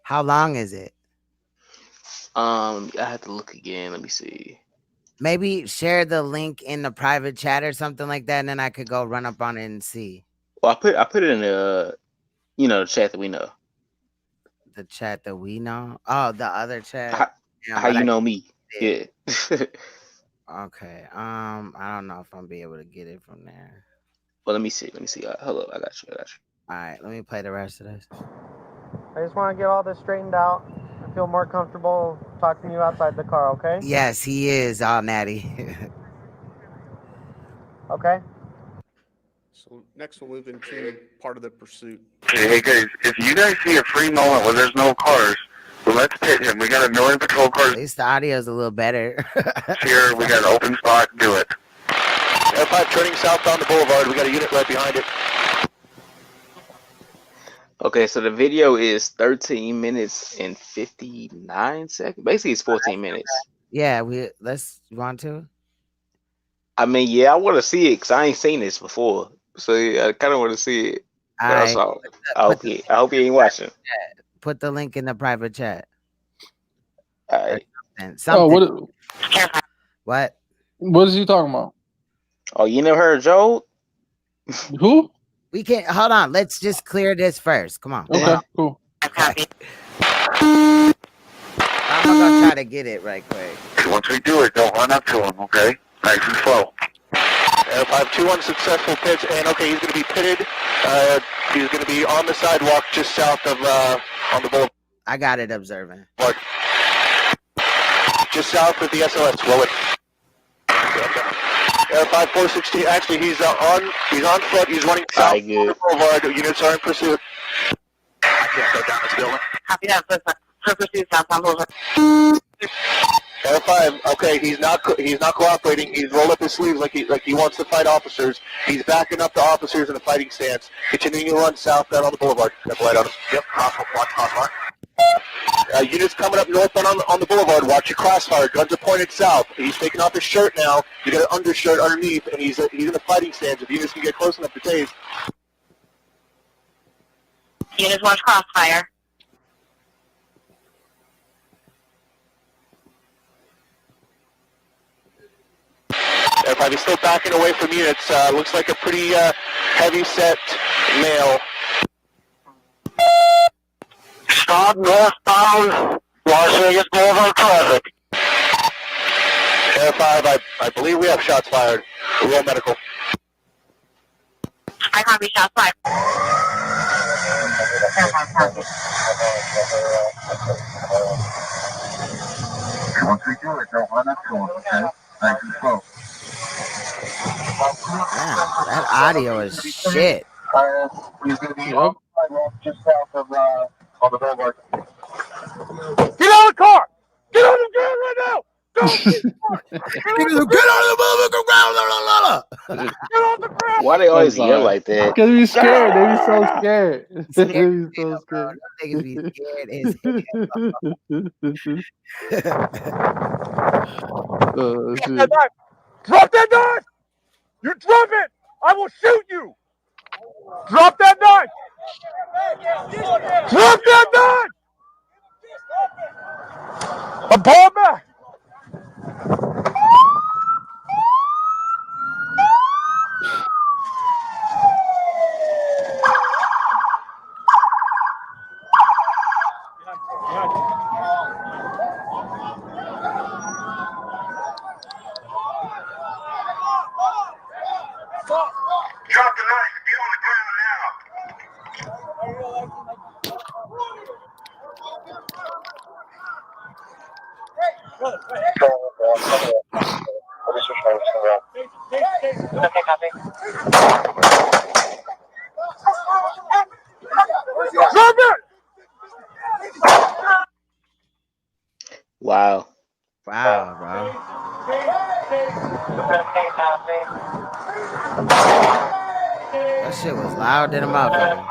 A: How long is it?
G: I have to look again. Let me see.
A: Maybe share the link in the private chat or something like that, and then I could go run up on it and see.
G: Well, I put it in the the chat that we know.
A: The chat that we know. Oh, the other chat.
G: How you know me? Yeah.
A: Okay. I don't know if I'm be able to get it from there.
G: Well, let me see. Hold up, I got you.
A: All right, let me play the rest of this.
I: I just want to get all this straightened out. I feel more comfortable talking to you outside the car, okay?
A: Yes, he is all natty.
I: Okay.
K: So next we'll move into part of the pursuit.
L: Hey guys, if you guys see a free moment where there's no cars, let's pit him. We got 1 million patrol cars
A: At least the audio is a little better.
L: here. We got an open spot. Do it.
O: F5 turning south down the boulevard. We got a unit right behind it.
G: Okay, so the video is 13 minutes and 59 seconds. Basically, it's 14 minutes.
A: Yeah, let's want to.
G: I mean, yeah, I want to see it because I ain't seen this before. So yeah, I kind of want to see it. But
A: Alright.
G: also, I hope you ain't watching.
A: Put the link in the private chat.
G: All right.
A: Something. What?
B: What is he talking about?
G: Oh, you never heard of Joel?
B: Who?
A: We can't hold on. Let's just clear this first. Come on.
B: Okay, cool.
A: I'm gonna try to get it right quick.
L: Once we do it, don't run up to him, okay? Nice and slow.
O: F5 2 unsuccessful pits, and okay, he's going to be pitted. He's going to be on the sidewalk just south of on the boulevard.
A: I got it observing.
O: Just south of the SOS. Roll it. F5 416. Actually, he's on foot. He's running south of the boulevard. Units are in pursuit. I can't go down this building.
P: Copy that. Pursuit southbound boulevard.
O: F5. Okay, he's not cooperating. He's rolled up his sleeves like he wants to fight officers. He's backing up the officers in a fighting stance. Continuing to run south down on the boulevard. Got the light on him. Yep. Crosswalk. Units coming up northbound on the boulevard. Watch your crossfire. Guns are pointed south. He's taking off his shirt now. You got an undershirt underneath, and he's in a fighting stance. If units can get close enough to tase.
P: Units watch crossfire.
O: F5 is still backing away from units. Looks like a pretty heavy set male.
P: Stop northbound Las Vegas Boulevard traffic.
O: F5, I believe we have shots fired. Roll medical.
P: I copy shots fired.
L: Once we do it, don't run up to him, okay? Nice and slow.
A: Damn, that audio is shit.
L: He's going to be on the sidewalk just south of on the boulevard.
O: Get out of the car! Get on the ground right now!
A: Get on the ground!
G: Why they always yell like that?
B: Because they be scared. They be so scared. They be so scared.
A: Niggas be scared as
B: shit.
O: Drop that knife! You drop it! I will shoot you! Drop that knife! Drop that knife! I'm pulling back!
G: Wow.
A: Wow, bro. That shit was loud than a motherfucker.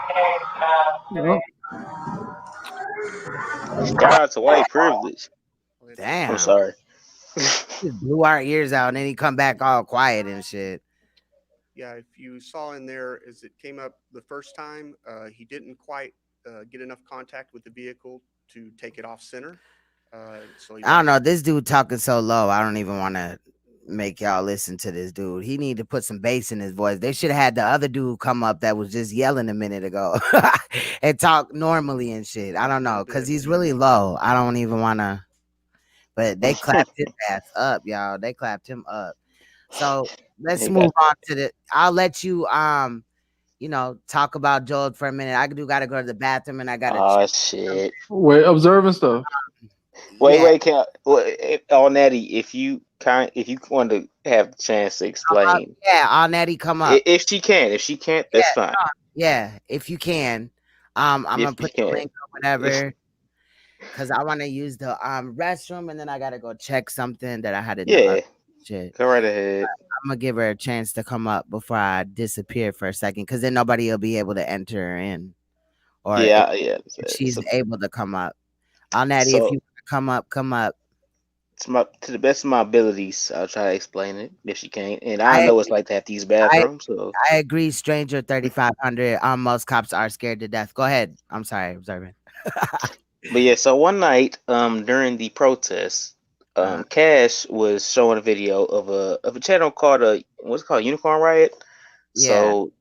B: Yep.
G: Shout out to white privilege.
A: Damn.
G: I'm sorry.
A: Just blew our ears out and then he come back all quiet and shit.
K: Yeah, if you saw in there as it came up the first time, he didn't quite get enough contact with the vehicle to take it off center. So he
A: I don't know. This dude talking so low. I don't even want to make y'all listen to this dude. He need to put some bass in his voice. They should have had the other dude come up that was just yelling a minute ago and talk normally and shit. I don't know, because he's really low. I don't even want to. But they clapped his ass up, y'all. They clapped him up. So let's move on to the. I'll let you talk about Joel for a minute. I gotta go to the bathroom and I gotta.
G: Oh shit!
B: Wait, observing stuff.
G: Wait, all Natty, if you want to have the chance to explain,
A: all Natty come up.
G: If she can't, that's fine.
A: Yeah, if you can, I'm gonna put the link or whatever, because I want to use the restroom and then I gotta go check something that I had to do.
G: Yeah,
A: shit.
G: Go right ahead.
A: I'm gonna give her a chance to come up before I disappear for a second, because then nobody will be able to enter her in, or if she's able to come up. Natty, if you want to come up, come up.
G: To the best of my abilities, I'll try to explain it if she can't. And I know it's like to have these bathrooms.
A: I agree, stranger 3500. Most cops are scared to death. Go ahead. I'm sorry, observant.
G: But yeah, so one night, during the protests, KASH was showing a video of a channel called what's it called, Unicorn Riot.
A: Yeah.
G: So,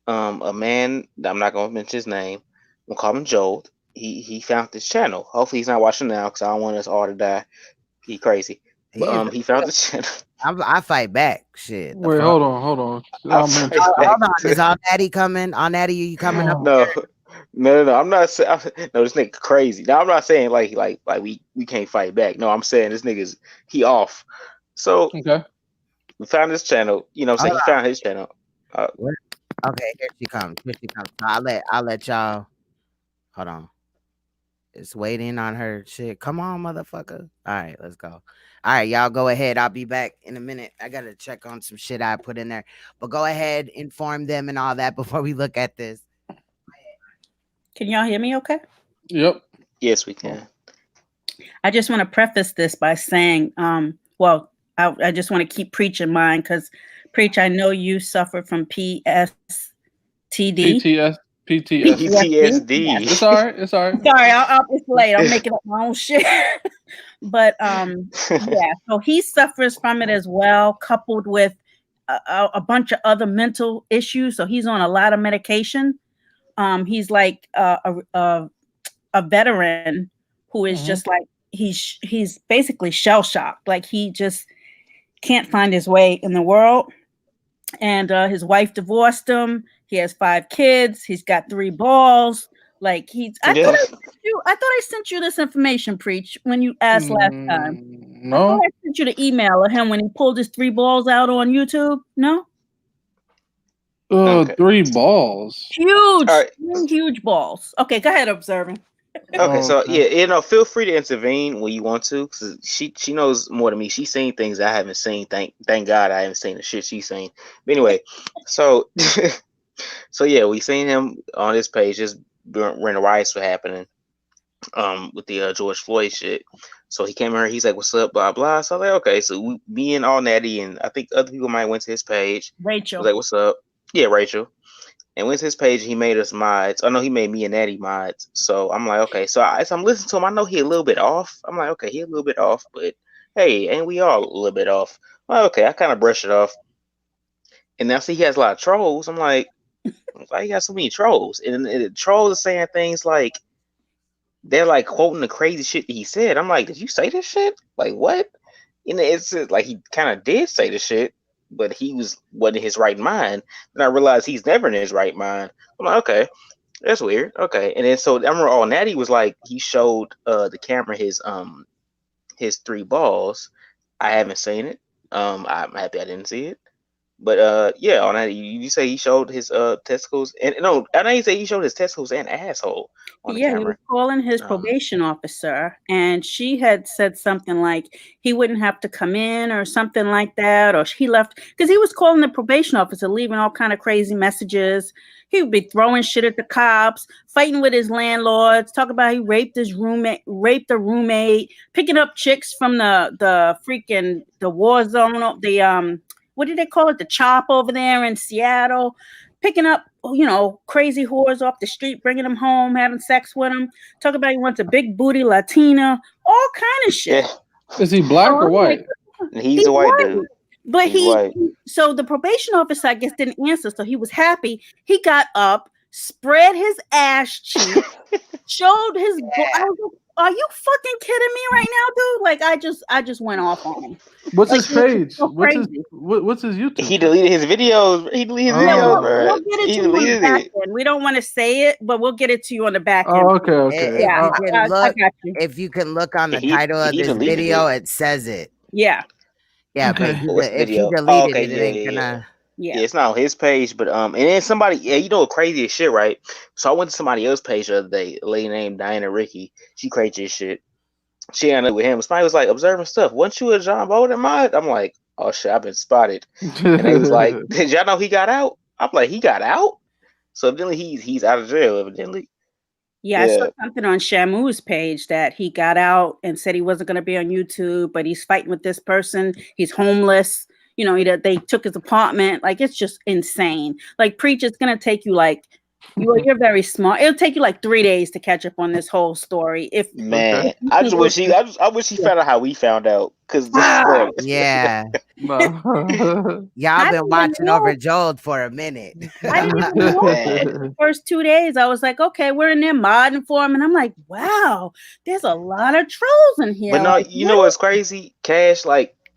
G: a man, I'm not gonna mention his name. We'll call him Joel. He found this channel. Hopefully, he's not watching now because I don't want us all to die. He crazy. But, he found the channel.
A: I fight back. Shit.
B: Wait, hold on.
A: Hold on. Is all Natty coming? All Natty, you coming up?
G: No. I'm not saying. No, this nigga crazy. Now I'm not saying like we can't fight back. No, I'm saying this nigga's off. So we found this channel. You know what I'm saying? He found his channel.
A: Okay, here she comes. I'll let y'all. Hold on. It's waiting on her shit. Come on, motherfucker. All right, let's go. All right, y'all go ahead. I'll be back in a minute. I got to check on some shit I put in there. But go ahead, inform them and all that before we look at this.
J: Can y'all hear me okay?
G: Yep. Yes, we can.
J: I just want to preface this by saying, I just want to keep Preach in mind because, Preach, I know you suffered from PTSD.
G: PTSD.
B: It's all right. It's all right.
J: Sorry, it's late. I'm making up my own shit. But yeah, so he suffers from it as well, coupled with a bunch of other mental issues. So he's on a lot of medication. He's like a veteran who is just like he's basically shell shocked. Like he just can't find his way in the world. And his wife divorced him. He has 5 kids. He's got 3 balls. Like I thought I sent you this information, Preach, when you asked last time.
B: No.
J: I thought I sent you the email of him when he pulled his 3 balls out on YouTube. No?
B: 3 balls.
J: Huge, huge balls. Okay, go ahead, observing.
G: Okay, so feel free to intervene when you want to, because she knows more than me. She's seen things I haven't seen. Thank God I haven't seen the shit she's seen. But anyway, so yeah, we seen him on this page just when the riots were happening, with the George Floyd shit. So he came here. He's like, "What's up?" Blah blah. So I'm like, okay, so me and All Natty and I think other people might went to his page.
J: Rachel
G: was like, "What's up?" Yeah, Rachel. And went to his page, he made us mods. Oh no, he made me and Natty mods. So I'm like, okay. So as I'm listening to him, I know he a little bit off. I'm like, okay, he a little bit off, but hey, ain't we all a little bit off? Well, okay, I kind of brush it off. And now see he has a lot of trolls. I'm like, why you got so many trolls? And the trolls are saying things like they're like quoting the crazy shit that he said. I'm like, did you say this shit? Like what? And it's like he kind of did say the shit, but he wasn't in his right mind. And I realized he's never in his right mind. I'm like, okay, that's weird. Okay. And then so I remember Natty was like, he showed the camera his his 3 balls. I haven't seen it. I'm happy I didn't see it. But yeah, on that you say he showed his testicles, and no, I know you say he showed his testicles and asshole on the
J: Yeah, he
G: camera.
J: was calling his probation officer, and she had said something like he wouldn't have to come in or something like that, or he left because he was calling the probation officer, leaving all kind of crazy messages. He would be throwing shit at the cops, fighting with his landlords, talk about he raped his roommate, picking up chicks from the freaking the war zone, the what do they call it? The chop over there in Seattle, picking up, crazy whores off the street, bringing them home, having sex with them. Talk about he wants a big booty Latina, all kind of shit.
B: Yeah. Is he black or white?
G: He's a white dude.
J: But so the probation officer, I guess, didn't answer. So he was happy. He got up, spread his ass cheek, showed his. I was like, are you fucking kidding me right now, dude? Like I just went off on him.
B: What's his page?
J: So
B: what's his YouTube?
G: He deleted his videos. He deleted his videos, bro.
J: We'll get it to you on the back end. We don't want to say it, but we'll get it to you on the back end.
B: Oh, okay.
J: Yeah,
A: I got you. If you can look on the title of this video, it says it.
J: Yeah.
A: Yeah, but if he deleted it, it ain't gonna.
G: Yeah, it's not on his page, but and then somebody, crazy as shit, right? So I went to somebody else's page the other day, a lady named Diana Ricky. She crazy as shit. She ended up with him. Somebody was like observing stuff. Wasn't you a John Bolden mod? I'm like, oh shit, I've been spotted. And they was like, did y'all know he got out? I'm like, he got out? So evidently he's out of jail, evidently.
J: Yeah, I saw something on Shamu's page that he got out and said he wasn't going to be on YouTube, but he's fighting with this person. He's homeless. They took his apartment. Like, it's just insane. Like, Preach, it's going to take you you're very smart. It'll take you 3 days to catch up on this whole story.
G: I wish he found out how we found out. Cause
A: yeah. Y'all been watching over Joel for a minute.
J: I didn't even know the first 2 days. I was like, okay, we're in there modding for him. And I'm like, wow, there's a lot of trolls in here.
G: But no, you know what's crazy? Cash,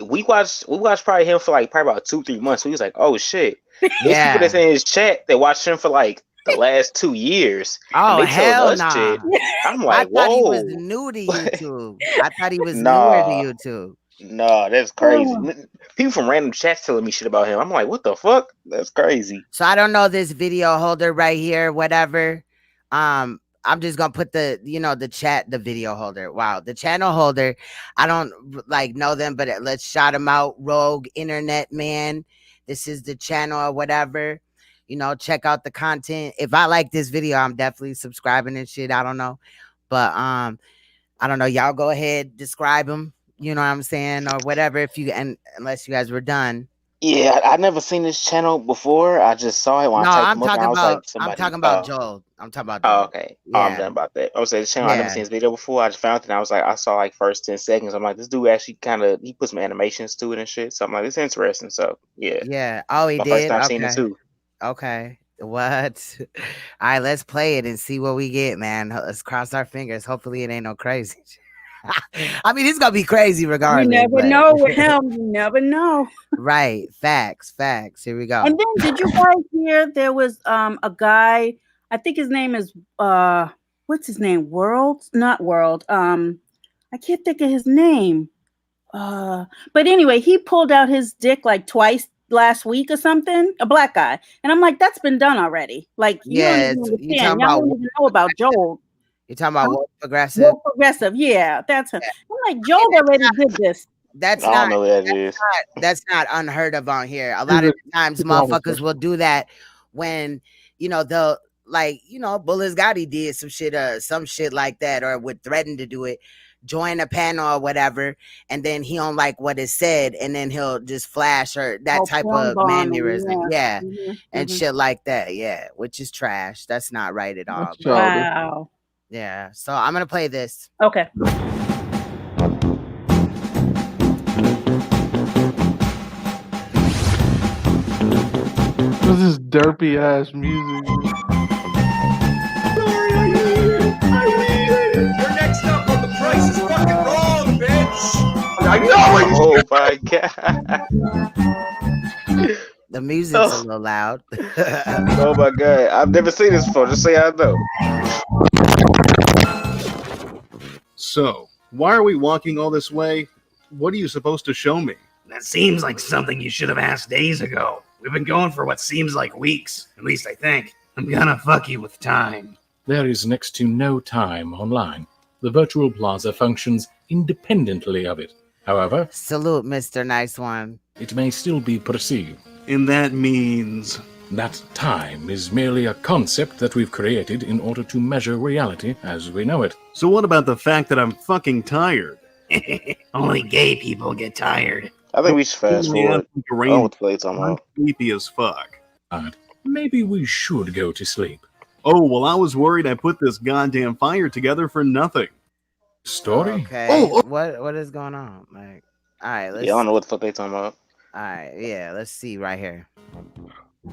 G: we watched probably him for probably about 2-3 months. We was like, oh shit. There's people that's in his chat that watched him for the last 2 years.
A: Oh, hell no.
G: Shit. I'm like,
A: I thought he
G: whoa.
A: was new to YouTube. I thought he was newer to YouTube.
G: No, that's crazy. People from random chats telling me shit about him. I'm like, what the fuck? That's crazy.
A: So I don't know this video holder right here, whatever. I'm just gonna put the video holder. Wow, the channel holder. I don't know them, but let's shout them out. Rogue Internet Man. This is the channel or whatever. Check out the content. If I like this video, I'm definitely subscribing and shit. I don't know. But I don't know. Y'all go ahead, describe them. You know what I'm saying? Or whatever, unless you guys were done.
G: Yeah, I never seen this channel before. I just saw it when I typed
A: I'm talking about Joel. I'm talking about Joel.
G: Oh, okay.
A: Yeah.
G: I'm done about that. I was saying this channel, I never seen this video before. I just found it and I was like, I saw first 10 seconds. I'm like, this dude actually he put some animations to it and shit. So I'm like, it's interesting. So yeah.
A: Yeah. Oh, he
G: my
A: did.
G: First time seeing it too.
A: Okay. What? All right, let's play it and see what we get, man. Let's cross our fingers. Hopefully it ain't no crazy. I mean, it's gonna be crazy regardless.
J: You never know with him. You never know.
A: Right. Facts. Here we go.
J: And then did you guys hear there was a guy, I think his name is what's his name? Not World. I can't think of his name. But anyway, he pulled out his dick twice last week or something, a black guy. And I'm like, that's been done already. You don't even know about Joel.
A: You're talking about Wolf Progressive?
J: Wolf Progressive, yeah. That's him. I'm like, Joel already did this.
A: That's
G: I don't know what that is.
A: That's not unheard of on here. A lot of times motherfuckers will do that when, they'll Bullis Gotti did some shit like that, or would threaten to do it. Join a panel or whatever, and then he don't like what is said, and then he'll just flash or that type of mannerism, and shit like that, which is trash. That's not right at all.
J: Wow.
A: Yeah, so I'm gonna play this.
J: Okay.
B: This is derpy ass music.
M: You're next up on The Price is Fucking Wrong, bitch!
G: I know it! Oh my god.
A: The music's a little loud.
G: Oh my god. I've never seen this before, just say I know.
N: So, Why are we walking all this way? What are you supposed to show me?
Q: That seems like something you should have asked days ago. We've been going for what seems like weeks. At least I think. I'm gonna fuck you with time.
U: There is next to no time online. The virtual plaza functions independently of it. However,
A: salute, Mr. Nice One.
U: It may still be perceived.
N: And that means
U: that time is merely a concept that we've created in order to measure reality as we know it.
N: So what about the fact that I'm fucking tired?
Q: Only gay people get tired.
G: I think we should fast forward.
N: I'm sleepy as fuck.
U: Maybe we should go to sleep.
N: Oh, well, I was worried I put this goddamn fire together for nothing.
U: Story?
A: Okay. What is going on? Like, all right, let's.
G: Yeah, I don't know what the fuck they talking about.
A: All right, yeah, let's see right here.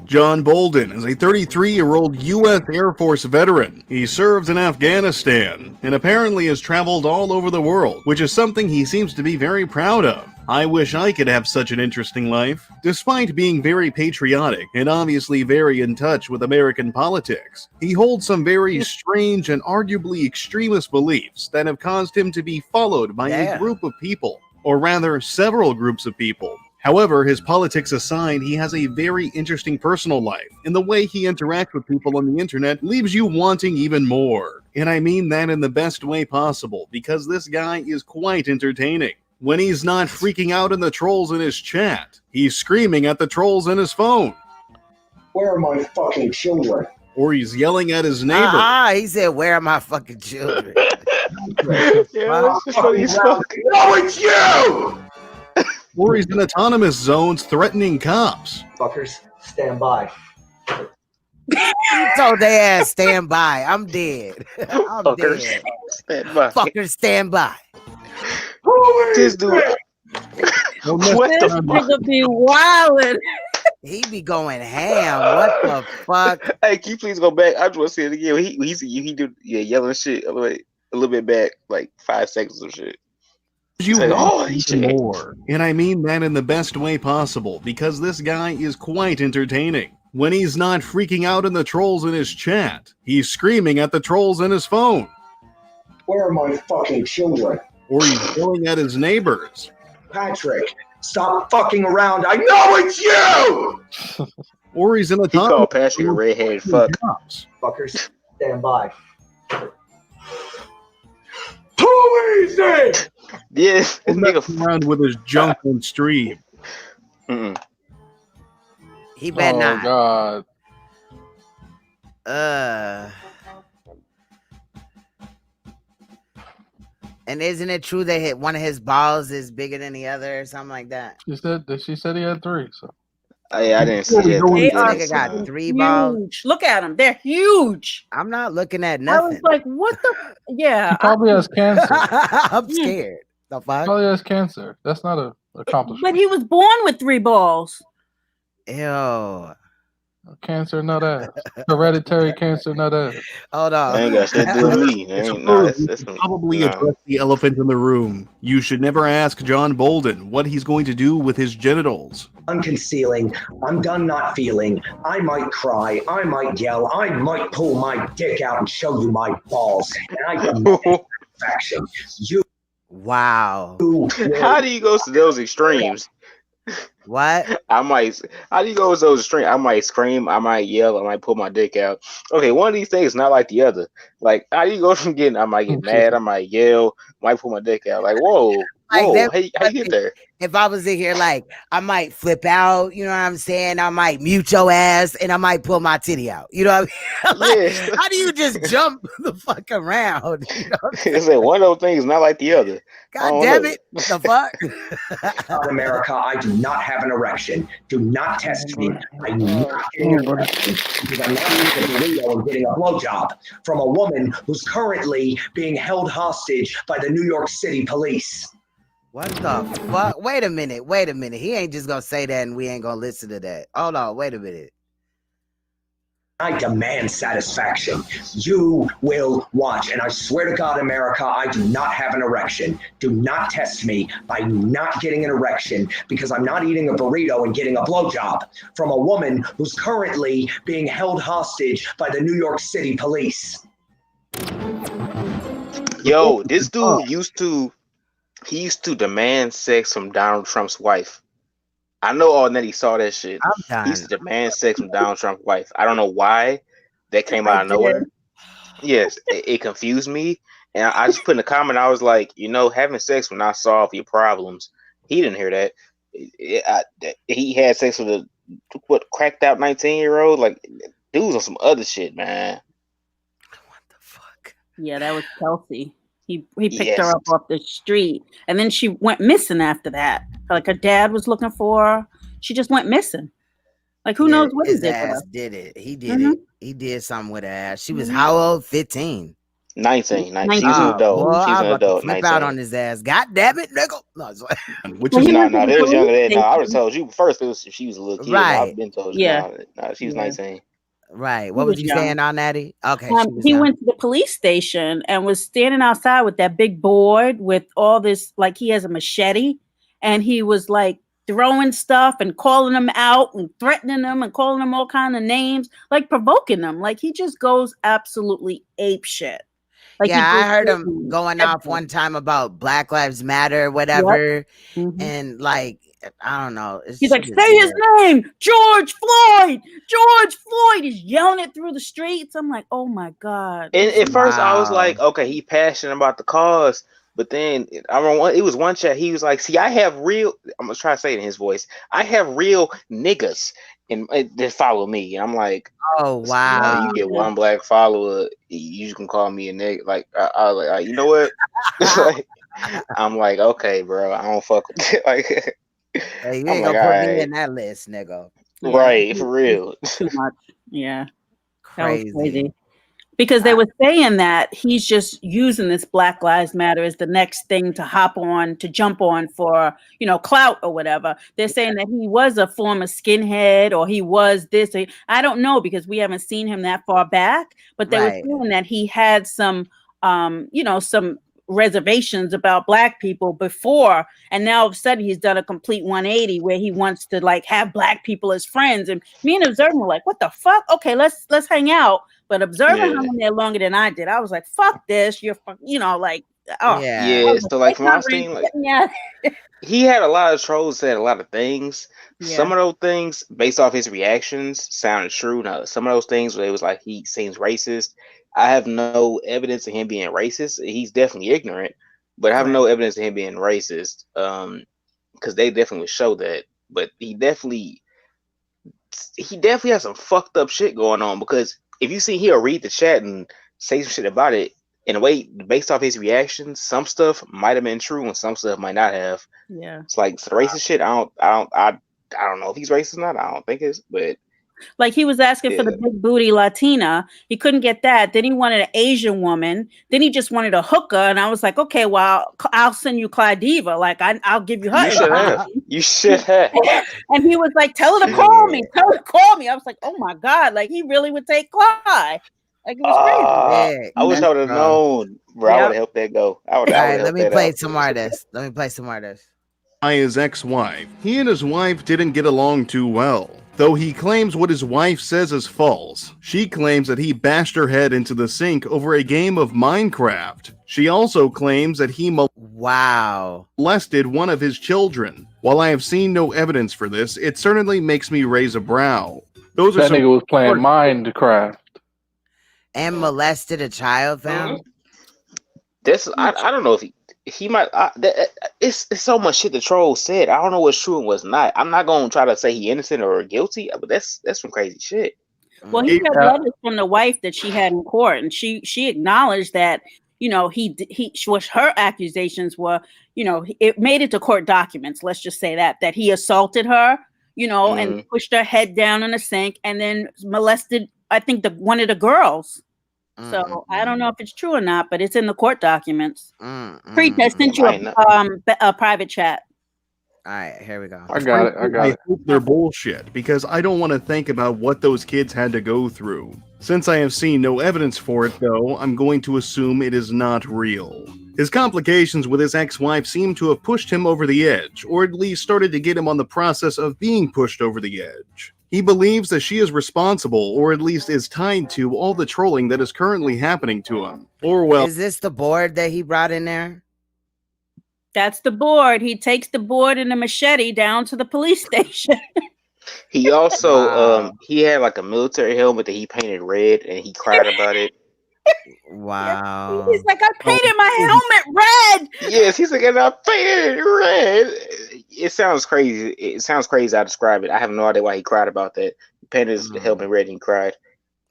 N: John Bolden is a 33-year-old U.S. Air Force veteran. He serves in Afghanistan and apparently has traveled all over the world, which is something he seems to be very proud of. I wish I could have such an interesting life. Despite being very patriotic and obviously very in touch with American politics, he holds some very strange and arguably extremist beliefs that have caused him to be followed by a group of people, or rather several groups of people. However, his politics aside, he has a very interesting personal life, and the way he interacts with people on the internet leaves you wanting even more. And I mean that in the best way possible, because this guy is quite entertaining. When he's not freaking out in the trolls in his chat, he's screaming at the trolls in his phone.
V: Where are my fucking children?
N: Or he's yelling at his neighbor.
A: He said, where are my fucking children?
V: No, it's you!
N: Or he's in autonomous zones threatening cops.
V: Fuckers, stand by.
A: He told their ass, stand by. I'm dead. I'm
G: Fuckers,
A: dead.
G: stand by.
A: Fuckers, stand by.
G: This dude. What
J: This
G: the
J: nigga be wildin'.
A: He be going ham. What the fuck?
G: Hey, can you please go back? I just want to see it again. He do yelling shit a little bit back, like 5 seconds of shit.
N: You
G: like,
N: want even more. And I mean that in the best way possible, because this guy is quite entertaining. When he's not freaking out in the trolls in his chat, he's screaming at the trolls in his phone.
V: Where are my fucking children?
N: Or he's yelling at his neighbors.
V: Patrick, stop fucking around. I know it's you!
N: Or he's in a
G: He called Patrick a redheaded fuck.
V: Fuckers, stand by. Too easy!
G: Yes,
N: He's messing around with his junk on stream.
A: He better not.
B: God.
A: And isn't it true that one of his balls is bigger than the other or something like that?
B: She said he had 3. So.
G: I didn't see it.
J: They are
A: Nigga got 3 balls.
J: huge. Look at them. They're huge.
A: I'm not looking at
J: I
A: nothing.
J: was like, what the? Yeah.
B: He probably has cancer.
A: I'm scared. The fuck?
B: He probably has cancer. That's not an accomplishment.
J: But he was born with 3 balls.
A: Ew.
B: Cancer, not ass. Hereditary cancer, not ass.
A: Hold on.
G: I ain't got shit to do with me. That's
N: Probably address the elephant in the room. You should never ask John Bolden what he's going to do with his genitals.
V: I'm concealing. I'm done not feeling. I might cry. I might yell. I might pull my dick out and show you my balls. And I demand satisfaction. You.
A: Wow.
G: How do you go to those extremes?
A: What?
G: How do you go to those extremes? I might scream, I might yell, I might pull my dick out. Okay, one of these things is not like the other. Like, how do you go from I might get mad, I might yell, might pull my dick out. Like, whoa, how you get there?
A: If I was in here, like, I might flip out, you know what I'm saying? I might mute your ass and I might pull my titty out. You know what I mean? Like,
G: Yeah.
A: how do you just jump the fuck around? You know what I'm saying?
G: It's like one of those things is not like the other.
A: God damn it. What the fuck?
V: In America, I do not have an erection. Do not test me. I'm not getting an erection because I'm not eating a burrito and getting a blowjob from a woman who's currently being held hostage by the New York City police.
A: What the fuck? Wait a minute. He ain't just gonna say that and we ain't gonna listen to that. Hold on, wait a minute.
V: I demand satisfaction. You will watch. And I swear to God, America, I do not have an erection. Do not test me by not getting an erection because I'm not eating a burrito and getting a blowjob from a woman who's currently being held hostage by the New York City police.
G: Yo, this dude used to demand sex from Donald Trump's wife. I know all that he saw that shit.
A: I'm done.
G: He used to demand sex from Donald Trump's wife. I don't know why that came out of nowhere. Yes, it confused me. And I just put in a comment, I was like, having sex will not solve your problems. He didn't hear that. He had sex with a cracked out 19-year-old. Like, dude's on some other shit, man.
J: Yeah, that was Kelsey. He picked her up off the street, and then she went missing after that. Like her dad was looking for her. She just went missing. Like who knows what
A: his
J: he did with
A: ass
J: her.
A: did it. He did it. He did something with her ass. She was how old? 15.
G: 19. She was an adult.
A: Boy,
G: She's
A: I
G: an
A: was about to
G: adult.
A: flip
G: 19.
A: out on his ass. God damn it, nigga. No,
N: which
G: is no, they was younger than. No, I would have told you first. It was if she was a little kid.
A: Right.
G: I've been told you.
J: Yeah.
G: No, she was 19.
A: Right. What was you saying on Natty? Okay.
J: He went to the police station and was standing outside with that big board with all this, like he has a machete, and he was like throwing stuff and calling them out and threatening them and calling them all kind of names, like provoking them. Like he just goes absolutely ape shit. Like
A: yeah, I heard him going off one time about Black Lives Matter, whatever, and like I don't know.
J: He's like, say his name, George Floyd. George Floyd. He's yelling it through the streets. I'm like, oh my god.
G: And at first, I was like, okay, he passionate about the cause. But then I don't know, it was one chat. He was like, see, I have real. I'm gonna try to say it in his voice. I have real niggas and that follow me. And I'm like,
A: oh wow,
G: you get one black follower, you can call me a nigga. Like I was like, you know what? Like, I'm like, okay, bro, I don't fuck with it. Like.
A: Hey, you ain't gonna put me in that list, nigga.
G: Right, for real.
J: Too much. Yeah.
A: Crazy.
J: That was crazy. Because they were saying that he's just using this Black Lives Matter as the next thing to jump on for, clout or whatever. They're saying that he was a former skinhead or he was this. I don't know because we haven't seen him that far back, but they were saying that he had some, some reservations about Black people before, and now all of a sudden he's done a complete 180 where he wants to like have Black people as friends. And me and Observing were like, what the fuck? Okay, let's hang out. But Observing hung in there longer than I did. I was like, fuck this. You're like, oh
G: yeah. So like from my thing, like he had a lot of trolls said a lot of things. Yeah. Some of those things based off his reactions sounded true. Now some of those things where it was like he seems racist. I have no evidence of him being racist. He's definitely ignorant, but I have no evidence of him being racist. Because they definitely would show that. But he definitely has some fucked up shit going on. Because if you see, he'll read the chat and say some shit about it. In a way, based off his reactions, some stuff might have been true and some stuff might not have.
J: Yeah,
G: it's like the racist shit. I don't know if he's racist or not. I don't think it's, but.
J: Like he was asking for the big booty Latina. He couldn't get that. Then he wanted an Asian woman. Then he just wanted a hooker. And I was like, okay, well, I'll send you Clyde Diva. Like I'll give you her.
G: You should have. You should have.
J: And he was like, tell her to call me. Tell her to call me. I was like, oh my God. Like he really would take Clyde. Like it was crazy.
G: I wish I would have known, bro. I would have helped that go.
A: All right, let me play some more of this.
N: By his ex-wife. He and his wife didn't get along too well. Though he claims what his wife says is false. She claims that he bashed her head into the sink over a game of Minecraft. She also claims that he molested one of his children. While I have seen no evidence for this, it certainly makes me raise a brow. That
B: nigga was playing Minecraft.
A: And molested a child, fam?
G: I don't know if he might. It's so much shit the troll said. I don't know what's true and what's not. I'm not gonna try to say he innocent or guilty, but that's some crazy shit.
J: Well, he got letters from the wife that she had in court, and she acknowledged that he what her accusations were. It made it to court documents. Let's just say that he assaulted her, and pushed her head down in the sink, and then molested, I think, one of the girls. So I don't know if it's true or not, but it's in the court documents. Preet, I sent you a private chat.
A: All right, here we go.
N: I got it. I hope they're bullshit because I don't want to think about what those kids had to go through. Since I have seen no evidence for it, though, I'm going to assume it is not real. His complications with his ex-wife seem to have pushed him over the edge, or at least started to get him on the process of being pushed over the edge. He believes that she is responsible, or at least is tied to, all the trolling that is currently happening to him. Or, well,
A: is this the board that he brought in there?
J: That's the board. He takes the board and the machete down to the police station.
G: He also
A: Wow.
G: he had like a military helmet that he painted red, and he cried about it.
A: Wow.
J: He's like, I painted my helmet red.
G: Yes, he's like, and I painted it red. It sounds crazy. It sounds crazy how I describe it. I have no idea why he cried about that. He painted his helmet red and he cried.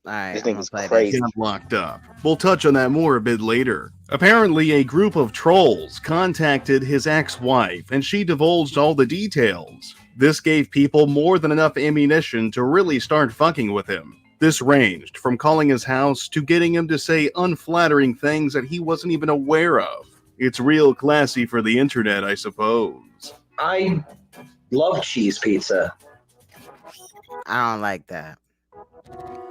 A: All right,
G: this thing is
A: play
G: crazy.
N: Got locked up. We'll touch on that more a bit later. Apparently, a group of trolls contacted his ex-wife, and she divulged all the details. This gave people more than enough ammunition to really start fucking with him. This ranged from calling his house to getting him to say unflattering things that he wasn't even aware of. It's real classy for the internet, I suppose.
V: I love cheese pizza.
A: I don't like that.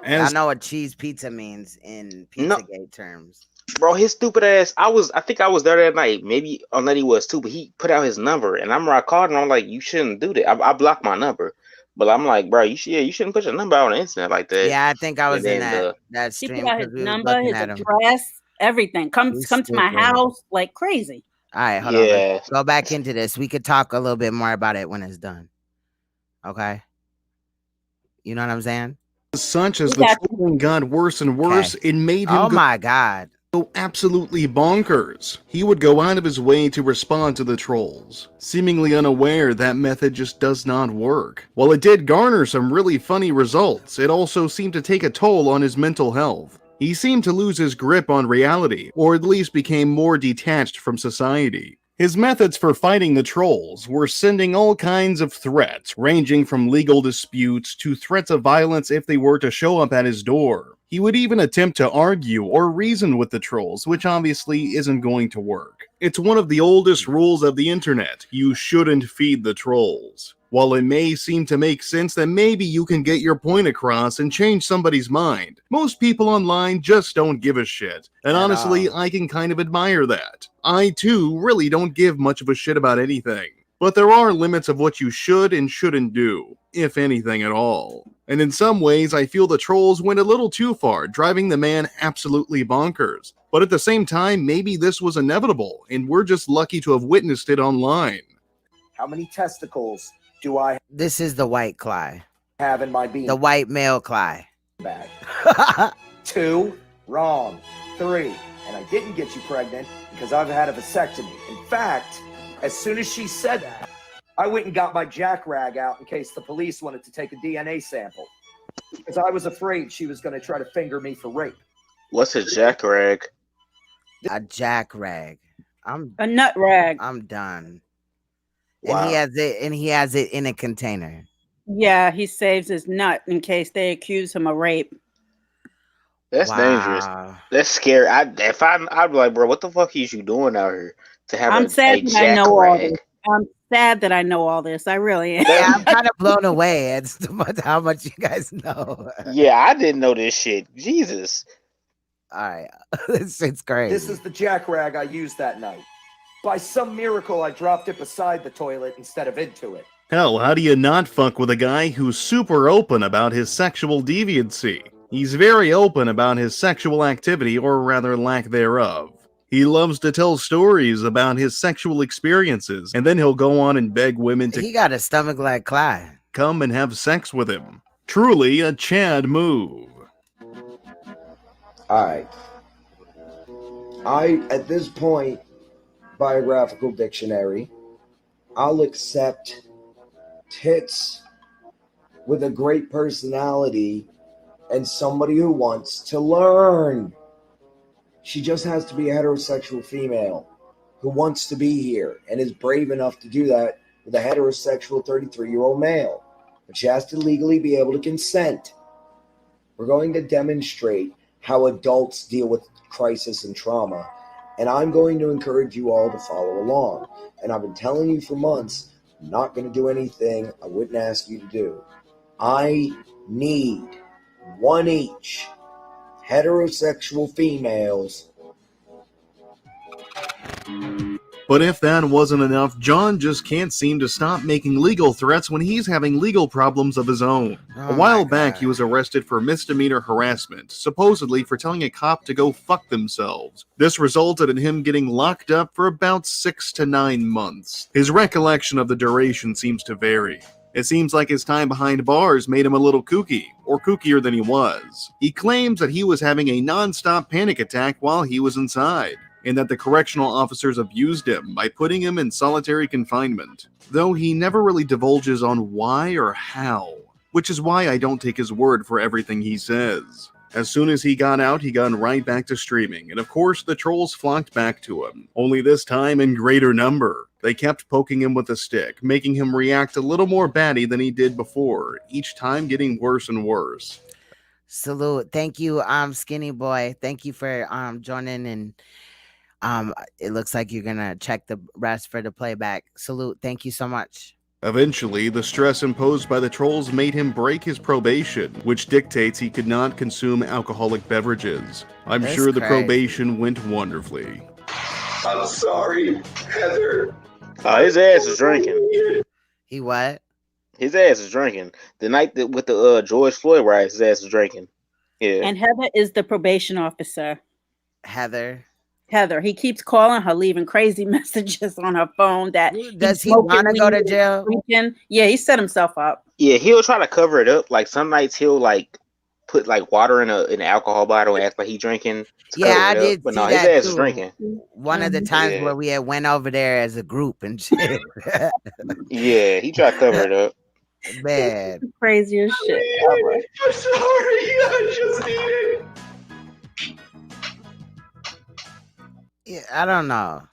N: As
A: I know what cheese pizza means in Pizzagate terms.
G: Bro, his stupid ass. I think I was there that night. Maybe on that he was too, but he put out his number, and I called and I'm like, you shouldn't do that. I blocked my number, but I'm like, bro, you shouldn't put your number out on the internet like that.
A: Yeah, I think I was
G: And
A: in
G: then,
A: that
J: He
A: stream
J: put out
A: because
J: his
A: we was
J: number,
A: looking
J: his
A: at him.
J: address, everything. Come
A: He's
J: to my
A: stupid.
J: house like crazy.
A: All right, hold on. Let's go back into this. We could talk a little bit more about it when it's done. Okay. You know what I'm saying?
N: such as the trolling got worse and worse, it made him
A: my God.
N: Go absolutely bonkers. He would go out of his way to respond to the trolls, seemingly unaware that method just does not work. While it did garner some really funny results, it also seemed to take a toll on his mental health. He seemed to lose his grip on reality, or at least became more detached from society. His methods for fighting the trolls were sending all kinds of threats, ranging from legal disputes to threats of violence if they were to show up at his door. He would even attempt to argue or reason with the trolls, which obviously isn't going to work. It's one of the oldest rules of the internet: you shouldn't feed the trolls. While it may seem to make sense that maybe you can get your point across and change somebody's mind, most people online just don't give a shit. And honestly, I can kind of admire that. I too really don't give much of a shit about anything. But there are limits of what you should and shouldn't do, if anything at all. And in some ways, I feel the trolls went a little too far, driving the man absolutely bonkers. But at the same time, maybe this was inevitable, and we're just lucky to have witnessed it online.
E: How many testicles do I
A: This is the white Cly.
E: have in my bean
A: The white male Cly.
E: bag? 2, wrong. 3, and I didn't get you pregnant because I've had a vasectomy. In fact, as soon as she said that, I went and got my jack rag out in case the police wanted to take a DNA sample, because I was afraid she was going to try to finger me for rape.
G: What's a jack rag?
A: A jack rag.
J: A nut rag.
A: I'm done.
G: Wow.
A: And he has it in a container.
J: Yeah, he saves his nut in case they accuse him of rape.
G: That's dangerous. That's scary. I'd be like, bro, what the fuck is you doing out here to have
J: I'm sad
G: a
J: that
G: jack
J: I know all
G: rag?
J: this. I'm sad that I know all this. I really am.
A: Yeah, I'm kind of blown away at how much you guys know.
G: Yeah, I didn't know this shit. Jesus.
A: All right. It's crazy.
E: This is the jack rag I used that night. By some miracle, I dropped it beside the toilet instead of into it.
N: Hell, how do you not fuck with a guy who's super open about his sexual deviancy? He's very open about his sexual activity, or rather lack thereof. He loves to tell stories about his sexual experiences, and then he'll go on and beg women to
A: He got a stomach like Clyde.
N: come and have sex with him. Truly a Chad move.
R: Alright. At this point, biographical dictionary, I'll accept tits with a great personality and somebody who wants to learn. She just has to be a heterosexual female who wants to be here and is brave enough to do that with a heterosexual 33-year-old male. But she has to legally be able to consent. We're going to demonstrate how adults deal with crisis and trauma, and I'm going to encourage you all to follow along. And I've been telling you for months, I'm not going to do anything I wouldn't ask you to do. I need one each. Heterosexual females
N: But if that wasn't enough, John just can't seem to stop making legal threats when he's having legal problems of his own. A while back, he was arrested for misdemeanor harassment, supposedly for telling a cop to go fuck themselves. This resulted in him getting locked up for about 6 to 9 months. His recollection of the duration seems to vary. It seems like his time behind bars made him a little kooky, or kookier than he was. He claims that he was having a non-stop panic attack while he was inside, and that the correctional officers abused him by putting him in solitary confinement, though he never really divulges on why or how, which is why I don't take his word for everything he says. As soon as he got out, he got right back to streaming, and of course the trolls flocked back to him, only this time in greater number. They kept poking him with a stick, making him react a little more batty than he did before, each time getting worse and worse.
A: Salute. Thank you, Skinny Boy. Thank you for joining, and it looks like you're gonna check the rest for the playback. Salute. Thank you so much.
N: Eventually, the stress imposed by the trolls made him break his probation, which dictates he could not consume alcoholic beverages. I'm
A: That's
N: sure the
A: crazy.
N: probation went wonderfully.
V: I'm sorry, Heather.
G: His ass is drinking.
A: He what?
G: His ass is drinking. The night that with the George Floyd riots, his ass is drinking. Yeah.
J: And Heather is the probation officer.
A: Heather.
J: He keeps calling her, leaving crazy messages on her phone that
A: Does he want to go to jail?
J: Yeah, he set himself up.
G: Yeah, he'll try to cover it up. Like some nights he'll like put like water in an alcohol bottle and act like he drinking.
A: Yeah, I did.
G: But
A: see
G: no, his
A: that
G: ass
A: too.
G: is drinking.
A: One of the times where we had went over there as a group and shit.
G: Yeah, he tried to cover it up.
A: Man.
J: Craziest shit ever.
V: I'm sorry, I just need it.
A: Yeah, I don't know.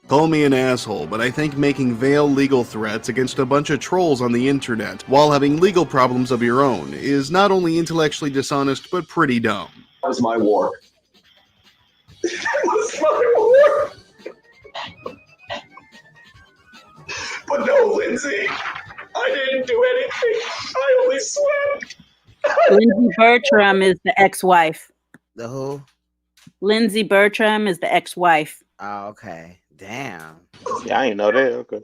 N: Call me an asshole, but I think making veiled legal threats against a bunch of trolls on the internet while having legal problems of your own is not only intellectually dishonest, but pretty dumb.
V: That was my war. That was my war. But no, Lindsay, I didn't do anything. I only slept.
J: Lindsay Bertram is the ex-wife.
A: The who?
J: Lindsay Bertram is the ex-wife.
A: Oh, okay. Damn.
G: Yeah, I didn't know that. Okay.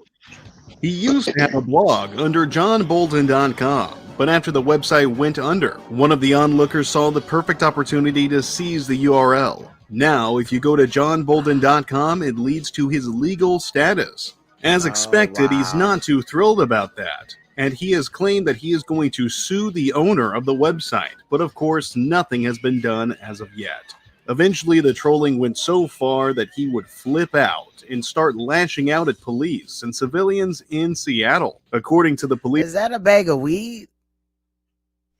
N: He used to have a blog under johnbolden.com, but after the website went under, one of the onlookers saw the perfect opportunity to seize the URL. Now, if you go to johnbolden.com, it leads to his legal status. As expected, he's not too thrilled about that, and he has claimed that he is going to sue the owner of the website, but of course, nothing has been done as of yet. Eventually, the trolling went so far that he would flip out and start lashing out at police and civilians in Seattle. According to the police...
A: Is that a bag of weed?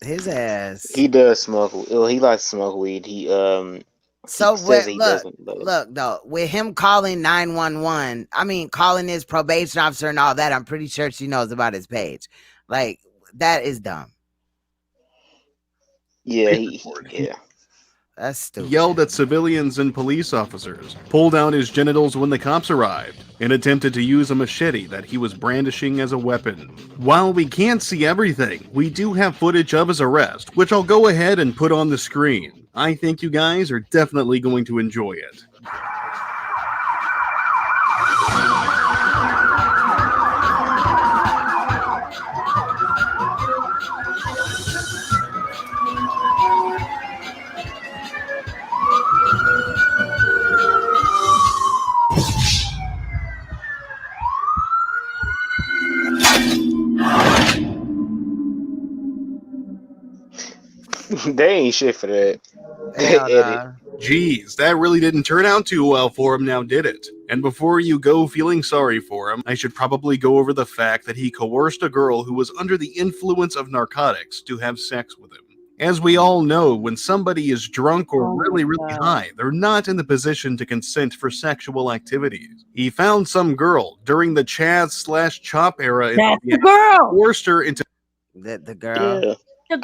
A: His ass.
G: He does smoke. Well, he likes to smoke weed. He
A: So
G: says he
A: look,
G: doesn't. But
A: look though, with him calling 911, I mean calling his probation officer and all that, I'm pretty sure she knows about his page. Like that is dumb.
G: Yeah, yeah.
A: That's stupid.
N: Yelled at civilians and police officers, pulled out his genitals when the cops arrived, and attempted to use a machete that he was brandishing as a weapon. While we can't see everything, we do have footage of his arrest, which I'll go ahead and put on the screen. I think you guys are definitely going to enjoy it.
G: They ain't shit for that.
N: Geez, that really didn't turn out too well for him now, did it? And before you go feeling sorry for him, I should probably go over the fact that he coerced a girl who was under the influence of narcotics to have sex with him. As we all know, when somebody is drunk or really high, they're not in the position to consent for sexual activities. He found some girl during the Chaz/Chop era.
J: That's the girl!
N: Forced her into...
A: The girl?
G: Yeah.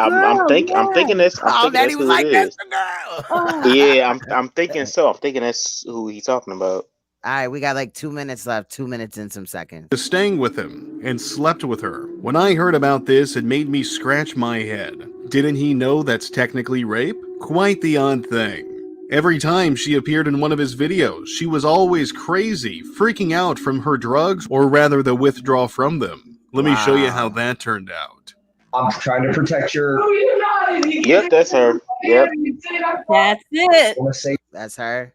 G: I'm thinking this. I'm thinking
A: Daddy was like,
G: that's
A: that's the girl.
G: Yeah, I'm thinking so. I'm thinking that's who he's talking about.
A: All right, we got like 2 minutes left. 2 minutes and some seconds.
N: Staying with him and slept with her. When I heard about this, it made me scratch my head. Didn't he know that's technically rape? Quite the odd thing. Every time she appeared in one of his videos, she was always crazy, freaking out from her drugs, or rather the withdrawal from them. Let me show you how that turned out.
V: I'm trying to protect your...
G: Yep, that's her. Yep.
J: That's it.
A: That's her.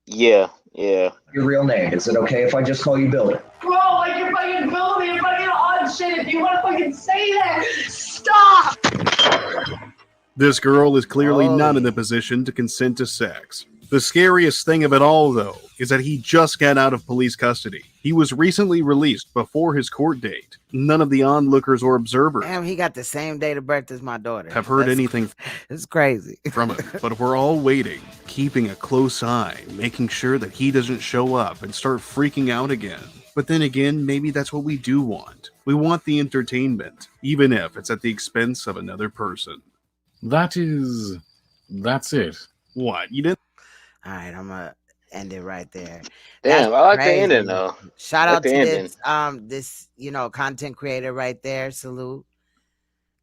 G: Yeah, yeah.
V: Your real name. Is it okay if I just call you Billy?
M: Bro, like you're fucking building me, fucking odd shit. If you want to fucking say that, stop.
N: This girl is clearly not in the position to consent to sex. The scariest thing of it all, though, is that he just got out of police custody. He was recently released before his court date. None of the onlookers or observers
A: Damn, he got the same date of birth as my daughter.
N: have heard anything
A: It's crazy.
N: from it, but we're all waiting, keeping a close eye, making sure that he doesn't show up and start freaking out again. But then again, maybe that's what we do want. We want the entertainment, even if it's at the expense of another person.
U: That's it.
N: What? You didn't?
A: All right, I'm gonna end it right there.
G: Damn,
A: That's
G: I like the
A: crazy.
G: ending though.
A: Shout
G: I like
A: out to
G: the ending.
A: this content creator right there. Salute.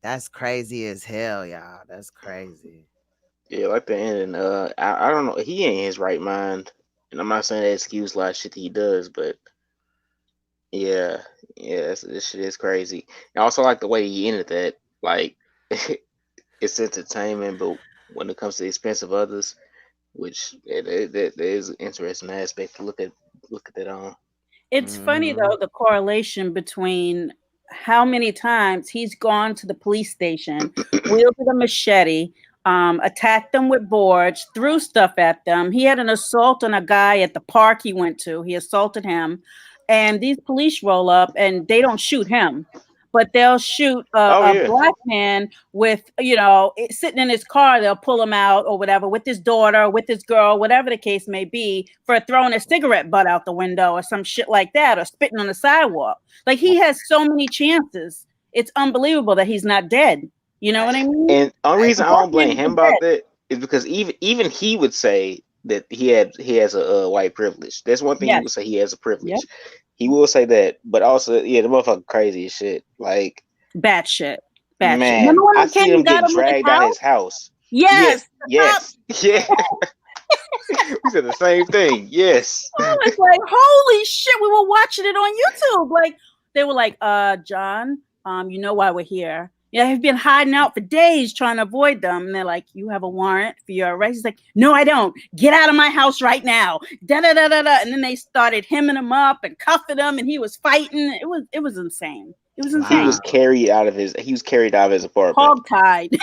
A: That's crazy as hell, y'all. That's crazy.
G: Yeah, I like the ending. I don't know. He ain't in his right mind, and I'm not saying that excuse a lot of shit that he does, but yeah, this shit is crazy. And I also like the way he ended that. Like, it's entertainment, but when it comes to the expense of others, which there is an interesting aspect to look at that on.
J: It's funny though, the correlation between how many times he's gone to the police station, wielded a machete, attacked them with boards, threw stuff at them. He had an assault on a guy at the park he went to. He assaulted him, and these police roll up and they don't shoot him, but they'll shoot a black man with, sitting in his car. They'll pull him out or whatever with his daughter, with his girl, whatever the case may be, for throwing a cigarette butt out the window or some shit like that, or spitting on the sidewalk. Like, he has so many chances. It's unbelievable that he's not dead. You know what I mean?
G: And the only reason I don't blame him about that is because even he would say that he has a white privilege. That's one thing he would say, he has a privilege. Yep. He will say that, but also, the motherfucker crazy as shit. Like,
J: bad shit.
G: Man, I see him get dragged out of his house.
J: Yes.
G: Yeah. We said the same thing. Yes.
J: I was like, holy shit, we were watching it on YouTube. Like, they were like, John, you know why we're here. Yeah, I've been hiding out for days trying to avoid them. And they're like, you have a warrant for your arrest? He's like, no, I don't. Get out of my house right now. Da-da-da-da-da. And then they started hemming him up and cuffing him, and he was fighting. It was insane. It was insane.
G: He was carried out of his apartment.
J: Hog-tied.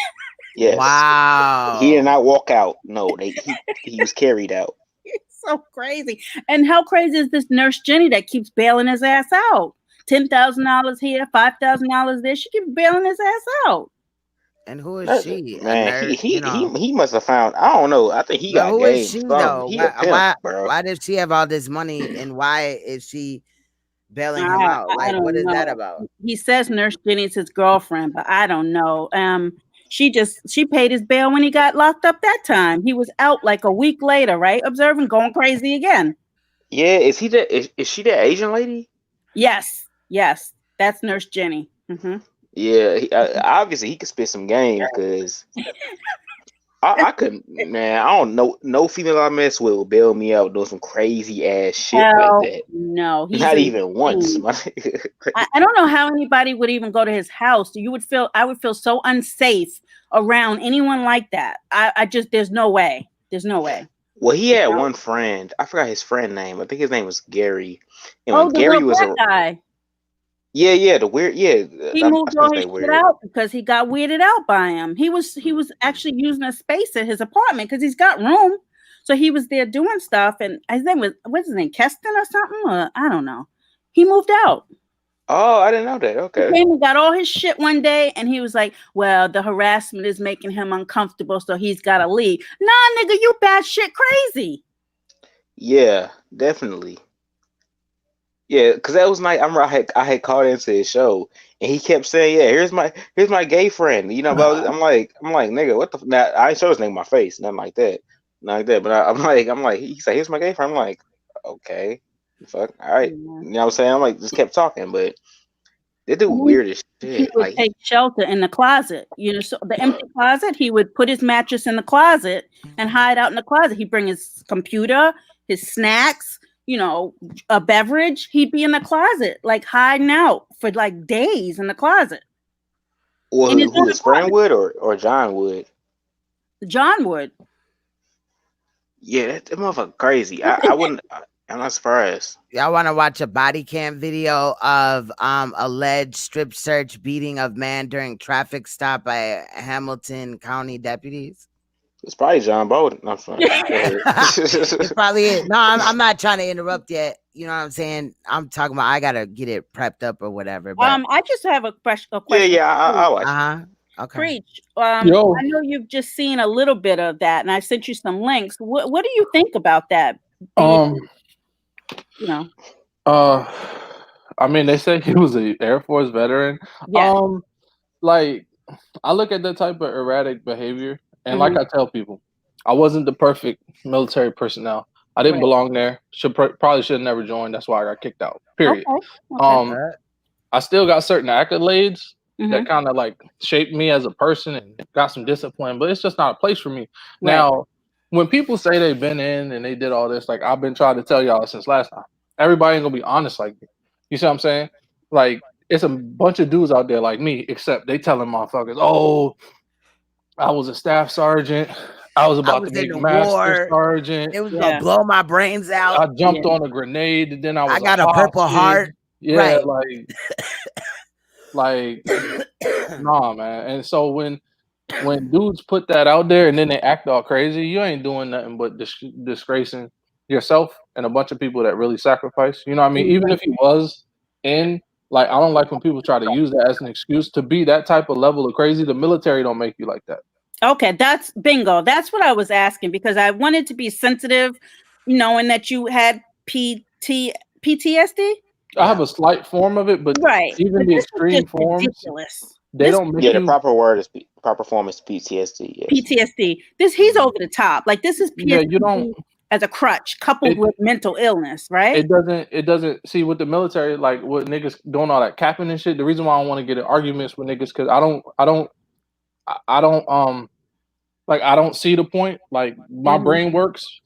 G: Yes.
A: Wow.
G: He did not walk out. No, he was carried out.
J: It's so crazy. And how crazy is this nurse Jenny that keeps bailing his ass out? $10,000 here, $5,000 there. She keeps bailing his ass out.
A: And who is she?
G: Man, he must have found. I don't know. I think he got.
A: Who is she though?
G: Why
A: does she have all this money, and why is she bailing him out? Like, what is that about?
J: He says Nurse Jenny's his girlfriend, but I don't know. She paid his bail when he got locked up that time. He was out like a week later, right? Observing, going crazy again.
G: Yeah, is she that Asian lady?
J: Yes, that's Nurse Jenny. Mm-hmm.
G: Yeah, obviously he could spit some game, because I couldn't. Man, I don't know. No female I mess with will bail me out doing some crazy ass shit like that.
J: No,
G: not even once.
J: I don't know how anybody would even go to his house. I would feel so unsafe around anyone like that. There's no way.
G: Well, he had one friend. I forgot his friend name. I think his name was Gary. And
J: the Gary was a guy.
G: Yeah, the weird. Yeah,
J: he moved all his shit out because he got weirded out by him. He was actually using a space at his apartment because he's got room, so he was there doing stuff. And his name was, what's his name, Keston or something? Or, I don't know. He moved out.
G: Oh, I didn't know that. Okay.
J: He came and got all his shit one day, and he was like, "Well, the harassment is making him uncomfortable, so he's got to leave." Nah, nigga, you bad shit crazy.
G: Yeah, definitely. Yeah, because that was night. I had called into his show, and he kept saying, "Yeah, here's my gay friend." But I'm like, nigga, what the? Now, I ain't show his name in my face, nothing like that. But I'm like, he said, "Here's my gay friend." I'm like, okay, fuck, all right. You know what I'm saying? I'm like, just kept talking, but They do weird as
J: He
G: shit.
J: would
G: Like,
J: take shelter in the closet. So the empty closet, he would put his mattress in the closet and hide out in the closet. He'd bring his computer, his snacks, a beverage. He'd be in the closet, like hiding out for like days in the closet.
G: or who his friend would, or John would.
J: John would.
G: Yeah, that motherfucker crazy. I wouldn't. I'm not surprised.
A: Y'all want to watch a body cam video of alleged strip search beating of man during traffic stop by Hamilton County deputies?
G: It's probably John Bolden. I'm sorry.
A: It's probably it. No, I'm not trying to interrupt yet. You know what I'm saying? I'm talking about I gotta get it prepped up or whatever. But
J: I just have a question.
G: I'll watch.
A: Okay.
J: Preach. I know you've just seen a little bit of that, and I sent you some links. What do you think about that?
B: I mean, they say he was an Air Force veteran.
J: Yeah.
B: Like, I look at that type of erratic behavior, and like I tell people, I wasn't the perfect military personnel. I didn't belong there. Probably should have never joined. That's why I got kicked out. Period.
J: Okay.
B: I still got certain accolades that kind of like shaped me as a person and got some discipline, but it's just not a place for me.
J: Right.
B: Now, when people say they've been in and they did all this, like I've been trying to tell y'all since last time, everybody ain't gonna be honest like me. You see what I'm saying? Like, it's a bunch of dudes out there like me, except they telling motherfuckers, oh, I was a staff sergeant. I was about to make master sergeant.
A: It was gonna blow my brains out.
B: I jumped on a grenade, and then I
A: got a Purple Heart.
B: Yeah,
A: right.
B: like, nah, man. And so when dudes put that out there and then they act all crazy, you ain't doing nothing but disgracing yourself and a bunch of people that really sacrifice. You know what I mean? Even if he was in, like, I don't like when people try to use that as an excuse to be that type of level of crazy. The military don't make you like that.
J: Okay, that's bingo. That's what I was asking, because I wanted to be sensitive, knowing that you had PTSD.
B: I have a slight form of it, but even the extreme forms, they don't make
G: the proper form is PTSD. Yes.
J: PTSD. He's over the top. Like, this is PTSD.
B: Yeah, you don't
J: as a crutch coupled with mental illness, right?
B: It doesn't see with the military, like what niggas doing all that capping and shit. The reason why I want to get in arguments with niggas, because I don't see the point. Like, my brain works.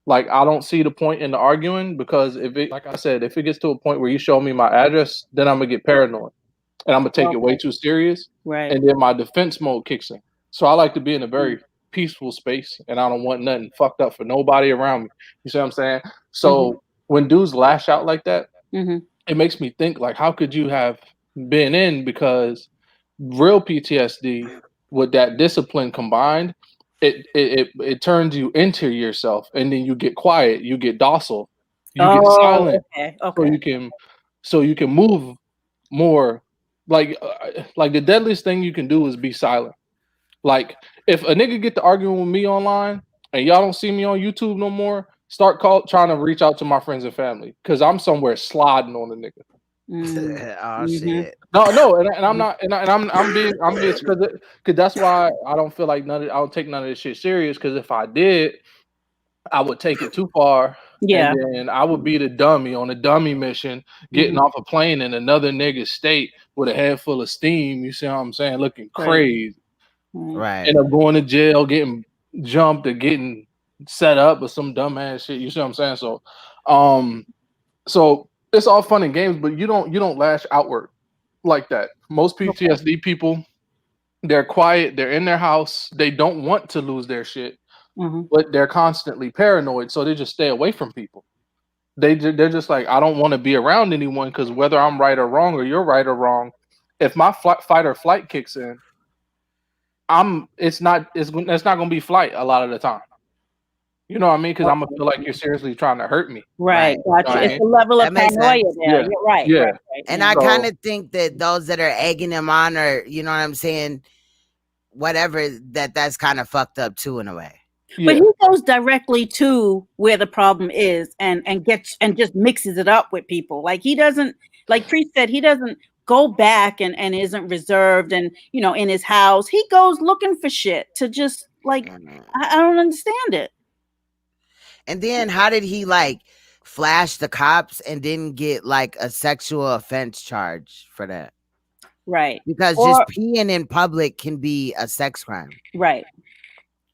B: Like, I don't see the point in the arguing, because if it gets to a point where you show me my address, then I'm gonna get paranoid and I'm gonna take it way too serious.
J: Right.
B: And then my defense mode kicks in. So I like to be in a very peaceful space, and I don't want nothing fucked up for nobody around me. You see what I'm saying? So when dudes lash out like that, it makes me think, like, how could you have been in? Because real PTSD with that discipline combined, it turns you into yourself, and then you get quiet, you get docile, you get silent, so you can move more. Like the deadliest thing you can do is be silent. Like, if a nigga get to arguing with me online and y'all don't see me on YouTube no more, start trying to reach out to my friends and family, because I'm somewhere sliding on the nigga.
A: Oh shit!
B: No, and I'm not, and I'm being because that's why I don't feel like I don't take none of this shit serious, because if I did, I would take it too far.
J: Yeah,
B: and then I would be the dummy on a dummy mission, getting off a plane in another nigga's state with a head full of steam. You see what I'm saying? Looking crazy,
A: right?
B: End up going to jail, getting jumped, or getting set up with some dumbass shit. You see what I'm saying? So it's all fun and games, but you don't lash outward like that. Most PTSD people, they're quiet, they're in their house, they don't want to lose their shit, but they're constantly paranoid, so they just stay away from people. They're just like, I don't want to be around anyone, because whether I'm right or wrong, or you're right or wrong, if my fight or flight kicks in, it's not gonna be flight a lot of the time. You know what I mean? Because I'm gonna feel like you're seriously trying to hurt me.
J: Right. Gotcha.
B: You know
J: It's a level of paranoia there.
B: Yeah.
J: You're right.
B: Yeah.
J: Right.
A: And I kind of think that those that are egging him on, or you know what I'm saying, whatever, that's kind of fucked up too, in a way.
J: But he goes directly to where the problem is and just mixes it up with people. Like, he doesn't, like Priest said, he doesn't go back and isn't reserved and, in his house. He goes looking for shit to just, like, I don't understand it.
A: And then how did he, like, flash the cops and didn't get, like, a sexual offense charge for that?
J: Right.
A: Because just peeing in public can be a sex crime.
J: Right.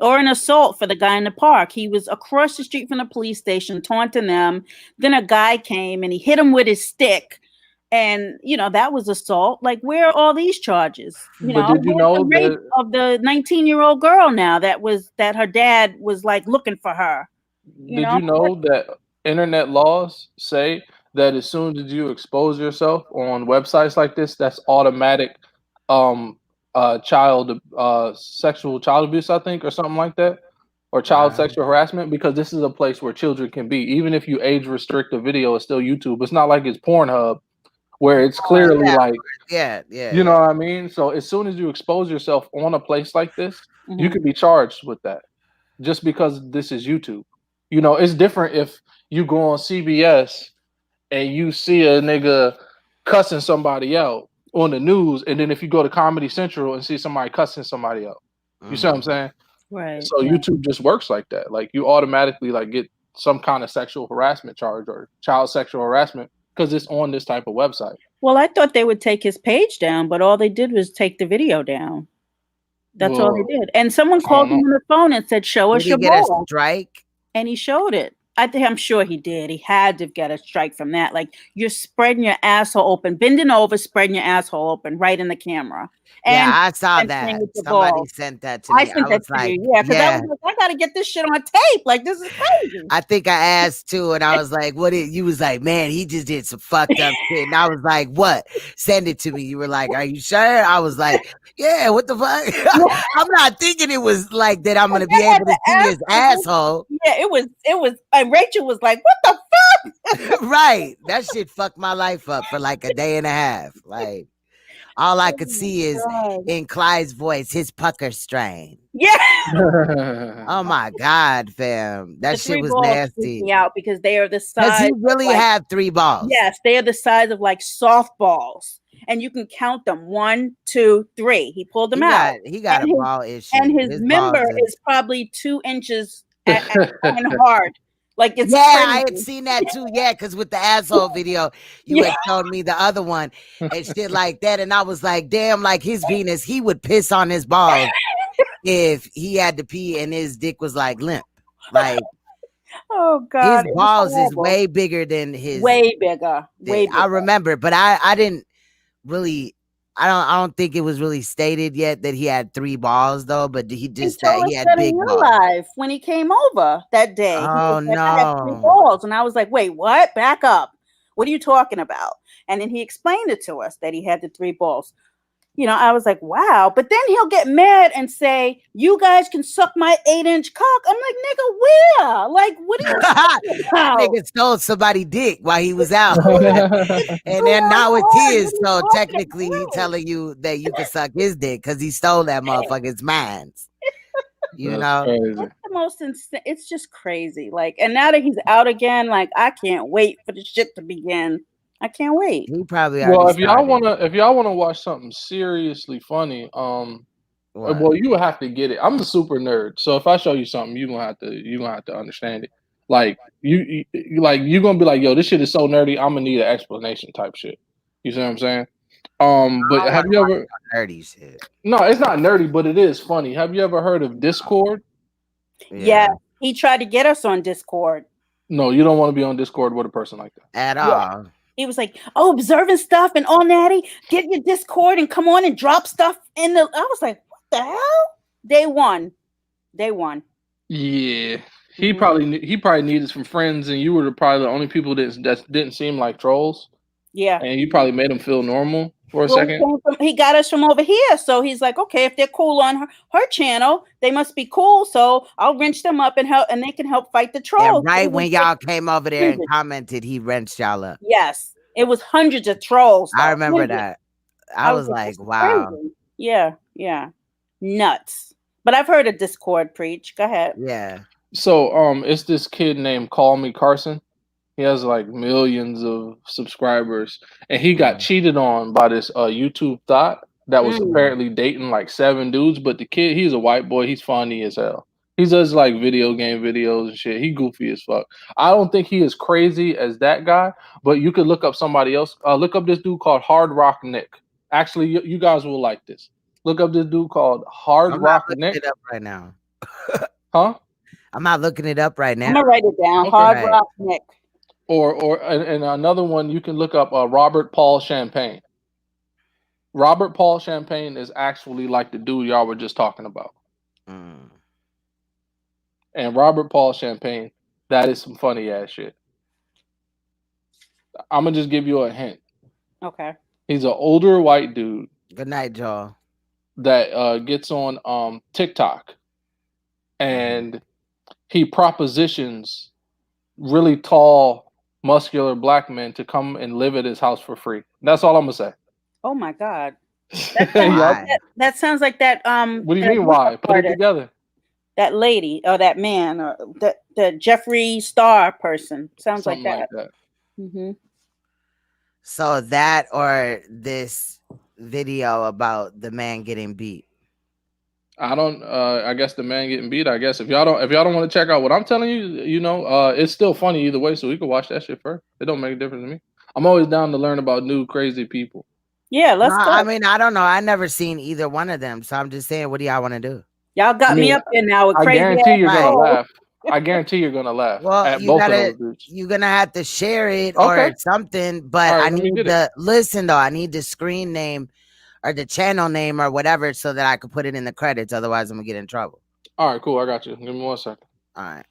J: Or an assault for the guy in the park. He was across the street from the police station taunting them. Then a guy came and he hit him with his stick. And, you know, that was assault. Like, where are all these charges? You know,
B: did you know
J: the rape of the 19-year-old girl now that her dad was like looking for her?
B: You know that internet laws say that as soon as you expose yourself on websites like this, that's automatic sexual child abuse, I think, or something like that, or child sexual harassment, because this is a place where children can be. Even if you age restrict a video, it's still YouTube. It's not like it's Pornhub where it's clearly you know what I mean? So as soon as you expose yourself on a place like this, you could be charged with that just because this is YouTube. You know, it's different if you go on CBS and you see a nigga cussing somebody out on the news, and then if you go to Comedy Central and see somebody cussing somebody out, you see what I'm saying?
J: Right.
B: So YouTube just works like that. Like you automatically like get some kind of sexual harassment charge or child sexual harassment because it's on this type of website.
J: Well, I thought they would take his page down, but all they did was take the video down. That's all they did. And someone called him on the phone and said, "Show us your
A: Did he get a
J: ball."
A: strike?
J: And he showed it. I'm sure he did. He had to get a strike from that. Like, you're spreading your asshole open, bending over, spreading your asshole open right in the camera. And
A: I saw that. Somebody sent that to me.
J: I sent that to you. Yeah, because I was like, I got to get this shit on tape. Like, this is crazy.
A: I think I asked too, and I was like, you was like, man, he just did some fucked up shit. And I was like, what? Send it to me. You were like, are you sure? I was like, yeah, what the fuck? I'm not thinking it was like that I'm going to be able to see his asshole.
J: Yeah, it was, and Rachel was like, what the fuck?
A: Right. That shit fucked my life up for like a day and a half. Like, all I could see is in Clyde's voice, his pucker strain.
J: Yeah.
A: Oh my God, fam. That shit was nasty.
J: Me out because they are the size.
A: Does he really have 3 balls?
J: Yes, they are the size of like softballs. And you can count them 1, 2, 3. He pulled them out.
A: He got a ball issue.
J: And his member is probably 2 inches and hard. Like it's crazy.
A: I had seen that too. Yeah, because with the asshole video, you had shown me the other one and shit like that. And I was like, damn, like his penis, he would piss on his balls if he had to pee and his dick was like limp. Like,
J: oh God,
A: his balls is way bigger than his.
J: Way bigger. Way bigger.
A: I remember, but I didn't really. I don't think it was really stated yet that he had 3 balls though, but he just said he had big balls.
J: Live when he came over that day.
A: Oh
J: no! I had 3 balls, and I was like, "Wait, what? Back up! What are you talking about?" And then he explained it to us that he had the 3 balls. You know, I was like, "Wow!" But then he'll get mad and say, "You guys can suck my 8-inch cock." I'm like, "Nigga, where? Like, what are you talking about?"
A: Nigga stole somebody's dick while he was out, and then now it's his. So technically, he's telling you that you can suck his dick because he stole that motherfucker. It's mine. You know,
J: that's the most insane. It's just crazy. Like, and now that he's out again, like, I can't wait for the shit to begin. I can't wait.
A: He probably
B: if y'all wanna watch something seriously funny, well, you would have to get it. I'm a super nerd, so if I show you something, you're gonna have to understand it. Like you're gonna be like, yo, this shit is so nerdy. I'm gonna need an explanation type shit. You see what I'm saying? But have you ever
A: nerdy shit?
B: No, it's not nerdy, but it is funny. Have you ever heard of Discord?
J: Yeah, he tried to get us on Discord.
B: No, you don't want to be on Discord with a person like that
A: at all.
J: He was like, "Oh, observing stuff and all natty. Get your Discord and come on and drop stuff in the." I was like, "What the hell?" Day one.
B: Yeah, he probably needed some friends, and you were probably the only people that didn't seem like trolls.
J: Yeah,
B: and you probably made him feel normal for a second.
J: He got us from over here, so he's like, "Okay, if they're cool on her channel, they must be cool. So I'll wrench them up and help, and they can help fight the trolls."
A: Yeah, right when y'all came over there and commented, he wrenched y'all up.
J: Yes, it was hundreds of trolls.
A: I remember that. I was like, wow.
J: Crazy. Yeah, nuts. But I've heard of Discord preach. Go ahead.
A: Yeah.
B: So it's this kid named Call Me Carson. He has like millions of subscribers, and he got cheated on by this YouTube thought that was apparently dating like 7 dudes. But the kid, he's a white boy. He's funny as hell. He does like video game videos and shit. He goofy as fuck. I don't think he is crazy as that guy, but you could look up somebody else. Look up this dude called Hard Rock Nick. Actually, you guys will like this. Look up this dude called Hard
A: I'm
B: Rock
A: not looking
B: Nick.
A: it up right now.
B: Huh?
A: I'm not looking it up right now.
J: I'm gonna write it down.
B: Okay.
J: Hard
A: Right.
J: Rock Nick.
B: And another one you can look up Robert Paul Champagne. Robert Paul Champagne is actually like the dude y'all were just talking about.
A: Mm.
B: And Robert Paul Champagne, that is some funny ass shit. I'm gonna just give you a hint.
J: Okay.
B: He's an older white dude.
A: Good night, Joel.
B: That gets on TikTok, and he propositions really tall, muscular black men to come and live at his house for free. That's all I'm gonna say.
J: Oh my God. That sounds like that.
B: What do you mean? Why? Put it together.
J: That lady or that man or the Jeffree Star person sounds
B: Something
J: like that.
B: like that.
J: Mm-hmm.
A: So that or this video about the man getting beat.
B: I don't. I guess the man getting beat. I guess if y'all don't want to check out what I'm telling you, it's still funny either way. So we can watch that shit first. It don't make a difference to me. I'm always down to learn about new crazy people.
J: Yeah, let's go.
A: I mean, I don't know. I never seen either one of them, so I'm just saying, what do y'all want to do?
J: Y'all got me up there now with
B: I
J: crazy.
B: guarantee you're gonna
J: ass
B: laugh. I guarantee you're gonna laugh
A: Well,
B: at
A: you
B: both
A: gotta,
B: of those dudes.
A: you're gonna have to share it
B: Okay.
A: or something. But
B: All right,
A: I
B: let me
A: need
B: get
A: the listen though. I need the screen name or the channel name or whatever so that I could put it in the credits. Otherwise, I'm gonna get in trouble.
B: All right, cool. I got you. Give me 1 second.
A: All right.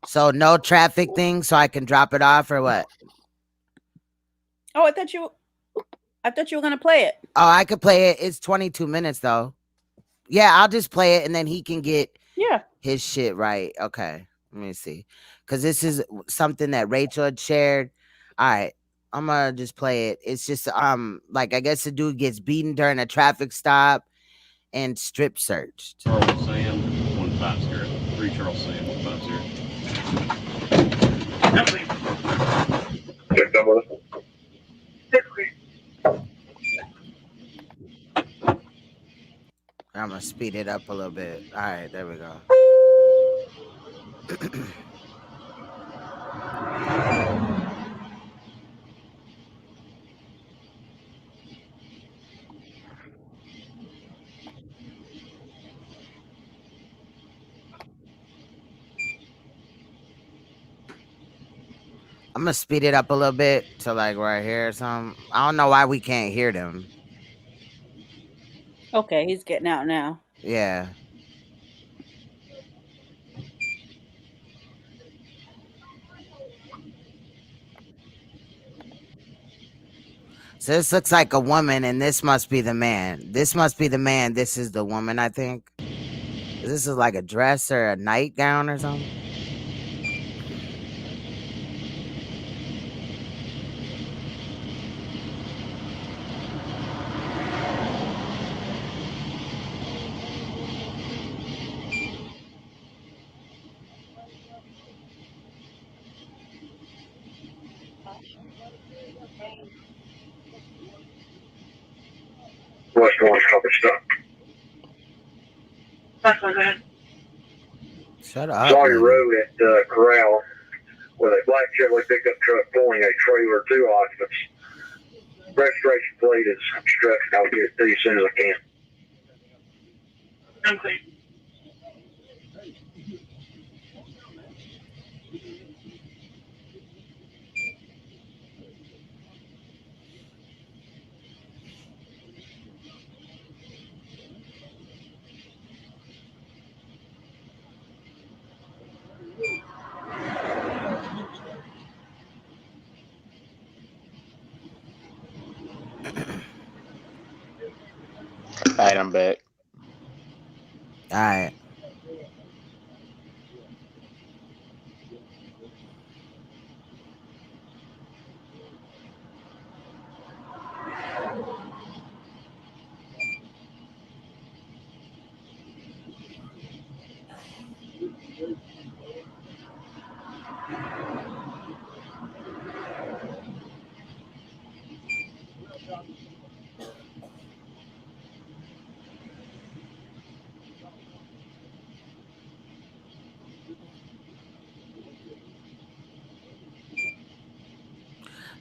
A: So no traffic thing, so I can drop it off or what?
J: Oh, I thought you were gonna play it.
A: Oh, I could play it. It's 22 minutes though. Yeah, I'll just play it and then he can get his shit right. Okay, let me see, because this is something that Rachel had shared. All right, I'm gonna just play it. It's just like I guess the dude gets beaten during a traffic stop and strip searched.
D: Charles Sam 150. 3 Charles Sam 150.
A: I'm gonna speed it up a little bit. All right, there we go. I'm gonna speed it up a little bit to like right here or something. I don't know why we can't hear them.
J: Okay, he's getting out now.
A: Yeah. So this looks like a woman, and this must be the man. This must be the man. This is the woman, I think. This is like a dress or a nightgown or something.
L: What's going on with stuff?
A: Shut up.
L: Sawyer Road at Corral with a black Chevrolet pickup truck pulling a trailer, 2 occupants. Registration plate is obstructed. I'll get it to you as soon as I can. Okay.
G: All right, I'm back.
A: All right.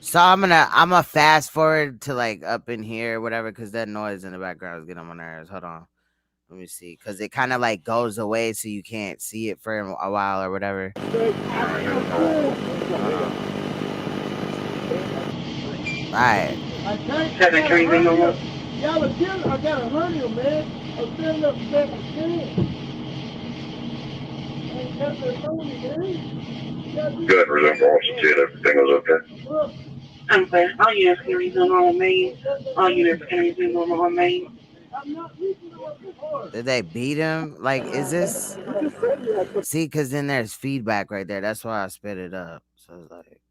A: So I'm gonna fast forward to like up in here or whatever, because that noise in the background is getting on my nerves. Hold on. Let me see, because it kind of like goes away so you can't see it for a while or whatever. Alright.
M: Y'all are killing. I got a hernia, man. I'm standing up back to
L: Good, resume officer, see if everything was okay.
P: I'm clear. All units can resume normal main. All units can resume normal main.
A: Did they beat him? Like, is this? See, because then there's feedback right there. That's why I spit it up. So it's like,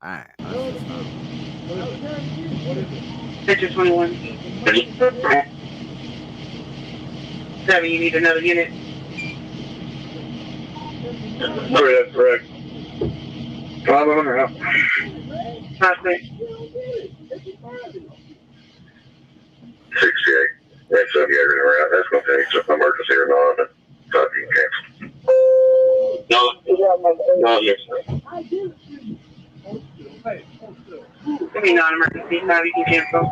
A: all right.
P: Picture 21. 7, you need another unit.
L: Sorry, that's correct. 5 on or out.
P: 5-6.
L: 68. That's up here around. That's going to take some emergency or not. But you can
P: No, yes, sir. Give me non-emergency. Now you can cancel.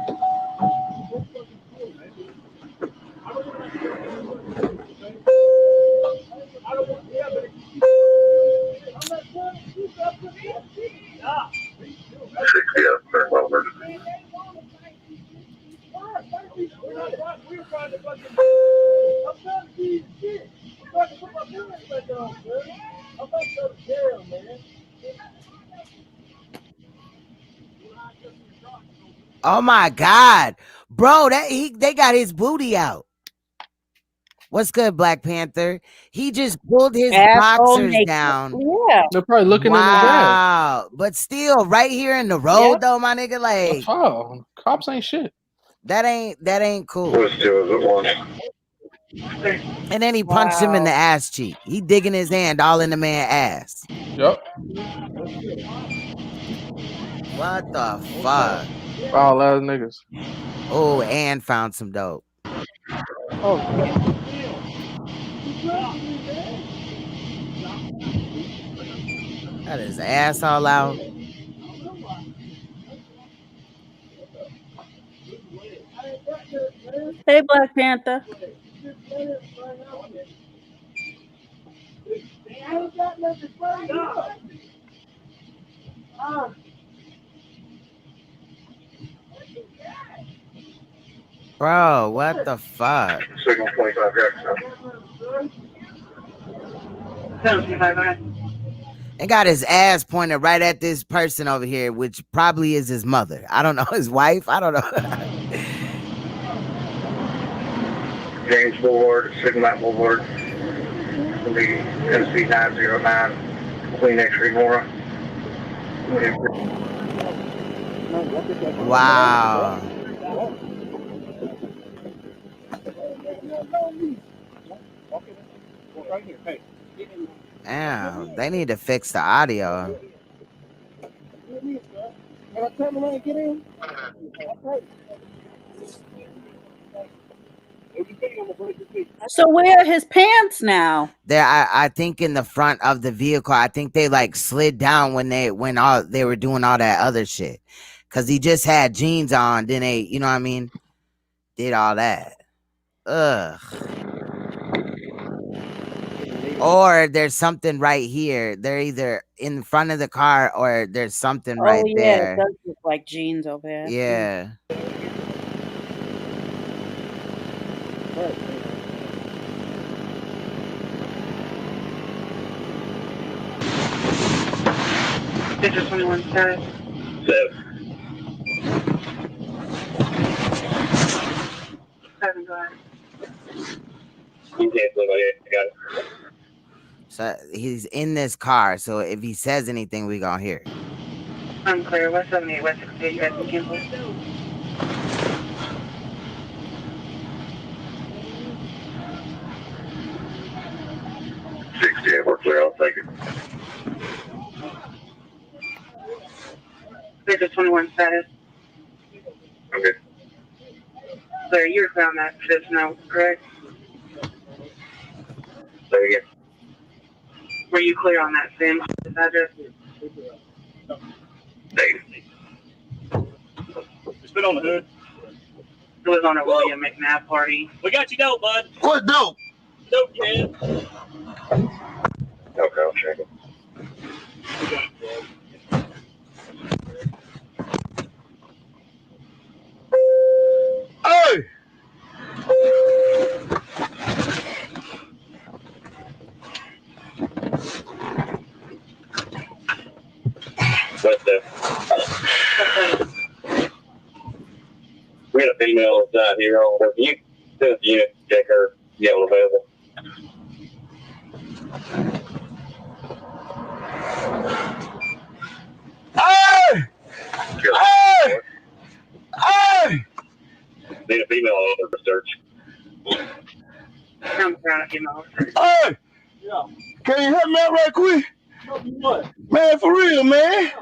A: Oh my God, bro, they got his booty out. What's good, Black Panther? He just pulled his boxers down.
J: Yeah,
B: they're probably looking in his bag.
A: Wow, but still, right here in the road, though, my nigga, like,
B: oh, cops ain't shit.
A: That ain't cool.
L: What's 2
A: And then he punched him in the ass cheek. He digging his hand all in the man's ass.
B: Yep.
A: What the fuck?
B: All ass niggas.
A: Oh, and found some dope.
J: Oh,
A: got his ass all out.
J: Hey, Black Panther.
A: Bro, what the fuck?
L: Signal 25 Jackson.
A: And got his ass pointed right at this person over here, which probably is his mother. I don't know, his wife. I don't know.
L: James Boulevard, Sigma Boulevard. It'll be NC 909, Queen X-ray Mora.
A: Wow. Damn, they need to fix the audio.
J: So where are his pants now?
A: There, I think in the front of the vehicle. I think they like slid down when they were doing all that other shit. Cause he just had jeans on, then they, you know what I mean, did all that. Ugh. Or there's something right here. They're either in front of the car or there's something right there.
J: It does look like jeans over there.
A: Yeah.
P: Picture 21 status. 7, go ahead.
L: You can't look like it. I got it.
A: So he's in this car. So if he says anything, we gonna hear it.
P: Unclear. West 78, West 68, you guys can cancel.
L: We're clear. I'll take it.
P: Picture 21 status.
L: Okay.
P: Clear. You're found that fifth note, correct?
L: Say again.
P: Were you clear on that same address? Just put on the hood. It was on a William McNabb party. We got you dope, bud.
L: What dope?
P: Dope, kid.
L: Okay, I'll check it. Hey! What's that? We had a female out here on the unit, check her, get one available. Hey! Hey! Hey! Need a female on the search.
P: I'm trying to get my
L: Hey!
P: Yeah.
L: Can you help me out right quick?
P: What?
L: Man, for real, man.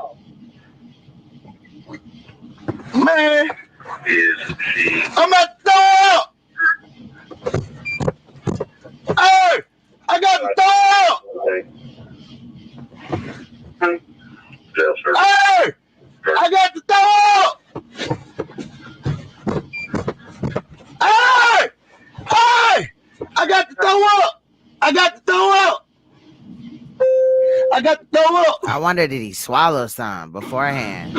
L: Man. I'm at the door. Hey! I got the door. Hey! I got the door. Hey! Hey! I got the door up. I got the door up. I got the door up.
A: I wonder, did he swallow some beforehand?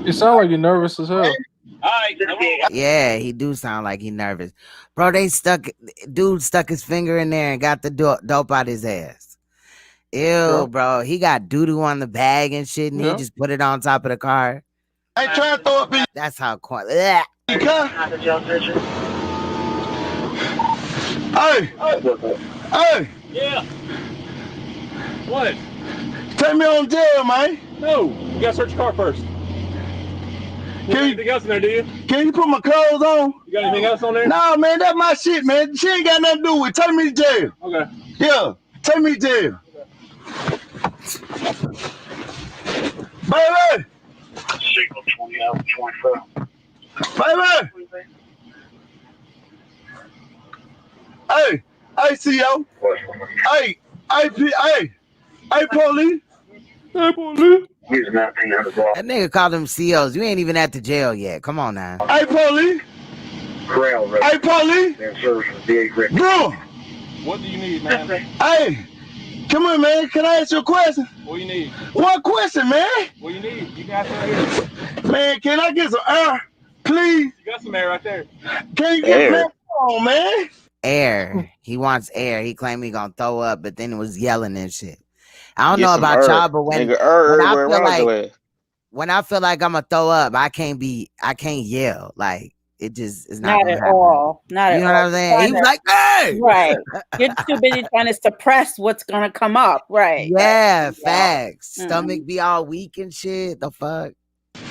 B: You sound like you're nervous as hell.
A: Yeah, he do sound like he nervous. Bro, dude stuck his finger in there and got the dope out his ass. Ew, bro. He got doo-doo on the bag and shit, and he just put it on top of the car.
L: I ain't trying to throw up in.
A: That's how corny.
L: Hey! Hey!
X: Yeah. What?
L: Take me on jail, man.
X: No, you gotta search your car first. Anything else in there, do you?
L: Can you put my clothes on?
X: You got anything else on there?
L: Nah, man, that's my shit, man. She ain't got nothing to do with it. Take me to jail.
X: Okay.
L: Yeah, take me to jail. Baby!
P: Signal 20 out of 24.
L: Baby! Hey, hey, CO. Hey, police.
B: Hey, police.
A: That nigga called them COs. You ain't even at the jail yet. Come on now.
L: Hey, police. Hey, police. Bro.
X: What do you need, man?
L: Hey, come on, man. Can I ask you a question?
X: What do you need?
L: One question, man.
X: What do you need? You got some right here.
L: Man, can I get some air, please?
X: You got some air right there.
L: Can you get me on, man?
A: Air. He wants air. He claimed he gonna throw up, but then was yelling and shit. I don't
G: Get
A: know
G: some
A: about
G: herb.
A: y'all, but when
G: Nigga,
A: I feel like I'm gonna throw up, I can't yell. Like it just is not
J: Not at all. Not
A: You
J: at
A: know
J: all.
A: what I'm saying? He was like, hey!
J: Right. You're too busy trying to suppress what's gonna come up. Right.
A: Yeah, facts. Stomach be all weak and shit. The fuck?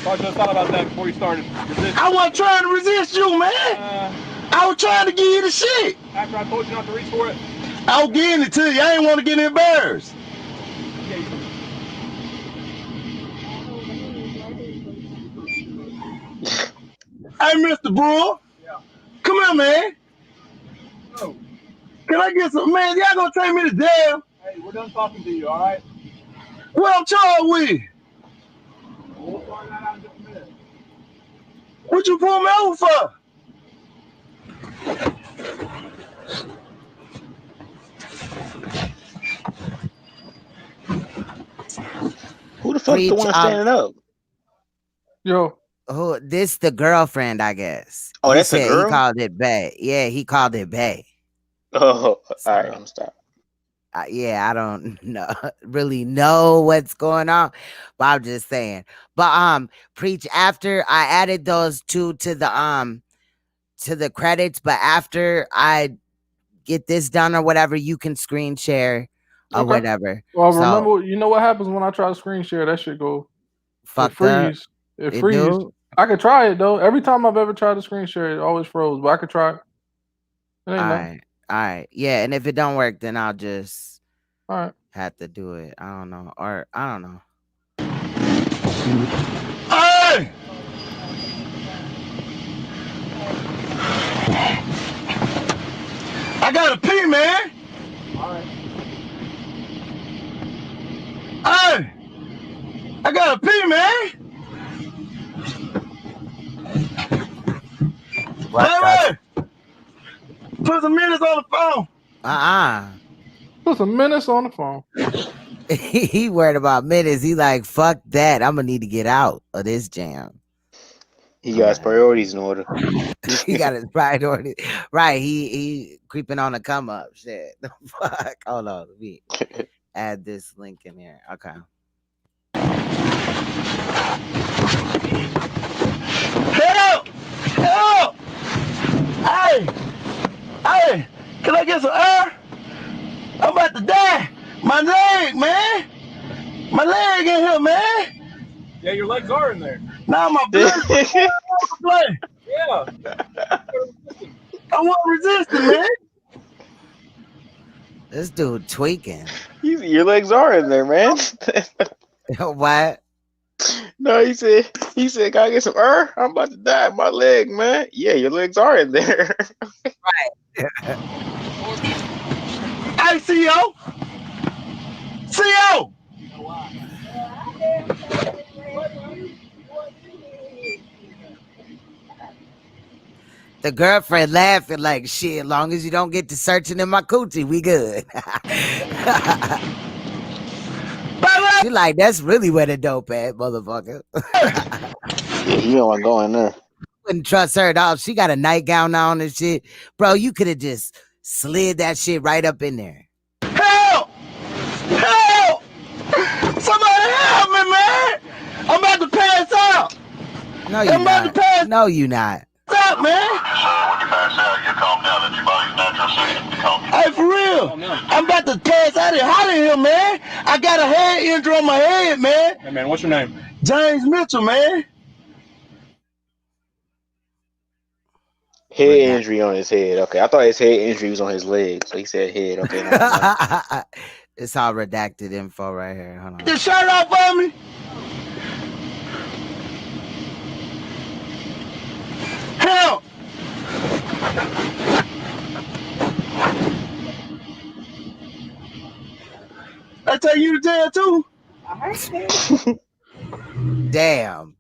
X: Talk to us all about that before you started resisting.
L: I wasn't trying to resist you, man. I was trying to give you the shit.
X: After I told you not to reach for it?
L: I was getting it to you. I ain't want to get embarrassed. Hey, Mr. Brewer. Yeah. Come here, man.
X: No.
L: Can I get some, man? Y'all gonna take me to jail?
X: Hey, we're done talking to you, all right?
L: What I'm charged with?
X: We'll find that out in just a minute.
L: What you pull me over for?
G: Who the fuck the one standing up?
B: Yo.
A: Who? This the girlfriend, I guess.
G: Oh,
A: He
G: that's the
A: said
G: girl?
A: He called it Bay. Yeah, he called it Bay.
G: Oh, all right, I'm stopped.
A: Yeah, I don't really know what's going on, but I'm just saying. But preach, after I added those two to the credits, but after I get this done or whatever, you can screen share or whatever.
B: Well,
A: So,
B: remember, you know what happens when I try to screen share? That shit go
A: fucked up.
B: It
A: It
B: freezes.
A: do?
B: I could try it though. Every time I've ever tried to screen share, it always froze. But I could try it. It ain't nothing.
A: All right. Yeah, and if it don't work, then I'll just
B: have
A: to do it. I don't know. Or I don't know.
L: Hey! I gotta pee, man.
X: All right.
F: I gotta pee, man. Wait. Put some minutes on the phone.
B: Put some minutes on the phone.
A: He worried about minutes. He like, fuck that. I'm gonna need to get out of this jam.
G: He got his priorities in order.
A: He got his priorities. Right. He creeping on the come up. Shit. The fuck. Hold on. Let me add this link in here. Okay.
F: Help! Help! Hey! Hey! Can I get some air? I'm about to die. My leg, man. My leg in here, man.
X: Yeah, your legs are in there.
F: Now my blood.
X: Yeah.
F: I want resisting, man.
A: This dude tweaking.
G: Your legs are in there, man.
A: What?
G: No, he said, can I get some air? I'm about to die. My leg, man. Yeah, your legs are in there.
A: Right.
F: Hey, CO. CO.
A: The girlfriend laughing like, shit, as long as you don't get to searching in my coochie, we good. She like, that's really where the dope at, motherfucker.
G: Yeah, you don't want to go in there.
A: Wouldn't trust her at all. She got a nightgown on and shit. Bro, you could have just slid that shit right up in there.
F: Help! Help! Somebody help me, man! I'm about to pass out.
A: No, you're not. No, you not.
F: Stop, man! Hey, for real, I'm about to pass out of here, man. I got a head injury on my head, man.
X: Hey, man, what's your name?
F: James Mitchell, man.
G: Head injury on his head. Okay, I thought his head injury was on his leg, so he said head. Okay, no.
A: It's all redacted info right here. Hold on.
F: Get the shirt off for me. Help! I take you to jail too.
A: Damn.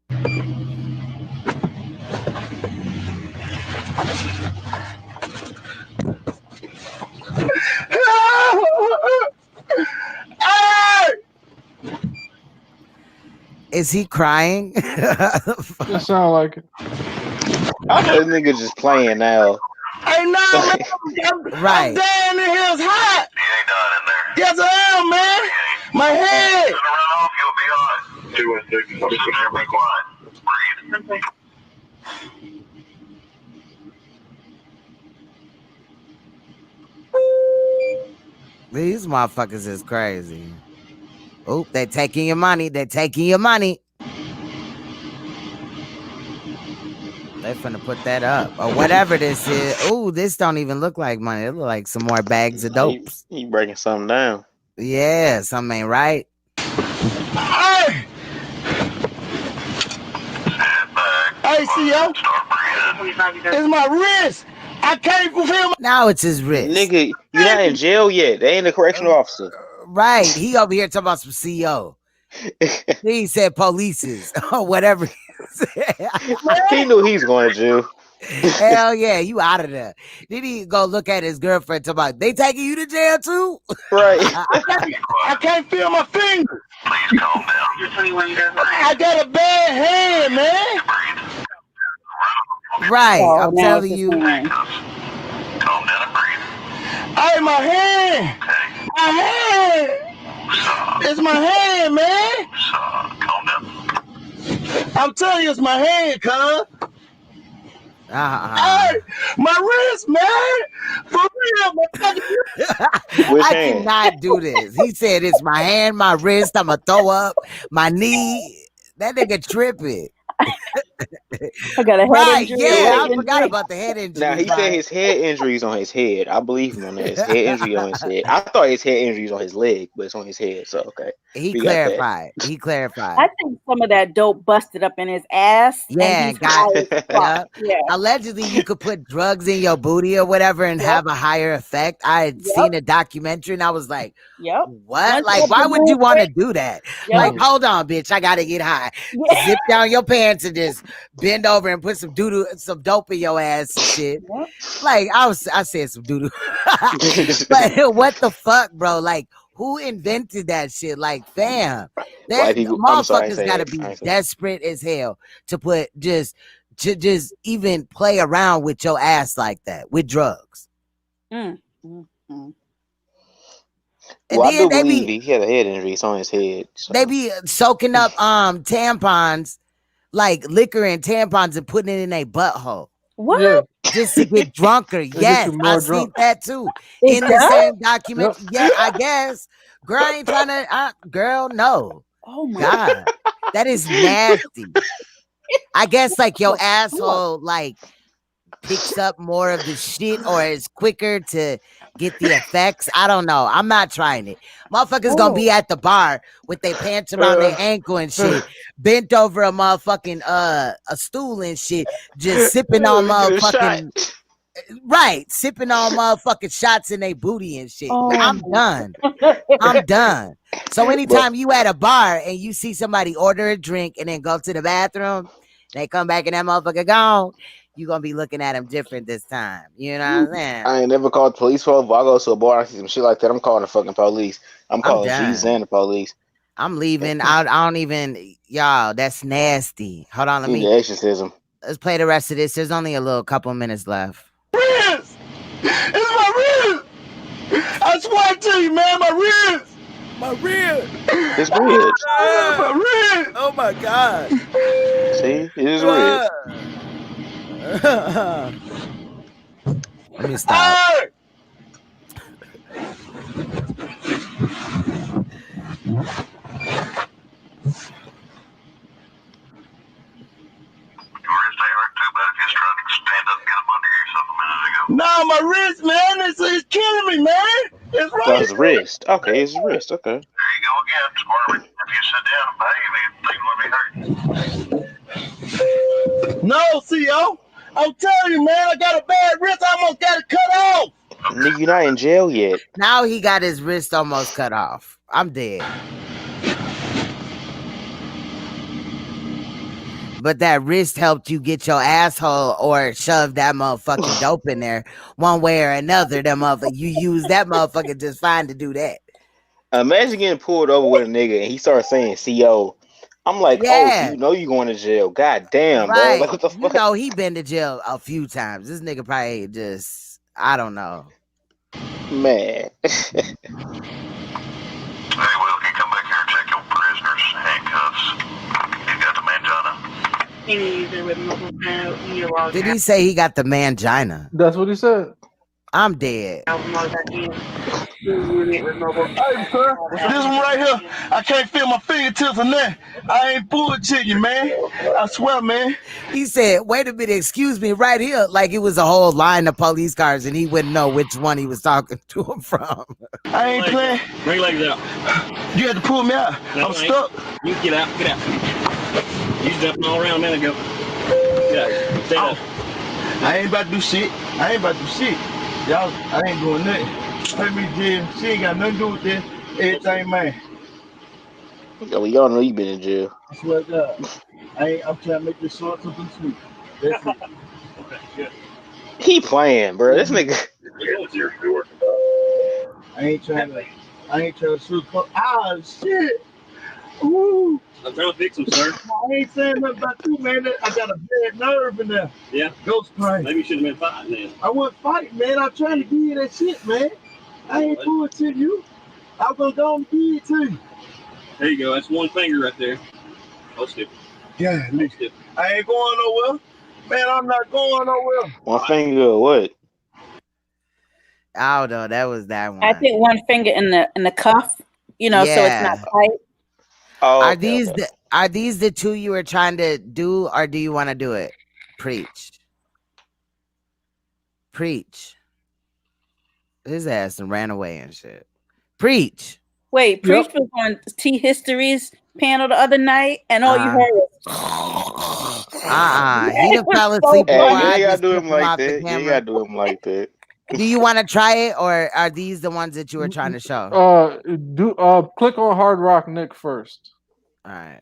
A: Is he crying?
B: It sound like it.
G: I know this nigga just playing now.
F: Hey, no, man.
A: Right.
F: I'm down in here. It's hot. He ain't down in there. Yes, I am, man. My head.
L: You'll be all right.
A: These motherfuckers is crazy. Oh, they're taking your money. They're taking your money. They finna put that up. Or whatever this is. Oh, this don't even look like money. It look like some more bags of dopes.
G: He breaking something down.
A: Yeah, something ain't right.
F: Hey! Hey, CO. It's my wrist. I can't fulfill my...
A: Now it's his wrist.
G: Nigga, you're not in jail yet. They ain't a correctional officer.
A: Right. He over here talking about some CO. He said polices or whatever he said.
G: He knew he's going to jail.
A: Hell yeah, you out of there. Then he go look at his girlfriend talking about, they taking you to jail too?
G: Right.
F: I can't feel my fingers.
L: Please calm down. You're 21 years old.
F: I got a bad hand, man.
A: Right. I'm telling you.
L: Calm down and breathe.
F: Hey, my hand. My hand. It's my hand, man.
L: Calm down.
F: I'm telling you, it's my hand, cuz. Hey, my wrist, man. For real,
A: I cannot do this. He said it's my hand, my wrist. I'ma throw up my knee. That nigga tripping.
J: I got a head
A: Right,
J: injury.
A: yeah,
J: leg
A: I
J: injury.
A: forgot about the head injury.
G: Now he said his head injuries on his head. I believe him on that. His head injury on his head. I thought his head injuries on his leg, but it's on his head. So okay,
A: He
G: we got that.
A: clarified. He clarified.
J: I think some of that dope busted up in his ass.
A: Yeah,
J: and he's
A: got
J: high as fuck.
A: yeah.
J: Yeah.
A: Allegedly, you could put drugs in your booty or whatever and have a higher effect. I had seen a documentary and I was like,
J: Yep.
A: what? Like, why would you want to do that?
J: Yep.
A: Like, hold on, bitch, I gotta get high. Zip down your pants and just bend over and put some some dope in your ass and shit. Like, I said some doo-doo. But what the fuck, bro? Like, who invented that shit? Like, fam,
G: White people. I'm sorry, I
A: motherfuckers
G: say
A: gotta
G: it.
A: be
G: I ain't say it.
A: desperate as hell to put just even play around with your ass like that with drugs.
J: Mm.
A: And
G: Well, I
A: then
G: do believe he had a head injury. It's on his head. So.
A: they be soaking up tampons, like liquor and tampons, and putting it in a butthole.
J: What?
B: Yeah.
A: Just to get drunker.
B: get
A: Yes,
B: you more
A: I seen
B: drunk.
A: that too.
J: It
A: In the
J: does?
A: same document. Yeah, I guess. Girl, I ain't trying to girl, no.
J: Oh my
A: God. That is nasty. I guess like your asshole like picks up more of the shit or is quicker to get the effects. I don't know. I'm not trying it. Motherfuckers gonna be at the bar with their pants around their ankle and shit, bent over a motherfucking a stool and shit, just sipping on motherfucking sipping on motherfucking shots in their booty and shit.
J: Oh
A: I'm done. I'm done. So anytime you at a bar and you see somebody order a drink and then go to the bathroom, they come back and that motherfucker gone, you gonna be looking at him different this time. You know what I'm saying?
G: I ain't never called the police for. If I go to a bar, I see some shit like that, I'm calling the fucking police. I'm calling
A: done.
G: Jesus and the police.
A: I'm leaving. I don't even, y'all. That's nasty. Hold on, let
G: Need
A: me.
G: the exorcism.
A: Let's play the rest of this. There's only a couple minutes left.
F: Ribs! It's my ribs! I swear to you, man, my ribs!
A: My ribs!
G: It's ribs.
F: My ribs!
A: Oh my God!
G: See, it is ribs.
A: Let me stop.
F: No, my wrist, man, it's killing me, man. It's right.
G: Oh, his wrist. Okay, his wrist. Okay.
F: There you go again, Squirmy. If you sit down and behave, things will be hurt. No, CO. I'm telling you, man, I got a bad wrist. I almost got it cut off.
G: Nigga, you're not in jail yet.
A: Now he got his wrist almost cut off. I'm dead. But that wrist helped you get your asshole or shove that motherfucking dope in there one way or another. That motherfucker, you use that motherfucker just fine to do that.
G: Imagine getting pulled over with a nigga and he starts saying CO. I'm like,
A: Yeah.
G: oh, you know you going to jail. God damn, bro.
A: Right.
G: Like, what the
A: You
G: fuck?
A: know, he been to jail a few times. This nigga probably just, I don't know.
G: Man.
F: Hey, Will, can you come back here and check your prisoner's handcuffs? You got the mangina.
A: Did he say he got the mangina?
B: That's what he said.
A: I'm dead.
F: Hey, sir, this one right here, I can't feel my fingertips on that. I ain't bullshitting you, man. I swear, man.
A: He said, wait a minute, excuse me, right here. Like it was a whole line of police cars and he wouldn't know which one he was talking to him from.
F: I ain't playing.
P: Bring your legs out.
F: You had to pull me out.
P: No,
F: I'm stuck.
P: You get out. Get out. You jumping all around a minute ago. Get out. Stay up.
F: I ain't about to do shit. Y'all, I ain't doing nothing. Let me jail. She ain't got nothing to do with this. Everything, man.
G: Well, y'all know you been in jail.
F: I swear to God. I'm trying to make this short something sweet. That's it.
P: Okay, good.
G: He playing, bro. This nigga.
F: I ain't trying to shoot. Ah, shit. Ooh.
P: I'm trying to fix him, sir.
F: I ain't saying nothing about you, man. I got a bad nerve in there.
P: Yeah.
F: Ghost crying.
P: Maybe you should have been fighting then.
F: I wasn't fighting, man. I'm trying to give you that shit, man. I ain't bullshitting you. I'm gonna go and give it to you.
P: There you go. That's one finger right there. Oh, stupid.
F: Yeah, I ain't going nowhere. Man, I'm not going nowhere.
G: One finger or what?
A: I don't know. That was that one.
J: I think one finger in the cuff, so it's not tight.
G: Oh,
A: Are
G: okay,
A: these
G: okay.
A: Are these the two you were trying to do, or do you want to do it? Preach. His ass and ran away and shit. Preach.
J: Wait, Preach was on T History's panel the other night, and all you heard was
A: He done fell asleep.
G: Hey,
A: before
G: you
A: I
G: ain't gotta
A: just
G: do
A: took
G: him
A: him
G: like
A: off the
G: that. You ain't
A: camera.
G: gotta do him like that.
A: Do you want to try it, or are these the ones that you were trying to show?
B: Click on Hard Rock Nick first.
A: All right.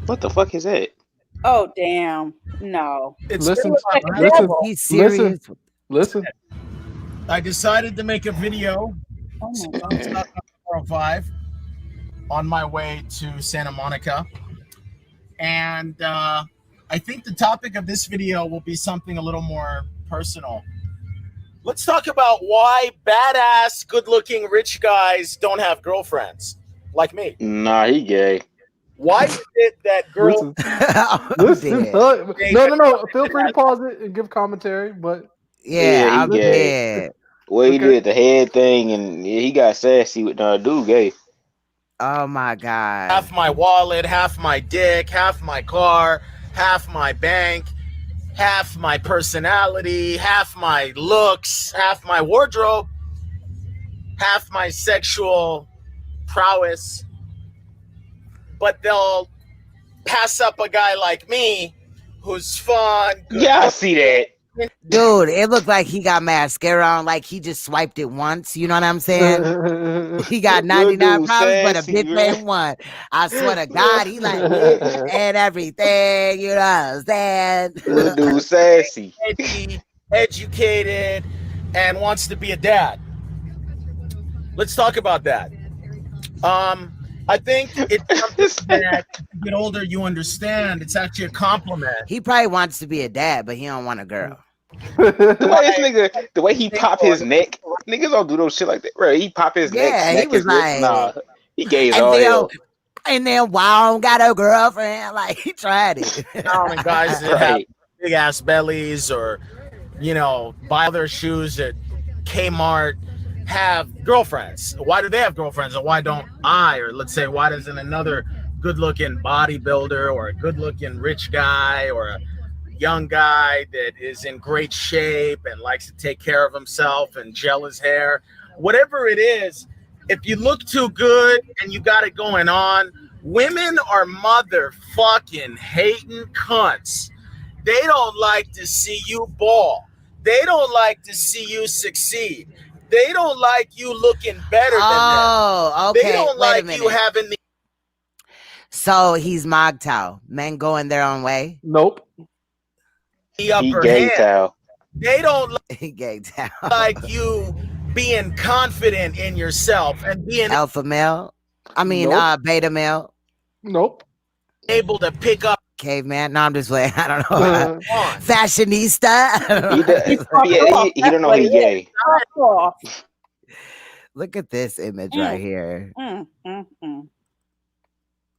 G: What the fuck is that?
J: Oh damn! No.
B: Listen,
A: He's serious.
B: Listen.
H: I decided to make a video
J: Oh my God.
H: 405 on my way to Santa Monica. And I think the topic of this video will be something a little more personal. Let's talk about why badass, good-looking, rich guys don't have girlfriends, like me.
G: Nah, he gay.
H: Why is it that girls...
B: Listen. No. Feel free to pause it and give commentary, but...
G: Yeah, he gay. Well, he did the head thing, and he got sassy with dude gay.
A: Oh my God.
H: Half my wallet, half my dick, half my car, half my bank, half my personality, half my looks, half my wardrobe, half my sexual prowess. But they'll pass up a guy like me who's fun.
G: Yeah, I see that.
A: Dude, it looked like he got mascara on, like he just swiped it once. You know what I'm saying? He got 99 problems, but a bitch ain't one. I swear to God, he like and everything. You know what I'm saying?
G: Little dude sassy.
H: Educated, and wants to be a dad. Let's talk about that. I think it's something that as you get older, you understand. It's actually a compliment.
A: He probably wants to be a dad, but he don't want a girl.
G: The way he pop his neck, niggas don't do those shit like that, bro. He pop his neck.
A: Yeah, he was like,
G: nah, he gay as all hell.
A: And then wow, don't got a girlfriend. Like he tried it.
H: Guys that have big ass bellies, or buy their shoes at Kmart, have girlfriends. Why do they have girlfriends, and why don't I? Or let's say, why doesn't another good-looking bodybuilder, or a good-looking rich guy, or a young guy that is in great shape and likes to take care of himself and gel his hair, whatever it is, if you look too good and you got it going on, women are motherfucking hating cunts. They don't like to see you ball. They don't like to see you succeed. They don't like you looking better than them.
A: Oh, okay.
H: They don't like you having the...
A: So he's Mogtow. Men going their own way?
B: Nope.
H: The upper hand. They don't like you being confident in yourself and being
A: alpha male. I mean, beta male.
B: Nope.
H: Able to pick up
A: caveman. No, I'm just playing. I don't know. Fashionista.
G: He don't know he's gay.
A: Look at this image right here.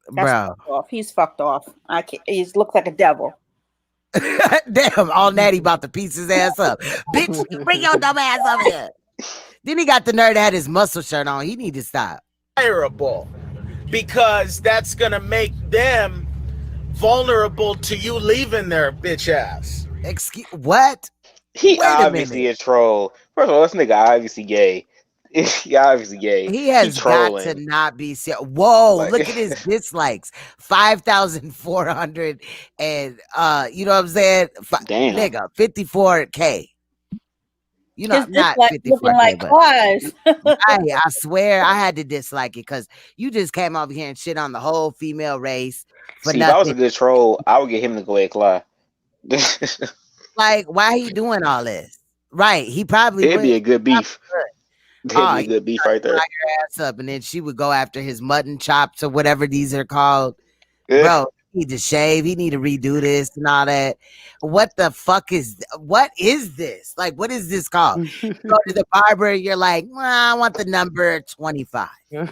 J: Bro, he's fucked off. I can't. He looks like a devil.
A: Damn, all natty about to piece his ass up. Bitch, bring your dumb ass over here. Then he got the nerve to have his muscle shirt on. He need to stop.
H: Desirable, because that's gonna make them vulnerable to you leaving their bitch ass.
A: Excuse what?
G: He obviously a troll. First of all, this nigga obviously gay. He obviously gay.
A: He has got to not be. Whoa! Look at his dislikes. 5,400, and you know what I'm saying?
G: Damn,
A: nigga, 54K. You know,
J: his
A: not
J: dislike
A: 54K,
J: looking like
A: but
J: Clive's.
A: I swear I had to dislike it because you just came over here and shit on the whole female race for
G: See,
A: nothing.
G: if I was a good troll, I would get him to go ahead and lie.
A: Like, why he doing all this? Right? He probably
G: it'd be a good beef. It'd be a good beef right there.
A: Your ass up, and then she would go after his mutton chops or whatever these are called. Bro, he need to shave. He need to redo this and all that. What the fuck is this? Like, what is this called? You go to the barber, you're like, well, I want the number 25. And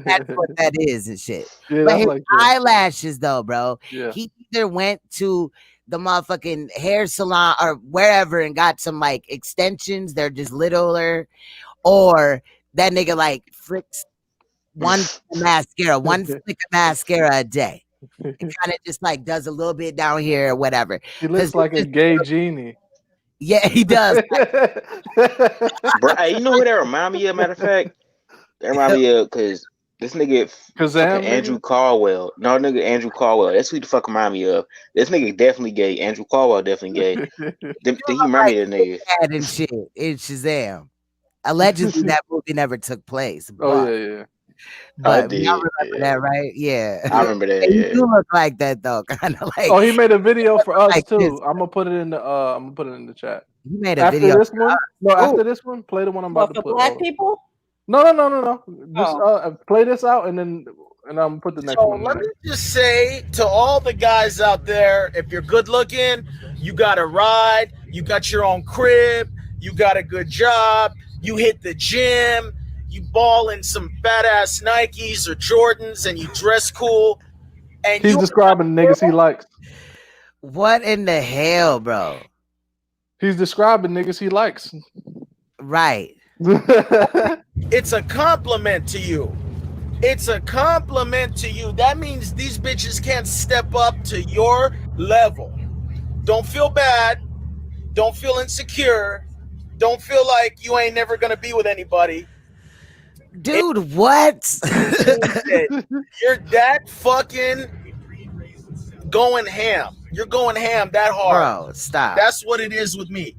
A: that's what that is and shit.
B: Yeah,
A: but his
B: like
A: eyelashes, though, bro,
B: yeah.
A: He either went to the motherfucking hair salon or wherever and got some like extensions. They're just littler. Or that nigga like flicks one mascara, one flick of mascara a day. It kind of just like does a little bit down here or whatever.
B: He looks like a gay genie.
A: Yeah, he does.
G: Bro, hey, you know who that remind me of? Matter of fact, that remind me of because this nigga fucking Andrew Caldwell. No, nigga Andrew Caldwell. That's who the fuck remind me of. This nigga definitely gay. Andrew Caldwell definitely gay. He remind me of that nigga.
A: And shit in Shazam. Allegedly, that movie never took place.
B: Oh yeah.
A: But
G: did,
A: y'all remember that, right? Yeah.
G: I remember that.
A: You
G: Yeah.
A: do look like that though, kind of like.
B: Oh, he made a video for us
A: like
B: too.
A: this.
B: I'm gonna put it in the chat.
A: He made a
B: After
A: video
B: this
A: for
B: one,
A: us.
B: no,
A: Ooh.
B: after this one, play the one I'm about
J: What,
B: to
J: for
B: put.
J: black people?
B: No. Just play this out and I'm gonna put the next
H: So
B: one in
H: let
B: there.
H: me just say to all the guys out there, if you're good looking, you got a ride, you got your own crib, you got a good job, you hit the gym, you ball in some fat ass Nikes or Jordans, and you dress cool. And
B: He's describing niggas he likes.
A: What in the hell, bro?
B: He's describing niggas he likes.
A: Right.
H: It's a compliment to you. It's a compliment to you. That means these bitches can't step up to your level. Don't feel bad. Don't feel insecure. Don't feel like you ain't never gonna be with anybody.
A: Dude, what?
H: You're that fucking going ham. You're going ham that hard.
A: Bro, stop.
H: That's what it is with me.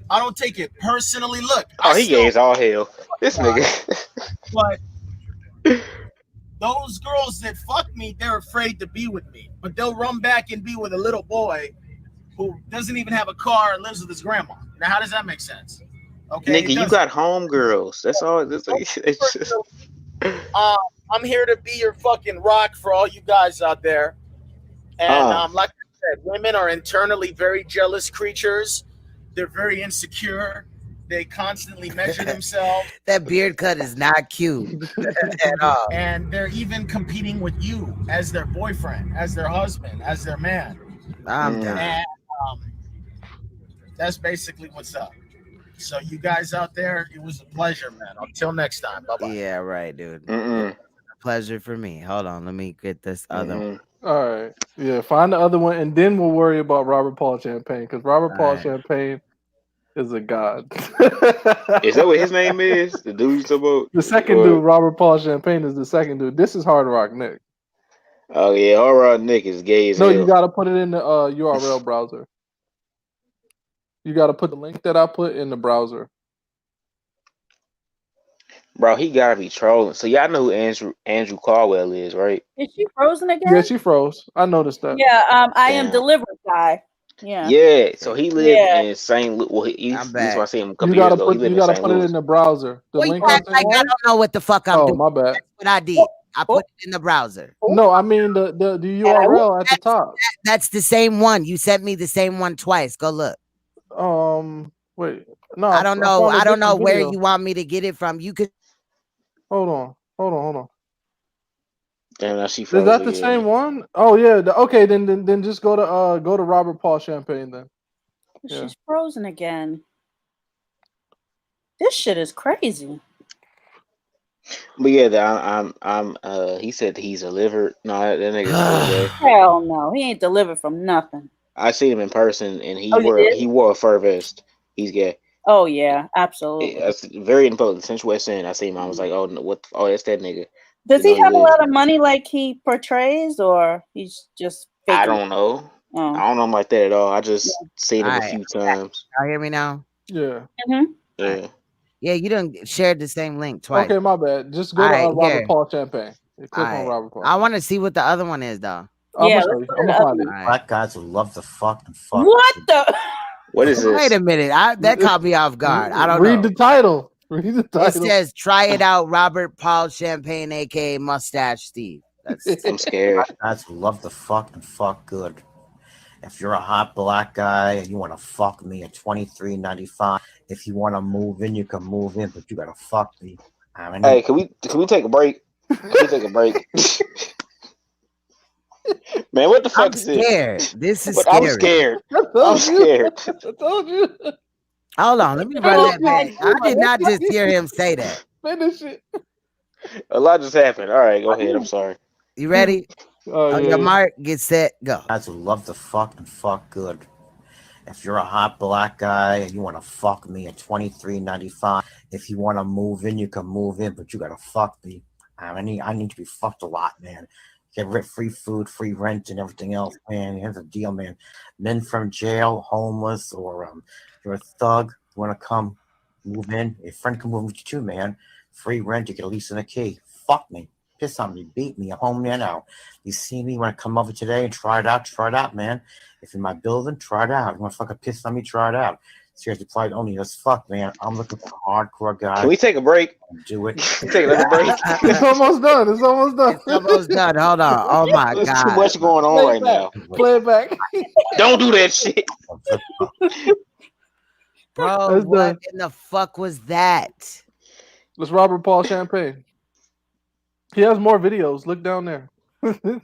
H: I don't take it personally. Look,
G: Oh, he gay as all hell. This nigga.
H: But those girls that fuck me, they're afraid to be with me. But they'll run back and be with a little boy who doesn't even have a car and lives with his grandma. Now, how does that make sense? Okay,
G: Nigga, you got homegirls. That's all. It's just...
H: I'm here to be your fucking rock for all you guys out there. And like I said, women are internally very jealous creatures. They're very insecure. They constantly measure themselves.
A: That beard cut is not cute at all.
H: And they're even competing with you as their boyfriend, as their husband, as their man.
A: I'm done.
H: And that's basically what's up. So you guys out there, it was a pleasure, man. Until next time. Bye-bye.
A: Yeah, right, dude. Pleasure for me. Hold on, let me get this other one.
B: All right. Yeah, find the other one and then we'll worry about Robert Paul Champagne because Robert Paul Champagne is a god.
G: Is that what his name is? The dude you talking about?
B: The second dude, Robert Paul Champagne, is the second dude. This is Hard Rock Nick.
G: Oh yeah, Hard Rock Nick is gay as
B: No,
G: hell.
B: you gotta put it in the URL browser. You gotta put the link that I put in the browser.
G: Bro, he gotta be trolling. So y'all know who Andrew Caldwell is, right?
J: Is she frozen again?
B: Yeah, she froze. I noticed that.
J: Yeah, I am
G: Damn.
J: delivered guy. Yeah.
G: Yeah, so he lived in St. Louis. Well,
A: I'm
G: that's why I seen him a
B: You
G: couple years
B: gotta
G: ago.
B: put
G: He lived
B: you gotta
G: in St.
B: put it
G: Louis.
B: in the browser. The
A: Well, you
B: link
A: act like I don't know what the fuck I'm doing.
B: my bad.
A: That's what I did. I put it in the browser.
B: No, I mean the URL at the top.
A: That's the same one. You sent me the same one twice. Go look.
B: Wait. No,
A: I don't know.
B: found a
A: I don't know
B: different
A: where
B: video.
A: you want me to get it from. You could.
B: Hold on.
G: Damn, now she
B: Is that the
G: again.
B: same one? Oh yeah. Okay, then just go to Robert Paul Champagne then. Yeah.
J: She's frozen again. This shit is crazy.
G: But yeah, I'm he said he's delivered. No, that nigga's still gay.
J: Hell no, he ain't delivered from nothing.
G: I seen him in person and he
J: you
G: wore a fur vest. He's gay.
J: Oh yeah, absolutely.
G: That's very important. Since West End, I seen him. I was like, oh, that's that nigga.
J: Does
G: You
J: he
G: know
J: have a
G: he is.
J: lot of money like he portrays, or he's just faking?
G: I don't know.
J: Oh.
G: I don't know him like that at all. I just seen him a
A: Alright.
G: few times.
A: Y'all hear me now?
B: Yeah.
G: Yeah.
A: Yeah, you done shared the same link twice.
B: Okay, my bad. Just go to
A: Alright,
B: Robert
A: here.
B: Paul Champagne. Click on
A: Alright.
B: Robert Paul.
A: I want to see what the other one is, though.
B: I'm gonna show you. I'm gonna find it.
C: Black guys who love to fuck and fuck.
J: What the?
G: What is this?
A: Wait a minute. That caught me off guard. I don't
B: Read
A: know.
B: the title. Read the
A: It
B: title.
A: says, "Try it out, Robert Paul Champagne, aka Mustache Steve." That's
G: I'm scared.
C: Black guys who love to fuck and fuck good. If you're a hot black guy and you want to fuck me at $23.95, if you want to move in, you can move in, but you gotta fuck me.
G: Hey, can we take a break? Can we take a break? Man, what the fuck
A: I'm
G: is this?
A: scared. This is
G: But
A: scary.
G: I'm scared. I'm scared.
B: I told you.
A: Hold on, let me run that back. I did not just hear him say that.
B: Finish it.
G: A lot just happened. All right, go ahead. I'm sorry.
A: You ready?
B: Oh,
A: On
B: yeah,
A: your
B: yeah.
A: mark, get set, go.
C: Guys who love to fuck and fuck good. If you're a hot black guy and you want to fuck me at $23.95, if you want to move in, you can move in, but you gotta fuck me. I need to be fucked a lot, man. Get free food, free rent, and everything else, man. Here's the deal, man. Men from jail, homeless, or you're a thug, you want to come move in, your friend can move with you too, man. Free rent, you get a lease and a key. Fuck me. Piss on me, beat me, I'm home there now. You see me, you want to come over today and try it out, man. If in my building, try it out. You want to fucking piss on me, try it out. Seriously, probably only as fuck, man. I'm looking for a hardcore guy.
G: Can we take a break?
C: Do it.
G: Take another break.
B: It's almost done. It's almost done.
A: It's almost done. Hold on. Oh my
G: There's
A: God.
G: too much going on right now.
B: Play it back.
G: Don't do that shit.
A: Bro,
B: That's
A: what
B: done.
A: in the fuck was that?
B: It's Robert Paul Champagne. He has more videos. Look down there.
G: I feel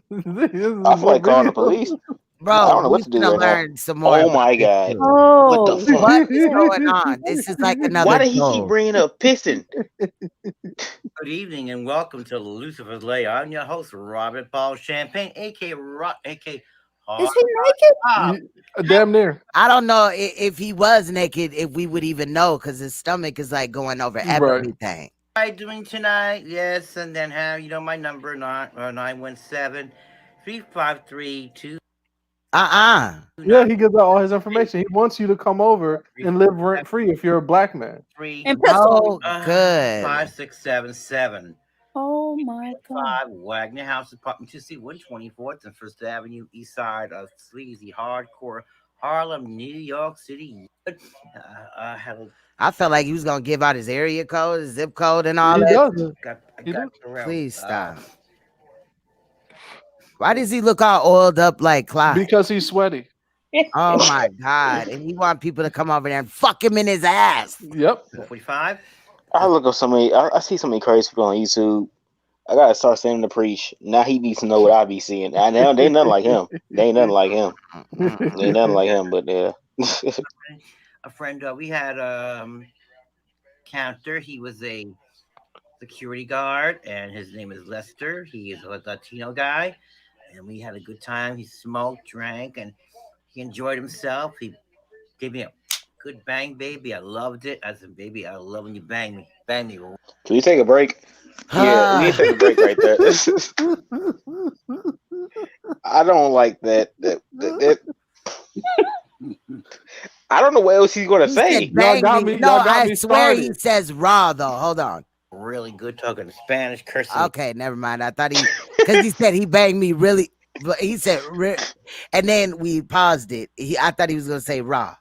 G: like calling the police.
A: Bro,
G: I don't know what
A: we
G: to do
A: gonna
G: right now.
A: learn some more.
G: Oh my God.
J: Oh,
G: What the fuck?
A: What is going on? This is like another.
G: Why did he
A: goal.
G: keep bringing up pissing?
I: Good evening and welcome to Lucifer's Lair. I'm your host, Robert Paul Champagne, aka
J: is he naked?
B: Damn near.
A: I don't know if he was naked, if we would even know, because his stomach is like going over everything.
I: How you doing tonight? Yes, and then have my number 917-353-2.
B: Yeah, he gives out all his information. He wants you to come over and live rent free if you're a black man.
J: And pistol.
A: Good.
I: 5677.
J: Oh my God.
I: 5 Wagner House, Apartment 2C, 124th and First Avenue, east side of sleazy, hardcore Harlem, New York City.
A: I felt like he was gonna give out his area code, his zip code, and all
B: He
A: that.
B: does.
A: Please stop. Why does he look all oiled up like Clyde?
B: Because he's sweaty.
A: Oh my God! And he want people to come over there and fuck him in his ass.
B: Yep.
I: 45.
G: I look up so many. I see so many crazy people on YouTube. I gotta start sending to preach. Now he needs to know what I be seeing. They ain't nothing like him. They ain't nothing like him. They ain't nothing like him. But yeah.
I: A friend, we had counter. He was a security guard, and his name is Lester. He is a Latino guy, and we had a good time. He smoked, drank, and he enjoyed himself. He gave me a good bang, baby. I loved it. I said, baby, I love when you bang me. Bang me.
G: Can we take a break? Yeah, we need to take a break right there. I don't like that. I don't know what else he's gonna say.
A: Bang me. No, I swear he says raw though. Hold on.
I: Really good talking Spanish, cursing.
A: Okay, never mind. I thought because he said he banged me really, but he said, and then we paused it. I thought he was gonna say raw.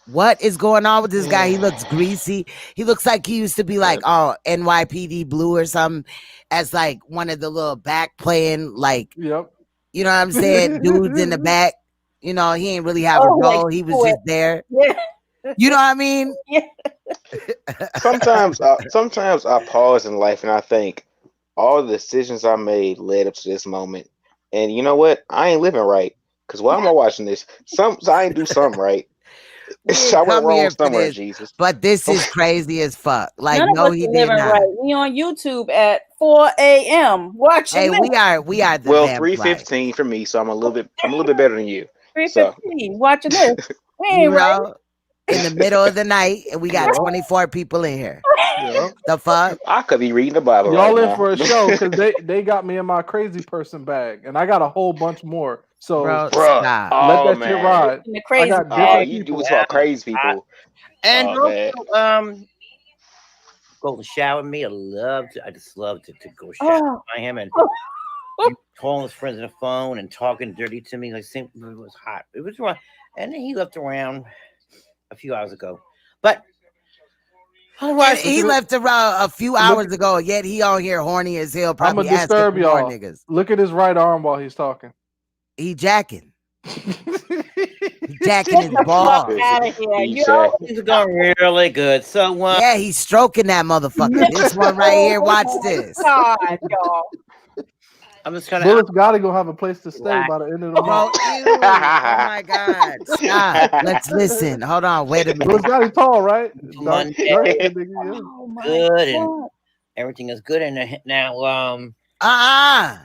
A: What is going on with this guy? He looks greasy. He looks like he used to be like, NYPD Blue or something, as like one of the little back playing, like,
B: yep.
A: You know what I'm saying? Dudes in the back. You know, he ain't really have a role. He was just there.
J: Yeah.
A: You know what I mean?
J: Yeah.
G: Sometimes I pause in life and I think all the decisions I made led up to this moment. And you know what? I ain't living right. Because why am I watching this? I ain't do something right. I went wrong somewhere, Jesus.
A: But this is crazy as fuck. Like,
J: None of
A: no,
J: us
A: he
J: are
A: did
J: living
A: not.
J: right. We on YouTube at 4 a.m. watching.
A: Hey,
J: this.
A: we are the
G: Well,
A: damn
G: 3:15 for me, so I'm a little bit better than you.
J: 3:15 watching this. We ain't right.
A: In the middle of the night, and we got 24 people in here.
B: Yeah.
A: The fuck?
G: I could be reading the Bible.
B: Y'all
G: right
B: in
G: now.
B: for a show because they got me in my crazy person bag, and I got a whole bunch more. So
A: Bro,
G: Bruh,
A: stop.
B: let
G: oh,
B: that shit
G: man.
B: ride.
J: The crazy.
B: I got different
G: you do
B: people.
G: talk crazy people.
I: And
G: Oh, man.
I: also, go to shower with me. I just love to go shower by him and calling his friends on the phone and talking dirty to me. Like, it was hot. It was wrong. And then he left around a few hours ago. But otherwise,
A: He left around a few hours ago, yet he on here horny as hell,
B: I'm
A: probably
B: gonna
A: asking
B: disturb
A: for more
B: y'all.
A: niggas.
B: Look at his right arm while he's talking.
A: He jacking. He jacking his balls.
J: Out of here.
G: He's
I: things are going really good. So,
A: Yeah, he's stroking that motherfucker. This one right here, watch this.
J: God, y'all.
I: I'm just gonna.
B: Bullet's gotta go have a place to stay by the end of the
A: Bro,
B: month.
A: ew. Oh my God. Stop. Let's listen. Hold on. Wait a
B: Bullet's
A: minute.
B: gotta tall, right? Dark,
I: Monday.
B: dark skin nigga, yeah.
J: Oh my
I: Good and
J: God.
I: everything is good. And now,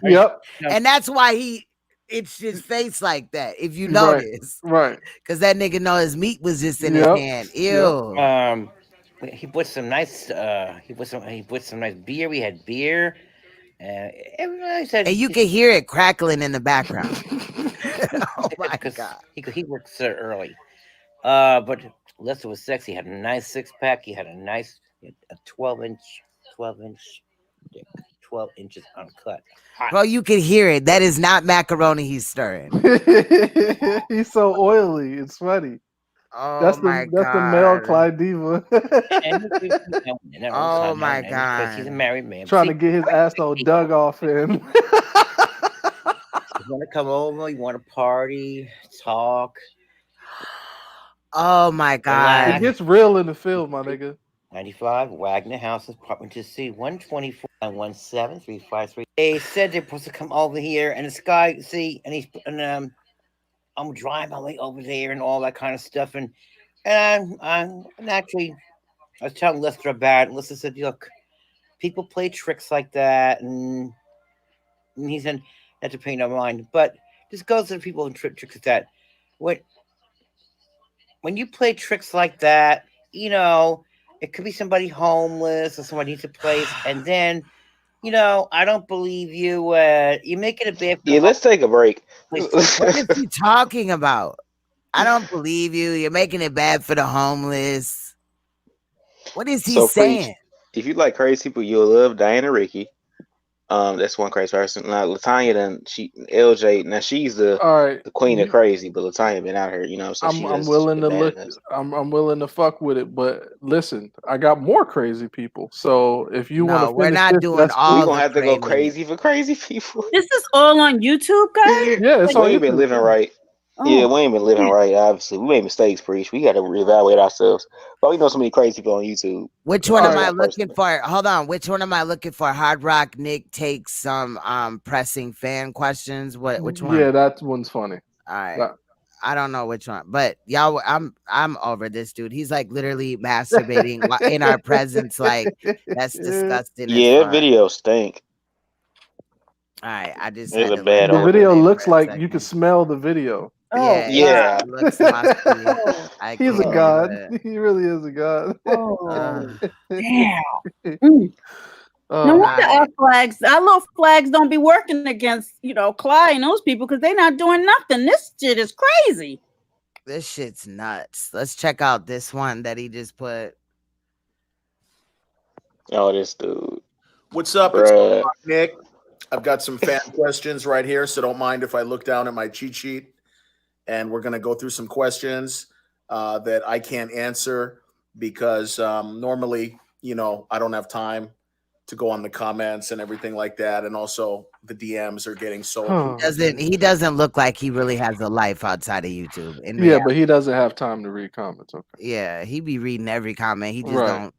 B: Yep.
A: And that's why he itched his face like that, if you
B: Right.
A: notice.
B: Right.
A: Because that nigga know his meat was just in his
B: Yep.
A: hand. Ew.
I: he put some nice. He put some nice beer. We had beer. Everybody said,
A: And you can hear it crackling in the background.
I: oh my God. He worked so early. But Lester was sexy. He had a nice 6-pack. He had a 12 inches uncut. Hot.
A: Bro, you can hear it. That is not macaroni he's stirring.
B: He's so oily. It's funny.
A: Oh
B: that's
A: my
B: the male
A: God.
B: Clyde Diva.
A: Oh my
I: Because
A: God.
I: he's a married man.
B: Trying to get his asshole dug off him.
I: You want to come over? You want to party? Talk?
A: Oh my God.
B: It gets real in the field, my nigga.
I: 95 Wagner House, apartment to see 124 917 353. They said they're supposed to come over here, and this guy, I'm driving my way over there and all that kind of stuff, and I'm naturally, I was telling Lester about it. Lester said, "Look, people play tricks like that," and he said, "Not to pay no mind." But this goes to the people who tricks like that. When you play tricks like that, it could be somebody homeless or somebody needs a place, and then, I don't believe you. You're making it bad.
G: Yeah, let's take a break.
A: What is he talking about? I don't believe you. You're making it bad for the homeless. What is he saying?
G: If you like crazy people, you'll love Diana Ricky. That's one crazy person. Now Latanya LJ. Now she's the queen of crazy, but Latanya been out here. So
B: I'm willing to look. I'm willing to fuck with it, but listen, I got more crazy people. So if you want to,
A: we're not doing all.
G: We're gonna have to go crazy for crazy people.
J: This is all on YouTube, guys.
B: Yeah, it's
G: we
B: on
G: ain't been
B: YouTube.
G: living right.
J: Oh.
G: Yeah, we ain't been living right. Obviously, we made mistakes, preach. We got to reevaluate ourselves. But we know so many crazy people on YouTube.
A: Which one am I looking for? Hold on. Which one am I looking for? Hard Rock Nick takes some pressing fan questions. Which one?
B: Yeah, that one's funny.
A: All right. I don't know which one, but y'all, I'm over this dude. He's like literally masturbating in our presence. Like, that's disgusting.
G: Yeah, that video stink.
A: All right, I just
G: had a bad.
B: The video looks like you can smell the video.
A: Oh
G: yeah.
A: It looks musty.
B: He's a god. He really is a god.
J: Oh, damn. No wonder our little flags don't be working against, Clyde and those people because they're not doing nothing. This shit is crazy.
A: This shit's nuts. Let's check out this one that he just put.
G: Oh, this dude.
O: What's up?
G: Bruh.
O: It's Nick. I've got some fan questions right here, so don't mind if I look down at my cheat sheet. And we're going to go through some questions that I can't answer because normally, I don't have time to go on the comments and everything like that. And also the DMs are getting so.
A: He doesn't look like he really has a life outside of YouTube.
B: Yeah, but he doesn't have time to read comments. Okay.
A: Yeah, he be reading every comment. He just don't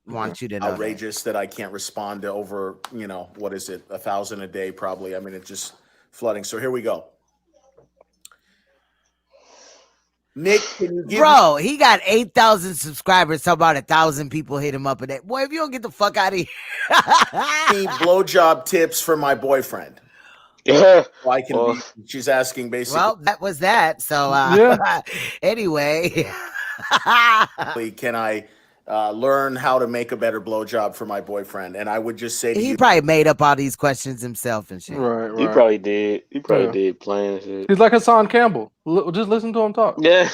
A: want you to know.
O: Outrageous that I can't respond to over, what is it, 1,000 a day probably. I mean, it's just flooding. So here we go. Nick, can you give me-
A: he got 8,000 subscribers. So about 1,000 people hit him up a day. Boy, if you don't get the fuck out of here.
O: Need blowjob tips for my boyfriend.
G: Yeah.
O: I can be, she's asking basically.
A: Well, that was that. So anyway.
O: Can I learn how to make a better blowjob for my boyfriend? And I would just say to
A: he
O: you,
A: probably made up all these questions himself and shit.
B: Right.
G: He probably did. He probably did playing shit.
B: He's like Hassan Campbell. Just listen to him talk.
G: Yeah.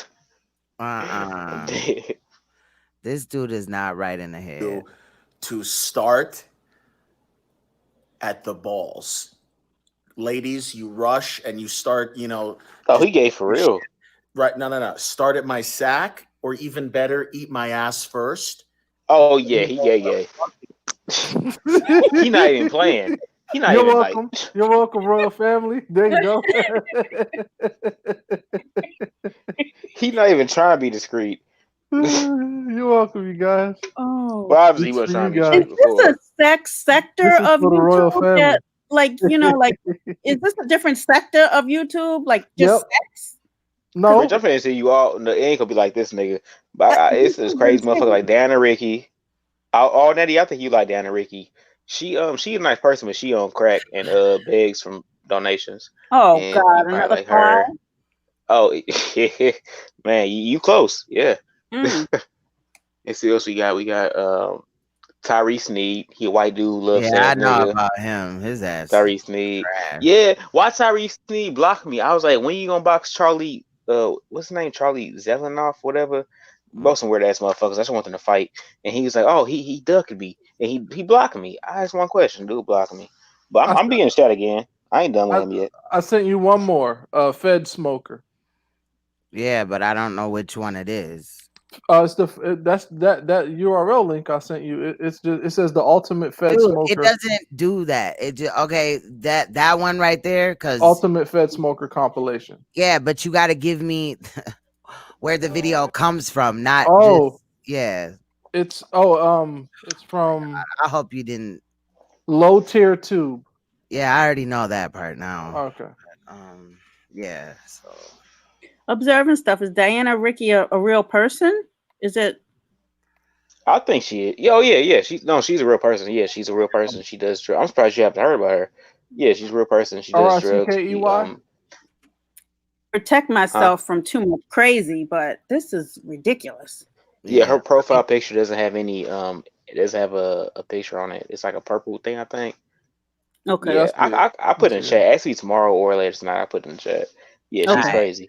A: This dude is not right in the head.
O: To start at the balls. Ladies, you rush and you start,
G: Oh, he gay for real.
O: Right. No. Start at my sack, or even better, eat my ass first.
G: Oh, yeah, he gay. He not even playing. He not
B: You're
G: even
B: welcome. You're welcome, royal family. There you go.
G: He not even trying to be discreet.
B: You're welcome, you guys.
J: Oh.
G: Well, obviously he was trying to be discreet
J: Is this a sex sector of
B: for the royal
J: YouTube
B: family.
J: that like, like, is this a different sector of YouTube? Like, just sex?
B: No.
G: Rich, I'm finna see you all. No, it ain't gonna be like this, nigga. But it's this crazy motherfucker like Diana Ricky. All Nettie, I think you like Diana Ricky. She a nice person, but she on crack and begs from donations.
J: Oh
G: and
J: God,
G: you probably
J: another
G: like her.
J: clown?
G: Oh man, you close, yeah.
J: Mm.
G: And see what else we got? We got Tyrese Sneed. He a white dude, loves
A: Yeah, I
G: ass
A: know
G: nigga.
A: about him. His ass.
G: Tyrese Sneed.
A: trash.
G: Yeah, why Tyrese Sneed blocked me? I was like, when you gonna box Charlie? What's his name? Charlie Zelenoff, whatever. Both some weird ass motherfuckers. I just want them to fight. And he was like, oh, he ducked me and he blocked me. I asked one question, dude blocking me. But I'm being in the chat again. I ain't done with him yet.
B: I sent you one more. Fed Smoker.
A: Yeah, but I don't know which one it is.
B: It's that URL link I sent you. It says the ultimate Fed
A: Dude,
B: Smoker.
A: it doesn't do that. It just okay. That one right there, because
B: ultimate Fed Smoker compilation.
A: Yeah, but you got to give me where the video comes from, not
B: Oh,
A: just, yeah.
B: It's from.
A: I hope you didn't.
B: Low tier tube.
A: Yeah, I already know that part now.
B: Okay.
A: Yeah. So
J: Observing stuff. Is Diana Ricky a real person? Is it?
G: I think she is. Yeah. She's a real person. Yeah, she's a real person. She does drugs. I'm surprised you haven't heard about her. Yeah, she's a real person. She does drugs.
B: RICKEY?
J: Protect myself from too much crazy, but this is ridiculous.
G: Yeah, her profile picture doesn't have any. It doesn't have a picture on it. It's like a purple thing, I think.
J: Okay.
G: Yeah, I put in the chat. Actually, tomorrow or later tonight, I put in the chat. Yeah, she's crazy.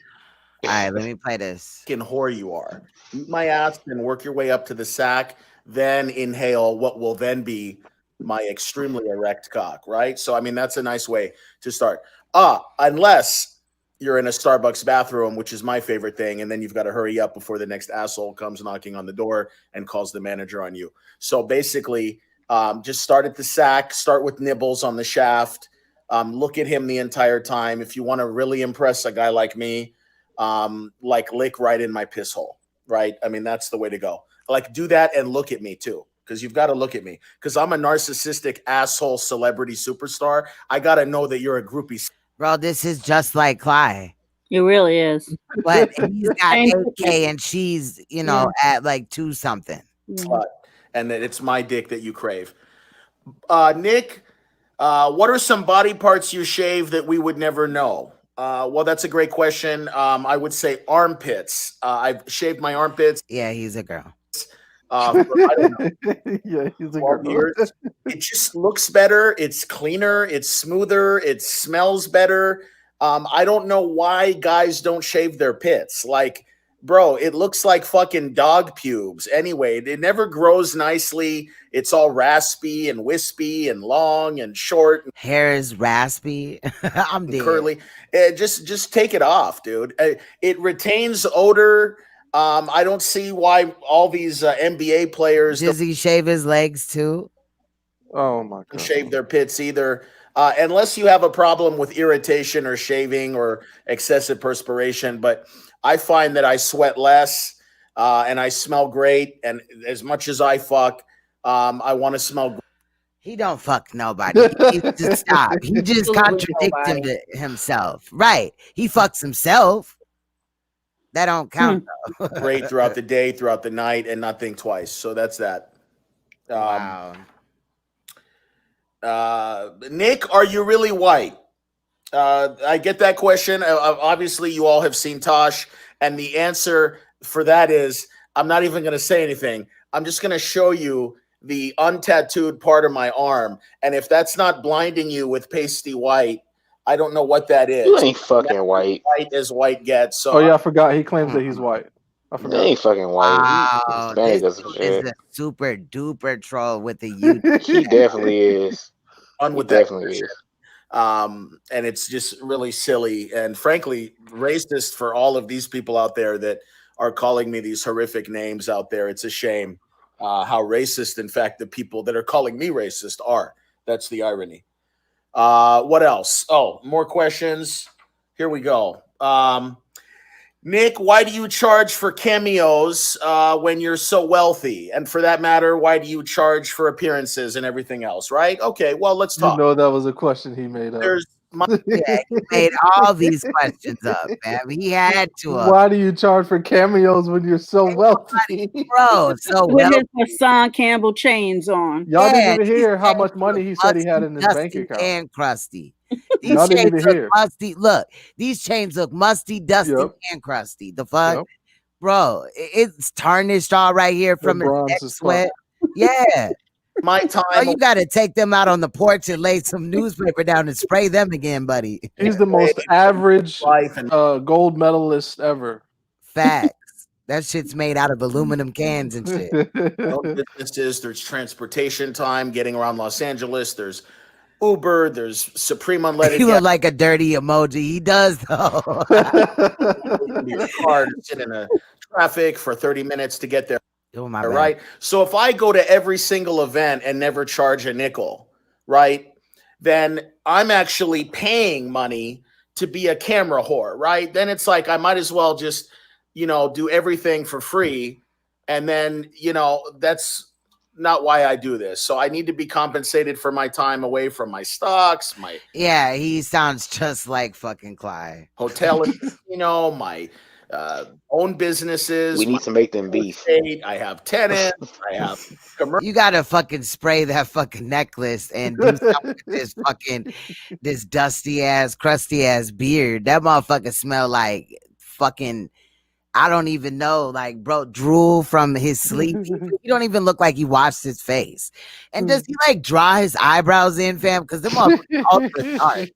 A: All right, let me play this.
O: Fucking whore you are. Eat my ass and work your way up to the sack, then inhale what will then be my extremely erect cock, right? So, I mean, that's a nice way to start. Unless you're in a Starbucks bathroom, which is my favorite thing, and then you've got to hurry up before the next asshole comes knocking on the door and calls the manager on you. So basically, just start at the sack, start with nibbles on the shaft, look at him the entire time. If you want to really impress a guy like me, like lick right in my piss hole, right? I mean, that's the way to go. Like, do that and look at me too, because you've got to look at me, because I'm a narcissistic asshole celebrity superstar. I got to know that you're a groupie.
A: Bro, this is just like Clyde.
J: It really is.
A: But he's got 8K and she's, at like 2 something.
O: And that it's my dick that you crave. Nick, what are some body parts you shave that we would never know? Well, that's a great question. I would say armpits. I've shaved my armpits.
A: Yeah, he's a girl.
O: I don't know.
B: Yeah, he's a
O: 12
B: girl.
O: years. It just looks better. It's cleaner. It's smoother. It smells better. I don't know why guys don't shave their pits. Like, bro, it looks like fucking dog pubes. Anyway, it never grows nicely. It's all raspy and wispy and long and short.
A: Hair is raspy. I'm dead.
O: Curly. Just take it off, dude. It retains odor. I don't see why all these NBA players
A: does he shave his legs too?
B: Oh my god.
O: Shave their pits either. Unless you have a problem with irritation or shaving or excessive perspiration. But I find that I sweat less and I smell great. And as much as I fuck, I want to smell great.
A: He don't fuck nobody. He needs to stop. He just contradicts himself. Right. He fucks himself. That don't count though.
O: Great throughout the day, throughout the night, and not think twice. So that's that.
A: Wow.
O: Nick, are you really white? I get that question. Obviously, you all have seen Tosh, and the answer for that is I'm not even going to say anything. I'm just going to show you the untattooed part of my arm, and if that's not blinding you with pasty white, I don't know what that is.
G: You ain't fucking white.
O: White as white gets. So
B: Oh yeah, I forgot. He claims that he's white. I
G: You
B: forgot.
G: ain't fucking white.
A: Wow.
G: Hispanic
A: This
G: or some
A: dude is
G: shit.
A: a super duper troll with the U.
G: He definitely is.
O: On
G: He
O: with that
G: definitely
O: bullshit.
G: is.
O: And it's just really silly and frankly racist for all of these people out there that are calling me these horrific names out there. It's a shame how racist, in fact, the people that are calling me racist are. That's the irony. What else? Oh, more questions. Here we go. Nick, why do you charge for cameos when you're so wealthy? And for that matter, why do you charge for appearances and everything else, right? Okay, well, let's
B: You
O: talk.
B: know that was a question he made up.
O: There's
A: Yeah, he made all these questions up, man. He had to.
B: Why do you charge for cameos when you're so wealthy?
A: Bro, so
J: With
A: wealthy.
J: his Hassan Campbell chains on.
B: Y'all didn't
A: Yeah,
B: even
A: these
B: hear how
A: chains
B: much money
A: look
B: he said he had
A: musty,
B: in his bank
A: dusty,
B: account.
A: and crusty. These
B: Y'all didn't
A: chains
B: even
A: look
B: hear.
A: musty. Look, these chains look musty, dusty,
B: Yep.
A: and crusty. The fuck?
B: Yep.
A: Bro, it's tarnished all right here from his
B: bronze
A: neck
B: as fuck.
A: sweat. Yeah.
O: My time.
A: Oh, you got to take them out on the porch and lay some newspaper down and spray them again, buddy.
B: He's the most average gold medalist ever.
A: Facts. That shit's made out of aluminum cans and shit.
O: businesses, there's transportation time getting around Los Angeles, there's Uber, there's Supreme Unleaded
A: He look
O: gas.
A: like a dirty emoji. He does though.
O: Your car to sit in a traffic for 30 minutes to get there.
A: Oh, my bad.
O: Right. So if I go to every single event and never charge a nickel, right, then I'm actually paying money to be a camera whore, right? Then it's like I might as well just, do everything for free. And then, that's not why I do this. So I need to be compensated for my time away from my stocks, my
A: Yeah, he sounds just like fucking Clyde.
O: hotel and my own businesses.
G: We need to make them beef.
O: I have tenants. I have
A: You gotta fucking spray that fucking necklace and do something with this dusty ass, crusty ass beard. That motherfucker smell like fucking, I don't even know, like, bro, drool from his sleep. He don't even look like he washed his face. And does he like draw his eyebrows in, fam? Because them motherfuckers ultra dark.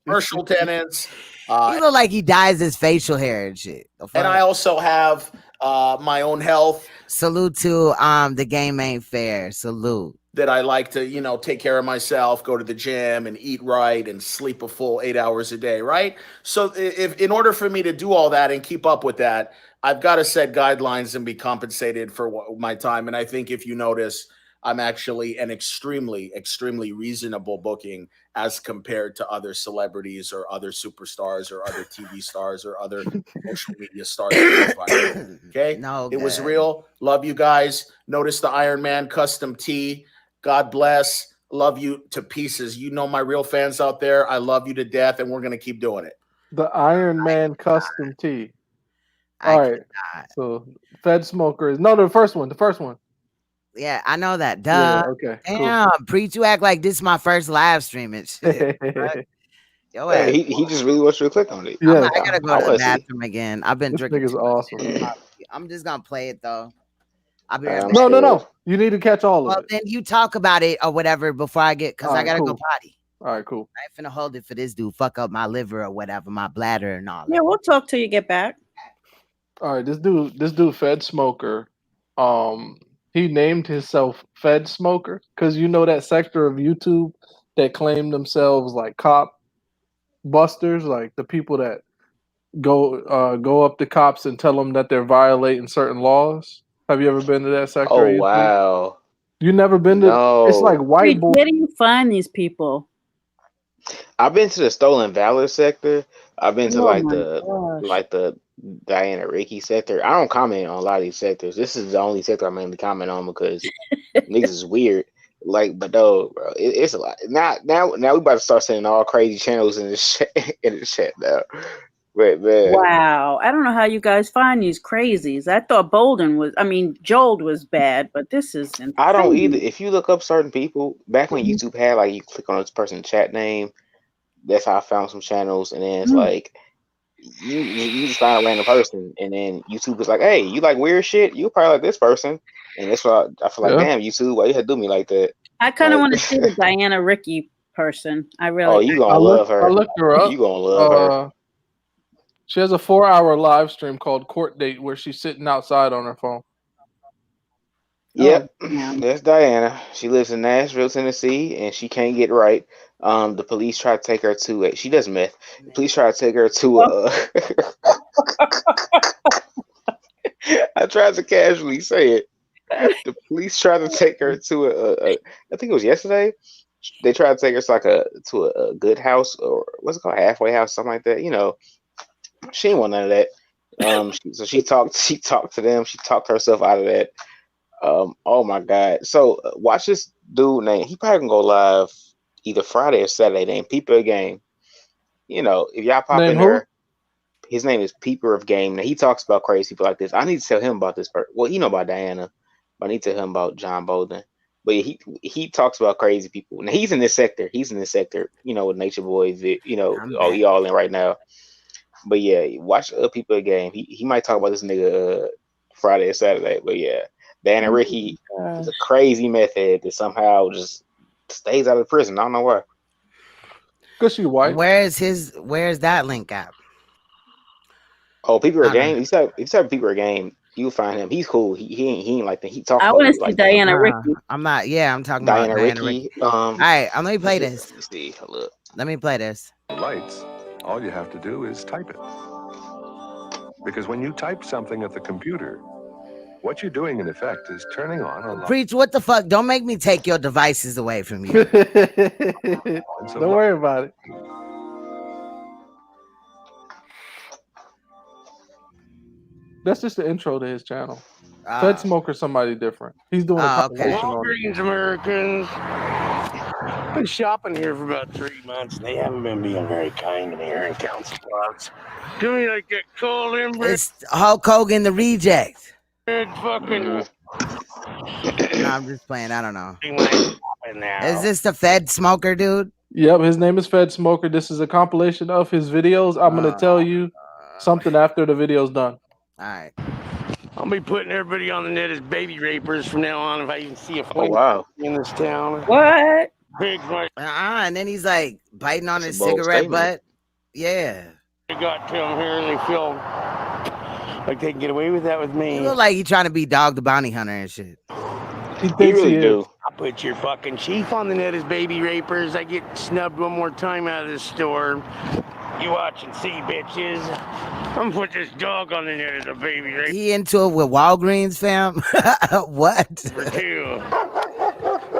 O: commercial tenants.
A: He look like he dyes his facial hair and shit.
O: And I also have my own health.
A: Salute to the game ain't fair. Salute.
O: That I like to, take care of myself, go to the gym and eat right and sleep a full 8 hours a day, right? So if in order for me to do all that and keep up with that, I've got to set guidelines and be compensated for my time. And I think if you notice, I'm actually an extremely, extremely reasonable booking as compared to other celebrities or other superstars or other TV stars or other social media stars. Okay?
A: No,
O: it was real. Love you guys. Notice the Iron Man custom tee. God bless. Love you to pieces. You know my real fans out there. I love you to death, and we're going to keep doing it.
B: The Iron Man custom tee. All right. So Fed Smoker is the first one.
A: Yeah, I know that. Duh.
B: Yeah, okay.
A: Damn,
B: Cool.
A: Preach, you act like this is my first live stream and shit. Yo,
G: Yeah, he just really wants you to click on it.
B: Yeah,
A: I gotta go to the bathroom again. I've been
B: this
A: drinking.
B: nigga's awesome.
A: I'm just gonna play it though. I'll be right back.
B: No. You need to catch all of
A: Well,
B: it.
A: then you talk about it or whatever before I get, because I gotta go potty.
B: All right, cool.
A: I ain't finna hold it for this dude. Fuck up my liver or whatever, my bladder and all that.
J: Yeah, we'll talk till you get back.
B: All right, this dude, Fed Smoker, he named himself Fed Smoker because that sector of YouTube that claim themselves like cop busters, like the people that go up to cops and tell them that they're violating certain laws. Have you ever been to that sector?
G: Oh wow!
B: You never been to?
G: No.
B: It's like white boy.
J: Where do you find these people?
G: I've been to the Stolen Valor sector. I've been to
J: Oh my gosh.
G: the Diana Ricky sector. I don't comment on a lot of these sectors. This is the only sector I mainly comment on because niggas is weird. Like, but no, bro, it's a lot. Now we about to start sending all crazy channels in the chat now. But man,
J: Wow. I don't know how you guys find these crazies. I thought Joel was bad, but this is insane.
G: I don't either. If you look up certain people, back when YouTube had like you click on this person's chat name, that's how I found some channels, and then it's like you just find a random person, and then YouTube was like, "Hey, you like weird shit? You probably like this person," and that's why I feel like, damn, YouTube, why you had to do me like that?
J: I kind of want to see the Diana Ricky person. I really.
G: Oh, you gonna love her.
B: I looked her up.
G: You gonna love her.
B: She has a 4-hour live stream called Court Date where she's sitting outside on her phone.
G: Yep, that's Diana. She lives in Nashville, Tennessee, and she can't get right. The police try to take her to she does meth. The police try to take her to I tried to casually say it. The police tried to take her to I think it was yesterday. They tried to take her to a good house, or what's it called, halfway house, something like that. She didn't want none of that. She talked to them. She talked herself out of that. Oh my God. So watch this dude name. He probably can go live either Friday or Saturday. Named Peeper of Game. You know, if y'all pop
B: Name
G: in
B: who?
G: there, his name is Peeper of Game. Now he talks about crazy people like this. I need to tell him about this person. Well, he know about Diana, but I need to tell him about John Bolden. But he talks about crazy people. Now he's in this sector. You know, with Nature Boys. You know, he all in right now. But yeah, watch People of Game. He might talk about this nigga Friday or Saturday. But yeah, Dan and Ricky is a crazy method that somehow just stays out of prison. I don't know why.
B: Cause she white.
A: Where's that link at?
G: Oh, People of Game. If you type People of Game, you'll find him. He's cool. He ain't like that. He talks
J: I
G: about
J: want to
G: it
J: see
G: like
J: Diana
G: that.
J: Ricky.
A: I'm not. Yeah, I'm talking
G: Diana
A: about Diana
G: Ricky.
A: Ricky. All right, let me play this.
G: Let's see. Hold up.
A: Let me play this.
K: Lights. All you have to do is type it. Because when you type something at the computer, what you're doing in effect is turning on a light.
A: Preach, what the fuck? Don't make me take your devices away from you.
B: Don't worry about it. That's just the intro to his channel. Fed Smoker, somebody different. He's doing a compilation on it.
F: Greetings, Americans. Been shopping here for about 3 months, and they haven't been being very kind to me here in Council Bluffs. Do me like that cold inbred.
A: It's Hulk Hogan, the reject.
F: Fucking.
A: No, I'm just playing. I don't know. Is this the Fed Smoker dude?
B: Yep, his name is Fed Smoker. This is a compilation of his videos. I'm gonna tell you something after the video's done.
A: All right.
F: I'll be putting everybody on the net as baby rapers from now on if I even see a flame in this town.
J: What?
F: Big right.
A: And then he's like biting on his
F: a bold
A: cigarette
F: statement.
A: butt. Yeah.
F: They got to them here and they feel like they can get away with that with me.
A: He look like he trying to be Dog the Bounty Hunter and shit.
B: He thinks he is.
F: I'll put your fucking chief on the net as baby rapers. I get snubbed one more time out of this store. You watch and see, bitches. I'm gonna put this dog on the net as a baby raper.
A: He into it with Walgreens, fam. What?
F: For two.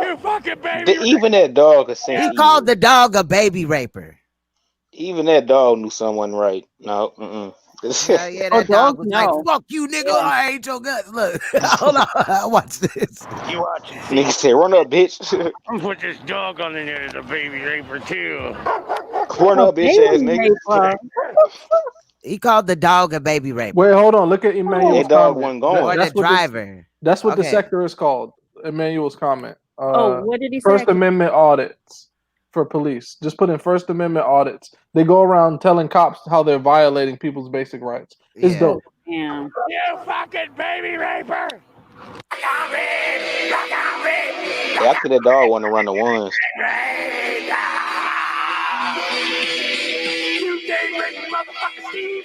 F: You fucking baby.
G: Even that dog is saying
A: He called the dog a baby raper.
G: Even that dog knew someone right. No,
A: Yeah, that dog was like, "Fuck you, nigga! I ain't your guts." Look, hold on, watch this.
F: You watch and see.
G: Nigga said, "Run up, bitch."
F: I'm gonna put this dog on the net as a baby raper too.
G: Run up, bitch ass nigga.
A: He called the dog a baby raper.
B: Wait, hold on. Look at Emmanuel's
G: That dog
B: comment.
G: wasn't going.
A: Or
B: That's
A: the
B: what
A: driver.
B: That's what the
A: Okay.
B: sector is called. Emmanuel's comment.
J: What did he say?
B: First Amendment audits for police. Just put in First Amendment audits. They go around telling cops how they're violating people's basic rights. It's dope.
J: Yeah.
F: You fucking baby raper.
G: After that dog want to run the ones.
F: You gay raping motherfucker Steve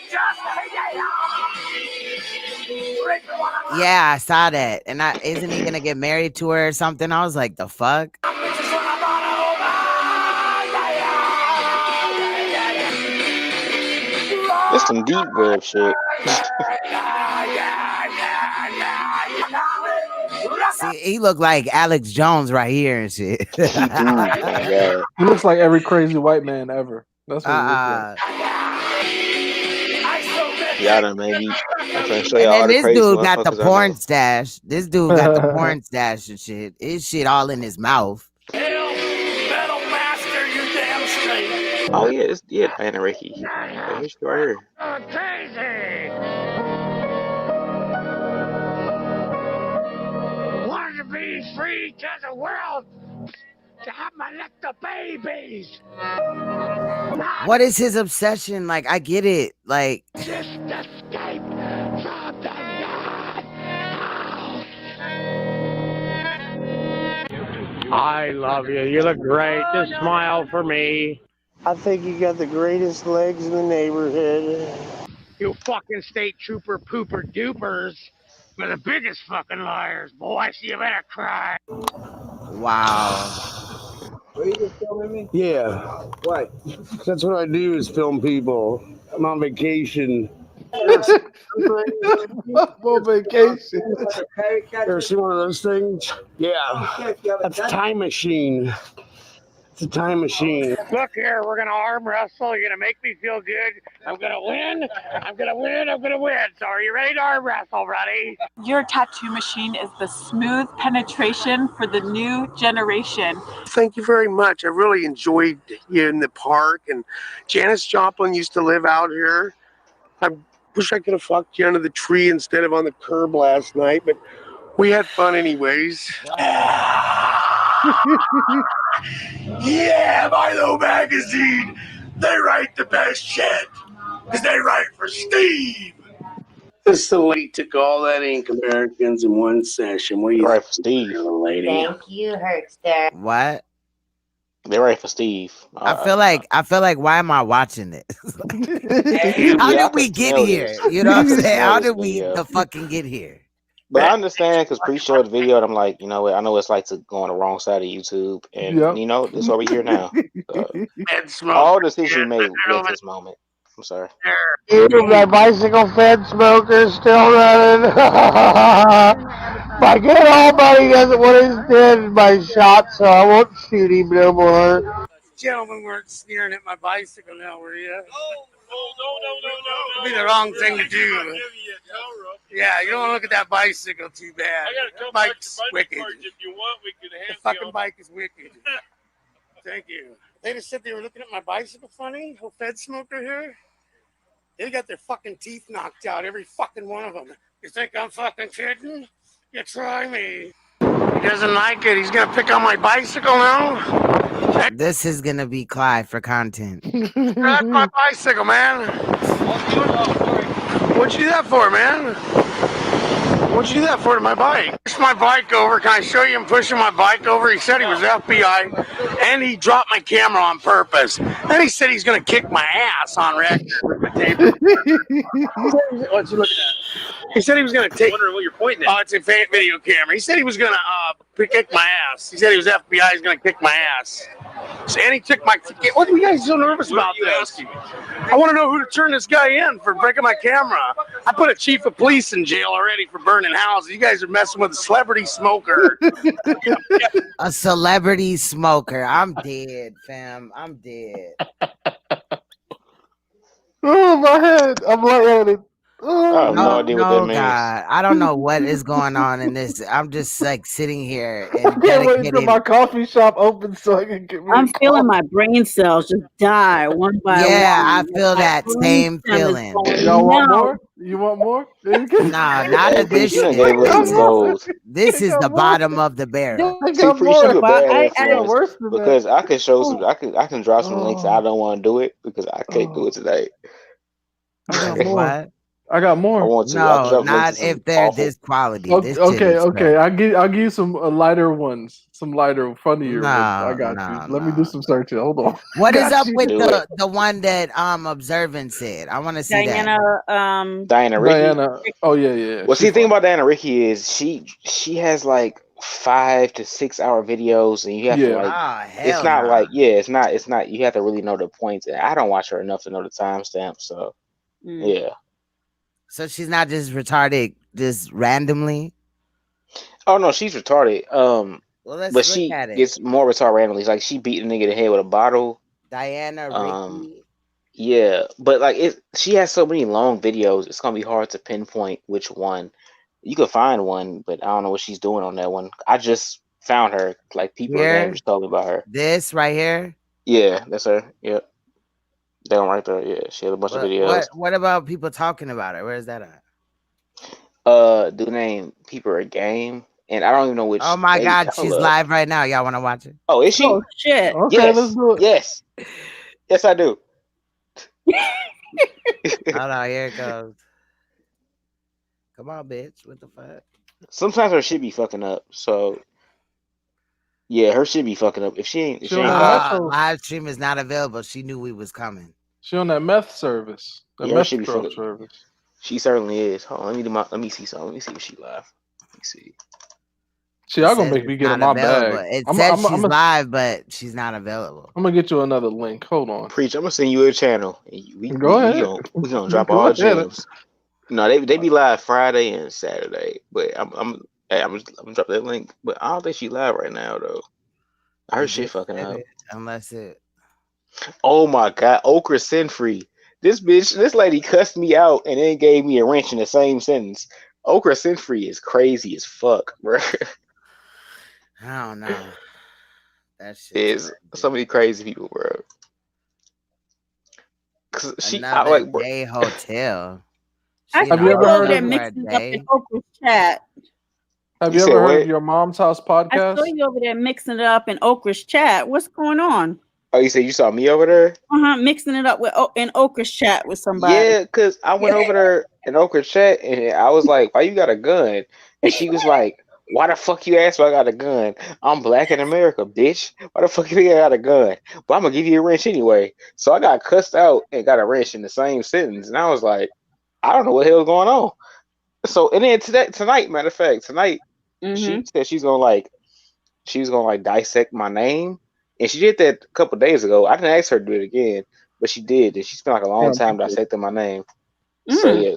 A: Yeah, I saw that. And isn't he gonna get married to her or something? I was like, the fuck?
G: It's some deep verb shit.
A: See, he looked like Alex Jones right here and shit.
B: He looks like every crazy white man ever. That's what he looks like.
G: Y'all done maybe. I'm trying to show
A: And
G: y'all all
A: then
G: the
A: this
G: crazy
A: dude got the
G: motherfuckers I
A: porn
G: know.
A: stash. This dude got the porn stash and shit. His shit all in his mouth.
F: Metal master, you damn straight.
G: Oh yeah, it's Diana Ricky. Yeah, here's right here.
F: Crazy. Want to be free to the world to have my little babies.
A: What is his obsession? Like, I get it. Like,
F: Just escape from the I love you. You look great. Just smile for me. I think you got the greatest legs in the neighborhood. You fucking state trooper pooper dupers are the biggest fucking liars, boy. So you better cry.
A: wow.
F: Are you just filming me? Yeah. What? That's what I do is film people. I'm on vacation.
B: On vacation.
F: Ever see one of those things? Yeah. That's a time machine. It's a time machine. Look here, we're gonna arm wrestle. You're gonna make me feel good. I'm gonna win. I'm gonna win. I'm gonna win. So are you ready to arm wrestle, buddy?
Q: Your tattoo machine is the smooth penetration for the new generation.
F: Thank you very much. I really enjoyed you in the park. And Janis Joplin used to live out here. I wish I could have fucked you under the tree instead of on the curb last night, but we had fun anyways. Yeah, Milo Magazine. They write the best shit. Because they write for Steve. It's so late, took all that ink, Americans, in one session. What do you
G: right for Steve,
F: lady?
S: Thank you, Herkster.
A: What?
G: They're right for Steve.
A: I feel like why am I watching this? How
G: Yeah, I
A: did we
G: could
A: get
G: smell
A: here?
G: this.
A: You know what I'm
G: I could
A: saying?
G: smell
A: How
G: this
A: did we
G: video.
A: the fucking get here?
G: But I understand because pre-showed the video, and I'm like, you know what? I know it's like to go on the wrong side of YouTube, and
B: Yep.
G: you know, this is why we're here now.
F: Fed smoker.
G: All decisions you made led to this moment. I'm sorry.
F: My bicycle fed smoker still running. My good old buddy doesn't want his dead in my shot, so I won't shoot him no more. Gentlemen weren't sneering at my bicycle now, were you? No. It'd be the wrong thing to do. Yeah, you don't want to look at that bicycle too bad. The bike's wicked. If you want, we can hand the fucking bike is wicked. Thank you. They just said they were looking at my bicycle funny. Whole Fed smoker here. They got their fucking teeth knocked out, every fucking one of them. You think I'm fucking kidding? You try me. He doesn't like it. He's gonna pick on my bicycle now.
A: This is gonna be Clyde for content.
F: That's my bicycle, man. What'd you do that for, man? What'd you do that for to my bike? Push my bike over. Can I show you him pushing my bike over? He said he was FBI, and he dropped my camera on purpose. Then he said he's gonna kick my ass on record. What's he looking at? He said he was gonna take. I'm wondering what you're pointing at. Oh, it's a video camera. He said he was gonna kick my ass. He said he was FBI. He's gonna kick my ass. So, and he took my ticket. What are you guys so nervous about this? I want to know who to turn this guy in for breaking my camera. I put a chief of police in jail already for burning houses. You guys are messing with a celebrity smoker.
A: A celebrity smoker. I'm dead, fam. I'm dead.
B: Oh, my head. I'm lightheaded.
G: I have no idea what that means.
A: God. I don't know what is going on in this. I'm just like sitting here and
B: I can't wait until
A: dedicated.
B: my coffee shop opens so I can get me
J: I'm
B: a
J: feeling
B: coffee.
J: my brain cells just die one by one.
A: Yeah, I feel
J: My
A: that
J: brain
A: same
J: stem is
A: feeling.
J: going
B: Y'all want
J: numb.
B: more? You want more?
A: Nah, not of this
G: She done
A: shit.
G: gave us some gold.
A: This is the bottom of the barrel.
B: I
G: See,
B: got
G: Preach, you
B: more.
G: a bad
B: I got
G: influence
B: worse than that.
G: because I can show some. I can drop some links. I don't want to do it because I can't do it tonight.
B: I got
A: Wait,
B: more.
A: what?
B: I got
G: I
B: more.
G: want to. I
A: No,
G: drop links
A: not
G: to some
A: if they're
G: awful.
A: this quality. This shit
B: Okay,
A: is
B: okay.
A: trash.
B: I'll give you some lighter ones, some lighter, funnier ones. I
A: No,
B: got
A: no,
B: you. Let me do
A: no.
B: some searching. Hold on.
A: What is
B: Got
A: up
B: you.
A: with
G: Do it.
A: the one that Observant said? I want to see that.
J: Diana,
G: Diana Ricky.
B: Diana. Oh yeah.
G: Well, see,
B: She
G: the thing
B: fine.
G: about Diana Ricky is she has like 5 to 6 hour videos, and you have to
B: Yeah.
G: like.
A: Oh,
G: It's
A: hell
G: not
A: no.
G: like it's not. You have to really know the points, and I don't watch her enough to know the timestamp. So yeah.
A: So she's not just retarded, just randomly.
G: Oh no, she's retarded.
A: Well, let's
G: But
A: look
G: she
A: at it.
G: gets more retarded randomly. It's like she beat a nigga in the head with a bottle.
A: Diana
G: Um,
A: Ricky.
G: yeah, but like she has so many long videos. It's gonna be hard to pinpoint which one. You could find one, but I don't know what she's doing on that one. I just found her. Like people are
A: Here,
G: just told me about her.
A: this right here.
G: Yeah, that's her. Yep, that one right there. Yeah, she has a bunch of videos.
A: What about people talking about her? Where is that at?
G: The name People Are Game, and I don't even know which.
A: Oh my God,
G: hold
A: she's
G: up.
A: live right now. Y'all want to watch it?
G: Oh, is she?
J: oh shit.
B: Okay,
G: Yes,
B: let's do it.
G: yes, yes, I do.
A: Hold on, here it goes. Come on, bitch. What the fuck?
G: Sometimes her shit be fucking up. So yeah, her shit be fucking up. If she ain't
B: She on that
G: hot,
B: metro.
A: Live stream is not available. She knew we was coming.
B: She on that meth service. The
G: yeah, her shit be
B: metro
G: fucking.
B: service.
G: She certainly is. Hold on, let me see something. Let me see if she live. Let me see.
B: See,
A: It
B: y'all gonna
A: says
B: make me
A: it's
B: get in
A: not
B: my
A: available.
B: bag.
A: It
B: I'm
A: says she's
B: gonna
A: live, but she's not available.
B: get you another link. Hold on.
G: Preach. I'm gonna send you a channel. And we
B: Go ahead.
G: we gonna drop
B: Go
G: all
B: ahead.
G: gems. No, they be live Friday and Saturday. But I'm gonna drop that link. But I don't think she live right now though. I heard
A: You
G: shit
A: just
G: fucking
A: said
G: up.
A: it, unless it.
G: Oh my god, Okra Sinfree. This lady cussed me out and then gave me a wrench in the same sentence. Okra Sinfree is crazy as fuck, bro.
A: I don't know. That shit's
G: Is so many crazy people, bro. Cause I
A: another
G: like, bro.
A: day hotel.
J: I
A: She
J: saw
A: in
B: Have you
J: you
B: ever
A: a
J: over
B: heard
J: there
B: of
A: hotel for a
J: mixing it up in
A: day.
J: Oprah's chat.
B: Have
G: You
B: you
G: said
B: ever heard of
G: what?
B: Your Mom's House
J: I saw
B: podcast?
J: you over there mixing it up in Okra's chat. What's going on?
G: Oh, you said you saw me over there?
J: Mixing it up with in Okra's chat with somebody.
G: Yeah, cause I went over there in Okra chat and I was like, "Why you got a gun?" And she was like, "Why the fuck you asked why I got a gun? I'm black in America, bitch. Why the fuck you think I got a gun? But I'm gonna give you a wrench anyway." So I got cussed out and got a wrench in the same sentence, and I was like, "I don't know what the hell's going on." So and then tonight, matter of fact, tonight she said she was gonna like dissect my name, and she did that a couple days ago. I didn't ask her to do it again, but she did, and she spent like a long time dissecting my name. So yeah,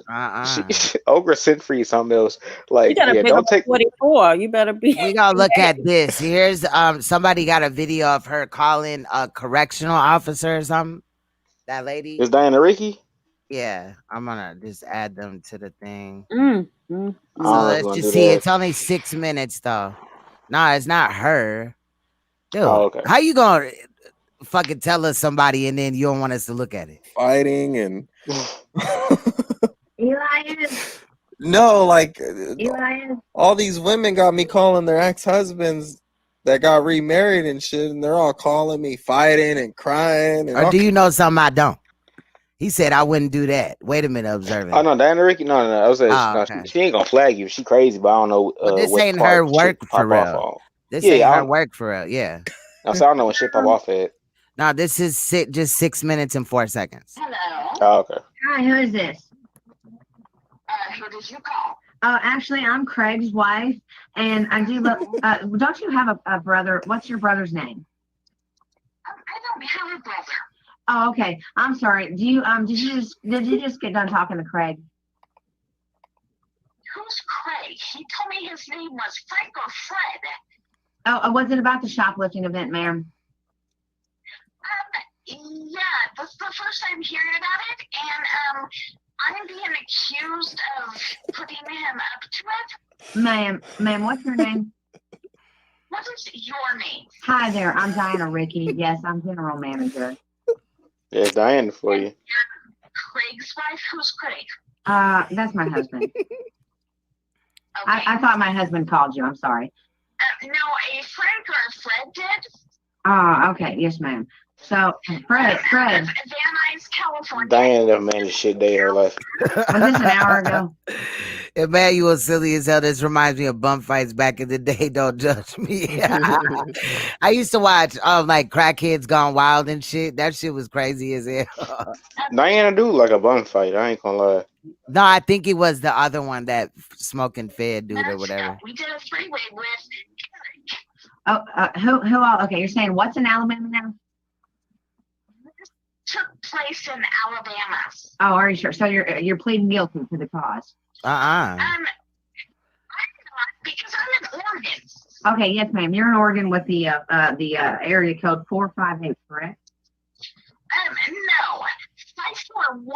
G: Okra sent for you something else.
J: You
G: Like,
J: got a
G: yeah,
J: big
G: don't
J: old
G: take.
J: 44. You better be.
A: We gotta look at this. Here's somebody got a video of her calling a correctional officer or something. That lady.
G: Is Diana Ricky?
A: Yeah, I'm gonna just add them to the thing.
G: I don't
A: So
G: know if
A: let's
G: we're gonna
A: just
G: do
A: see.
G: that.
A: It's only 6 minutes though. Nah, it's not her. Dude,
G: Oh, okay.
A: how you gonna fucking tell us somebody and then you don't want us to look at it?
E: Fighting and
S: Elias.
E: no, like
S: Elias.
E: all these women got me calling their ex-husbands that got remarried and shit, and they're all calling me fighting and crying. And
A: Or do you know something I don't? He said I wouldn't do that. Wait a minute, observing.
G: Oh no, Diana Ricky. No. I was saying, no,
A: okay.
G: she ain't gonna flag you. She crazy, but I don't know
A: But this
G: what
A: ain't
G: part
A: her work
G: shit
A: for
G: pop off
A: real.
G: on.
A: This
G: Yeah,
A: ain't
G: I
A: her
G: don't.
A: work for real. Yeah.
G: I don't know when shit pop off at.
A: No, this is just 6 minutes and 4 seconds.
S: Hello.
G: Oh, okay.
S: Hi, who is this?
M: Who did you call?
S: Actually, I'm Craig's wife, and I do look. Don't you have a brother? What's your brother's name?
M: I don't have a brother.
S: Oh, okay. I'm sorry. Do you did you just get done talking to Craig?
M: Who's Craig? He told me his name was Frank or Fred.
S: Oh, was it about the shoplifting event, ma'am?
M: Yeah, this is the first I'm hearing about it, and I'm being accused of putting him up to it.
S: Ma'am, what's your name?
M: What is your name?
S: Hi there, I'm Diana Ricky. Yes, I'm general manager.
G: Yeah, it's Diana for you.
M: Craig's wife? Who's Craig?
S: That's my husband. I thought my husband called you. I'm sorry.
M: No, a Frank or a Fred did.
S: Oh, okay. Yes, ma'am. So, Fred.
M: Van Nuys, California.
G: Diana never managed shit day in her life.
S: Was this an hour ago?
A: Emmanuel, silly as hell. This reminds me of bum fights back in the day. Don't judge me. I used to watch like Crackheads Gone Wild and shit. That shit was crazy as hell.
G: Diana do like a bun fight. I ain't gonna lie.
A: No, I think it was the other one, that smoking fed dude or whatever.
M: We did a three-way with.
S: Oh, who all? Okay, you're saying what's in Alabama now?
M: Took place in Alabama.
S: Oh, are you sure? So you're pleading guilty to the cause?
M: I'm not, because I'm in Oregon.
S: Okay, yes, ma'am. You're in Oregon with the area code 458, correct?
M: No, 541.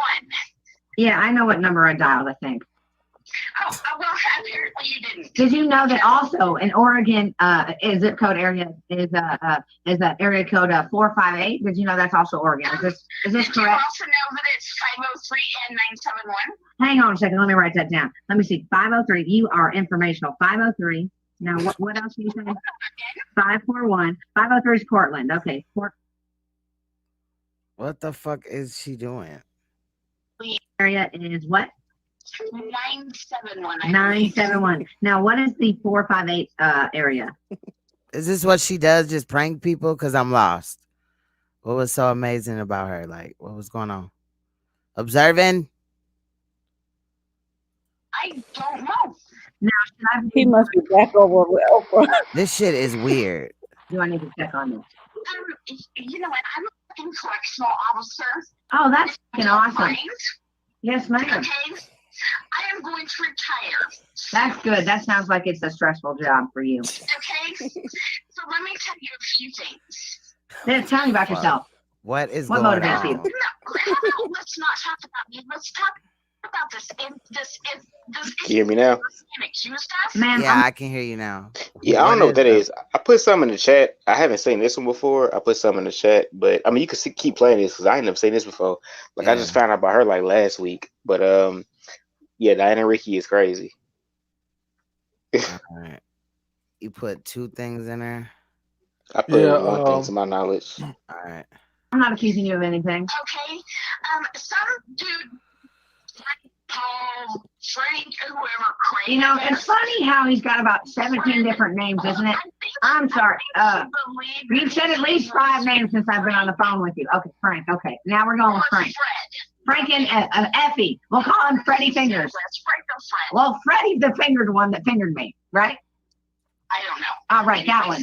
S: Yeah, I know what number I dialed, I think.
M: Oh, well, apparently you didn't.
S: Did you know that also in Oregon, zip code area is area code 458? Did you know that's also Oregon? Is this
M: Did you
S: correct?
M: also know that it's 503 and 971?
S: Hang on a second. Let me write that down. Let me see. 503. You are informational. 503. Now, what else are you saying? 541. 503 is Portland. Okay.
A: What the fuck is she doing?
S: Area is what?
M: 971.
S: 971. Now, what is the 458 area?
A: Is this what she does? Just prank people? Because I'm lost. What was so amazing about her? Like, what was going on? Observing?
M: I don't know.
S: Now,
J: he must be back over with Oprah.
A: This shit is weird.
S: Do I need to check on this?
M: You know what? I'm a fucking correctional officer.
S: Oh, that's fucking awesome.
M: Mind.
S: Yes, ma'am.
M: Okay. I am going to retire.
S: That's good. That sounds like it's a stressful job for you.
M: Okay? So let me tell you a few things.
S: Then tell me about yourself.
A: What is
S: What
A: going
S: motivates you?
A: on?
M: No, how about let's not talk about me. Let's talk about this
G: You hear me now?
M: being accused of.
S: Man,
A: Yeah, I can hear you now.
G: Yeah, I don't know what that is. I put some in the chat. I haven't seen this one before. I put some in the chat, but I mean, you can keep playing this because I ain't never seen this before. Like I just found out about her like last week, but yeah, Diana Ricky is crazy.
A: All right, you put 2 things in there.
G: I put one thing to my knowledge.
A: All right.
S: I'm not accusing you of anything.
M: Okay. Some dude, Paul, Frank, whoever, Craig.
S: You know, it's funny how he's got about 17 different names, isn't it? I'm sorry. You've said at least 5 names since I've been on the phone with you. Okay, Frank. Okay, now we're going with Frank. Frank and Effie. We'll call him Freddie Fingers. Well, Freddie's the fingered one that fingered me, right?
M: I don't know.
S: All right, that one.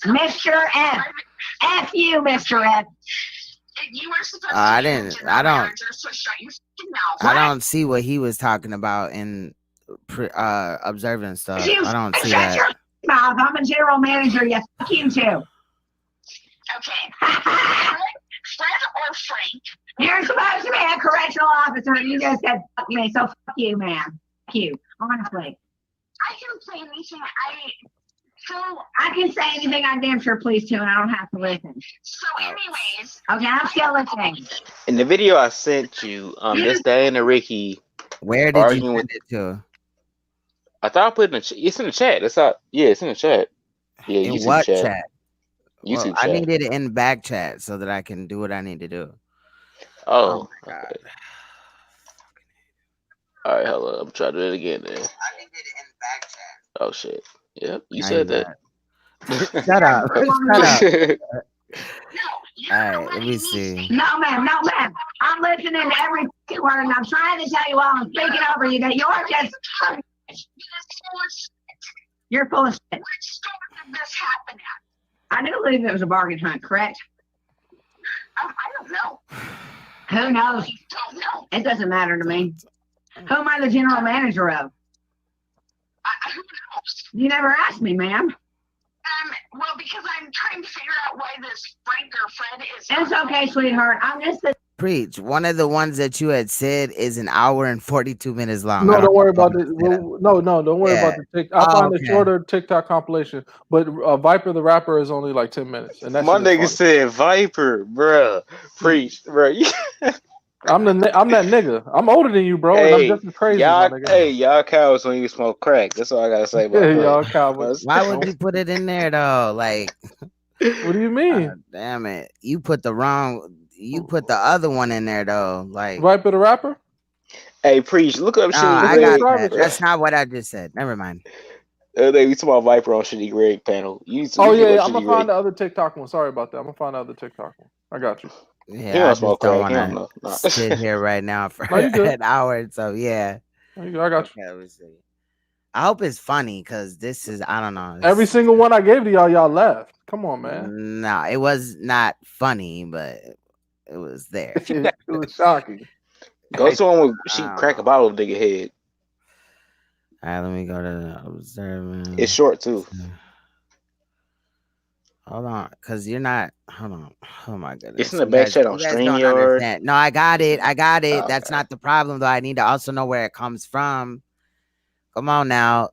S: Mr. F. F you, Mr. F.
M: You were supposed to
A: I don't see what he was talking about in observing stuff. I don't see
S: Shut your
A: that.
S: mouth. I'm a general manager. Yes, fuck you too.
M: Okay. Fred or Frank?
S: You're supposed to be a correctional officer, and you just said fuck me. So fuck you, man. Fuck you. Honestly.
M: I can say anything.
S: I can say anything I damn sure please to, and I don't have to listen.
M: So, anyways.
S: Okay, I'm still listening.
G: In the video I sent you, this Diana Ricky.
A: Where did you send it to?
G: I thought I put it in it's in the chat. It's out. Yeah, it's in the chat. Yeah,
A: In
G: YouTube
A: what
G: chat. YouTube
A: I
G: chat.
A: need it in back chat so that I can do what I need to do.
G: Oh
A: my God.
G: Okay. All right, hold on. I'm trying to do it again then.
A: I need it in back chat.
G: Oh shit. Yep, you
A: Now
G: said
A: you
G: that.
A: Shut up. Shut up. All right, let me see.
S: No, ma'am. I'm listening to every word, and I'm trying to tell you while I'm speaking over you that you're just. You're full of shit.
M: Which store did this happen at?
S: I do believe it was a bargain hunt, correct?
M: I don't know.
S: Who knows?
M: I don't know.
S: It doesn't matter to me. Who am I the general manager of?
M: Who knows?
S: You never asked me, ma'am.
M: Well, because I'm trying to figure out why this Frank or Fred is.
S: It's okay, sweetheart. I'm just the.
A: Preach. One of the ones that you had said is an hour and 42 minutes long.
B: No, don't worry about it. No, don't worry about the TikTok. I'll find a shorter TikTok compilation. But Viper the rapper is only like 10 minutes. And that's
G: My nigga said Viper, bruh. Preach, bruh.
B: I'm that nigga. I'm older than you, bro. And I'm just as crazy.
G: Y'all cowards when you smoke crack. That's all I gotta say about that.
B: Y'all cowards.
A: Why would you put it in there though? Like,
B: what do you mean?
A: Damn it! You put the other one in there though. Like
B: Viper the rapper.
G: Hey, Preach, look up.
A: No, I got that. That's not what I just said. Never mind.
G: We talking about Viper on Shitty Greg panel.
B: I'm gonna find the other TikTok one. Sorry about that. I'm gonna find the other TikTok one. I got you.
A: Yeah, I just don't want to sit here right now for an hour. So yeah,
B: I got you.
A: Okay, let me see. I hope it's funny because this is I don't know.
B: Every single one I gave to y'all left. Come on, man.
A: No, it was not funny, but it was there.
B: It was shocking.
G: Go to one where she crack a bottle of nigga head.
A: All right, let me go to observing.
G: It's short too.
A: Hold on, because you're not. Hold on. Oh my goodness.
G: It's in the back chat on StreamYard.
A: No, I got it.
G: Okay.
A: That's not the problem, though. I need to also know where it comes from. Come on now.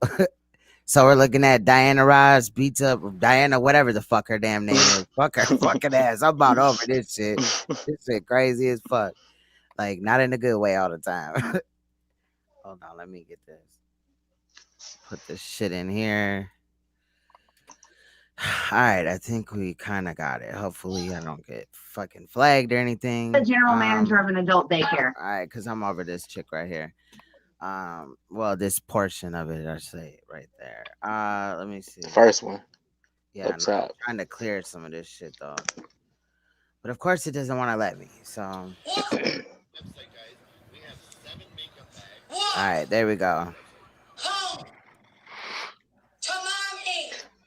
A: So we're looking at Diana Ross beats up Diana, whatever the fuck her damn name is. Fuck her fucking ass. I'm about over this shit. This shit crazy as fuck. Like, not in a good way all the time. Hold on, let me get this. Put this shit in here. All right, I think we kind of got it. Hopefully, I don't get fucking flagged or anything.
S: The general manager of an adult daycare.
A: All right, because I'm over this chick right here. Well, this portion of it, I say right there. Let me see.
G: First one.
A: Yeah, I'm trying to clear some of this shit though. But of course, it doesn't want to let me. So, all right, there we go.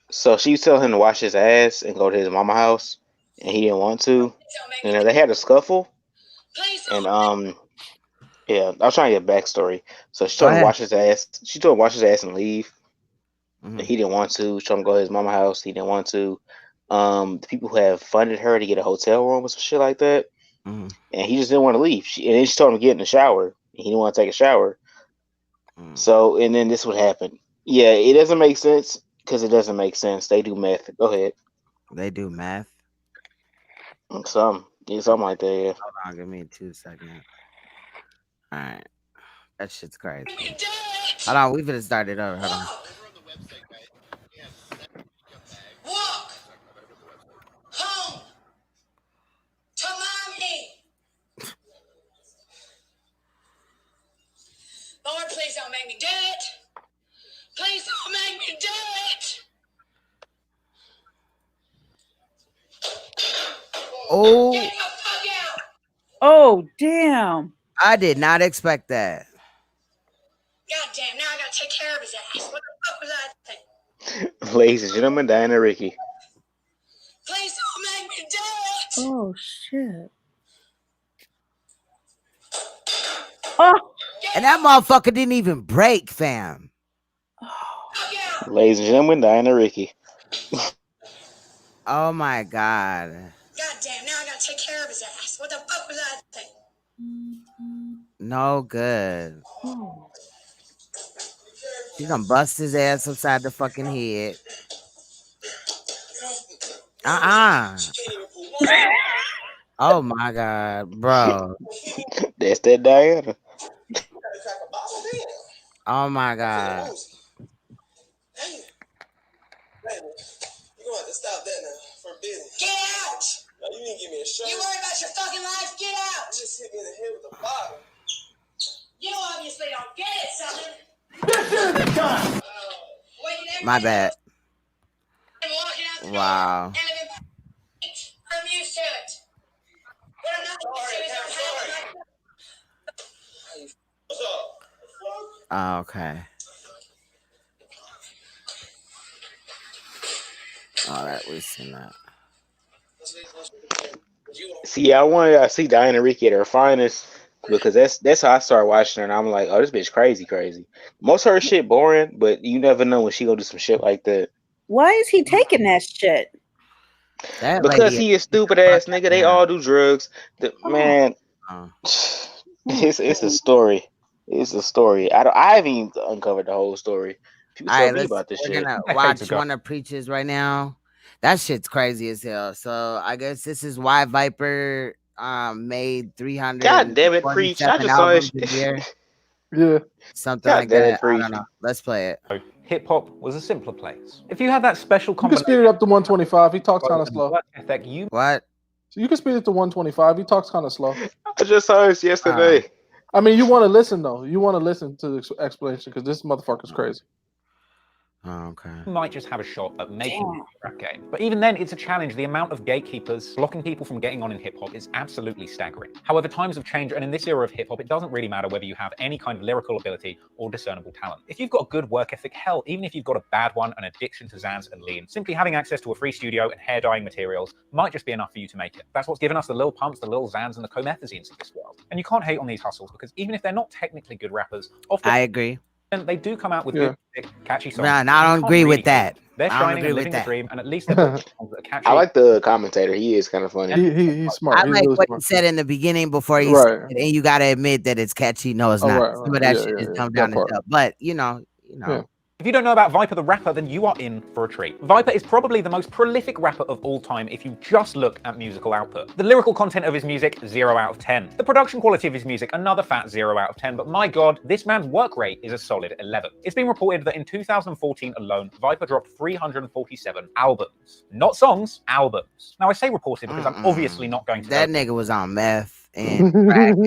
G: So she was telling him to wash his ass and go to his mama house, and he didn't want to. You know, they had a scuffle, and Yeah, I was trying to get backstory. So she
A: Go
G: told him to
A: ahead.
G: wash his ass. She told him to wash his ass and leave.
A: Mhm.
G: He didn't want to. She told him to go to his mama's house. He didn't want to. The people who have funded her to get a hotel room or some shit like that,
A: Mhm.
G: and he just didn't want to leave. And then she told him to get in the shower. He didn't want to take a shower. So, and then this would happen. Yeah, it doesn't make sense because it doesn't make sense. They do meth. Go ahead.
A: They do math.
G: Something like that. Yeah.
A: Hold on, give me 2 seconds. All right, that shit's crazy. Hold on, we finna start it over. Hold on.
R: Walk home to mommy. Lord, please don't make me do it. Please don't make me do it.
A: Oh,
J: Oh, damn.
A: I did not expect that.
R: God damn, now I gotta take care of his ass. What the fuck was I thinking?
G: Ladies and gentlemen, Diana Ricky.
R: Please don't make me do it.
J: Oh, shit. Oh,
A: And that motherfucker didn't even break, fam.
G: Ladies and gentlemen, Diana Ricky.
A: Oh my god.
R: God damn, now I gotta take care of his ass. What the fuck was I thinking?
A: No good. She done bust his ass upside the fucking head. Oh my god, bro.
G: That's that Diana.
A: Oh my god.
R: You're gonna have to stop that now for business. Get out! No, you didn't give me a shot. You worried about your fucking life? Get out! You just hit me in the head with a bottle. You obviously don't get it, son. This is the time!
A: My bad. Wow.
R: I'm used to it. What I'm not used to is
A: Oh, okay. All right, we've seen that.
G: See, I wanted to see Diana Ricky at her finest because that's how I started watching her, and I'm like, oh, this bitch crazy. Most of her shit boring, but you never know when she gonna do some shit like that.
J: why is he taking that shit?
A: That
G: Because
A: lady
G: he is stupid ass nigga. They all do drugs. Man, it's a story. It's a story. I haven't even uncovered the whole story. People
A: All
G: tell
A: right,
G: me about this
A: we're
G: shit.
A: gonna watch one of Preachers right now. That shit's crazy as hell. So I guess this is why Viper made
G: God damn it, Preach! I
A: 347
G: just saw
A: albums
G: it.
A: a year.
B: Yeah.
A: Something
G: God
A: like
G: damn it,
A: that. I
G: Preach.
A: don't know. Let's play it.
T: Hip hop was a simpler place. If you had that special
B: You can speed it up to 125. He talks kind of slow.
A: What?
B: So you can speed it to 125. He talks kind of slow.
G: I just saw this yesterday.
B: I mean, you want to listen though. You want to listen to the explanation because this motherfucker's crazy.
A: Oh, okay.
T: Might just have a shot at making a rap game. But even then, it's a challenge. The amount of gatekeepers blocking people from getting on in hip-hop is absolutely staggering. However, times have changed, and in this era of hip-hop, it doesn't really matter whether you have any kind of lyrical ability or discernible talent. If you've got a good work ethic, hell, even if you've got a bad one, an addiction to Xans and lean, simply having access to a free studio and hair dyeing materials might just be enough for you to make it. That's what's given us the Lil Pumps, the Lil Xans, and the Comethazines of this world. And you can't hate on these hustles because even if they're not technically good rappers, often
A: I agree.
T: they do come out with good, catchy songs.
A: Nah, I don't agree with that.
T: They're
A: I don't
T: shining
A: agree
T: and
A: with
T: living the
A: that.
T: dream, and at least they're putting songs that are catchy.
G: I like the commentator. He is kind of funny.
B: He's smart.
A: I
B: He's
A: like
B: really
A: what
B: smart.
A: he said in the beginning before he
B: Right.
A: said it, and you gotta admit that it's catchy. No, it's
B: Oh,
A: not.
B: right,
A: Some of
B: right.
A: that
B: Yeah,
A: shit
B: yeah,
A: is
B: yeah.
A: dumbed
B: That
A: down as
B: part.
A: hell. But you know.
B: Yeah.
T: If you don't know about Viper the rapper, then you are in for a treat. Viper is probably the most prolific rapper of all time if you just look at musical output. The lyrical content of his music, 0 out of 10. The production quality of his music, another fat 0 out of 10. But my god, this man's work rate is a solid 11. It's been reported that in 2014 alone, Viper dropped 347 albums. Not songs, albums. Now I say reported because I'm obviously not going to
A: That nigga was on meth and crack at the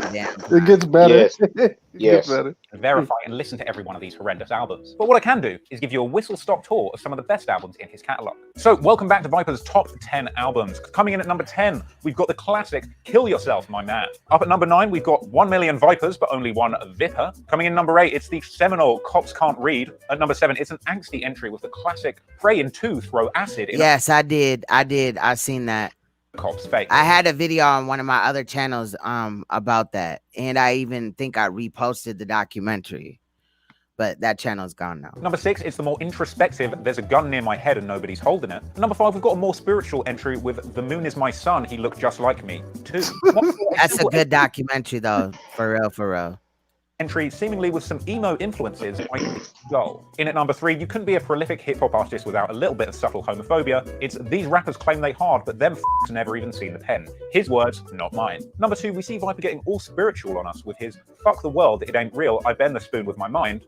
A: same damn time.
B: It gets better.
G: Yes.
B: It
G: Yes.
B: gets better.
T: Verify and listen to every one of these horrendous albums. But what I can do is give you a whistle-stop tour of some of the best albums in his catalogue. So welcome back to Viper's top 10 albums. Coming in at number 10, we've got the classic Kill Yourself, My Man. Up at number 9, we've got 1 Million Vipers, but only one Vipper. Coming in number 8, it's the seminal Cops Can't Read. At number 7, it's an angsty entry with the classic Pray in 2 Throw Acid.
A: Yes, I did. I seen that.
T: cops fake.
A: I had a video on one of my other channels about that, and I even think I reposted the documentary, but that channel's gone now.
T: Number 6, it's the more introspective, there's a gun near my head and nobody's holding it. Number 5, we've got a more spiritual entry with The Moon is My Son, he looked just like me too.
A: That's a good documentary though, for real.
T: Entry seemingly with some emo influences like Go. In at number 3, you couldn't be a prolific hip-hop artist without a little bit of subtle homophobia. It's these rappers claim they hard, but them f***s never even seen the pen. His words, not mine. Number 2, we see Viper getting all spiritual on us with his fuck the world, it ain't real, I bend the spoon with my mind.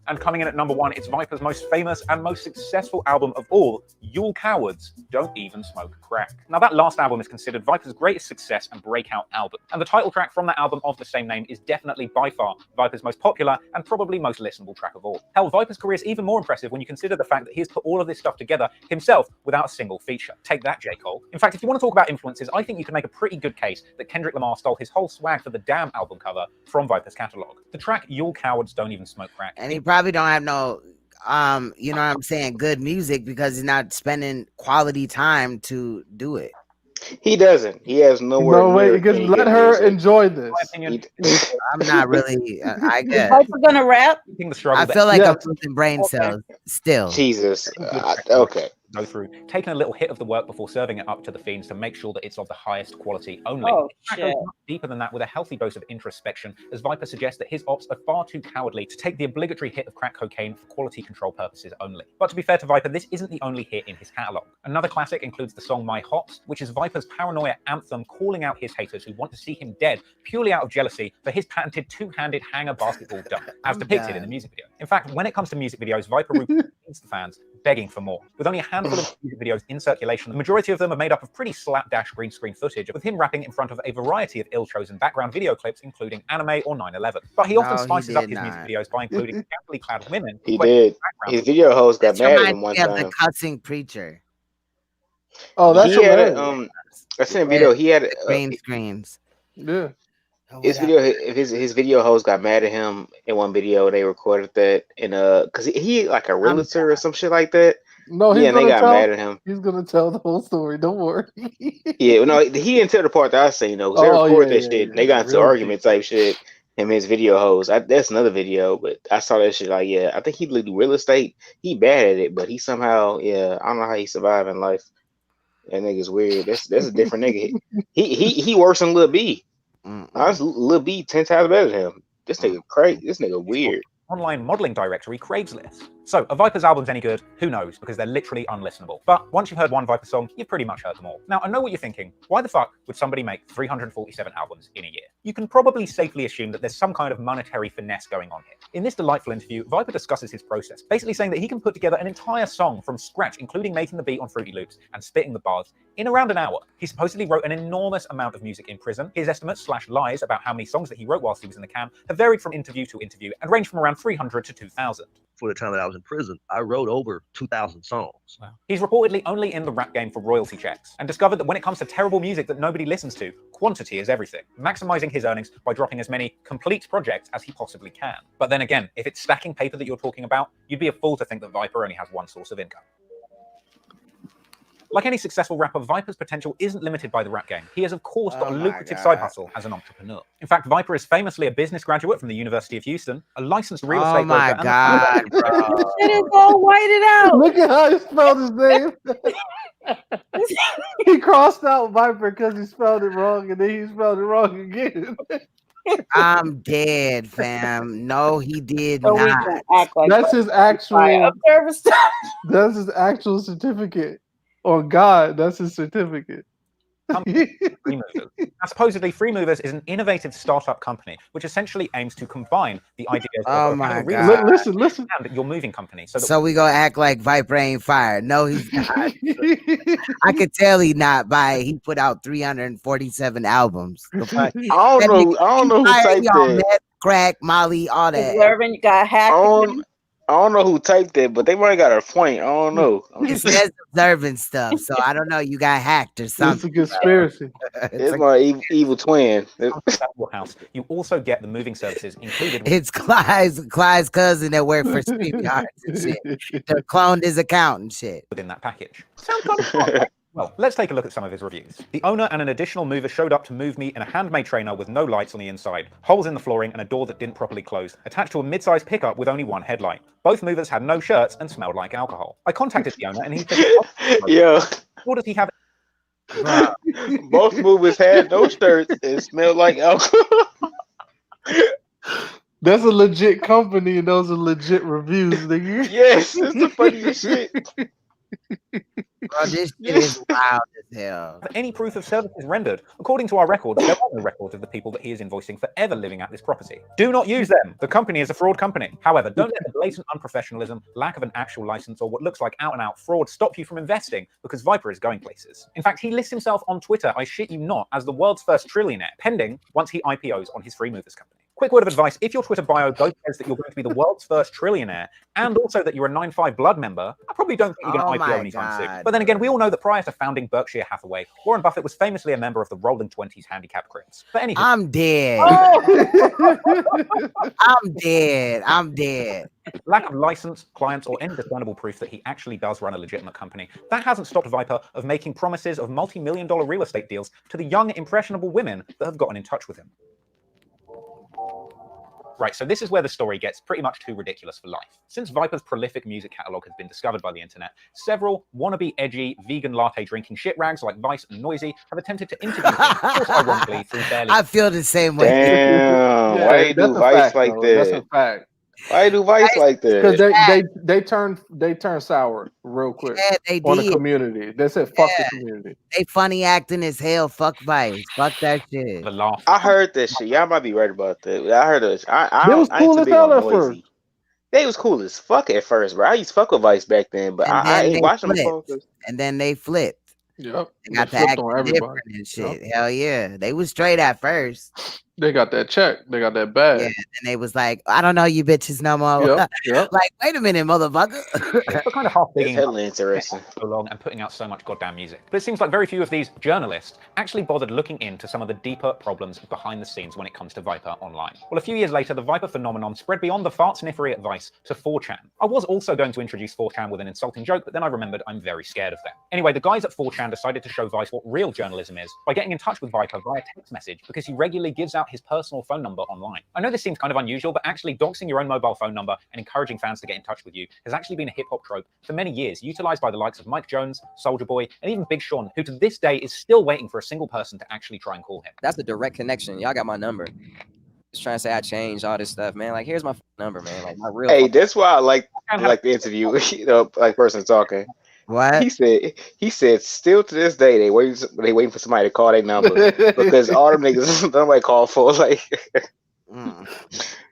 T: And coming in at number 1, it's Viper's most famous and most successful album of all, You'll Cowards, Don't Even Smoke Crack. Now that last album is considered Viper's greatest success and breakout album. And the title track from that album of the same name is definitely by far Viper's most popular and probably most listenable track of all. Hell, Viper's career is even more impressive when you consider the fact that he has put all of this stuff together himself without a single feature. Take that, J. Cole. In fact, if you want to talk about influences, I think you can make a pretty good case that Kendrick Lamar stole his whole swag for the Damn album cover from Viper's catalog. The track You'll Cowards Don't Even Smoke Crack.
A: And he probably don't have no you know what I'm saying, good music because he's not spending quality time to do it.
G: He doesn't. He has nowhere.
B: No way, because let her enjoy this.
A: I'm not really. I guess.
J: Viper gonna rap.
A: I feel like I'm losing brain cells still.
G: Jesus. Okay.
T: Go through, taking a little hit of the work before serving it up to the fiends to make sure that it's of the highest quality only.
J: Oh,
T: It goes much deeper than that with a healthy dose of introspection, as Viper suggests that his ops are far too cowardly to take the obligatory hit of crack cocaine for quality control purposes only. But to be fair to Viper, this isn't the only hit in his catalogue. Another classic includes the song My Hops, which is Viper's paranoia anthem calling out his haters who want to see him dead purely out of jealousy for his patented two-handed hanger basketball dunk, as depicted in the music video. In fact, when it comes to music videos, Viper routinely the fans begging for more. With only a handful of music videos in circulation, the majority of them are made up of pretty slapdash green screen footage, with him rapping in front of a variety of ill-chosen background video clips, including anime or 9/11. But he often spices up his music videos by including scantily clad women.
G: He did. His video host got mad at him one time.
A: The cussing preacher.
B: Oh, that's
G: he had I seen a video. He had
A: green screens.
B: Yeah.
G: His video host got mad at him in one video. They recorded that and because he like a realtor or some shit like that.
B: No,
G: yeah, and they got mad at him.
B: He's gonna tell the whole story. Don't worry.
G: Yeah, no, he didn't tell the part that I seen though. Because they recorded that shit. And they got into argument type shit. Him and his video host. That's another video, but I saw that shit. Like, yeah, I think he do real estate. He bad at it, but he somehow, I don't know how he survived in life. That nigga's weird. That's a different nigga. He worse than Lil B. Honestly, Lil B 10 times better than him. This nigga crazy. This nigga weird.
T: Online modeling directory Craigslist. So, are Viper's albums any good? Who knows, because they're literally unlistenable. But once you've heard one Viper song, you've pretty much heard them all. Now, I know what you're thinking. Why the fuck would somebody make 347 albums in a year? You can probably safely assume that there's some kind of monetary finesse going on here. In this delightful interview, Viper discusses his process, basically saying that he can put together an entire song from scratch, including making the beat on Fruity Loops and spitting the bars, in around an hour. He supposedly wrote an enormous amount of music in prison. His estimates / lies about how many songs that he wrote whilst he was in the can have varied from interview to interview and range from around 300 to 2,000.
N: For the time that I was in prison, I wrote over 2,000 songs.
T: Wow. He's reportedly only in the rap game for royalty checks and discovered that when it comes to terrible music that nobody listens to, quantity is everything, maximizing his earnings by dropping as many complete projects as he possibly can. But then again, if it's stacking paper that you're talking about, you'd be a fool to think that Viper only has one source of income. Like any successful rapper, Viper's potential isn't limited by the rap game. He has, of course, got a lucrative side hustle as an entrepreneur. In fact, Viper is famously a business graduate from the University of Houston, a licensed real estate broker. Oh my
A: God, bro.
J: It is all whited out.
B: Look at how he spelled his name. He crossed out Viper because he spelled it wrong, and then he spelled it wrong again.
A: I'm dead, fam. No, he did not.
B: That's his actual. That's his actual certificate. Oh God, that's his certificate.
T: Now, supposedly, Free Movers is an innovative startup company which essentially aims to combine the ideas
A: of
T: my
A: God.
T: Listen, and your moving company.
A: So we gonna act like Viper ain't fired. No, he's not. I could tell he not by he put out 347 albums.
G: I don't know who typed that.
A: Meth, crack, Molly, all that.
J: You got hacked.
G: I don't know who typed that, but they might have got a point. I don't know.
A: It says observing stuff, so I don't know. You got hacked or something.
B: It's a conspiracy.
G: It's my evil twin.
T: You also get the moving services included.
A: It's Clyde's cousin that worked for StreamYard and shit. They cloned his account and shit.
T: Within that package. Sounds kind of fun. Well, let's take a look at some of his reviews. The owner and an additional mover showed up to move me in a handmade trainer with no lights on the inside, holes in the flooring, and a door that didn't properly close, attached to a mid-sized pickup with only one headlight. Both movers had no shirts and smelled like alcohol. I contacted the owner and he said,
G: Yo.
T: What does he have?
G: Both movers had no shirts and smelled like alcohol.
B: That's a legit company and those are legit reviews, nigga.
G: Yes, it's the funniest shit.
A: Bro, this shit is wild as hell.
T: Any proof of services rendered? According to our records, there are no records of the people that he is invoicing for ever living at this property. Do not use them. The company is a fraud company. However, don't let the blatant unprofessionalism, lack of an actual license, or what looks like out-and-out fraud stop you from investing, because Viper is going places. In fact, he lists himself on Twitter, I shit you not, as the world's first trillionaire, pending once he IPOs on his free movers company. Quick word of advice, if your Twitter bio both says that you're going to be the world's first trillionaire and also that you're a 9-5 blood member, I probably don't think you're going to IPO anytime soon. But then again, we all know that prior to founding Berkshire Hathaway, Warren Buffett was famously a member of the Rolling 20s handicap cribs. But anyway,
A: I'm dead. I'm dead.
T: Lack of license, clients, or any discernible proof that he actually does run a legitimate company, that hasn't stopped Viper of making promises of multi-million-dollar real estate deals to the young, impressionable women that have gotten in touch with him. Right, so this is where the story gets pretty much too ridiculous for life. Since Viper's prolific music catalog has been discovered by the internet, several wannabe edgy, vegan latte drinking shitrags like Vice and Noisy have attempted to interview him, of course ironically, through barely...
A: I feel the same way.
G: Damn,
B: Yeah,
G: why you do
B: that's a
G: Vice
B: fact,
G: like
B: though.
G: that?
B: That's a fact.
G: Why you do Vice like that?
B: Because they turn sour real quick
A: they
B: on the
A: did.
B: community. They said fuck the community.
A: They funny acting as hell. Fuck Vice. Fuck that shit.
T: The laugh.
G: I heard that shit. Y'all might be right about that. I heard this.
B: They was
G: I
B: cool
G: ain't
B: as
G: too big
B: hell
G: on
B: at first.
G: Noisy. They was cool as fuck at first, bro. I used to fuck with Vice back then, but
A: And
G: I
A: then
G: ain't
A: they
G: watching them
A: flipped.
G: focus.
A: And then they flipped.
B: Yep.
A: They got
B: They
A: to
B: flipped
A: act
B: on everybody.
A: different and shit. Hell yeah. They was straight at first.
B: They got that check. They got that bag.
A: Yeah. And they was like, I don't know you bitches no more.
B: Yep.
A: Like, wait a minute, motherfucker.
T: It's kind of half digging
G: It's hella interesting.
T: so long and putting out so much goddamn music. But it seems like very few of these journalists actually bothered looking into some of the deeper problems behind the scenes when it comes to Viper online. Well, a few years later, the Viper phenomenon spread beyond the fart sniffery at Vice to 4chan. I was also going to introduce 4chan with an insulting joke, but then I remembered I'm very scared of them. Anyway, the guys at 4chan decided to show Vice what real journalism is by getting in touch with Viper via text message because he regularly gives out his personal phone number online. I know this seems kind of unusual, but actually doxing your own mobile phone number and encouraging fans to get in touch with you has actually been a hip-hop trope for many years, utilized by the likes of Mike Jones, Soulja Boy, and even Big Sean, who to this day is still waiting for a single person to actually try and call him.
D: That's the direct connection. Y'all got my number. Just trying to say I changed all this stuff, man. Like, here's my number, man. Like, my real.
G: Hey, that's why I like the interview. Like person talking.
A: What
G: he said? Still to this day, they waiting for somebody to call their number because all them niggas nobody call for like.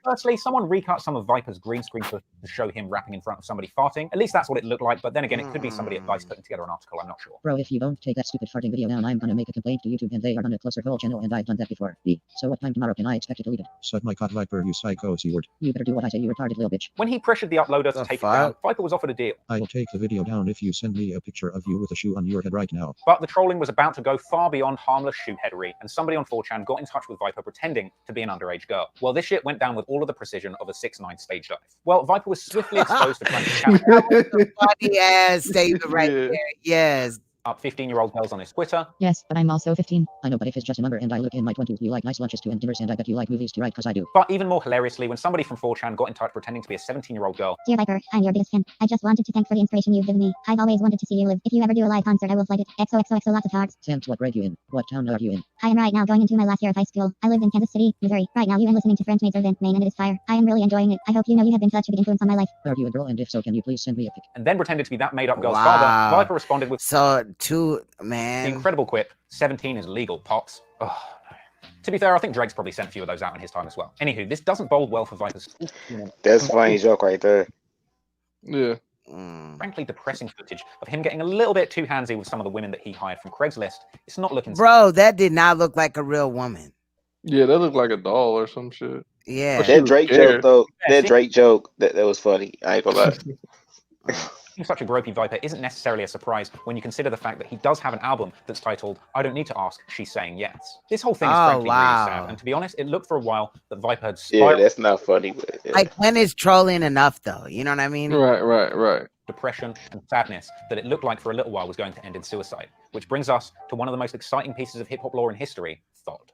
T: Firstly, someone recut some of Viper's green screen footage to show him rapping in front of somebody farting. At least that's what it looked like, but then again, it could be somebody at Vice putting together an article, I'm not sure.
U: Bro, if you don't take that stupid farting video down, I'm gonna make a complaint to YouTube and they are gonna close your whole channel and I've done that before. So what time tomorrow can I expect you to delete it?
V: Suck my cock, Viper, you psycho C-word.
U: You better do what I say, you retarded little bitch.
T: When he pressured the uploader to take it down, Viper was offered a deal.
V: I'll take the video down if you send me a picture of you with a shoe on your head right now.
T: But the trolling was about to go far beyond harmless shoeheadery, and somebody on 4chan got in touch with Viper pretending to be an underage girl. Well, this shit went down with all of the precision of a 6ix9ine stage dive. Well, Viper was swiftly exposed to trying to challenge
A: funny ass statement right there. Yes.
T: up 15-year-old girls on his Twitter.
U: Yes, but I'm also 15. I know, but if it's just a number and I look in my 20s, you like nice lunches too and dinners, and I bet you like movies too, right? Because I do.
T: But even more hilariously, when somebody from 4chan got in touch pretending to be a 17-year-old girl.
W: Dear Viper, I'm your biggest fan. I just wanted to thank for the inspiration you've given me. I've always wanted to see you live. If you ever do a live concert, I will flight it. XOXOXO, lots of hearts.
U: Sam, what grade you in? What town are you in?
W: I am right now going into my last year of high school. I live in Kansas City, Missouri. Right now, you are listening to Frenchmates of Maine, and it is fire. I am really enjoying it. I hope you know you have been such a big influence on my life.
U: Are you a girl? And if so, can you please send me a pic?
T: And then pretended to be that made-up girl's father. Viper responded with the incredible quip, 17 is legal, pops. Oh, no. To be fair, I think Drake's probably sent a few of those out in his time as well. Anywho, this doesn't bode well for Viper's...
G: That's a funny joke right there.
B: Yeah.
T: Frankly, depressing footage of him getting a little bit too handsy with some of the women that he hired from Craigslist. It's not looking...
A: Bro, that did not look like a real woman.
B: Yeah, that looked like a doll or some shit.
A: Yeah.
G: That Drake joke, though, that Drake joke, that was funny. I ain't gonna lie.
T: Such a gropey Viper isn't necessarily a surprise when you consider the fact that he does have an album that's titled I Don't Need to Ask, She's Saying Yes. This whole thing is frankly really sad, and to be honest, it looked for a while that Viper had spiraled.
G: Yeah, that's not funny. But,
A: Like, when is trolling enough, though? You know what I mean?
B: Right.
T: depression, and sadness that it looked like for a little while was going to end in suicide. Which brings us to one of the most exciting pieces of hip-hop lore in history, Thought.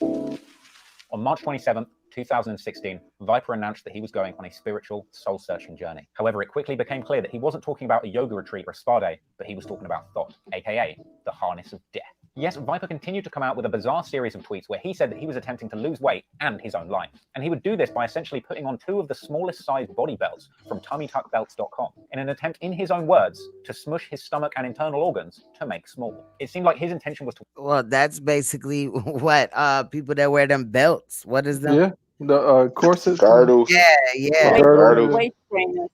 T: On March 27th, 2016, Viper announced that he was going on a spiritual, soul-searching journey. However, it quickly became clear that he wasn't talking about a yoga retreat or a spa day, but he was talking about Thought, aka the harness of death. Yes, Viper continued to come out with a bizarre series of tweets where he said that he was attempting to lose weight and his own life. And he would do this by essentially putting on 2 of the smallest sized body belts from TummyTuckBelts.com in an attempt, in his own words, to smush his stomach and internal organs to make small. It seemed like his intention was to...
A: Well, that's basically what people that wear them belts. What is them?
B: Yeah, the corsets.
G: Girdles.
A: Yeah.
B: Girdles.
J: Waist trainers.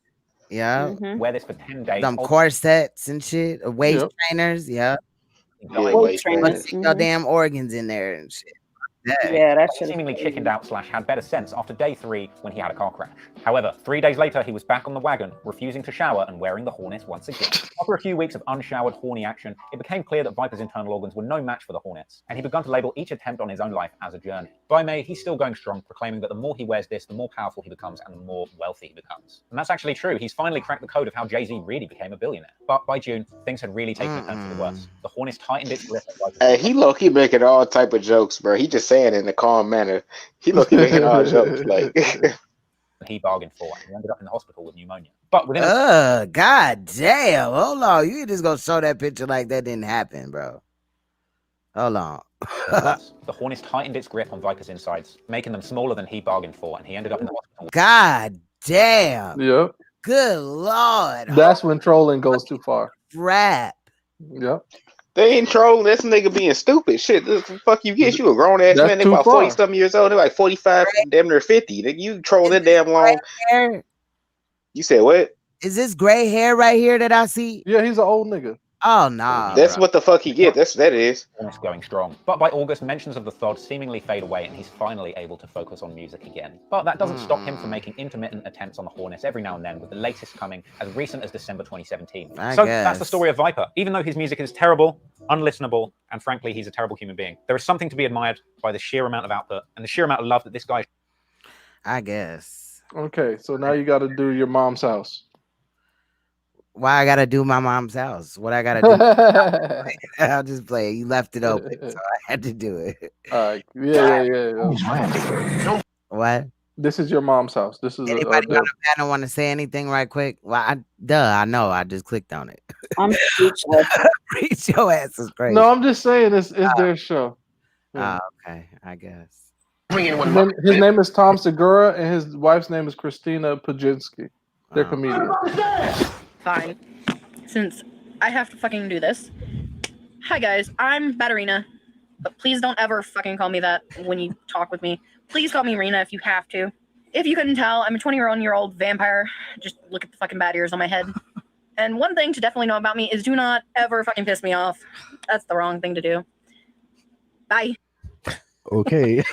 A: Yeah.
T: Wear this for 10 days.
A: Them corsets and shit. Waist trainers. Yeah.
J: Waist trainers.
A: Put your damn organs in there and shit.
J: Yeah, that
T: He seemingly chickened out / had better sense after day 3 when he had a car crash. However, 3 days later, he was back on the wagon, refusing to shower and wearing the harness once again. After a few weeks of unshowered, horny action, it became clear that Viper's internal organs were no match for the Hornets, and he began to label each attempt on his own life as a journey. By May, he's still going strong, proclaiming that the more he wears this, the more powerful he becomes and the more wealthy he becomes. And that's actually true. He's finally cracked the code of how Jay-Z really became a billionaire. But by June, things had really taken a turn for the worse. The Hornets tightened its grip.
G: Hey, he low-key making all type of jokes, bro. He just saying it in a calm manner. He low-key making all jokes. Like
T: he bargained for, and he ended up in the hospital with pneumonia. But within
A: god damn. Hold on. You just gonna show that picture like that didn't happen, bro. Hold on.
T: The Hornets tightened its grip on Viper's insides, making them smaller than he bargained for, and he ended up in the hospital.
A: God damn.
B: Yep.
A: Good Lord.
B: That's when trolling goes too far.
A: Rap.
B: Yep.
G: they ain't trolling. This nigga being stupid. Shit, this the fuck you get? You a grown ass man. They about 40-something years old. They're like 45, damn near 50. Nigga, you trolling that damn long. You said what?
A: Is this gray hair right here that I see?
B: Yeah, he's an old nigga.
A: Oh no,
G: that's what the fuck he get. That is.
T: It's going strong. But by August, mentions of the thought seemingly fade away, and he's finally able to focus on music again. But that doesn't stop him from making intermittent attempts on the Hornets every now and then, with the latest coming as recent as December 2017. That's the story of Viper. Even though his music is terrible, unlistenable, and frankly, he's a terrible human being, there is something to be admired by the sheer amount of output and the sheer amount of love that this guy.
A: I guess.
B: Okay, so now you got to do your mom's house.
A: Why I gotta do my mom's house? What I gotta do? I'll just play it. You left it open, so I had to do it.
B: Yeah.
A: What?
B: This is your mom's house. This is
A: anybody on the panel want to say anything right quick? Well, I know. I just clicked on it.
J: I'm speechless.
A: Reach your ass is crazy.
B: No, I'm just saying it's their show.
A: Yeah. Okay, I guess.
B: His name is Tom Segura, and his wife's name is Christina Pajinski. They're comedians.
H: Fine. Since I have to fucking do this. Hi guys, I'm Batarina. But please don't ever fucking call me that when you talk with me. Please call me Rena if you have to. If you couldn't tell, I'm a 21-year-old vampire. Just look at the fucking bat ears on my head. And one thing to definitely know about me is do not ever fucking piss me off. That's the wrong thing to do. Bye.
L: Okay.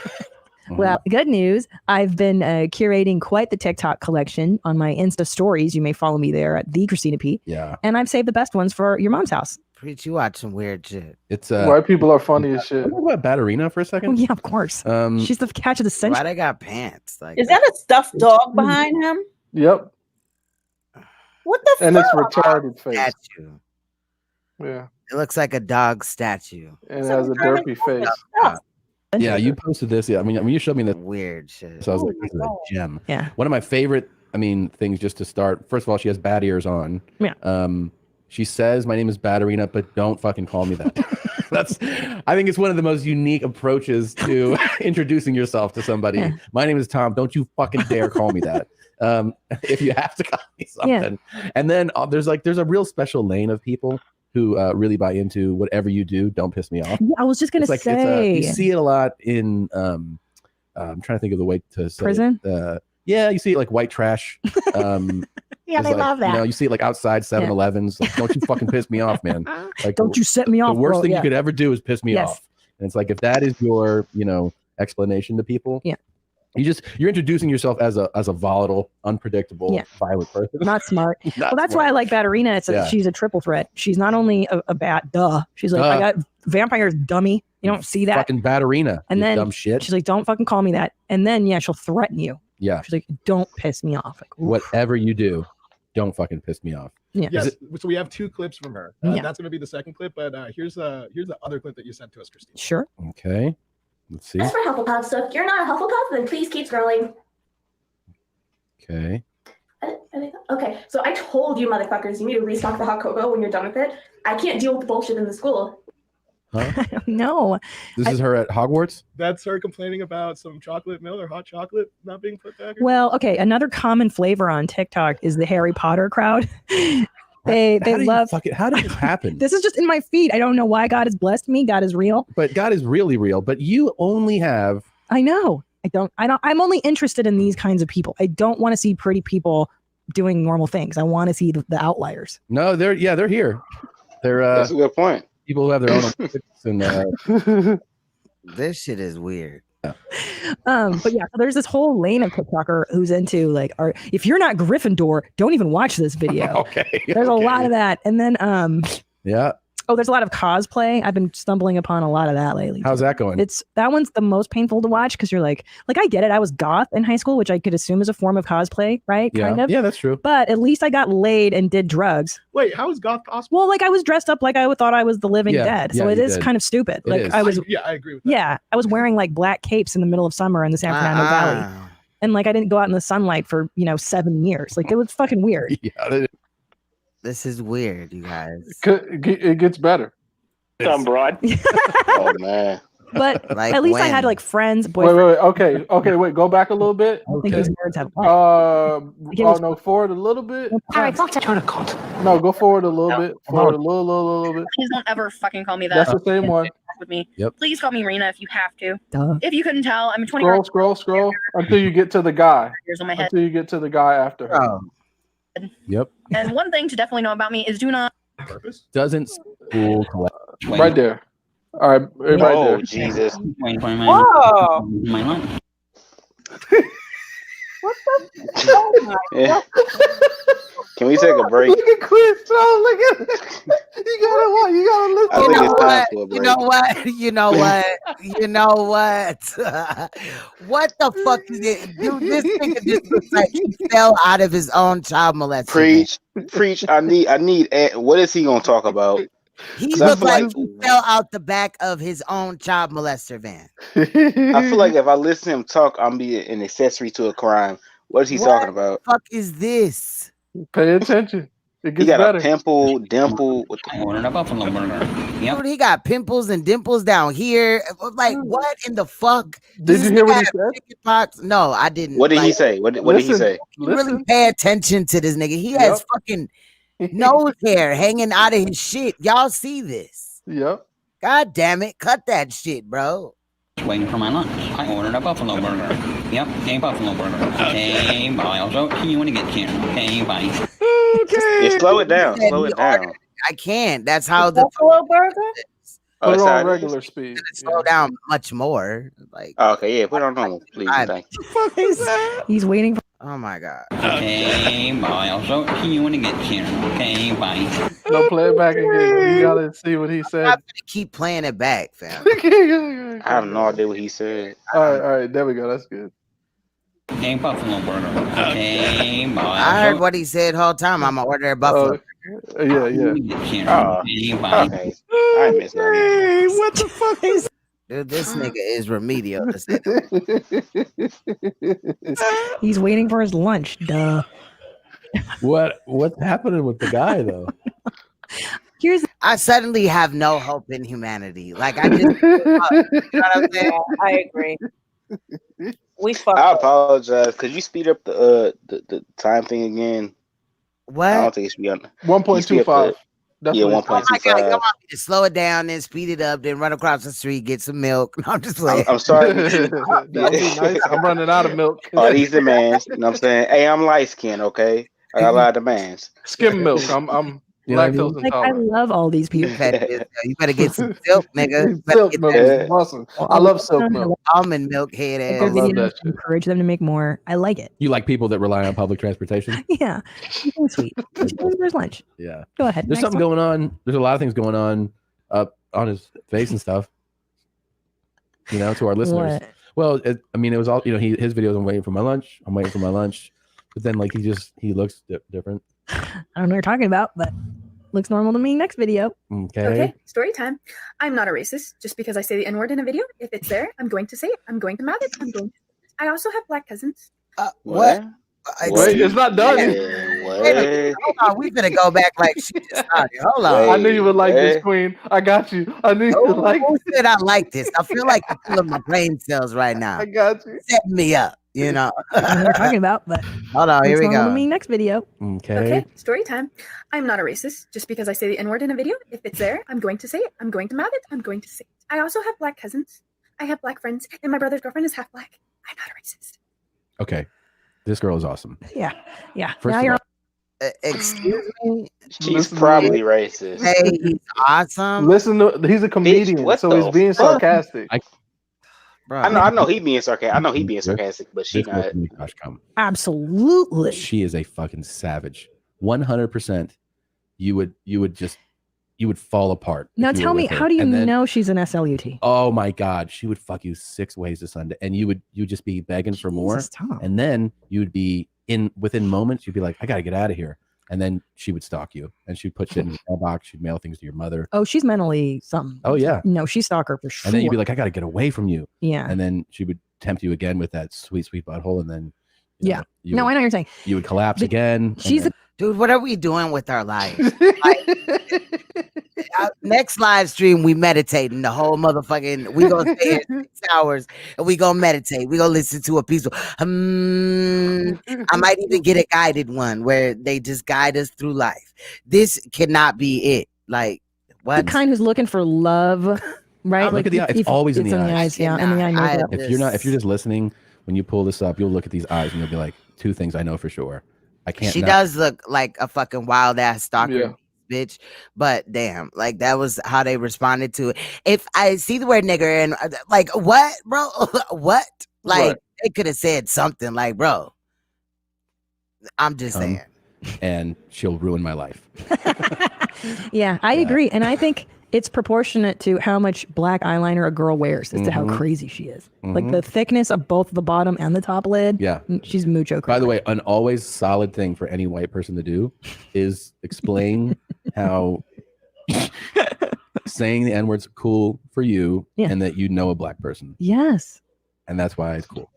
L: Well, good news. I've been curating quite the TikTok collection on my Insta stories. You may follow me there at the Christina P.
P: Yeah.
L: And I've saved the best ones for your mom's house.
A: Preach, you watch some weird shit.
P: It's
B: white people are funny as shit.
P: Talk about Batarina for a second.
L: Oh, yeah, of course. She's the catch of the century.
A: Why they got pants? Like,
J: is that a stuffed dog behind him?
B: Yep.
J: What the fuck?
B: And it's retarded face.
A: Statue.
B: Yeah.
A: It looks like a dog statue.
B: And it has a derpy face.
P: Yeah, you posted this. Yeah, I mean, you showed me that
A: weird shit.
P: So I was like, this is a gem.
L: Yeah.
P: One of my favorite, things just to start. First of all, she has bat ears on.
L: Yeah.
P: She says, "My name is Batarina, but don't fucking call me that." I think it's one of the most unique approaches to introducing yourself to somebody. Yeah. My name is Tom. Don't you fucking dare call me that. If you have to call me something. Yeah. And then there's a real special lane of people who really buy into whatever you do. Don't piss me off.
L: Yeah, I was just gonna say
P: you see it a lot in. I'm trying to think of the way to say
L: prison.
P: Yeah, you see it like white trash.
L: Yeah, they love that.
P: You see it like outside 7-Elevens. Like, don't you fucking piss me off, man. Like,
L: don't you set me off.
P: The worst
L: bro.
P: thing you could ever do is piss me off. And it's like, if that is your, explanation to people.
L: Yeah.
P: You're introducing yourself as a volatile, unpredictable, violent person.
L: Not smart. Well, that's why I like Batarina. She's a triple threat. She's not only a bat, she's like, I got vampires, dummy. You don't see that.
P: Fucking Batarina.
L: And then
P: dumb shit.
L: She's like, don't fucking call me that. And then she'll threaten you.
P: Yeah.
L: She's like, don't piss me off. Like,
P: whatever you do, don't fucking piss me off.
L: Yeah.
C: Yes. So we have 2 clips from her.
L: Yeah.
C: That's going to be the second clip, but here's the other clip that you sent to us, Christine.
L: Sure.
P: Okay. Let's see.
I: As for Hufflepuff, so if you're not a Hufflepuff, then please keep scrolling.
P: Okay.
I: Okay, so I told you motherfuckers, you need to restock the hot cocoa when you're done with it. I can't deal with the bullshit in the school.
P: Huh?
L: No.
P: This is her at Hogwarts?
C: That's her complaining about some chocolate milk or hot chocolate not being put back.
L: Well, okay. Another common flavor on TikTok is the Harry Potter crowd. They love.
P: How did this happen?
L: This is just in my feed. I don't know why God has blessed me. God is real.
P: But God is really real. But you only have.
L: I know. I'm only interested in these kinds of people. I don't want to see pretty people doing normal things. I want to see the outliers.
P: No, they're here. They're
G: that's a good point.
P: People who have their own and
A: this shit is weird.
L: But yeah, so there's this whole lane of TikToker who's into like, if you're not Gryffindor, don't even watch this video.
P: Okay.
L: There's a lot of that. And then
P: yeah.
L: Oh, there's a lot of cosplay. I've been stumbling upon a lot of that lately.
P: How's that going?
L: That one's the most painful to watch because you're like I get it. I was goth in high school, which I could assume is a form of cosplay, right?
P: Yeah.
L: Kind of.
P: Yeah, that's true.
L: But at least I got laid and did drugs.
C: Wait, how is goth cosplay?
L: Well, like I was dressed up like I thought I was the living dead. So
P: yeah,
L: it
P: you
L: is
P: did.
L: kind of stupid.
P: It
L: Like
P: is.
L: I was.
C: Yeah, I agree with that.
L: Yeah, I was wearing like black capes in the middle of summer in the San Fernando Valley, and like I didn't go out in the sunlight for 7 years. Like it was fucking weird.
P: Yeah.
A: This is weird, you guys.
B: It gets better.
G: Some broad. Oh man.
L: But
A: Like
L: at least I
A: when?
L: had like friends,
B: Wait,
L: boyfriends.
B: Okay. Wait. Go back a little bit.
L: I think these words have.
B: No, forward a little bit.
H: All right, fuck that.
B: No, go forward a little bit. Forward a little bit.
H: Please don't ever fucking call me that.
B: That's the same one.
H: With me.
P: Yep.
H: Please call me Rena if you have to.
L: Duh.
H: If you couldn't tell, I'm a 20
B: Scroll until you get to the guy.
H: years on my head.
B: Until you get to the guy after her.
P: Yep.
H: And one thing to definitely know about me is do not.
P: Doesn't school collect.
B: Right there. All right, everybody
G: Oh
B: there.
G: Jesus.
O: Whoa! What the? Oh my
G: Yeah.
O: God.
G: Can we take a break?
B: Look at Chris. Oh, look at it. You gotta listen.
G: I think it's time for a break.
A: You know what? What the fuck is it? Dude, this nigga just looks like he fell out of his own child molester.
G: Preach. I need. What is he gonna talk about?
A: He
G: 'Cause I
A: looked
G: feel
A: like
G: like-
A: he fell out the back of his own child molester van.
G: I feel like if I listen to him talk, I'm be an accessory to a crime. What is he talking about?
A: What the fuck is this?
B: Pay attention. It
G: He
B: gets
G: got
B: better.
G: a pimple, dimple. What the
A: Dude, he got pimples and dimples down here. Like, what in the fuck?
B: Did you hear what he said?
A: Chickenpox? No, I didn't.
G: What did he
A: Like,
G: say? What did he say?
A: Really pay attention to this nigga. He has fucking nose hair hanging out of his shit. Y'all see this?
B: Yep.
A: God damn it. Cut that shit, bro.
X: Waiting for my lunch. I ordered a buffalo burger. Yep, a buffalo burger. Okay, bye. I'll show you when it gets here. Okay, bye.
G: Yeah, slow it down. Slow it down.
A: I can't. That's how the
O: Buffalo burger?
G: Oh,
B: Put it
G: it's
B: on
G: how-
B: regular speed.
A: slow down much more. Like,
G: Oh, okay, yeah, put it on normal, please. Thank you.
L: He's waiting for.
A: oh my god.
X: Okay, bye. I'll show you when it gets here. Okay, bye.
B: No, play it back again. You gotta see what he
A: I'm
B: said.
A: gonna keep playing it back, fam.
G: I have no idea what he said.
B: All right. There we go. That's good.
X: A buffalo burger. Okay, bye.
A: I heard what he said the whole time. I'm gonna order a buffalo.
B: Yeah.
X: Okay, bye.
G: Okay. I missed that.
B: What the fuck is?
A: Dude, this nigga is remedial.
L: He's waiting for his lunch. Duh.
P: What's happening with the guy though?
A: I suddenly have no hope in humanity. Like I just, you know what I'm saying?
O: Yeah, I agree. We fucked
G: I
O: up.
G: apologize. Could you speed up the time thing again? I
A: What?
G: don't think it should be on.
B: 1.25.
G: Yeah,
A: Oh my god,
G: 1.25.
A: come on, just slow it down, then speed it up, then run across the street, get some milk. No, I'm just playing.
G: I'm sorry.
B: That'd be nice. I'm running out of milk.
G: All these demands. You know what I'm saying? Hey, I'm light skinned, okay? I got a lot of demands.
B: Skim milk. I'm
P: You know what I mean?
B: lactose
L: Like I
B: intolerant.
L: love all these people.
A: You better get some silk, nigga. You better
B: Silk
A: get
B: milk
A: that
B: is awesome. I love silk milk.
A: almond milk head
L: Their
A: ass.
B: love
L: videos,
B: that shit.
L: encourage them to make more. I like it.
P: You like people that rely on public transportation?
L: Yeah, something sweet. There's lunch.
P: Yeah.
L: Go ahead.
P: There's
L: Next
P: something
L: one.
P: going on. There's a lot of things going on up on his face and stuff. You know, to our listeners.
L: What?
P: Well, it was all, his videos. I'm waiting for my lunch. But then like he looks different.
L: I don't know what you're talking about, but looks normal to me. Next video.
I: Okay, story time. I'm not a racist just because I say the N-word in a video. If it's there, I'm going to say it. I'm going to mouth it. I'm going to. I also have black cousins.
A: What?
B: Wait, it's not done.
A: Hold on, we finna go back like she just started. Hold on.
B: I knew you would like this, Queen. I got you. I knew you would like
A: Who said I like this? I feel like you're killing my brain cells right now.
B: I got you.
A: Setting me up, you know.
L: I don't know what you're talking about, but
A: hold on, here
L: looks
A: we
L: normal to
A: go.
L: me. Next video.
I: Okay, story time. I'm not a racist just because I say the N-word in a video. If it's there, I'm going to say it. I'm going to mouth it. I'm going to say it. I also have black cousins. I have black friends, and my brother's girlfriend is half black. I'm not a racist.
P: Okay. This girl is awesome.
L: Yeah.
P: First
L: now
P: of
L: you're
P: all,
A: Excuse me.
G: She's probably racist.
A: Hey, he's awesome.
B: Listen, he's a comedian,
G: what
B: so
G: the
B: he's being
G: fuck?
B: sarcastic.
G: I know he being sarcastic. I know he being sarcastic, but she
P: this girl
G: not.
P: can make Josh come.
L: Absolutely.
P: She is a fucking savage. 100%. You would fall apart.
L: Now
P: if you
L: tell
P: were
L: me,
P: with her.
L: how do you
P: And then-
L: know she's an SLUT?
P: Oh my God, she would fuck you 6 ways to Sunday, and you just be begging for more,
L: Jesus, Tom.
P: and then you would be within moments. You'd be like, I gotta get out of here, and then she would stalk you, and she'd put shit in your mailbox. She'd mail things to your mother.
L: Oh, she's mentally something.
P: Oh yeah,
L: No, she's stalker for sure.
P: and then you'd be like, I gotta get away from you.
L: Yeah.
P: And then she would tempt you again with that sweet butthole, and then
L: yeah. No, I know what you're saying.
P: you would collapse again. and
L: She's
P: then-
A: Dude, what are we doing with our lives? Next live stream, we meditating the whole motherfucking. We gonna stay here 6 hours and we gonna meditate. We gonna listen to a peaceful. I might even get a guided one where they just guide us through life. This cannot be it. Like what?
L: the kind who's looking for love, right?
P: Look at the eye. It's always in the eyes.
L: Yeah, in the eye makeup.
P: If you're just listening, when you pull this up, you'll look at these eyes and you'll be like, 2 things I know for sure. I can't.
A: She does look like a fucking wild ass stalker. Bitch, but damn, like that was how they responded to it. If I see the word nigger and like what, bro, what, like they could have said something like, bro, I'm just saying,
P: and she'll ruin my life.
L: Yeah, I agree, and I think it's proportionate to how much black eyeliner a girl wears as to how crazy she is. Like the thickness of both the bottom and the top lid.
P: Yeah,
L: she's mucho crazy.
P: By the way, an always solid thing for any white person to do is explain how saying the N-word's cool for you, and that you know a black person.
L: Yes,
P: and that's why it's cool.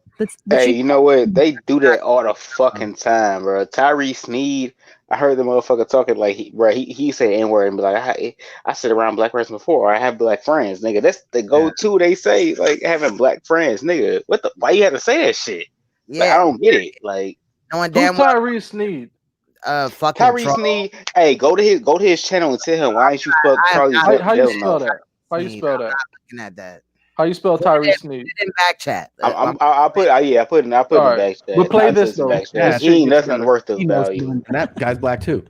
G: Hey, you know what? They do that all the fucking time, bro. Tyree Sneed, I heard the motherfucker talking like he said N-word and be like, I sit around black person before, or I have black friends, nigga. That's the go-to. They say like having black friends, nigga. What the? Why you have to say that shit? Like, I don't get it. Like,
A: no one
B: damn. Tyree Sneed.
A: Fucking
G: Tyree Sneed. Hey, go to his channel and tell him why ain't you fuck Charlie?
B: How you spell that? How you spell that?
A: Looking at that.
B: How you spell Tyree Sneed?
A: In back chat.
G: I put it in back chat.
B: We'll play this though.
P: Yeah,
G: he ain't nothing worth of value.
P: And that guy's black too.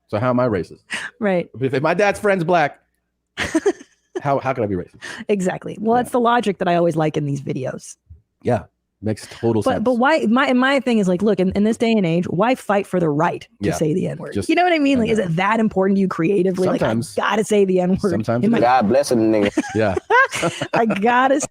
P: So how am I racist?
L: Right.
P: If my dad's friend's black, how could I be racist?
L: Exactly. Well, it's the logic that I always like in these videos.
P: Yeah, makes total sense.
L: But why? My thing is like, look, in this day and age, why fight for the right to say the N-word? You know what I mean? Like, is it that important to you creatively?
P: Sometimes.
L: Like, I gotta say the N-word.
P: Sometimes.
L: God
P: bless him, nigga. Yeah.
L: I gotta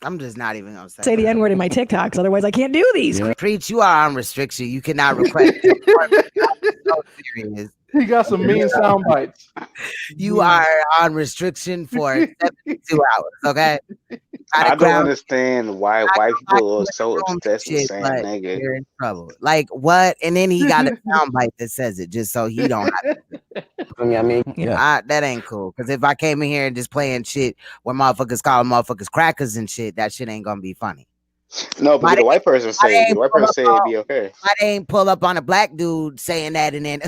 A: I'm just not even gonna
L: say the N-word in my TikToks, otherwise I can't do these.
A: Preach, you are on restriction. You cannot request. So serious.
B: He got some mean sound bites.
A: You are on restriction for 72 hours. Okay.
G: I don't understand why white people are so obsessed with saying
A: but
G: nigga.
A: You're in trouble. Like what? And then he got a soundbite that says it just so he don't have to.
G: I mean,
A: that ain't cool. Because if I came in here and just playing shit where motherfuckers call motherfuckers crackers and shit, that shit ain't gonna be funny.
G: No, but the white person say it'd be okay.
A: I ain't pull up on a black dude saying that and then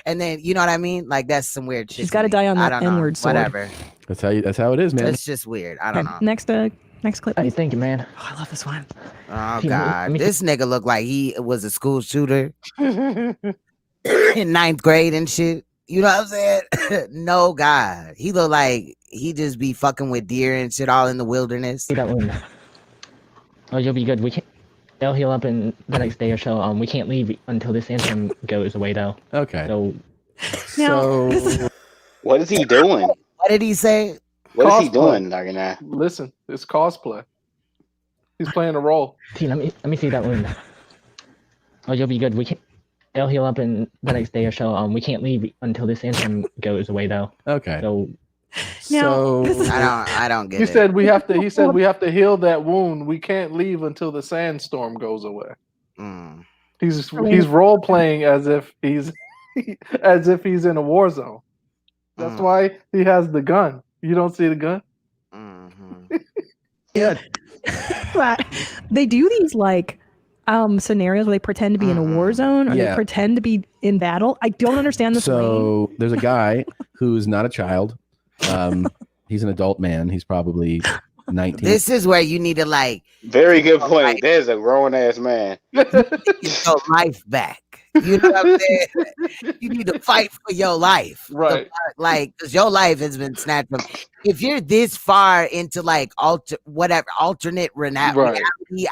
A: and then you know what I mean? Like that's some weird shit.
L: She's got to die on that N-word sword.
A: Whatever.
P: That's how it is, man.
A: It's just weird. I don't know.
L: Next clip.
E: How you thinking, man?
L: Oh, I love this one.
A: Oh God, this nigga looked like he was a school shooter in 9th grade and shit. You know what I'm saying? No, God, he looked like he just be fucking with deer and shit all in the wilderness.
E: See that one? Oh, you'll be good. They'll heal up in the next day or so. We can't leave until this anthem goes away, though.
P: Okay.
G: So what is he doing?
A: What did he say?
G: What is he doing, Nargana?
B: Listen, it's cosplay. He's playing a role.
E: T, let me see that one. Oh, you'll be good. It'll heal up in the next day or so. We can't leave until this symptom goes away, though.
P: Okay.
E: So
P: So
A: I don't get
B: He
A: it.
B: said we have to. He said we have to heal that wound. We can't leave until the sandstorm goes away.
A: Mm.
B: He's role playing as if he's in a war zone. That's why he has the gun. You don't see the gun?
P: Yeah.
L: But they do these like scenarios where they pretend to be in a war zone or they
P: Yeah.
L: pretend to be in battle. I don't understand this.
P: So there's a guy who's not a child. He's an adult man. He's probably 19.
A: This is where you need to like
G: Very good point. There's a grown ass man.
A: get your life back. You know what I'm saying? You need to fight for your life,
B: right?
A: Like, because your life has been snatched from. If you're this far into like alternate reality,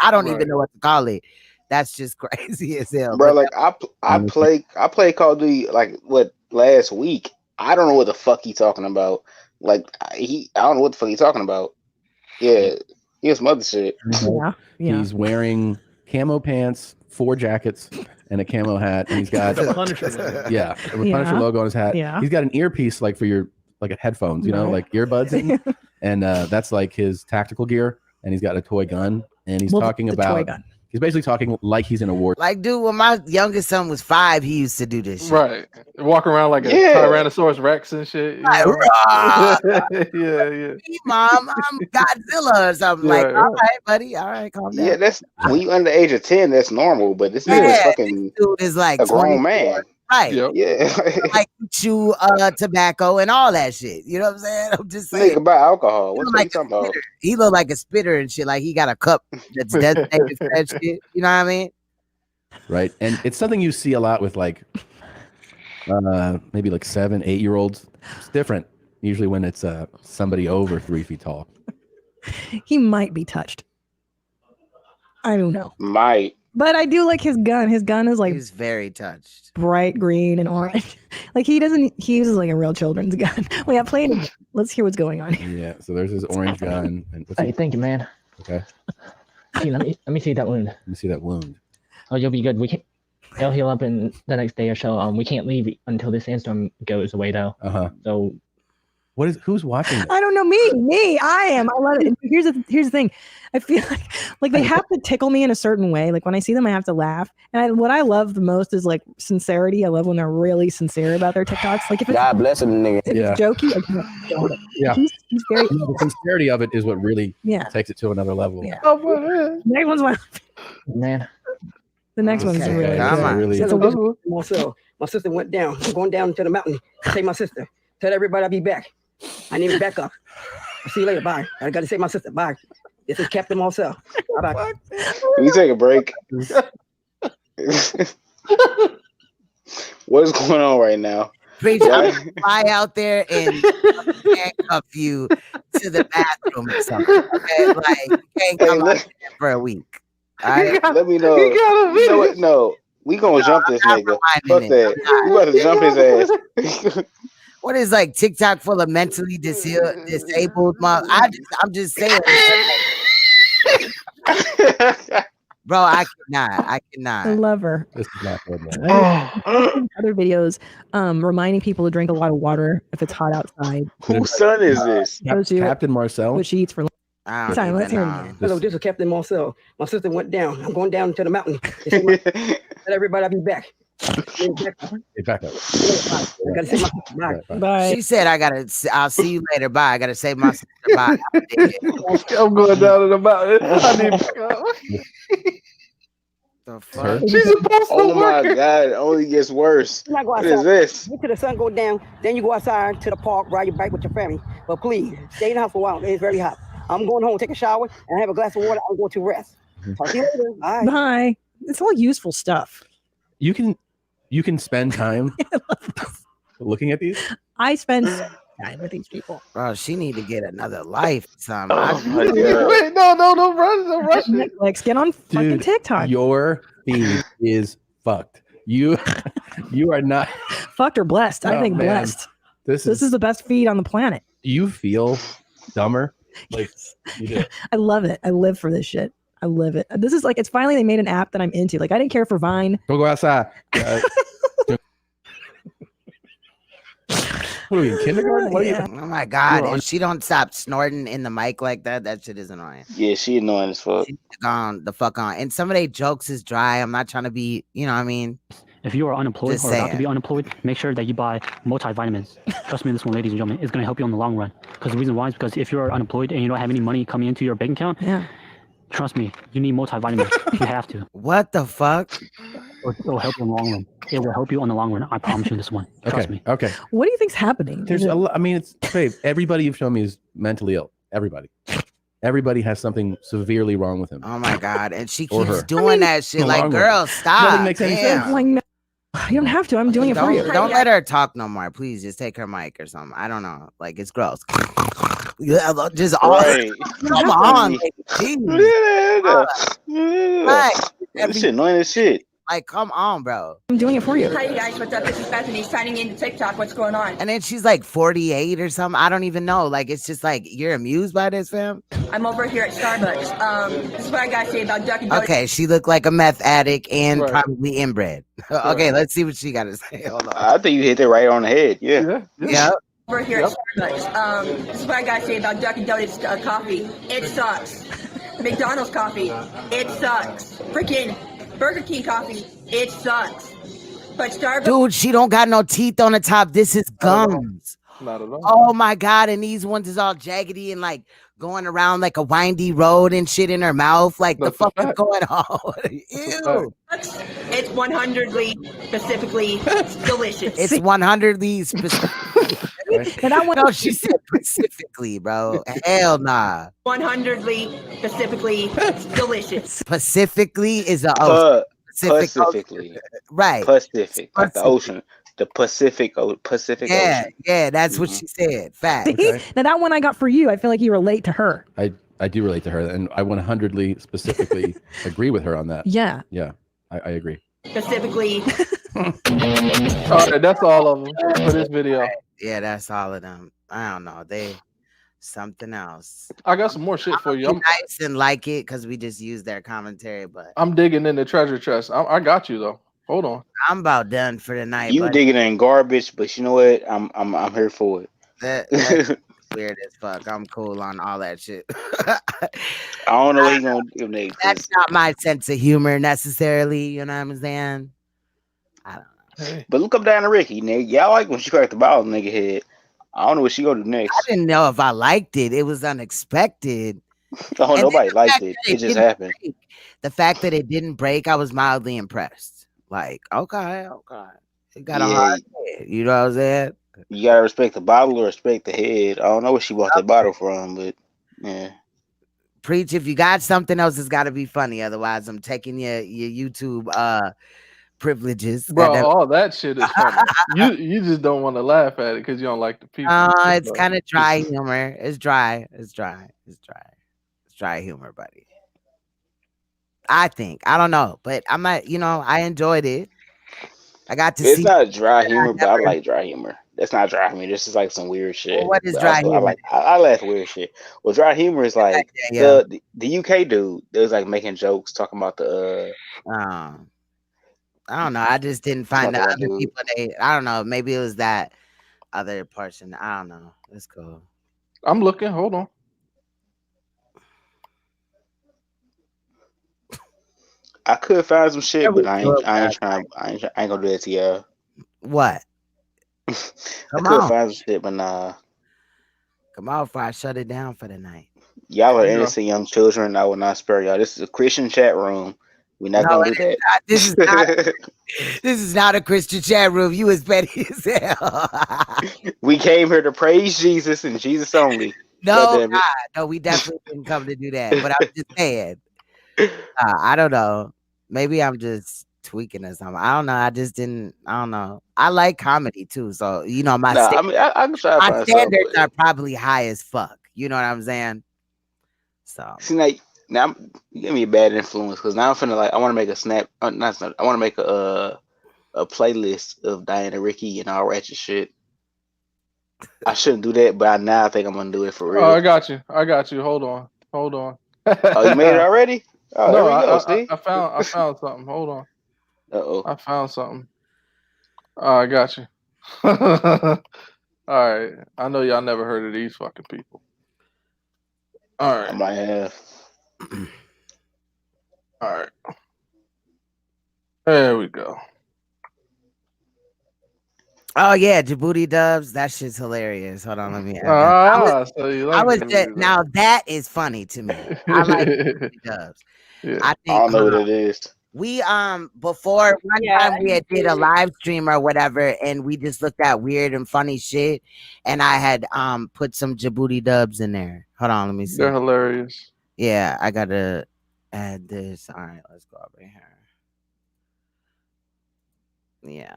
A: I don't even know what to call it. That's just crazy as hell,
G: Bro, like I play Call of Duty like last week. I don't know what the fuck he talking about. Like I don't know what the fuck he talking about. Yeah, he has some other shit.
L: Yeah.
P: He's wearing camo pants, 4 jackets, and a camo hat, and he's got
C: The Punisher logo.
P: Yeah, the Punisher logo on his hat.
L: Yeah.
P: He's got an earpiece like for your headphones, you know, like earbuds, and that's like his tactical gear. And he's got a toy gun, and he's talking
L: the
P: about.
L: toy gun.
P: He's basically talking like he's in a war.
A: Like, dude, when my youngest son was 5, he used to do this shit.
B: Right. Walk around like a Tyrannosaurus Rex and shit. You know? yeah.
A: Hey, Mom, I'm Godzilla or something. Like, all right, buddy. All right, calm down.
G: Yeah, that's when you under the age of 10, that's normal. But this nigga is fucking
A: dude is like
G: a grown
A: 24.
G: man.
A: Right.
G: Yeah.
A: Like chew tobacco and all that shit. You know what I'm saying? I'm just saying.
G: Think about alcohol. What are you talking about?
A: He look like a spitter and shit. Like he got a cup that's designated for that shit. You know what I mean?
P: Right, and it's something you see a lot with like maybe like 7, 8-year-olds. It's different usually when it's somebody over 3 feet tall.
L: He might be touched. I don't know.
G: Might.
L: But I do like his gun. His gun is like
A: he's very touched.
L: Bright green and orange. Like he uses like a real children's gun. Wait, I played it. Let's hear what's going on here.
P: Yeah, so there's his orange gun. And
E: Hey, thank you, man.
P: Okay.
E: See, let me see that wound.
P: Let me see that wound.
E: Oh, you'll be good. It'll heal up in the next day or so. We can't leave until this sandstorm goes away, though. So,
P: who's watching this?
L: I don't know. Me. I am. I love it. And here's the thing. I feel like they have to tickle me in a certain way. Like when I see them, I have to laugh. And what I love the most is like sincerity. I love when they're really sincere about their TikToks. Like if it's,
N: God bless him, nigga.
L: if it's jokey, I can't.
P: Yeah.
L: He's very.
P: The sincerity of it is what really takes it to another level.
L: Yeah.
B: Oh,
L: Next one's my
E: man.
L: The next one's really good.
P: Really
F: Marcel, my sister went down. I'm going down to the mountain. Say my sister. Tell everybody I'll be back. I need to back up. I'll see you later. Bye. I got to say my sister. Bye. This is Captain Marcel. Bye.
G: Can we take a break? What is going on right now?
A: Preach, I'm gonna fly out there and handcuff you to the bathroom or something. Okay? Like you can't come out there for a week. All right?
G: Let me know. You know what? No, we gonna jump this nigga. Fuck that. We about to jump his ass.
A: What is like TikTok full of mentally disabled mom? I'm just saying. Bro, I cannot.
L: I love her.
P: This is not good, man.
L: Other videos reminding people to drink a lot of water if it's hot outside.
G: Whose son is this?
P: Captain Marcel.
L: What she eats for lunch. Sorry, let's hear it again.
F: Hello, this is Captain Marcel. My sister went down. I'm going down to the mountain. Tell everybody I'll be back.
P: Back up.
F: I gotta say my bye.
L: Bye.
A: She said, I'll see you later. Bye. I gotta say my sister bye.
B: I'm going down to the mountain. I need to
A: the fuck?
B: She's supposed to
G: Oh my
B: work.
G: god, it only gets worse.
F: You not go
G: What
F: outside.
G: is this?
F: Wait till the sun go down, then you go outside to the park, ride your bike with your family. But please, stay in the house for a while. It's very hot. I'm going home, take a shower, and have a glass of water. I'm going to rest. Talk to you later. Bye.
L: Bye. It's all useful stuff.
P: You can spend time looking at these.
L: I spend time with these people.
A: Bro, she need to get another life. Son.
B: Wait, no, rush it.
L: Netflix, get on fucking TikTok.
P: Your feed is fucked. You are not
L: Fucked or blessed. I
P: Oh,
L: think
P: man.
L: blessed.
P: This
L: is the best feed on the planet.
P: You feel dumber. Like you do.
L: I love it. I live for this shit. I live it. This is like, it's finally they made an app that I'm into. Like I didn't care for Vine.
P: Go outside. What are we in kindergarten? What are you?
A: Oh my god! If she don't stop snorting in the mic like that, that shit is annoying.
G: Yeah, she annoying as fuck.
A: Gone the fuck on. And some of their jokes is dry. I'm not trying to be, you know what I mean?
K: If you are unemployed
A: Just
K: or about to
A: saying.
K: be unemployed, make sure that you buy multivitamins. Trust me, this one, ladies and gentlemen, is going to help you in the long run. Because the reason why is because if you're unemployed and you don't have any money coming into your bank account, trust me, you need multivitamins. You have to.
A: What the fuck?
K: It'll help you in the long run. It will help you in the long run. I promise you this one. Trust me.
P: Okay.
L: What do you think's happening?
P: There's a lot. I mean, it's babe, everybody you've shown me is mentally ill. Everybody has something severely wrong with him.
A: Oh my god! And she
P: Or
A: keeps
P: her.
A: doing that shit.
P: The
A: Like,
P: long
A: girl,
P: run.
A: stop.
P: Nothing makes any
A: Damn.
P: sense.
L: Like, no, you don't have to. I'm doing it for you.
A: Don't let her talk no more, please. Just take her mic or something. I don't know. Like, it's gross. Yeah, just all.
G: Right.
A: Come on, like,
G: This shit annoying as shit.
A: Like, come on, bro.
L: I'm doing it for you.
M: Hi, you guys. What's up? This is Bethany signing in to TikTok. What's going on?
A: And then she's like 48 or something. I don't even know. Like, it's just like, you're amused by this, fam?
M: I'm over here at Starbucks. This is what I gotta say about Duck and Donuts.
A: Okay, she looked like a meth addict and probably inbred. Okay, let's see what she got to say. Hold on.
G: I think you hit it right on the head. Yeah.
A: Yeah.
M: Over here at Starbucks. This is what I gotta say about Duck and Donuts coffee. It sucks. McDonald's coffee. It sucks. Freaking Burger King coffee. It sucks. But Starbucks.
A: Dude, she don't got no teeth on the top. This is gums.
B: Not at all.
A: Oh my god, and these ones is all jaggedy and like going around like a windy road and shit in her mouth. Like, the fuck is going on? Ew.
M: It's 100ly specifically delicious.
A: It's 100ly specific. No, she said specifically, bro. Hell nah.
M: 100ly specifically delicious.
A: Specifically is a
G: Pacifically.
A: Right.
G: Pacific, like the ocean. The Pacific Ocean.
A: Yeah, that's what she said. Fact.
L: See? Now that one I got for you, I feel like you relate to her.
P: I do relate to her, and I 100ly specifically agree with her on that.
L: Yeah.
P: Yeah, I agree.
M: Specifically.
B: All right, that's all of them for this video.
A: Yeah, that's all of them. I don't know. They something else.
B: I got some more shit for you.
A: I'm nice and like it because we just use their commentary, but
B: I'm digging in the treasure chest. I got you though. Hold on.
A: I'm about done for the night.
G: You
A: buddy.
G: digging in garbage, but you know what? I'm here for it.
A: That's weird as fuck. I'm cool on all that shit.
G: I don't know what he's gonna do next.
A: That's not my sense of humor necessarily. You know what I'm saying? I don't know.
G: But look up down to Ricky, nigga. Y'all like when she cracked the bottle, nigga head. I don't know what she gonna do next.
A: I didn't know if I liked it. It was unexpected.
G: Oh,
A: And
G: nobody
A: then the
G: liked
A: fact
G: it.
A: that
G: It just
A: didn't
G: happened.
A: break. The fact that it didn't break, I was mildly impressed. Like, okay. It got a hard head. You know what I'm saying?
G: You gotta respect the bottle or respect the head. I don't know where she bought that bottle from, but yeah.
A: Preach, if you got something else, it's gotta be funny. Otherwise, I'm taking your YouTube privileges.
B: Bro, all that shit is funny. you just don't want to laugh at it because you don't like the people.
A: It's kind of dry humor. It's dry humor, buddy. I think. I don't know, but I'm not, I enjoyed it. I got to see.
G: It's not dry humor, but I like dry humor. That's not dry humor. This is like some weird shit.
A: Well, what is
G: But
A: dry
G: also,
A: humor?
G: I laugh at weird shit. Well, dry humor is like
A: Yeah.
G: the UK dude that was like making jokes talking about the
A: I don't know. I just didn't find the
G: Talking
A: other
G: about
A: people. I don't know. Maybe it was that other person. I don't know. It's cool.
B: I'm looking. Hold on.
G: I could find some shit, but I ain't gonna do that to y'all.
A: What?
G: I
A: Come
G: could
A: on.
G: find some shit, but nah.
A: Come on, before I shut it down for the night.
G: Y'all are
A: Yeah.
G: innocent young children. I will not spare y'all. This is a Christian chat room. We're not
A: No,
G: gonna do that.
A: This is not. This is not a Christian chat room. You as petty as hell.
G: We came here to praise Jesus and Jesus only.
A: No,
G: Goddamn it.
A: God, no, we definitely didn't come to do that. But I'm just saying. I don't know. Maybe I'm just tweaking or something. I don't know. I just didn't. I don't know. I like comedy too, so my
G: Nah, I mean, I can try to
A: my
G: find
A: standards
G: something.
A: are probably high as fuck. You know what I'm saying? So
G: See, like, now you give me a bad influence because now I'm finna I want to make a snap. I want to make a playlist of Diana Ricky and all ratchet shit. I shouldn't do that, but now I think I'm gonna do it for real.
B: Oh, I got you. Hold on.
G: Oh, you made it already? Oh,
B: No,
G: there we go. See?
B: I found something. Hold on.
G: Uh-oh.
B: I found something. I got you. All right. I know y'all never heard of these fucking people. All right.
G: I might have.
B: All right. There we go.
A: Oh yeah, Jaboody dubs. That shit's hilarious. Hold on, let me.
B: So you like
A: I was
B: Djibouti
A: just,
B: dubs.
A: now that is funny to me. I like Jaboody dubs.
B: Yeah.
A: I
G: I
A: think
G: don't know what it is.
A: we before one time we had did a live stream or whatever, and we just looked at weird and funny shit, and I had put some Jaboody dubs in there. Hold on, let me see.
B: They're hilarious.
A: Yeah, I gotta add this. All right, let's go over here. Yeah.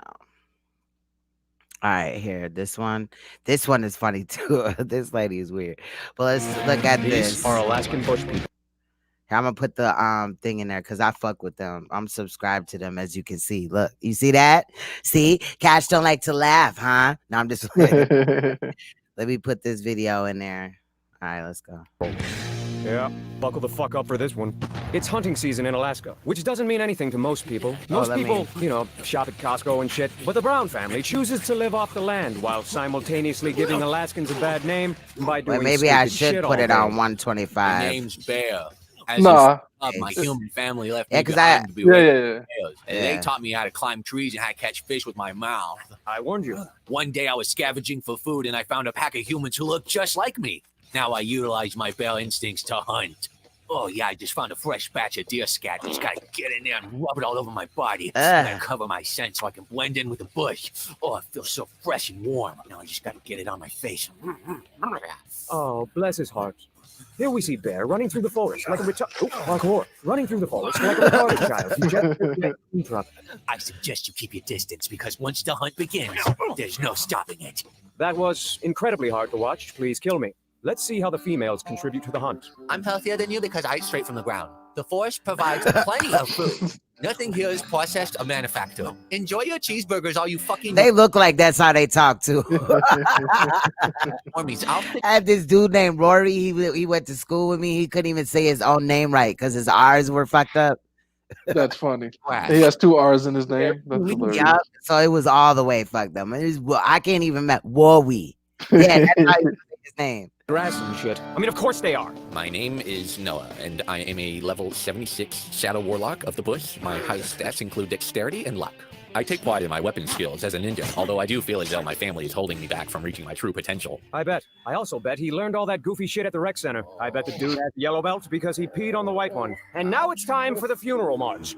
A: All right, here. This one is funny too. This lady is weird. But let's look at this.
D: These are Alaskan bush people.
A: I'm gonna put the thing in there because I fuck with them. I'm subscribed to them, as you can see. Look, you see that? See, Cash don't like to laugh, huh? No, I'm just. Let me put this video in there. All right, let's go.
D: Yeah, buckle the fuck up for this one. It's hunting season in Alaska, which doesn't mean anything to most people. Most
A: let me-
D: people, you know, shop at Costco and shit. But the Brown family chooses to live off the land while simultaneously giving Alaskans a bad name by doing
A: Wait, maybe I
D: stupid
A: should
D: shit
A: put
D: all
A: it
D: day.
A: on 125.
Q: My name's Bear. As
B: Nah.
Q: my human family left
A: Yeah,
Q: me
A: 'cause
Q: behind
A: I-
Q: to be
B: Yeah,
Q: raised
B: yeah,
Q: by
B: yeah.
Q: bears. And
A: Yeah.
Q: they taught me how to climb trees and how to catch fish with my mouth.
D: I warned you.
Q: One day I was scavenging for food and I found a pack of humans who looked just like me. Now I utilize my bear instincts to hunt. Oh yeah, I just found a fresh batch of deer scat. Just gotta get in there and rub it all over my body. I gotta cover my scent so I can blend in with the bush. Oh, it feels so fresh and warm. Now I just gotta get it on my face.
D: Oh, bless his heart. Here we see Bear running through the forest like a retarded. Running through the forest like a retarded child. You just interrupt.
Q: I suggest you keep your distance because once the hunt begins, there's no stopping it.
D: That was incredibly hard to watch. Please kill me. Let's see how the females contribute to the hunt.
Q: I'm healthier than you because I eat straight from the ground. The forest provides plenty of food. Nothing here is processed or manufactured. Enjoy your cheeseburgers, all you fucking.
A: They look like that's how they talk too.
Q: Armies, I'll
A: I had this dude named Rory. He went to school with me. He couldn't even say his own name right because his R's were fucked up.
B: That's funny. He has 2 R's in his name. That's hilarious.
A: Yeah, so it was all the way fucked up. I can't even met Warwie. Yeah, that's how you say his name.
D: Grass and shit. I mean, of course they are.
Q: My name is Noah, and I am a level 76 Shadow Warlock of the Bush. My highest stats include dexterity and luck. I take pride in my weapon skills as a ninja, although I do feel as though my family is holding me back from reaching my true potential.
D: I bet. I also bet he learned all that goofy shit at the rec center. I bet the dude has yellow belt because he peed on the white one. And now it's time for the funeral march.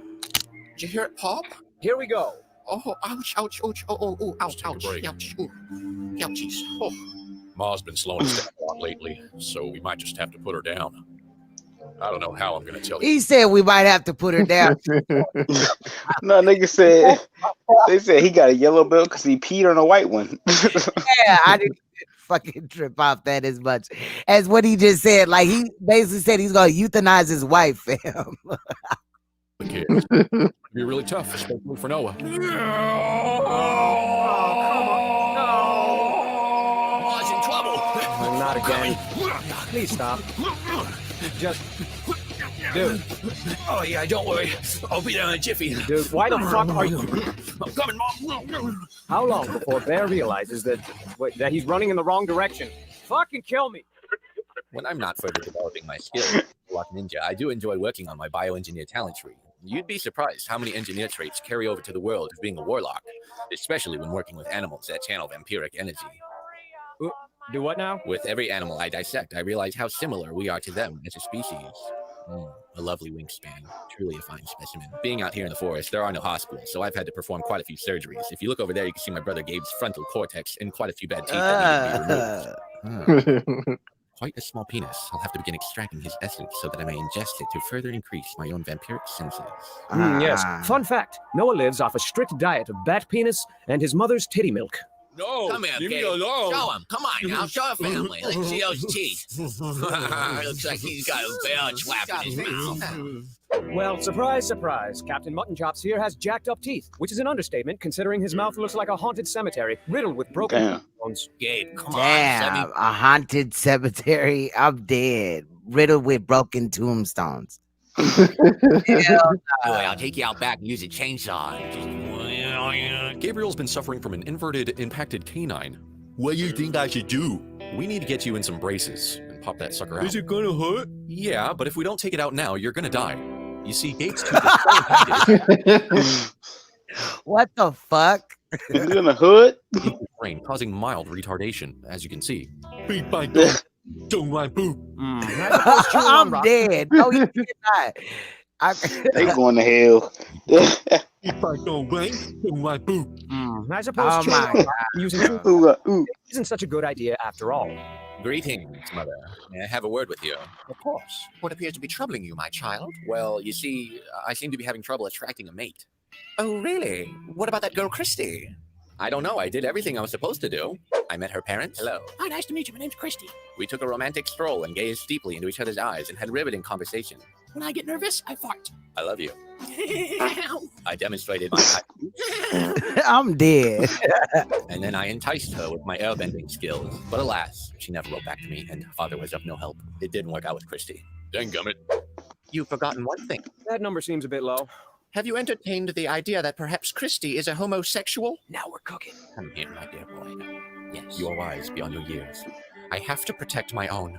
Q: Did you hear it pop?
D: Here we go.
Q: Oh, ouch, ouch, ouch, oh, ouch, ouch, ouch, ooh, ouchies, oh.
R: Ma's been slowing us down a lot lately, so we might just have to put her down. I don't know how I'm going to tell you.
A: He said we might have to put her down.
G: No, nigga said they said he got a yellow belt because he peed on a white one.
A: Yeah, I didn't fucking trip off that as much as what he just said. Like he basically said he's gonna euthanize his wife, fam.
R: The kids. It'd be really tough, especially for Noah.
Q: Ma's in trouble.
D: Not again. Please stop. Just, dude.
Q: Oh yeah, don't worry. I'll be there in a jiffy.
D: Dude, why the fuck are you?
Q: I'm coming, Mom.
D: How long before Bear realizes that he's running in the wrong direction? Fucking kill me.
Q: When I'm not further developing my skills, like ninja, I do enjoy working on my bioengineer talent tree. You'd be surprised how many engineer traits carry over to the world of being a warlock, especially when working with animals that channel vampiric energy.
D: Do what now?
Q: With every animal I dissect, I realize how similar we are to them as a species. A lovely wingspan, truly a fine specimen. Being out here in the forest, there are no hospitals, so I've had to perform quite a few surgeries. If you look over there, you can see my brother Gabe's frontal cortex and quite a few bad teeth that need to be removed. Quite a small penis. I'll have to begin extracting his essence so that I may ingest it to further increase my own vampiric senses.
D: Yes. Fun fact. Noah lives off a strict diet of bat penis and his mother's titty milk.
Q: No, come here,
R: leave me
Q: Gabe.
R: alone.
Q: Show him. Come on now. Show our family. Let's see those teeth. Looks like he's got a bear trap in his mouth.
D: Well, surprise, surprise. Captain Mutton Chops here has jacked up teeth, which is an understatement considering his mouth looks like a haunted cemetery riddled with broken bones.
Q: Gabe, come
A: Damn, a haunted cemetery. I'm dead. Riddled with broken tombstones.
Q: Boy, I'll take you out back and use a chainsaw.
S: Gabriel's been suffering from an inverted, impacted canine. What do you think I should do? We need to get you in some braces and pop that sucker out.
R: Is it gonna hurt?
S: Yeah, but if we don't take it out now, you're gonna die. You see, Gabe's tooth is so impacted.
A: What the fuck?
G: Is it in the hood?
S: Brain causing mild retardation, as you can see.
R: Beat by dog. Don't like boo.
A: I'm dead. No, you're not.
G: They going to hell.
R: Beat by dog, right? Don't like boo.
D: I suppose using isn't such a good idea after all.
Q: Greetings, Mother. May I have a word with you? Of course. What appears to be troubling you, my child? Well, you see, I seem to be having trouble attracting a mate. Oh, really? What about that girl, Christy? I don't know. I did everything I was supposed to do. I met her parents. Hello.
U: Hi, nice to meet you. My name's Christy.
Q: We took a romantic stroll and gazed deeply into each other's eyes and had riveting conversation.
U: When I get nervous, I fart.
Q: I love you. I demonstrated my
A: I'm dead.
Q: And then I enticed her with my airbending skills. But alas, she never wrote back to me, and father was of no help. It didn't work out with Christy.
S: Dadgummit.
Q: You've forgotten one thing.
D: That number seems a bit low.
Q: Have you entertained the idea that perhaps Christy is a homosexual? Now we're cooking. Come here, my dear boy. Yes, you are wise beyond your years. I have to protect my own.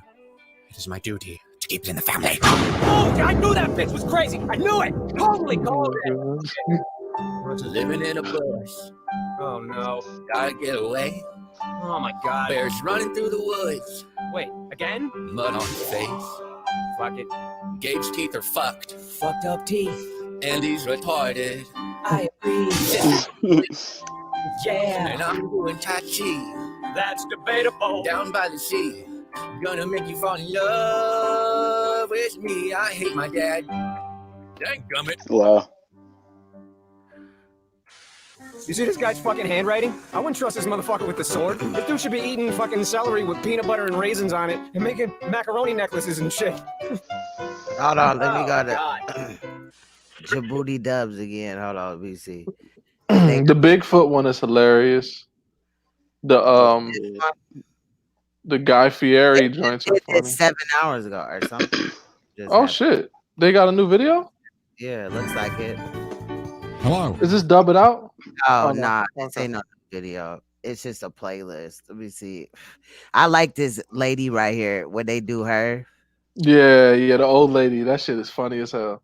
Q: It is my duty to keep it in the family.
D: Oh, I knew that bitch was crazy. I knew it. Totally called it.
Q: Living in a bush.
D: Oh no.
Q: Gotta get away.
D: Oh my god.
Q: Bears running through the woods.
D: Wait, again?
Q: Mud on his face.
D: Fuck it.
Q: Gabe's teeth are fucked.
F: Fucked up teeth.
Q: And he's retarded.
F: I agree. Yeah.
Q: And I'm doing Tai Chi.
D: That's debatable.
Q: Down by the sea. Gonna make you fall in love with me. I hate my dad.
S: Dadgummit.
G: Wow.
D: You see this guy's fucking handwriting? I wouldn't trust this motherfucker with the sword. This dude should be eating fucking celery with peanut butter and raisins on it and making macaroni necklaces and shit.
A: Hold on, let me go to Jaboody Dubs again. Hold on, let me see.
B: The Bigfoot one is hilarious. The Guy Fieri joints are funny.
A: It's 7 hours ago or something.
B: Oh shit! They got a new video.
A: Yeah, it looks like it.
B: Hello. Is this Dub It Out?
A: Oh nah, this ain't no video. It's just a playlist. Let me see. I like this lady right here when they do her.
B: Yeah, the old lady. That shit is funny as hell.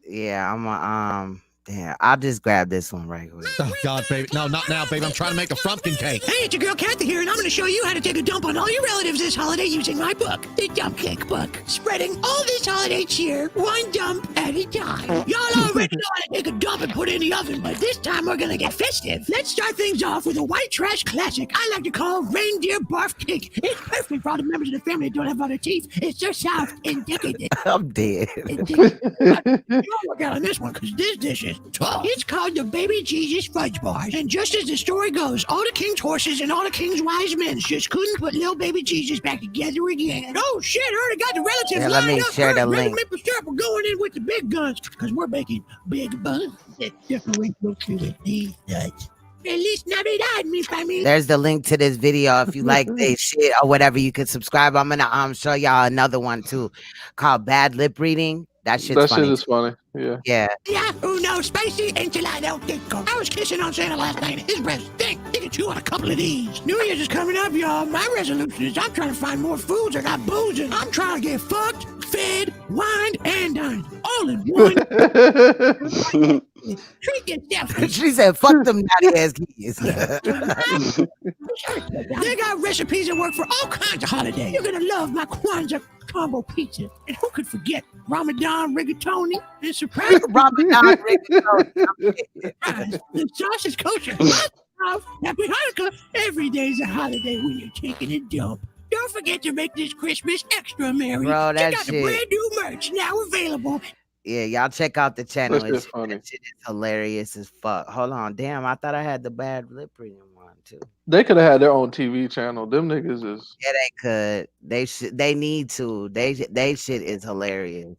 A: Yeah, I'm damn. I'll just grab this one right quick.
U: Oh, God, baby. No, not now, baby. I'm trying to make a frumpkin cake. Hey, it's your girl Kathy here, and I'm going to show you how to take a dump on all your relatives this holiday using my book, The Dump Cake Book. Spreading all this holiday cheer, one dump at a time. Y'all already know how to take a dump and put it in the oven, but this time we're going to get festive. Let's start things off with a white trash classic I like to call reindeer barf cake. It's perfect for all the members of the family that don't have other teeth. It's so soft and decadent.
A: I'm dead.
U: You'll work out on this one, because this dish is tough. It's called the Baby Jesus Fudge Bars. And just as the story goes, all the king's horses and all the king's wise men just couldn't put little baby Jesus back together again. Oh shit, I already got the relatives
A: Yeah, let me
U: lined up.
A: share the
U: Ready,
A: link.
U: Maple syrup, we're going in with the big guns, because we're making big buns that separate those to the nuts. Feliz Navidad, mi familia.
A: There's the link to this video. If you like this shit or whatever, you can subscribe. I'm gonna show y'all another one too, called Bad Lip Reading. That shit's funny.
B: Shit is funny. Yeah.
A: Yeah.
U: Yeah, uno spicy enchilada pico. I was kissing on Santa last night and his breath stink. He could chew on a couple of these. New Year's is coming up, y'all. My resolution is I'm trying to find more foods that got booze in. I'm trying to get fucked, fed, wined, and dined. All in one. Treat yourself.
A: She said, fuck them naughty ass kids.
U: They got recipes that work for all kinds of holidays. You're gonna love my Kwanzaa combo pizza. And who could forget Ramadan rigatoni and surprise
A: Ramadan rigatoni.
U: The sauce is kosher. Happy Hanukkah. Every day's a holiday when you're taking a dump. Don't forget to make this Christmas extra merry.
A: Bro, that
U: Check out the
A: shit.
U: brand new merch now available.
A: Yeah, y'all check out the channel.
B: That shit's funny.
A: That shit is hilarious as fuck. Hold on, damn, I thought I had the Bad Lip Reading one too.
B: They could have had their own TV channel. Them niggas is.
A: Yeah, they could. They should. They need to. They shit is hilarious.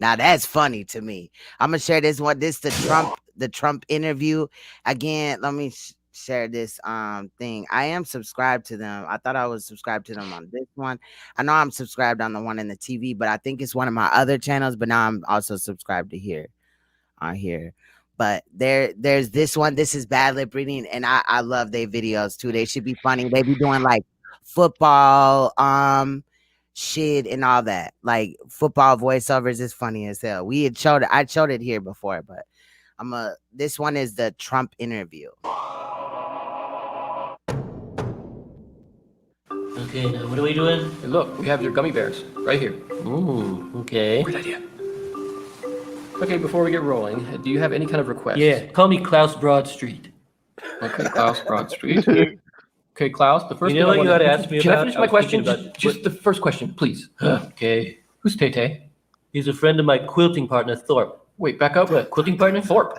A: Now that's funny to me. I'm gonna share this one. This the Trump interview again. Let me share this thing. I am subscribed to them. I thought I was subscribed to them on this one. I know I'm subscribed on the one in the TV, but I think it's one of my other channels. But now I'm also subscribed to here on here. But there's this one. This is Bad Lip Reading, and I love their videos too. They should be funny. They be doing like football shit and all that. Like football voiceovers is funny as hell. I showed it here before, but this one is the Trump interview.
J: Okay, now what are we doing? Hey, look, we have your gummy bears right here. Ooh, okay. Great idea. Okay, before we get rolling, do you have any kind of request?
T: Yeah, call me Klaus Broadstreet.
J: Okay, Klaus Broadstreet. Okay, Klaus, the first
T: You know
J: thing
T: what you ought to ask me
J: Can
T: about?
J: I finish
T: I
J: my
T: was
J: question?
T: thinking about-
J: Just the first question, please.
T: Okay.
J: Who's Tay-Tay?
T: He's a friend of my quilting partner, Thorpe.
J: Wait, back up.
T: What, quilting partner?
J: Thorpe.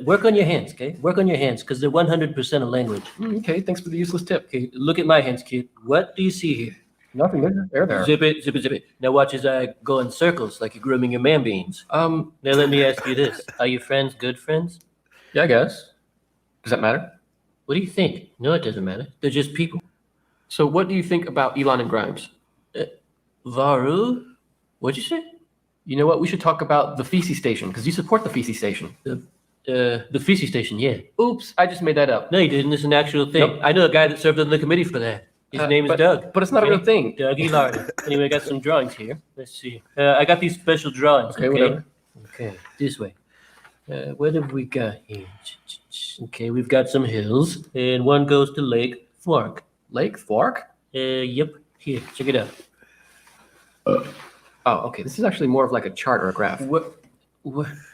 T: Work on your hands, okay? Work on your hands, because they're 100% a language.
J: Okay, thanks for the useless tip.
T: Okay, look at my hands, kid. What do you see here?
J: Nothing, there.
T: Zip it, zip it, zip it. Now watch as I go in circles like you're grooming your man beans. Now let me ask you this. Are your friends good friends?
J: Yeah, I guess. Does that matter?
T: What do you think? No, it doesn't matter. They're just people.
J: So what do you think about Elon and Grimes?
T: Varu? What'd you say?
J: You know what? We should talk about the feces station, because you support the feces station.
T: The feces station, yeah.
J: Oops, I just made that up.
T: No, you didn't. It's an actual thing.
J: Nope.
T: I know a guy that served on the committee for that. His name is Doug.
J: But it's not a real thing.
T: Dougie Larder. Anyway, I got some drawings here. Let's see. I got these special drawings.
J: Okay, whatever.
T: Okay, this way. What have we got here? Okay, we've got some hills, and one goes to Lake Fork.
J: Lake Fork?
T: Yep. Here, check it out.
J: Oh, okay. This is actually more of like a chart or a graph.
T: What?
J: I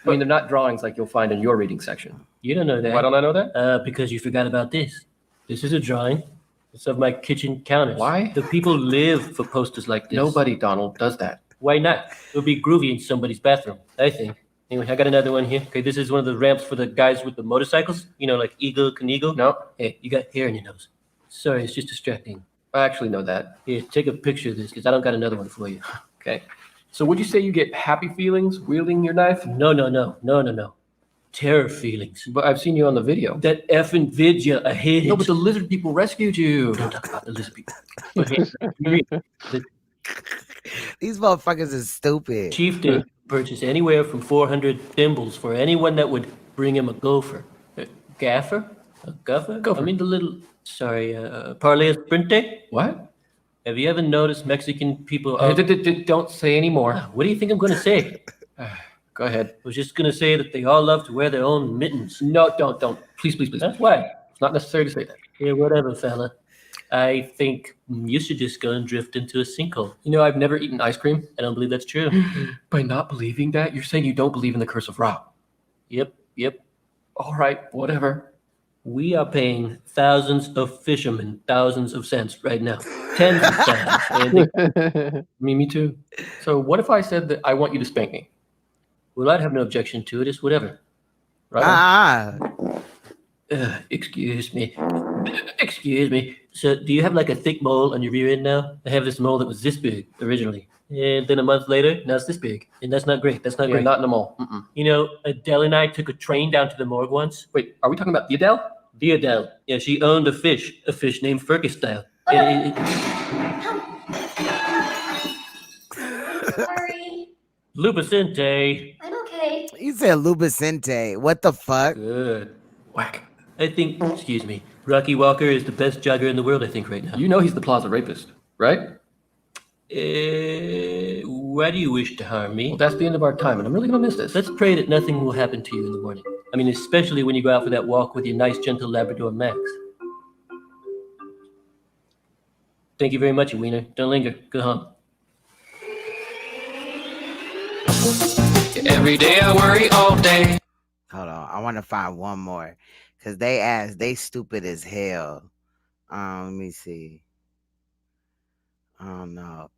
J: mean, they're not drawings like you'll find in your reading section.
T: You don't know that.
J: Why don't I know that?
T: Because you forgot about this. This is a drawing. It's of my kitchen counters.
J: Why?
T: The people live for posters like this.
J: Nobody, Donald, does that.
T: Why not? It would be groovy in somebody's bathroom, I think. Anyway, I got another one here. Okay, this is one of the ramps for the guys with the motorcycles. You know, like Eagle, Kniegal.
J: No.
T: Hey, you got hair in your nose. Sorry, it's just distracting.
J: I actually know that.
T: Here, take a picture of this, because I don't got another one for you.
J: Okay. So would you say you get happy feelings wielding your knife?
T: No. Terror feelings.
J: But I've seen you on the video.
T: That effing vidya ahead.
J: No, but the lizard people rescued you.
T: Don't talk about the lizard people.
A: These motherfuckers is stupid.
T: Chieftain purchased anywhere from 400 thimbles for anyone that would bring him a gopher. Gaffer? A guffer?
J: Gopher.
T: I mean the little, sorry, parlay sprinte?
J: What?
T: Have you ever noticed Mexican people...
J: Don't say anymore.
T: What do you think I'm going to say?
J: Go ahead.
T: I was just going to say that they all love to wear their own mittens.
J: No, don't. Please.
T: That's why.
J: It's not necessary to say that.
T: Yeah, whatever, fella. I think you should just go and drift into a sinkhole.
J: You know, I've never eaten ice cream.
T: I don't believe that's true.
J: By not believing that, you're saying you don't believe in the curse of Ra.
T: Yep.
J: All right, whatever.
T: We are paying thousands of fishermen thousands of cents right now. Tens of cents.
J: Me too. So what if I said that I want you to spank me?
T: Well, I'd have no objection to it. It's whatever.
J: Right?
T: Excuse me. So do you have like a thick mole on your rear end now? I have this mole that was this big originally. And then a month later, now it's this big. And that's not great. That's not
J: Yeah,
T: great.
J: not in a mole. Mm-mm.
T: You know, Adele and I took a train down to the morgue once.
J: Wait, are we talking about the Adele?
T: The Adele. Yeah, she owned a fish named Fergus style.
V: Sorry.
T: Lupacente.
V: I'm okay.
A: You said Lubicente. What the fuck?
T: Good. Whack. I think, excuse me, Rocky Walker is the best jogger in the world, I think, right now.
J: You know he's the Plaza Rapist, right?
T: Why do you wish to harm me?
J: Well, that's the end of our time, and I'm really going to miss this.
T: Let's pray that nothing will happen to you in the morning. I mean, especially when you go out for that walk with your nice, gentle Labrador Max. Thank you very much, you wiener. Don't linger. Go home.
J: Every day I worry all day.
A: Hold on. I want to find one more. Because they stupid as hell. Let me see. I don't know.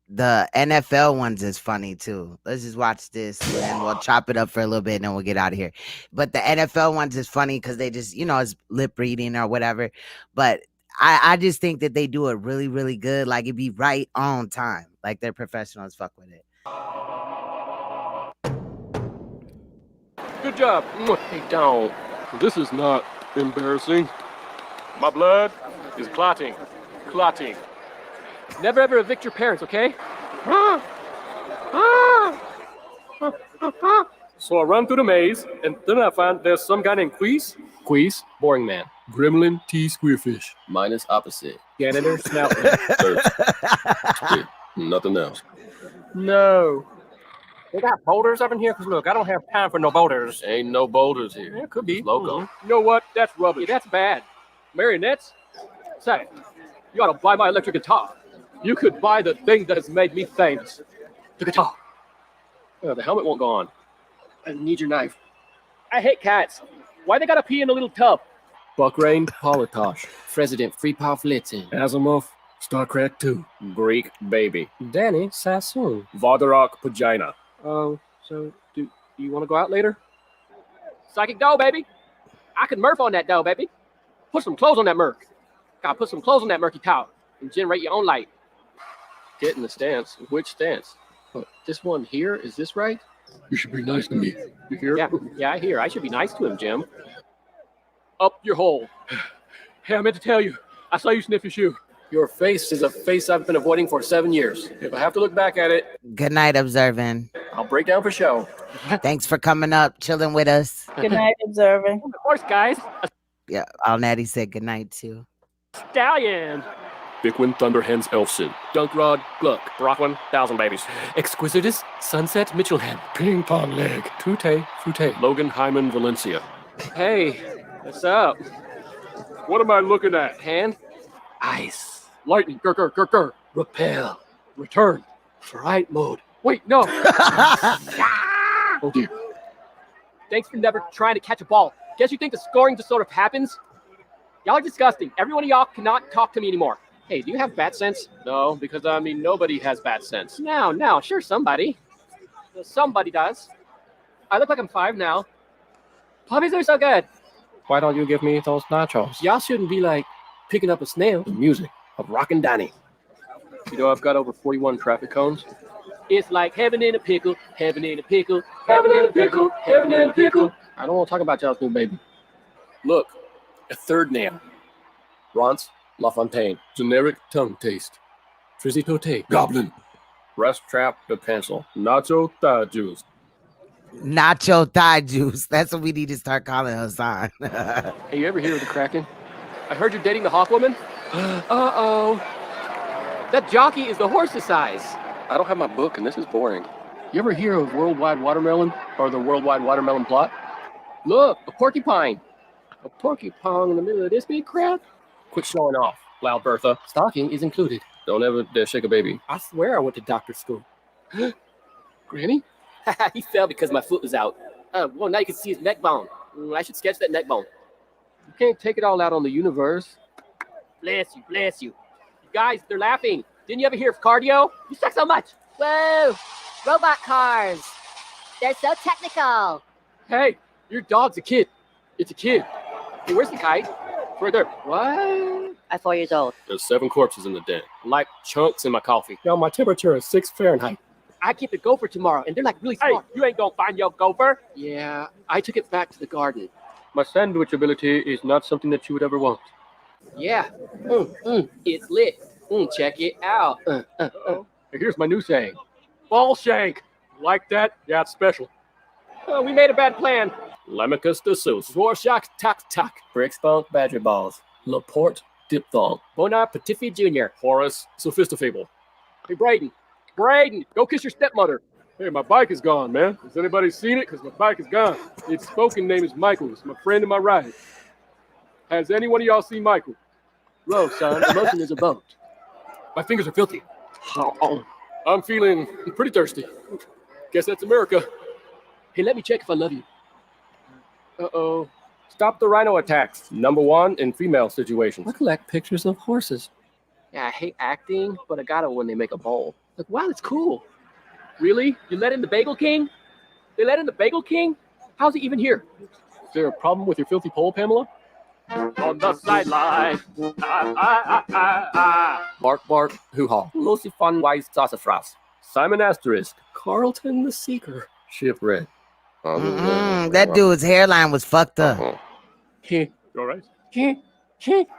A: The NFL ones is funny too. Let's just watch this and then we'll chop it up for a little bit and then we'll get out of here. But the NFL ones is funny because they just, it's lip reading or whatever. But I just think that they do it really, really good. Like it'd be right on time. Like they're professional as fuck with it.
W: Good job. Hey, don't. This is not
H: Embarrassing. My blood is clotting. Clotting.
J: Never ever evict your parents, okay?
H: So I run through the maze, and then I find there's some guy named Queese. Queese, boring man. Gremlin, T, Squeerfish.
J: Minus opposite.
H: Janitor, snout. Nothing else.
J: No.
H: They got boulders up in here? Because look, I don't have time for no boulders.
J: Ain't no boulders here.
H: Yeah, could be.
J: Logo.
H: You know what? That's rubbish.
J: Yeah, that's bad. Marionettes? Say, you ought to buy my electric guitar. You could buy the thing that has made me famous. The guitar.
H: The helmet won't go on.
J: I need your knife. I hate cats. Why they gotta pee in a little tub?
H: Buckrain, Politosh.
J: President Freepaw Flitzen.
H: Asimov, StarCraft 2. Greek Baby. Danny Sassoon. Vodarock Pagina.
J: Oh, so do you want to go out later? Psychic dough, baby. I can Murph on that dough, baby. Put some clothes on that Merk. Gotta put some clothes on that Murky towel and generate your own light.
H: Get in the stance. Which stance?
J: This one here, is this right?
H: You should be nice to me. You hear?
J: Yeah, I hear. I should be nice to him, Jim. Up your hole.
H: Hey, I meant to tell you. I saw you sniff your shoe.
J: Your face is a face I've been avoiding for 7 years.
H: If I have to look back at it.
A: Good night, Observing.
H: I'll break down for show.
A: Thanks for coming up, chilling with us.
O: Good night, Observing.
J: Of course, guys.
A: Yeah, All Natty said good night too.
J: Stallion.
H: Bickwin, Thunderhens, Elfson.
J: Dunkrod, Gluck.
H: Brockwin, 1,000 babies.
J: Exquisitus, Sunset, Mitchellham.
H: Ping pong leg. Tute, Fute. Logan, Hyman, Valencia.
J: Hey, what's up?
H: What am I looking at?
J: Hand. Ice.
H: Lightning, gur.
J: Repel.
H: Return.
J: Fright mode. Wait, no.
H: Oh dear.
J: Thanks for never trying to catch a ball. Guess you think the scoring just sort of happens? Y'all are disgusting. Every one of y'all cannot talk to me anymore. Hey, do you have bat sense?
H: No, because nobody has bat sense.
J: No, sure, somebody. Somebody does. I look like I'm 5 now. Puppies are so good.
H: Why don't you give me those nachos?
J: Y'all shouldn't be like picking up a snail.
H: The music of Rockin' Danny. You know I've got over 41 traffic cones.
J: It's like heaven in a pickle, heaven in a pickle, heaven in a pickle, heaven in a pickle.
H: I don't want to talk about y'all's new baby. Look, a third name. Ronce LaFontaine. Generic tongue taste. Trizzy Tote. Goblin. Rest trap the pencil. Nacho thigh juice.
A: Nacho thigh juice. That's what we need to start calling Hassan.
J: Hey, you ever hear of the Kraken? I heard you're dating the Hawk woman. Uh-oh. That jockey is the horse's size.
H: I don't have my book, and this is boring. You ever hear of Worldwide Watermelon or the Worldwide Watermelon Plot?
J: Look, a porcupine. A porcupine in the middle of this big crowd?
H: Quit showing off, loud Bertha.
J: Stocking is included.
H: Don't ever dare shake a baby.
J: I swear I went to doctor school.
H: Granny?
J: He fell because my foot was out. Well, now you can see his neck bone. I should sketch that neck bone.
H: You can't take it all out on the universe.
J: Bless you, bless you. You guys, they're laughing. Didn't you ever hear of cardio? You suck so much.
V: Whoa! Robot cars. They're so technical.
J: Hey, your dog's a kid. It's a kid. Hey, where's the kite? Right there. What?
V: I'm 4 years old.
H: There's 7 corpses in the den. Like chunks in my coffee. Yo, my temperature is 6 Fahrenheit.
J: I get the gopher tomorrow, and they're like really smart.
H: Hey, you ain't gonna find your gopher.
J: Yeah, I took it back to the garden.
H: My sandwich ability is not something that you would ever want.
J: Yeah. It's lit. Check it out.
H: Here's my new saying. Ball shank. Like that? Yeah, it's special.
J: We made a bad plan.
H: Lemicus de Sus. Rorschach tak. Brick spunk badger balls. Laporte diphthong.
J: Bonar Petifi Jr.
H: Horace sophistafable.
J: Hey, Braden, go kiss your stepmother.
H: Hey, my bike is gone, man. Has anybody seen it? Because my bike is gone. Its spoken name is Michael. It's my friend to my right. Has any one of y'all seen Michael?
J: Row, son. Emotion is a boat.
H: My fingers are filthy. I'm feeling pretty thirsty. Guess that's America.
J: Hey, let me check if I love you.
H: Uh-oh. Stop the rhino attacks. #1 in female situations.
J: I collect pictures of horses. Yeah, I hate acting, but I got it when they make a bowl. Like, wow, that's cool. Really? You let in the Bagel King? They let in the Bagel King? How's he even here?
H: Is there a problem with your filthy pole, Pamela? On the sideline. Bark, hoo-ha. Lucy Fun Wise Sassafras. Simon Asterisk. Carlton the Seeker. Shipwreck.
A: That dude's hairline was fucked up.
H: Hey,
J: You all right? Yeah,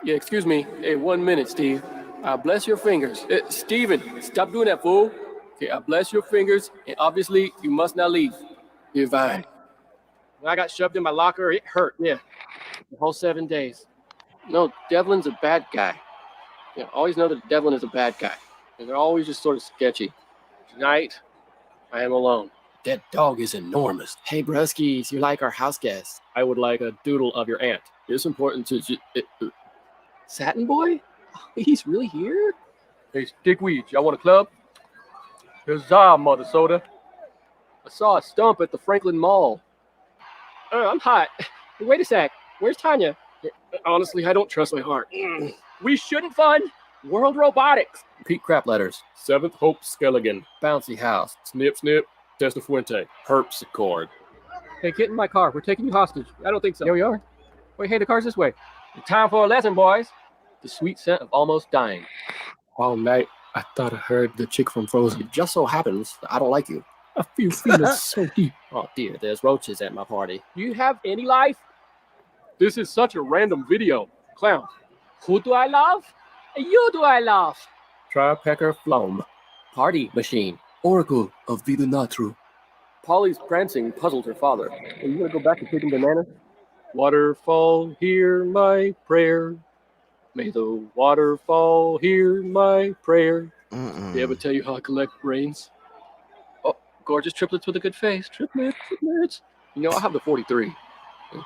J: excuse me. Hey, 1 minute, Steve. Bless your fingers. Steven, stop doing that, fool. Okay, bless your fingers, and obviously, you must not leave. You're fine. When I got shoved in my locker, it hurt, yeah. The whole 7 days. No, Devlin's a bad guy. Yeah, always know that Devlin is a bad guy. And they're always just sort of sketchy. Tonight, I am alone. That dog is enormous. Hey, Bruskies, you're like our house guest. I would like a doodle of your aunt. It's important to... Satin Boy? He's really here? Hey, Stickweed, y'all want a club? Huzzah, Mother Soda. I saw a stump at the Franklin Mall. I'm hot. Hey, wait a sec. Where's Tanya? Honestly, I don't trust my heart. We shouldn't fund World Robotics. Repeat crap letters. Seventh Hope Skelligan. Bouncy House. Snip, snip. Testa Fuente. Herpsichord. Hey, get in my car. We're taking you hostage. I don't think so. Here we are. Wait, hey, the car's this way. Time for a lesson, boys. The sweet scent of almost dying. All night, I thought I heard the chick from Frozen. It just so happens that I don't like you. I feel feelings so deep. Oh dear, there's roaches at my party. Do you have any life? This is such a random video. Clown. Who do I love? You do I love. Tripecker Flom. Party machine. Oracle of Vida Natru. Polly's prancing puzzled her father. Are you gonna go back to picking bananas? Waterfall, hear my prayer. May the waterfall hear my prayer. They ever tell you how I collect brains? Oh, gorgeous triplets with a good face. Triplets. You know, I have the 43.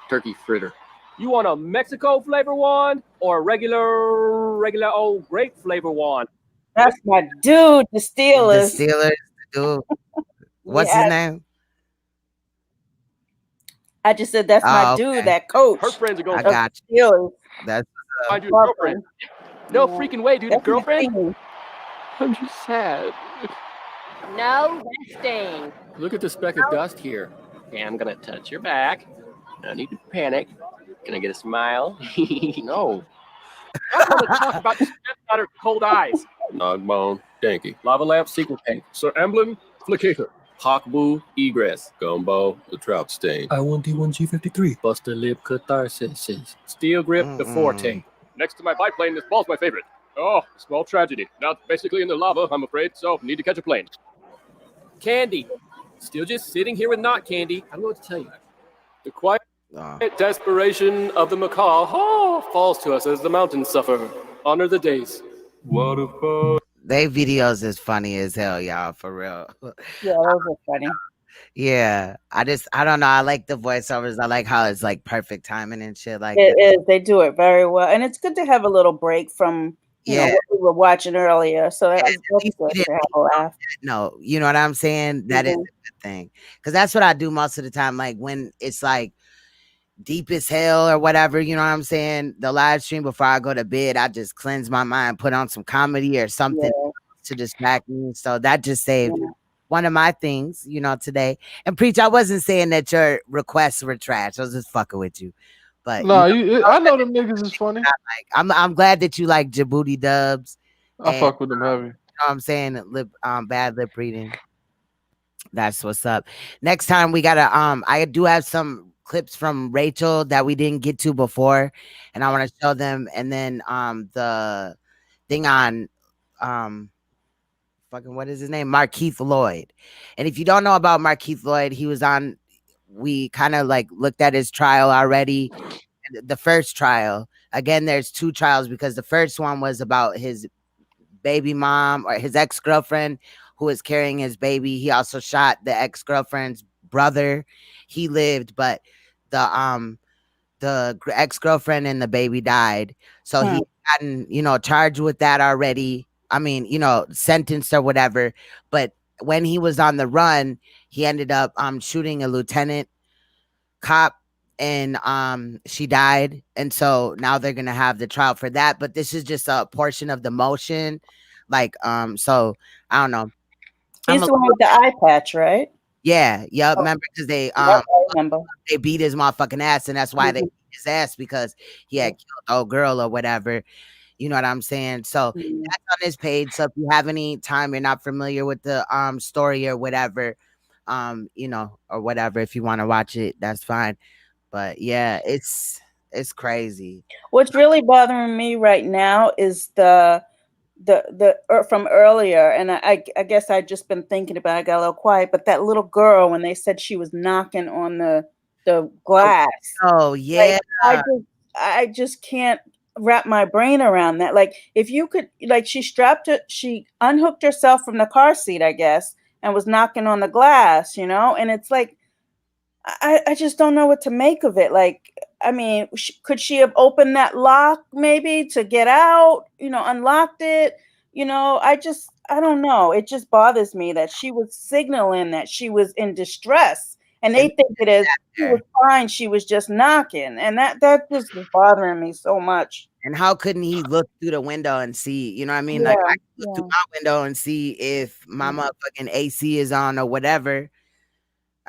J: Turkey fritter. You want a Mexico flavor one or a regular old grape flavor one?
O: That's my dude, the Steelers.
A: The Steelers, dude. What's his name?
O: I just said that's my dude, that coach.
J: Her friends are going.
A: I got you.
O: Steelers.
A: That's
J: Find you a girlfriend. No freaking way, dude. A girlfriend? I'm just sad.
V: No resting.
J: Look at the speck of dust here. Okay, I'm gonna touch your back. No need to panic. Can I get a smile? No. I want to talk about stepdaughter's cold eyes. Nogbone, Danky. Lava lamp, sequel tank. Sir Emblem, Flicator. Hawkboo, Egress. Gumbo, the Trout Stain. I1D1G53. Buster Lip Catharsis. Steel Grip, the Forte. Next to my biplane, this ball's my favorite. Oh, a small tragedy. Now basically in the lava, I'm afraid, so need to catch a plane. Candy. Still just sitting here with not candy. I don't know what to tell you. The quiet desperation of the macaw falls to us as the mountains suffer. Honor the days. Waterfall.
A: They videos is funny as hell, y'all, for real.
O: Yeah, those are funny.
A: Yeah, I don't know. I like the voiceovers. I like how it's like perfect timing and shit like
O: It
A: that.
O: is. They do it very well, and it's good to have a little break from you know what we were watching earlier. So that's good to have a laugh.
A: No, you know what I'm saying? That is a good thing, because that's what I do most of the time. Like when it's like deep as hell or whatever, you know what I'm saying? The live stream before I go to bed, I just cleanse my mind, put on some comedy or something to distract me. So that just saved one of my things, you know, today. And Preach, I wasn't saying that your requests were trash. I was just fucking with you. But
B: no, I know them niggas is funny.
A: I'm glad that you like Jaboody dubs.
B: I fuck with them heavy.
A: You know what I'm saying? Bad lip reading. That's what's up. Next time we gotta I do have some clips from Rachel that we didn't get to before, and I want to show them. And then the thing on fucking what is his name? Markeith Lloyd. And if you don't know about Markeith Lloyd, he was on, we kind of like looked at his trial already. The first trial. Again, there's two trials because the first one was about his baby mom or his ex-girlfriend who was carrying his baby. He also shot the ex-girlfriend's brother. He lived, but the ex-girlfriend and the baby died. So he gotten, you know, charged with that already. I mean, you know, sentenced or whatever. But when he was on the run, he ended up shooting a lieutenant cop, and she died. And so now they're gonna have the trial for that. But this is just a portion of the motion. Like, so I don't know.
O: He's the one with the eye patch, right?
A: Yeah, remember because they they beat his motherfucking ass, and that's why they beat his ass, because he had killed the old girl or whatever. You know what I'm saying? So that's on his page. So if you have any time, you're not familiar with the story or whatever, you know, or whatever, if you want to watch it, that's fine. But yeah, it's It's crazy.
O: What's really bothering me right now is the from earlier, and I guess I just been thinking about it, I got a little quiet, but that little girl when they said she was knocking on the glass.
A: Oh yeah.
O: Like, I just can't wrap my brain around that. Like, if you could, like, she unhooked herself from the car seat, I guess, and was knocking on the glass, and it's like, I just don't know what to make of it. Like, I mean, could she have opened that lock maybe to get out, unlocked it? I don't know. It just bothers me that she was signaling that she was in distress, and they think it is she was fine. She was just knocking, and that just is bothering me so much.
A: And how couldn't he look through the window and see? You know what I mean?
O: Yeah,
A: Like I can look through my window and see if my motherfucking AC is on or whatever.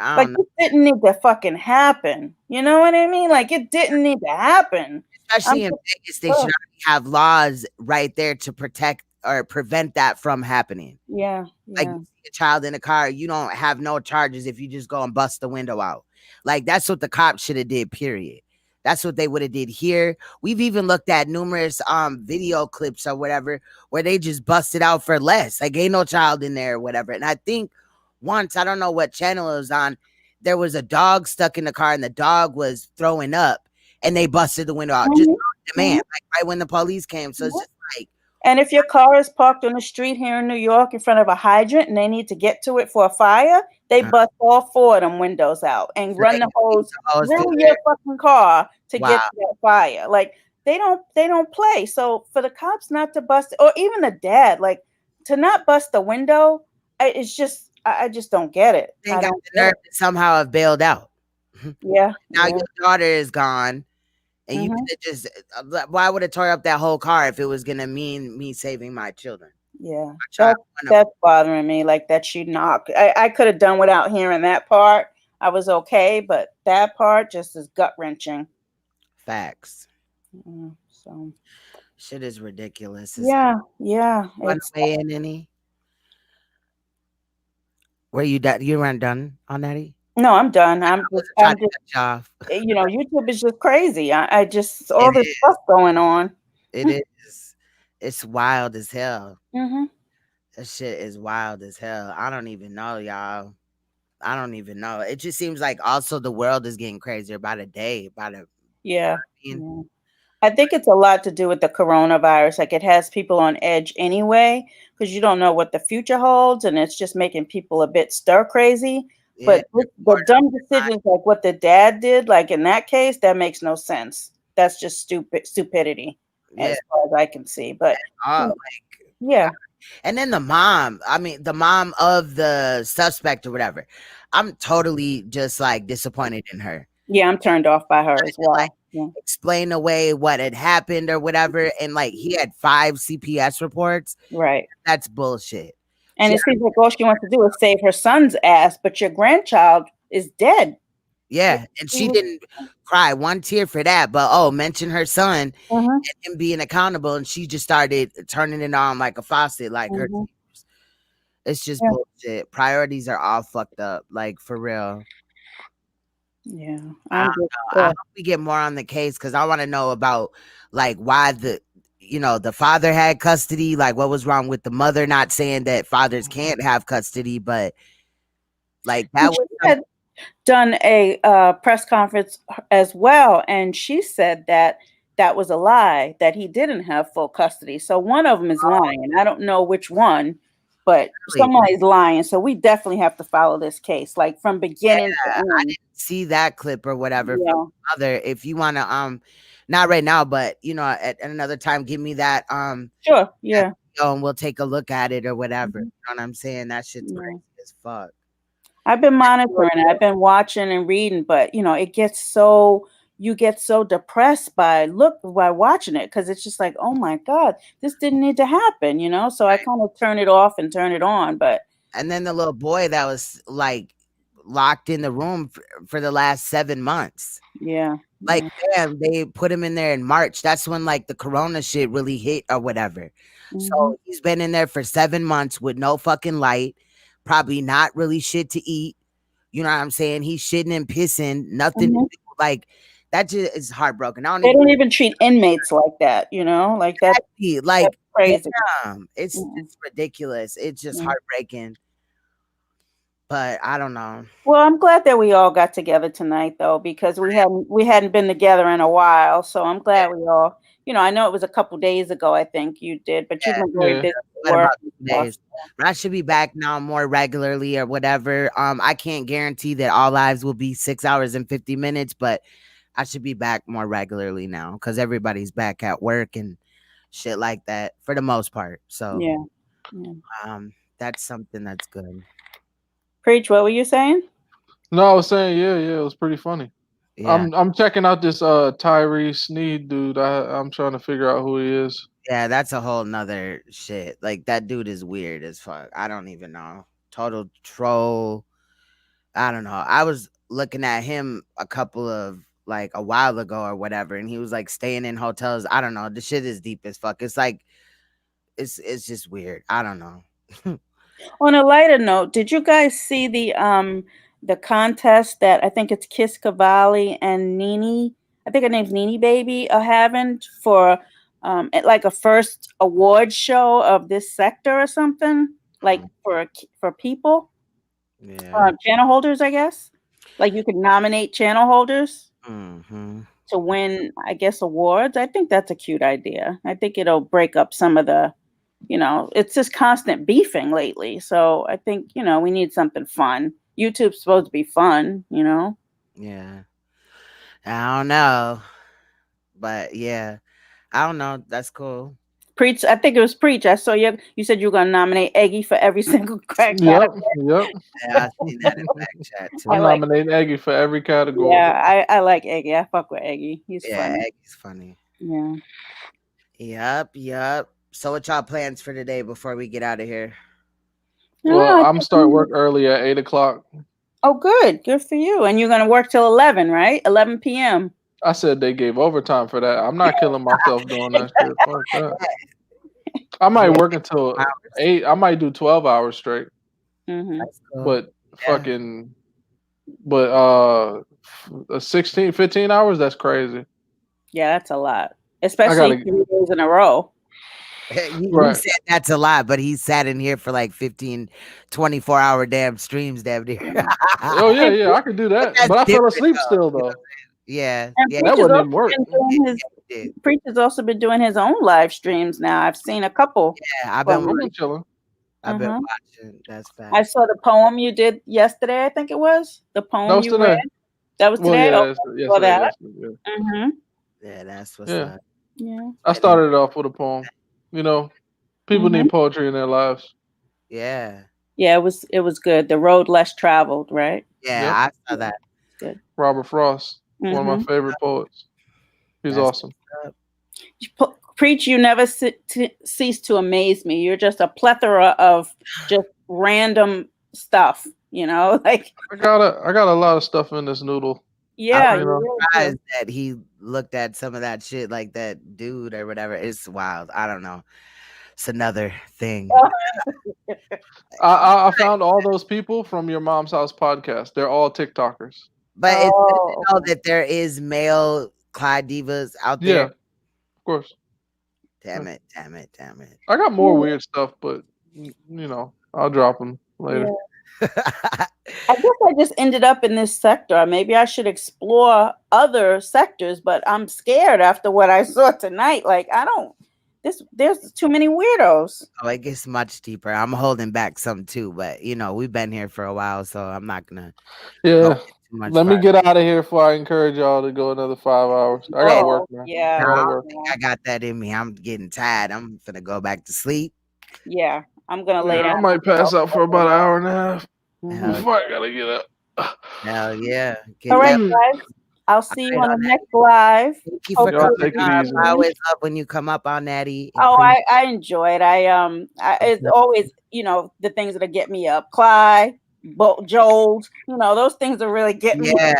O: Like, it didn't need to fucking happen. You know what I mean? Like, it didn't need to happen.
A: Especially in Vegas, they should already have laws right there to protect or prevent that from happening.
O: Yeah.
A: Like, you see a child in a car, you don't have no charges if you just go and bust the window out. Like, that's what the cops should have did, period. That's what they would have did here. We've even looked at numerous video clips or whatever where they just busted out for less. Like, ain't no child in there or whatever. And I think once, I don't know what channel it was on, there was a dog stuck in the car and the dog was throwing up and they busted the window out. Just on demand, like right when the police came. So it's just like.
O: And if your car is parked on the street here in New York in front of a hydrant and they need to get to it for a fire, they bust all 4 of them windows out and run the hose through your fucking car to get to that fire. Like, they don't play. So for the cops not to bust, or even the dad, like, to not bust the window, it's just, I just don't get it.
A: They got the nerve to somehow have bailed out.
O: Yeah.
A: Now your daughter is gone. And you could have just, why would it tore up that whole car if it was going to mean me saving my children?
O: Yeah. That's bothering me. Like, that she knocked. I could have done without hearing that part. I was okay. But that part just is gut wrenching.
A: Facts.
O: So
A: shit is ridiculous.
O: Yeah.
A: Want to weigh in any? Were you done? You weren't done on that?
O: No, I'm done. I'm just YouTube is just crazy. I just all this stuff going on.
A: It is. It's wild as hell. That shit is wild as hell. I don't even know, y'all. I don't even know. It just seems like also the world is getting crazier by the day.
O: Yeah. I think it's a lot to do with the coronavirus. Like, it has people on edge anyway, because you don't know what the future holds, and it's just making people a bit stir crazy. But the dumb decisions like what the dad did, like in that case, that makes no sense. That's just stupidity as far as I can see. But yeah.
A: And then the mom of the suspect or whatever, I'm totally just like disappointed in her.
O: Yeah, I'm turned off by her as well.
A: Explain away what had happened or whatever. And like, he had 5 CPS reports.
O: Right.
A: That's bullshit.
O: And it seems like all she wants to do is save her son's ass, but your grandchild is dead.
A: Yeah, and she didn't cry one tear for that, but mention her son and him being accountable, and she just started turning it on like a faucet, like her tears. It's just bullshit. Priorities are all fucked up, like, for real.
O: Yeah,
A: I hope we get more on the case, because I want to know about like why the father had custody, like what was wrong with the mother. Not saying that fathers can't have custody, but like that was
O: done a press conference as well, and she said that was a lie, that he didn't have full custody. So one of them is lying. I don't know which one, but somebody's lying. So we definitely have to follow this case, like from beginning to end.
A: I didn't see that clip or whatever from mother. If you want to not right now, but at another time, give me that
O: sure, yeah,
A: and we'll take a look at it or whatever. You know what I'm saying? That shit's crazy as fuck.
O: I've been monitoring it. I've been watching and reading, but you get so depressed by watching it, because it's just like, oh my God, this didn't need to happen, So I kind of turn it off and turn it on.
A: And then the little boy that was like locked in the room for the last 7 months.
O: Yeah.
A: Like, damn, they put him in there in March. That's when like the corona shit really hit or whatever. So he's been in there for 7 months with no fucking light, probably not really shit to eat. You know what I'm saying? He's shitting and pissing, nothing. Like, That just is heartbroken. I don't
O: They
A: even
O: don't even treat inmates like that, you know, like that.
A: like
O: crazy.
A: Damn, it's ridiculous. It's just heartbreaking. But I don't know.
O: Well, I'm glad that we all got together tonight, though, because we hadn't been together in a while. So I'm glad we all, you know, I know it was a couple days ago, I think you did, but you've been very busy
A: What
O: work.
A: about 2 days? I should be back now more regularly or whatever. I can't guarantee that all lives will be 6 hours and 50 minutes, but I should be back more regularly now because everybody's back at work and shit like that for the most part. So that's something that's good.
O: Preach, what were you saying?
B: No, I was saying, yeah, it was pretty funny.
A: Yeah.
B: I'm checking out this Tyree Sneed dude. I'm trying to figure out who he is.
A: Yeah, that's a whole nother shit. Like that dude is weird as fuck. I don't even know. Total troll. I don't know. I was looking at him a while ago or whatever, and he was like staying in hotels. I don't know. The shit is deep as fuck. It's like it's just weird. I don't know.
O: On a lighter note, did you guys see the contest that I think it's Kiss Cavalli and Nene? I think her name's Nene Baby are having for like a first award show of this sector or something, like for people, channel holders, I guess. Like you could nominate channel holders to win, I guess, awards. I think that's a cute idea. I think it'll break up some of the, you know, it's just constant beefing lately. So I think, you know, we need something fun. YouTube's supposed to be fun, you know?
A: Yeah. I don't know. But yeah. I don't know. That's cool.
O: Preach. I think it was Preach. I saw you said you were gonna nominate Eggy for every single crack.
B: Yep.
A: Yeah, I seen that in back chat too.
B: I'm nominating Eggy for every category.
O: Yeah, I like Eggy. I fuck with Eggy. He's funny.
A: Eggy's funny.
O: Yeah.
A: Yep. So what y'all plans for today before we get out of here?
B: Well, I'm starting work early at 8:00.
O: Oh, good. Good for you. And you're gonna work till 11, right? 11 p.m.
B: I said they gave overtime for that. I'm not killing myself doing that shit. Fuck that. I might work until 8. I might do 12 hours straight. But 16, 15 hours, that's crazy.
O: Yeah, that's a lot. Especially 3 days in a row.
A: He said that's a lot, but he sat in here for like 15, 24-hour damn streams damn near.
B: Oh, yeah, I could do that. But I fell asleep still, though.
A: Yeah.
B: That wouldn't even work.
O: Preach has also been doing his own live streams now. I've seen a couple.
A: Yeah, I've been
B: chilling.
A: I've been watching. That's fast.
O: I saw the poem you did yesterday, I think it was. The poem you read. That was today?
A: Yeah, that's what's up.
O: Yeah.
B: I started it off with a poem. You know, people need poetry in their lives.
A: Yeah.
O: Yeah, it was good. The road less traveled, right?
A: Yeah, I saw that.
O: Good.
B: Robert Frost, one of my favorite poets. He's awesome.
O: Preach, you never cease to amaze me. You're just a plethora of just random stuff, you know? Like
B: I got a lot of stuff in this noodle.
O: Yeah,
A: I'm surprised that he looked at some of that shit like that dude or whatever. It's wild. I don't know. It's another thing.
B: I found all those people from your Mom's House podcast. They're all TikTokers.
A: But it's good to know that there is male Clyde divas out there.
B: Yeah, of course.
A: Damn it.
B: I got more weird stuff, but you know, I'll drop them later.
O: I guess I just ended up in this sector. Maybe I should explore other sectors, but I'm scared after what I saw tonight. Like there's too many weirdos.
A: Oh, it gets much deeper. I'm holding back some too, but you know, we've been here for a while, so I'm not gonna
B: Let me get out of here before I encourage y'all to go another 5 hours. I gotta work, man.
O: Yeah.
A: I don't think I got that in me. I'm getting tired. I'm gonna go back to sleep.
O: Yeah. I'm gonna lay down.
B: I might pass out for about an hour and a half before I gotta get up.
A: Hell yeah.
O: All right, guys. I'll see you on the next live.
A: Thank you for coming up. I always love when you come up on Natty.
O: Oh, I enjoy it. It's always, you know, the things that get me up. Clyde, Joel, you know, those things are really getting me up.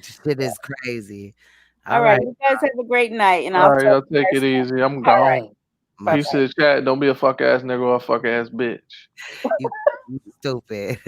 A: Shit is crazy.
O: All right. You guys have a great night. And
B: All right, y'all take it easy. I'm gone.
O: Right.
B: Peace to the chat. Don't be a fuck ass nigga or a fuck ass bitch.
A: You stupid.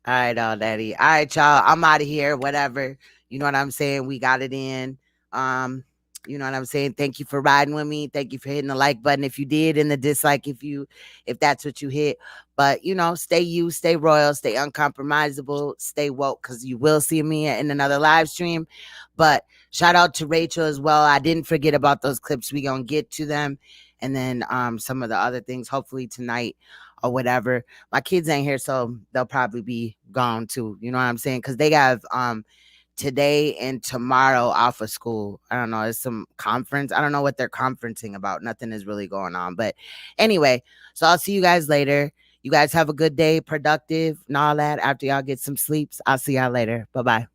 A: All right, daddy. All right, y'all. I'm out of here. Whatever. You know what I'm saying? We got it in. You know what I'm saying? Thank you for riding with me. Thank you for hitting the like button if you did, and the dislike if that's what you hit. But stay you, stay royal, stay uncompromisable, stay woke, because you will see me in another live stream. But shout out to Rachel as well. I didn't forget about those clips. We gonna get to them, and then some of the other things hopefully tonight or whatever. My kids ain't here, so they'll probably be gone too. You know what I'm saying? Because they have today and tomorrow off of school. I don't know. It's some conference. I don't know what they're conferencing about. Nothing is really going on. But anyway, so I'll see you guys later. You guys have a good day, productive and all that. After y'all get some sleeps, I'll see y'all later. Bye-bye.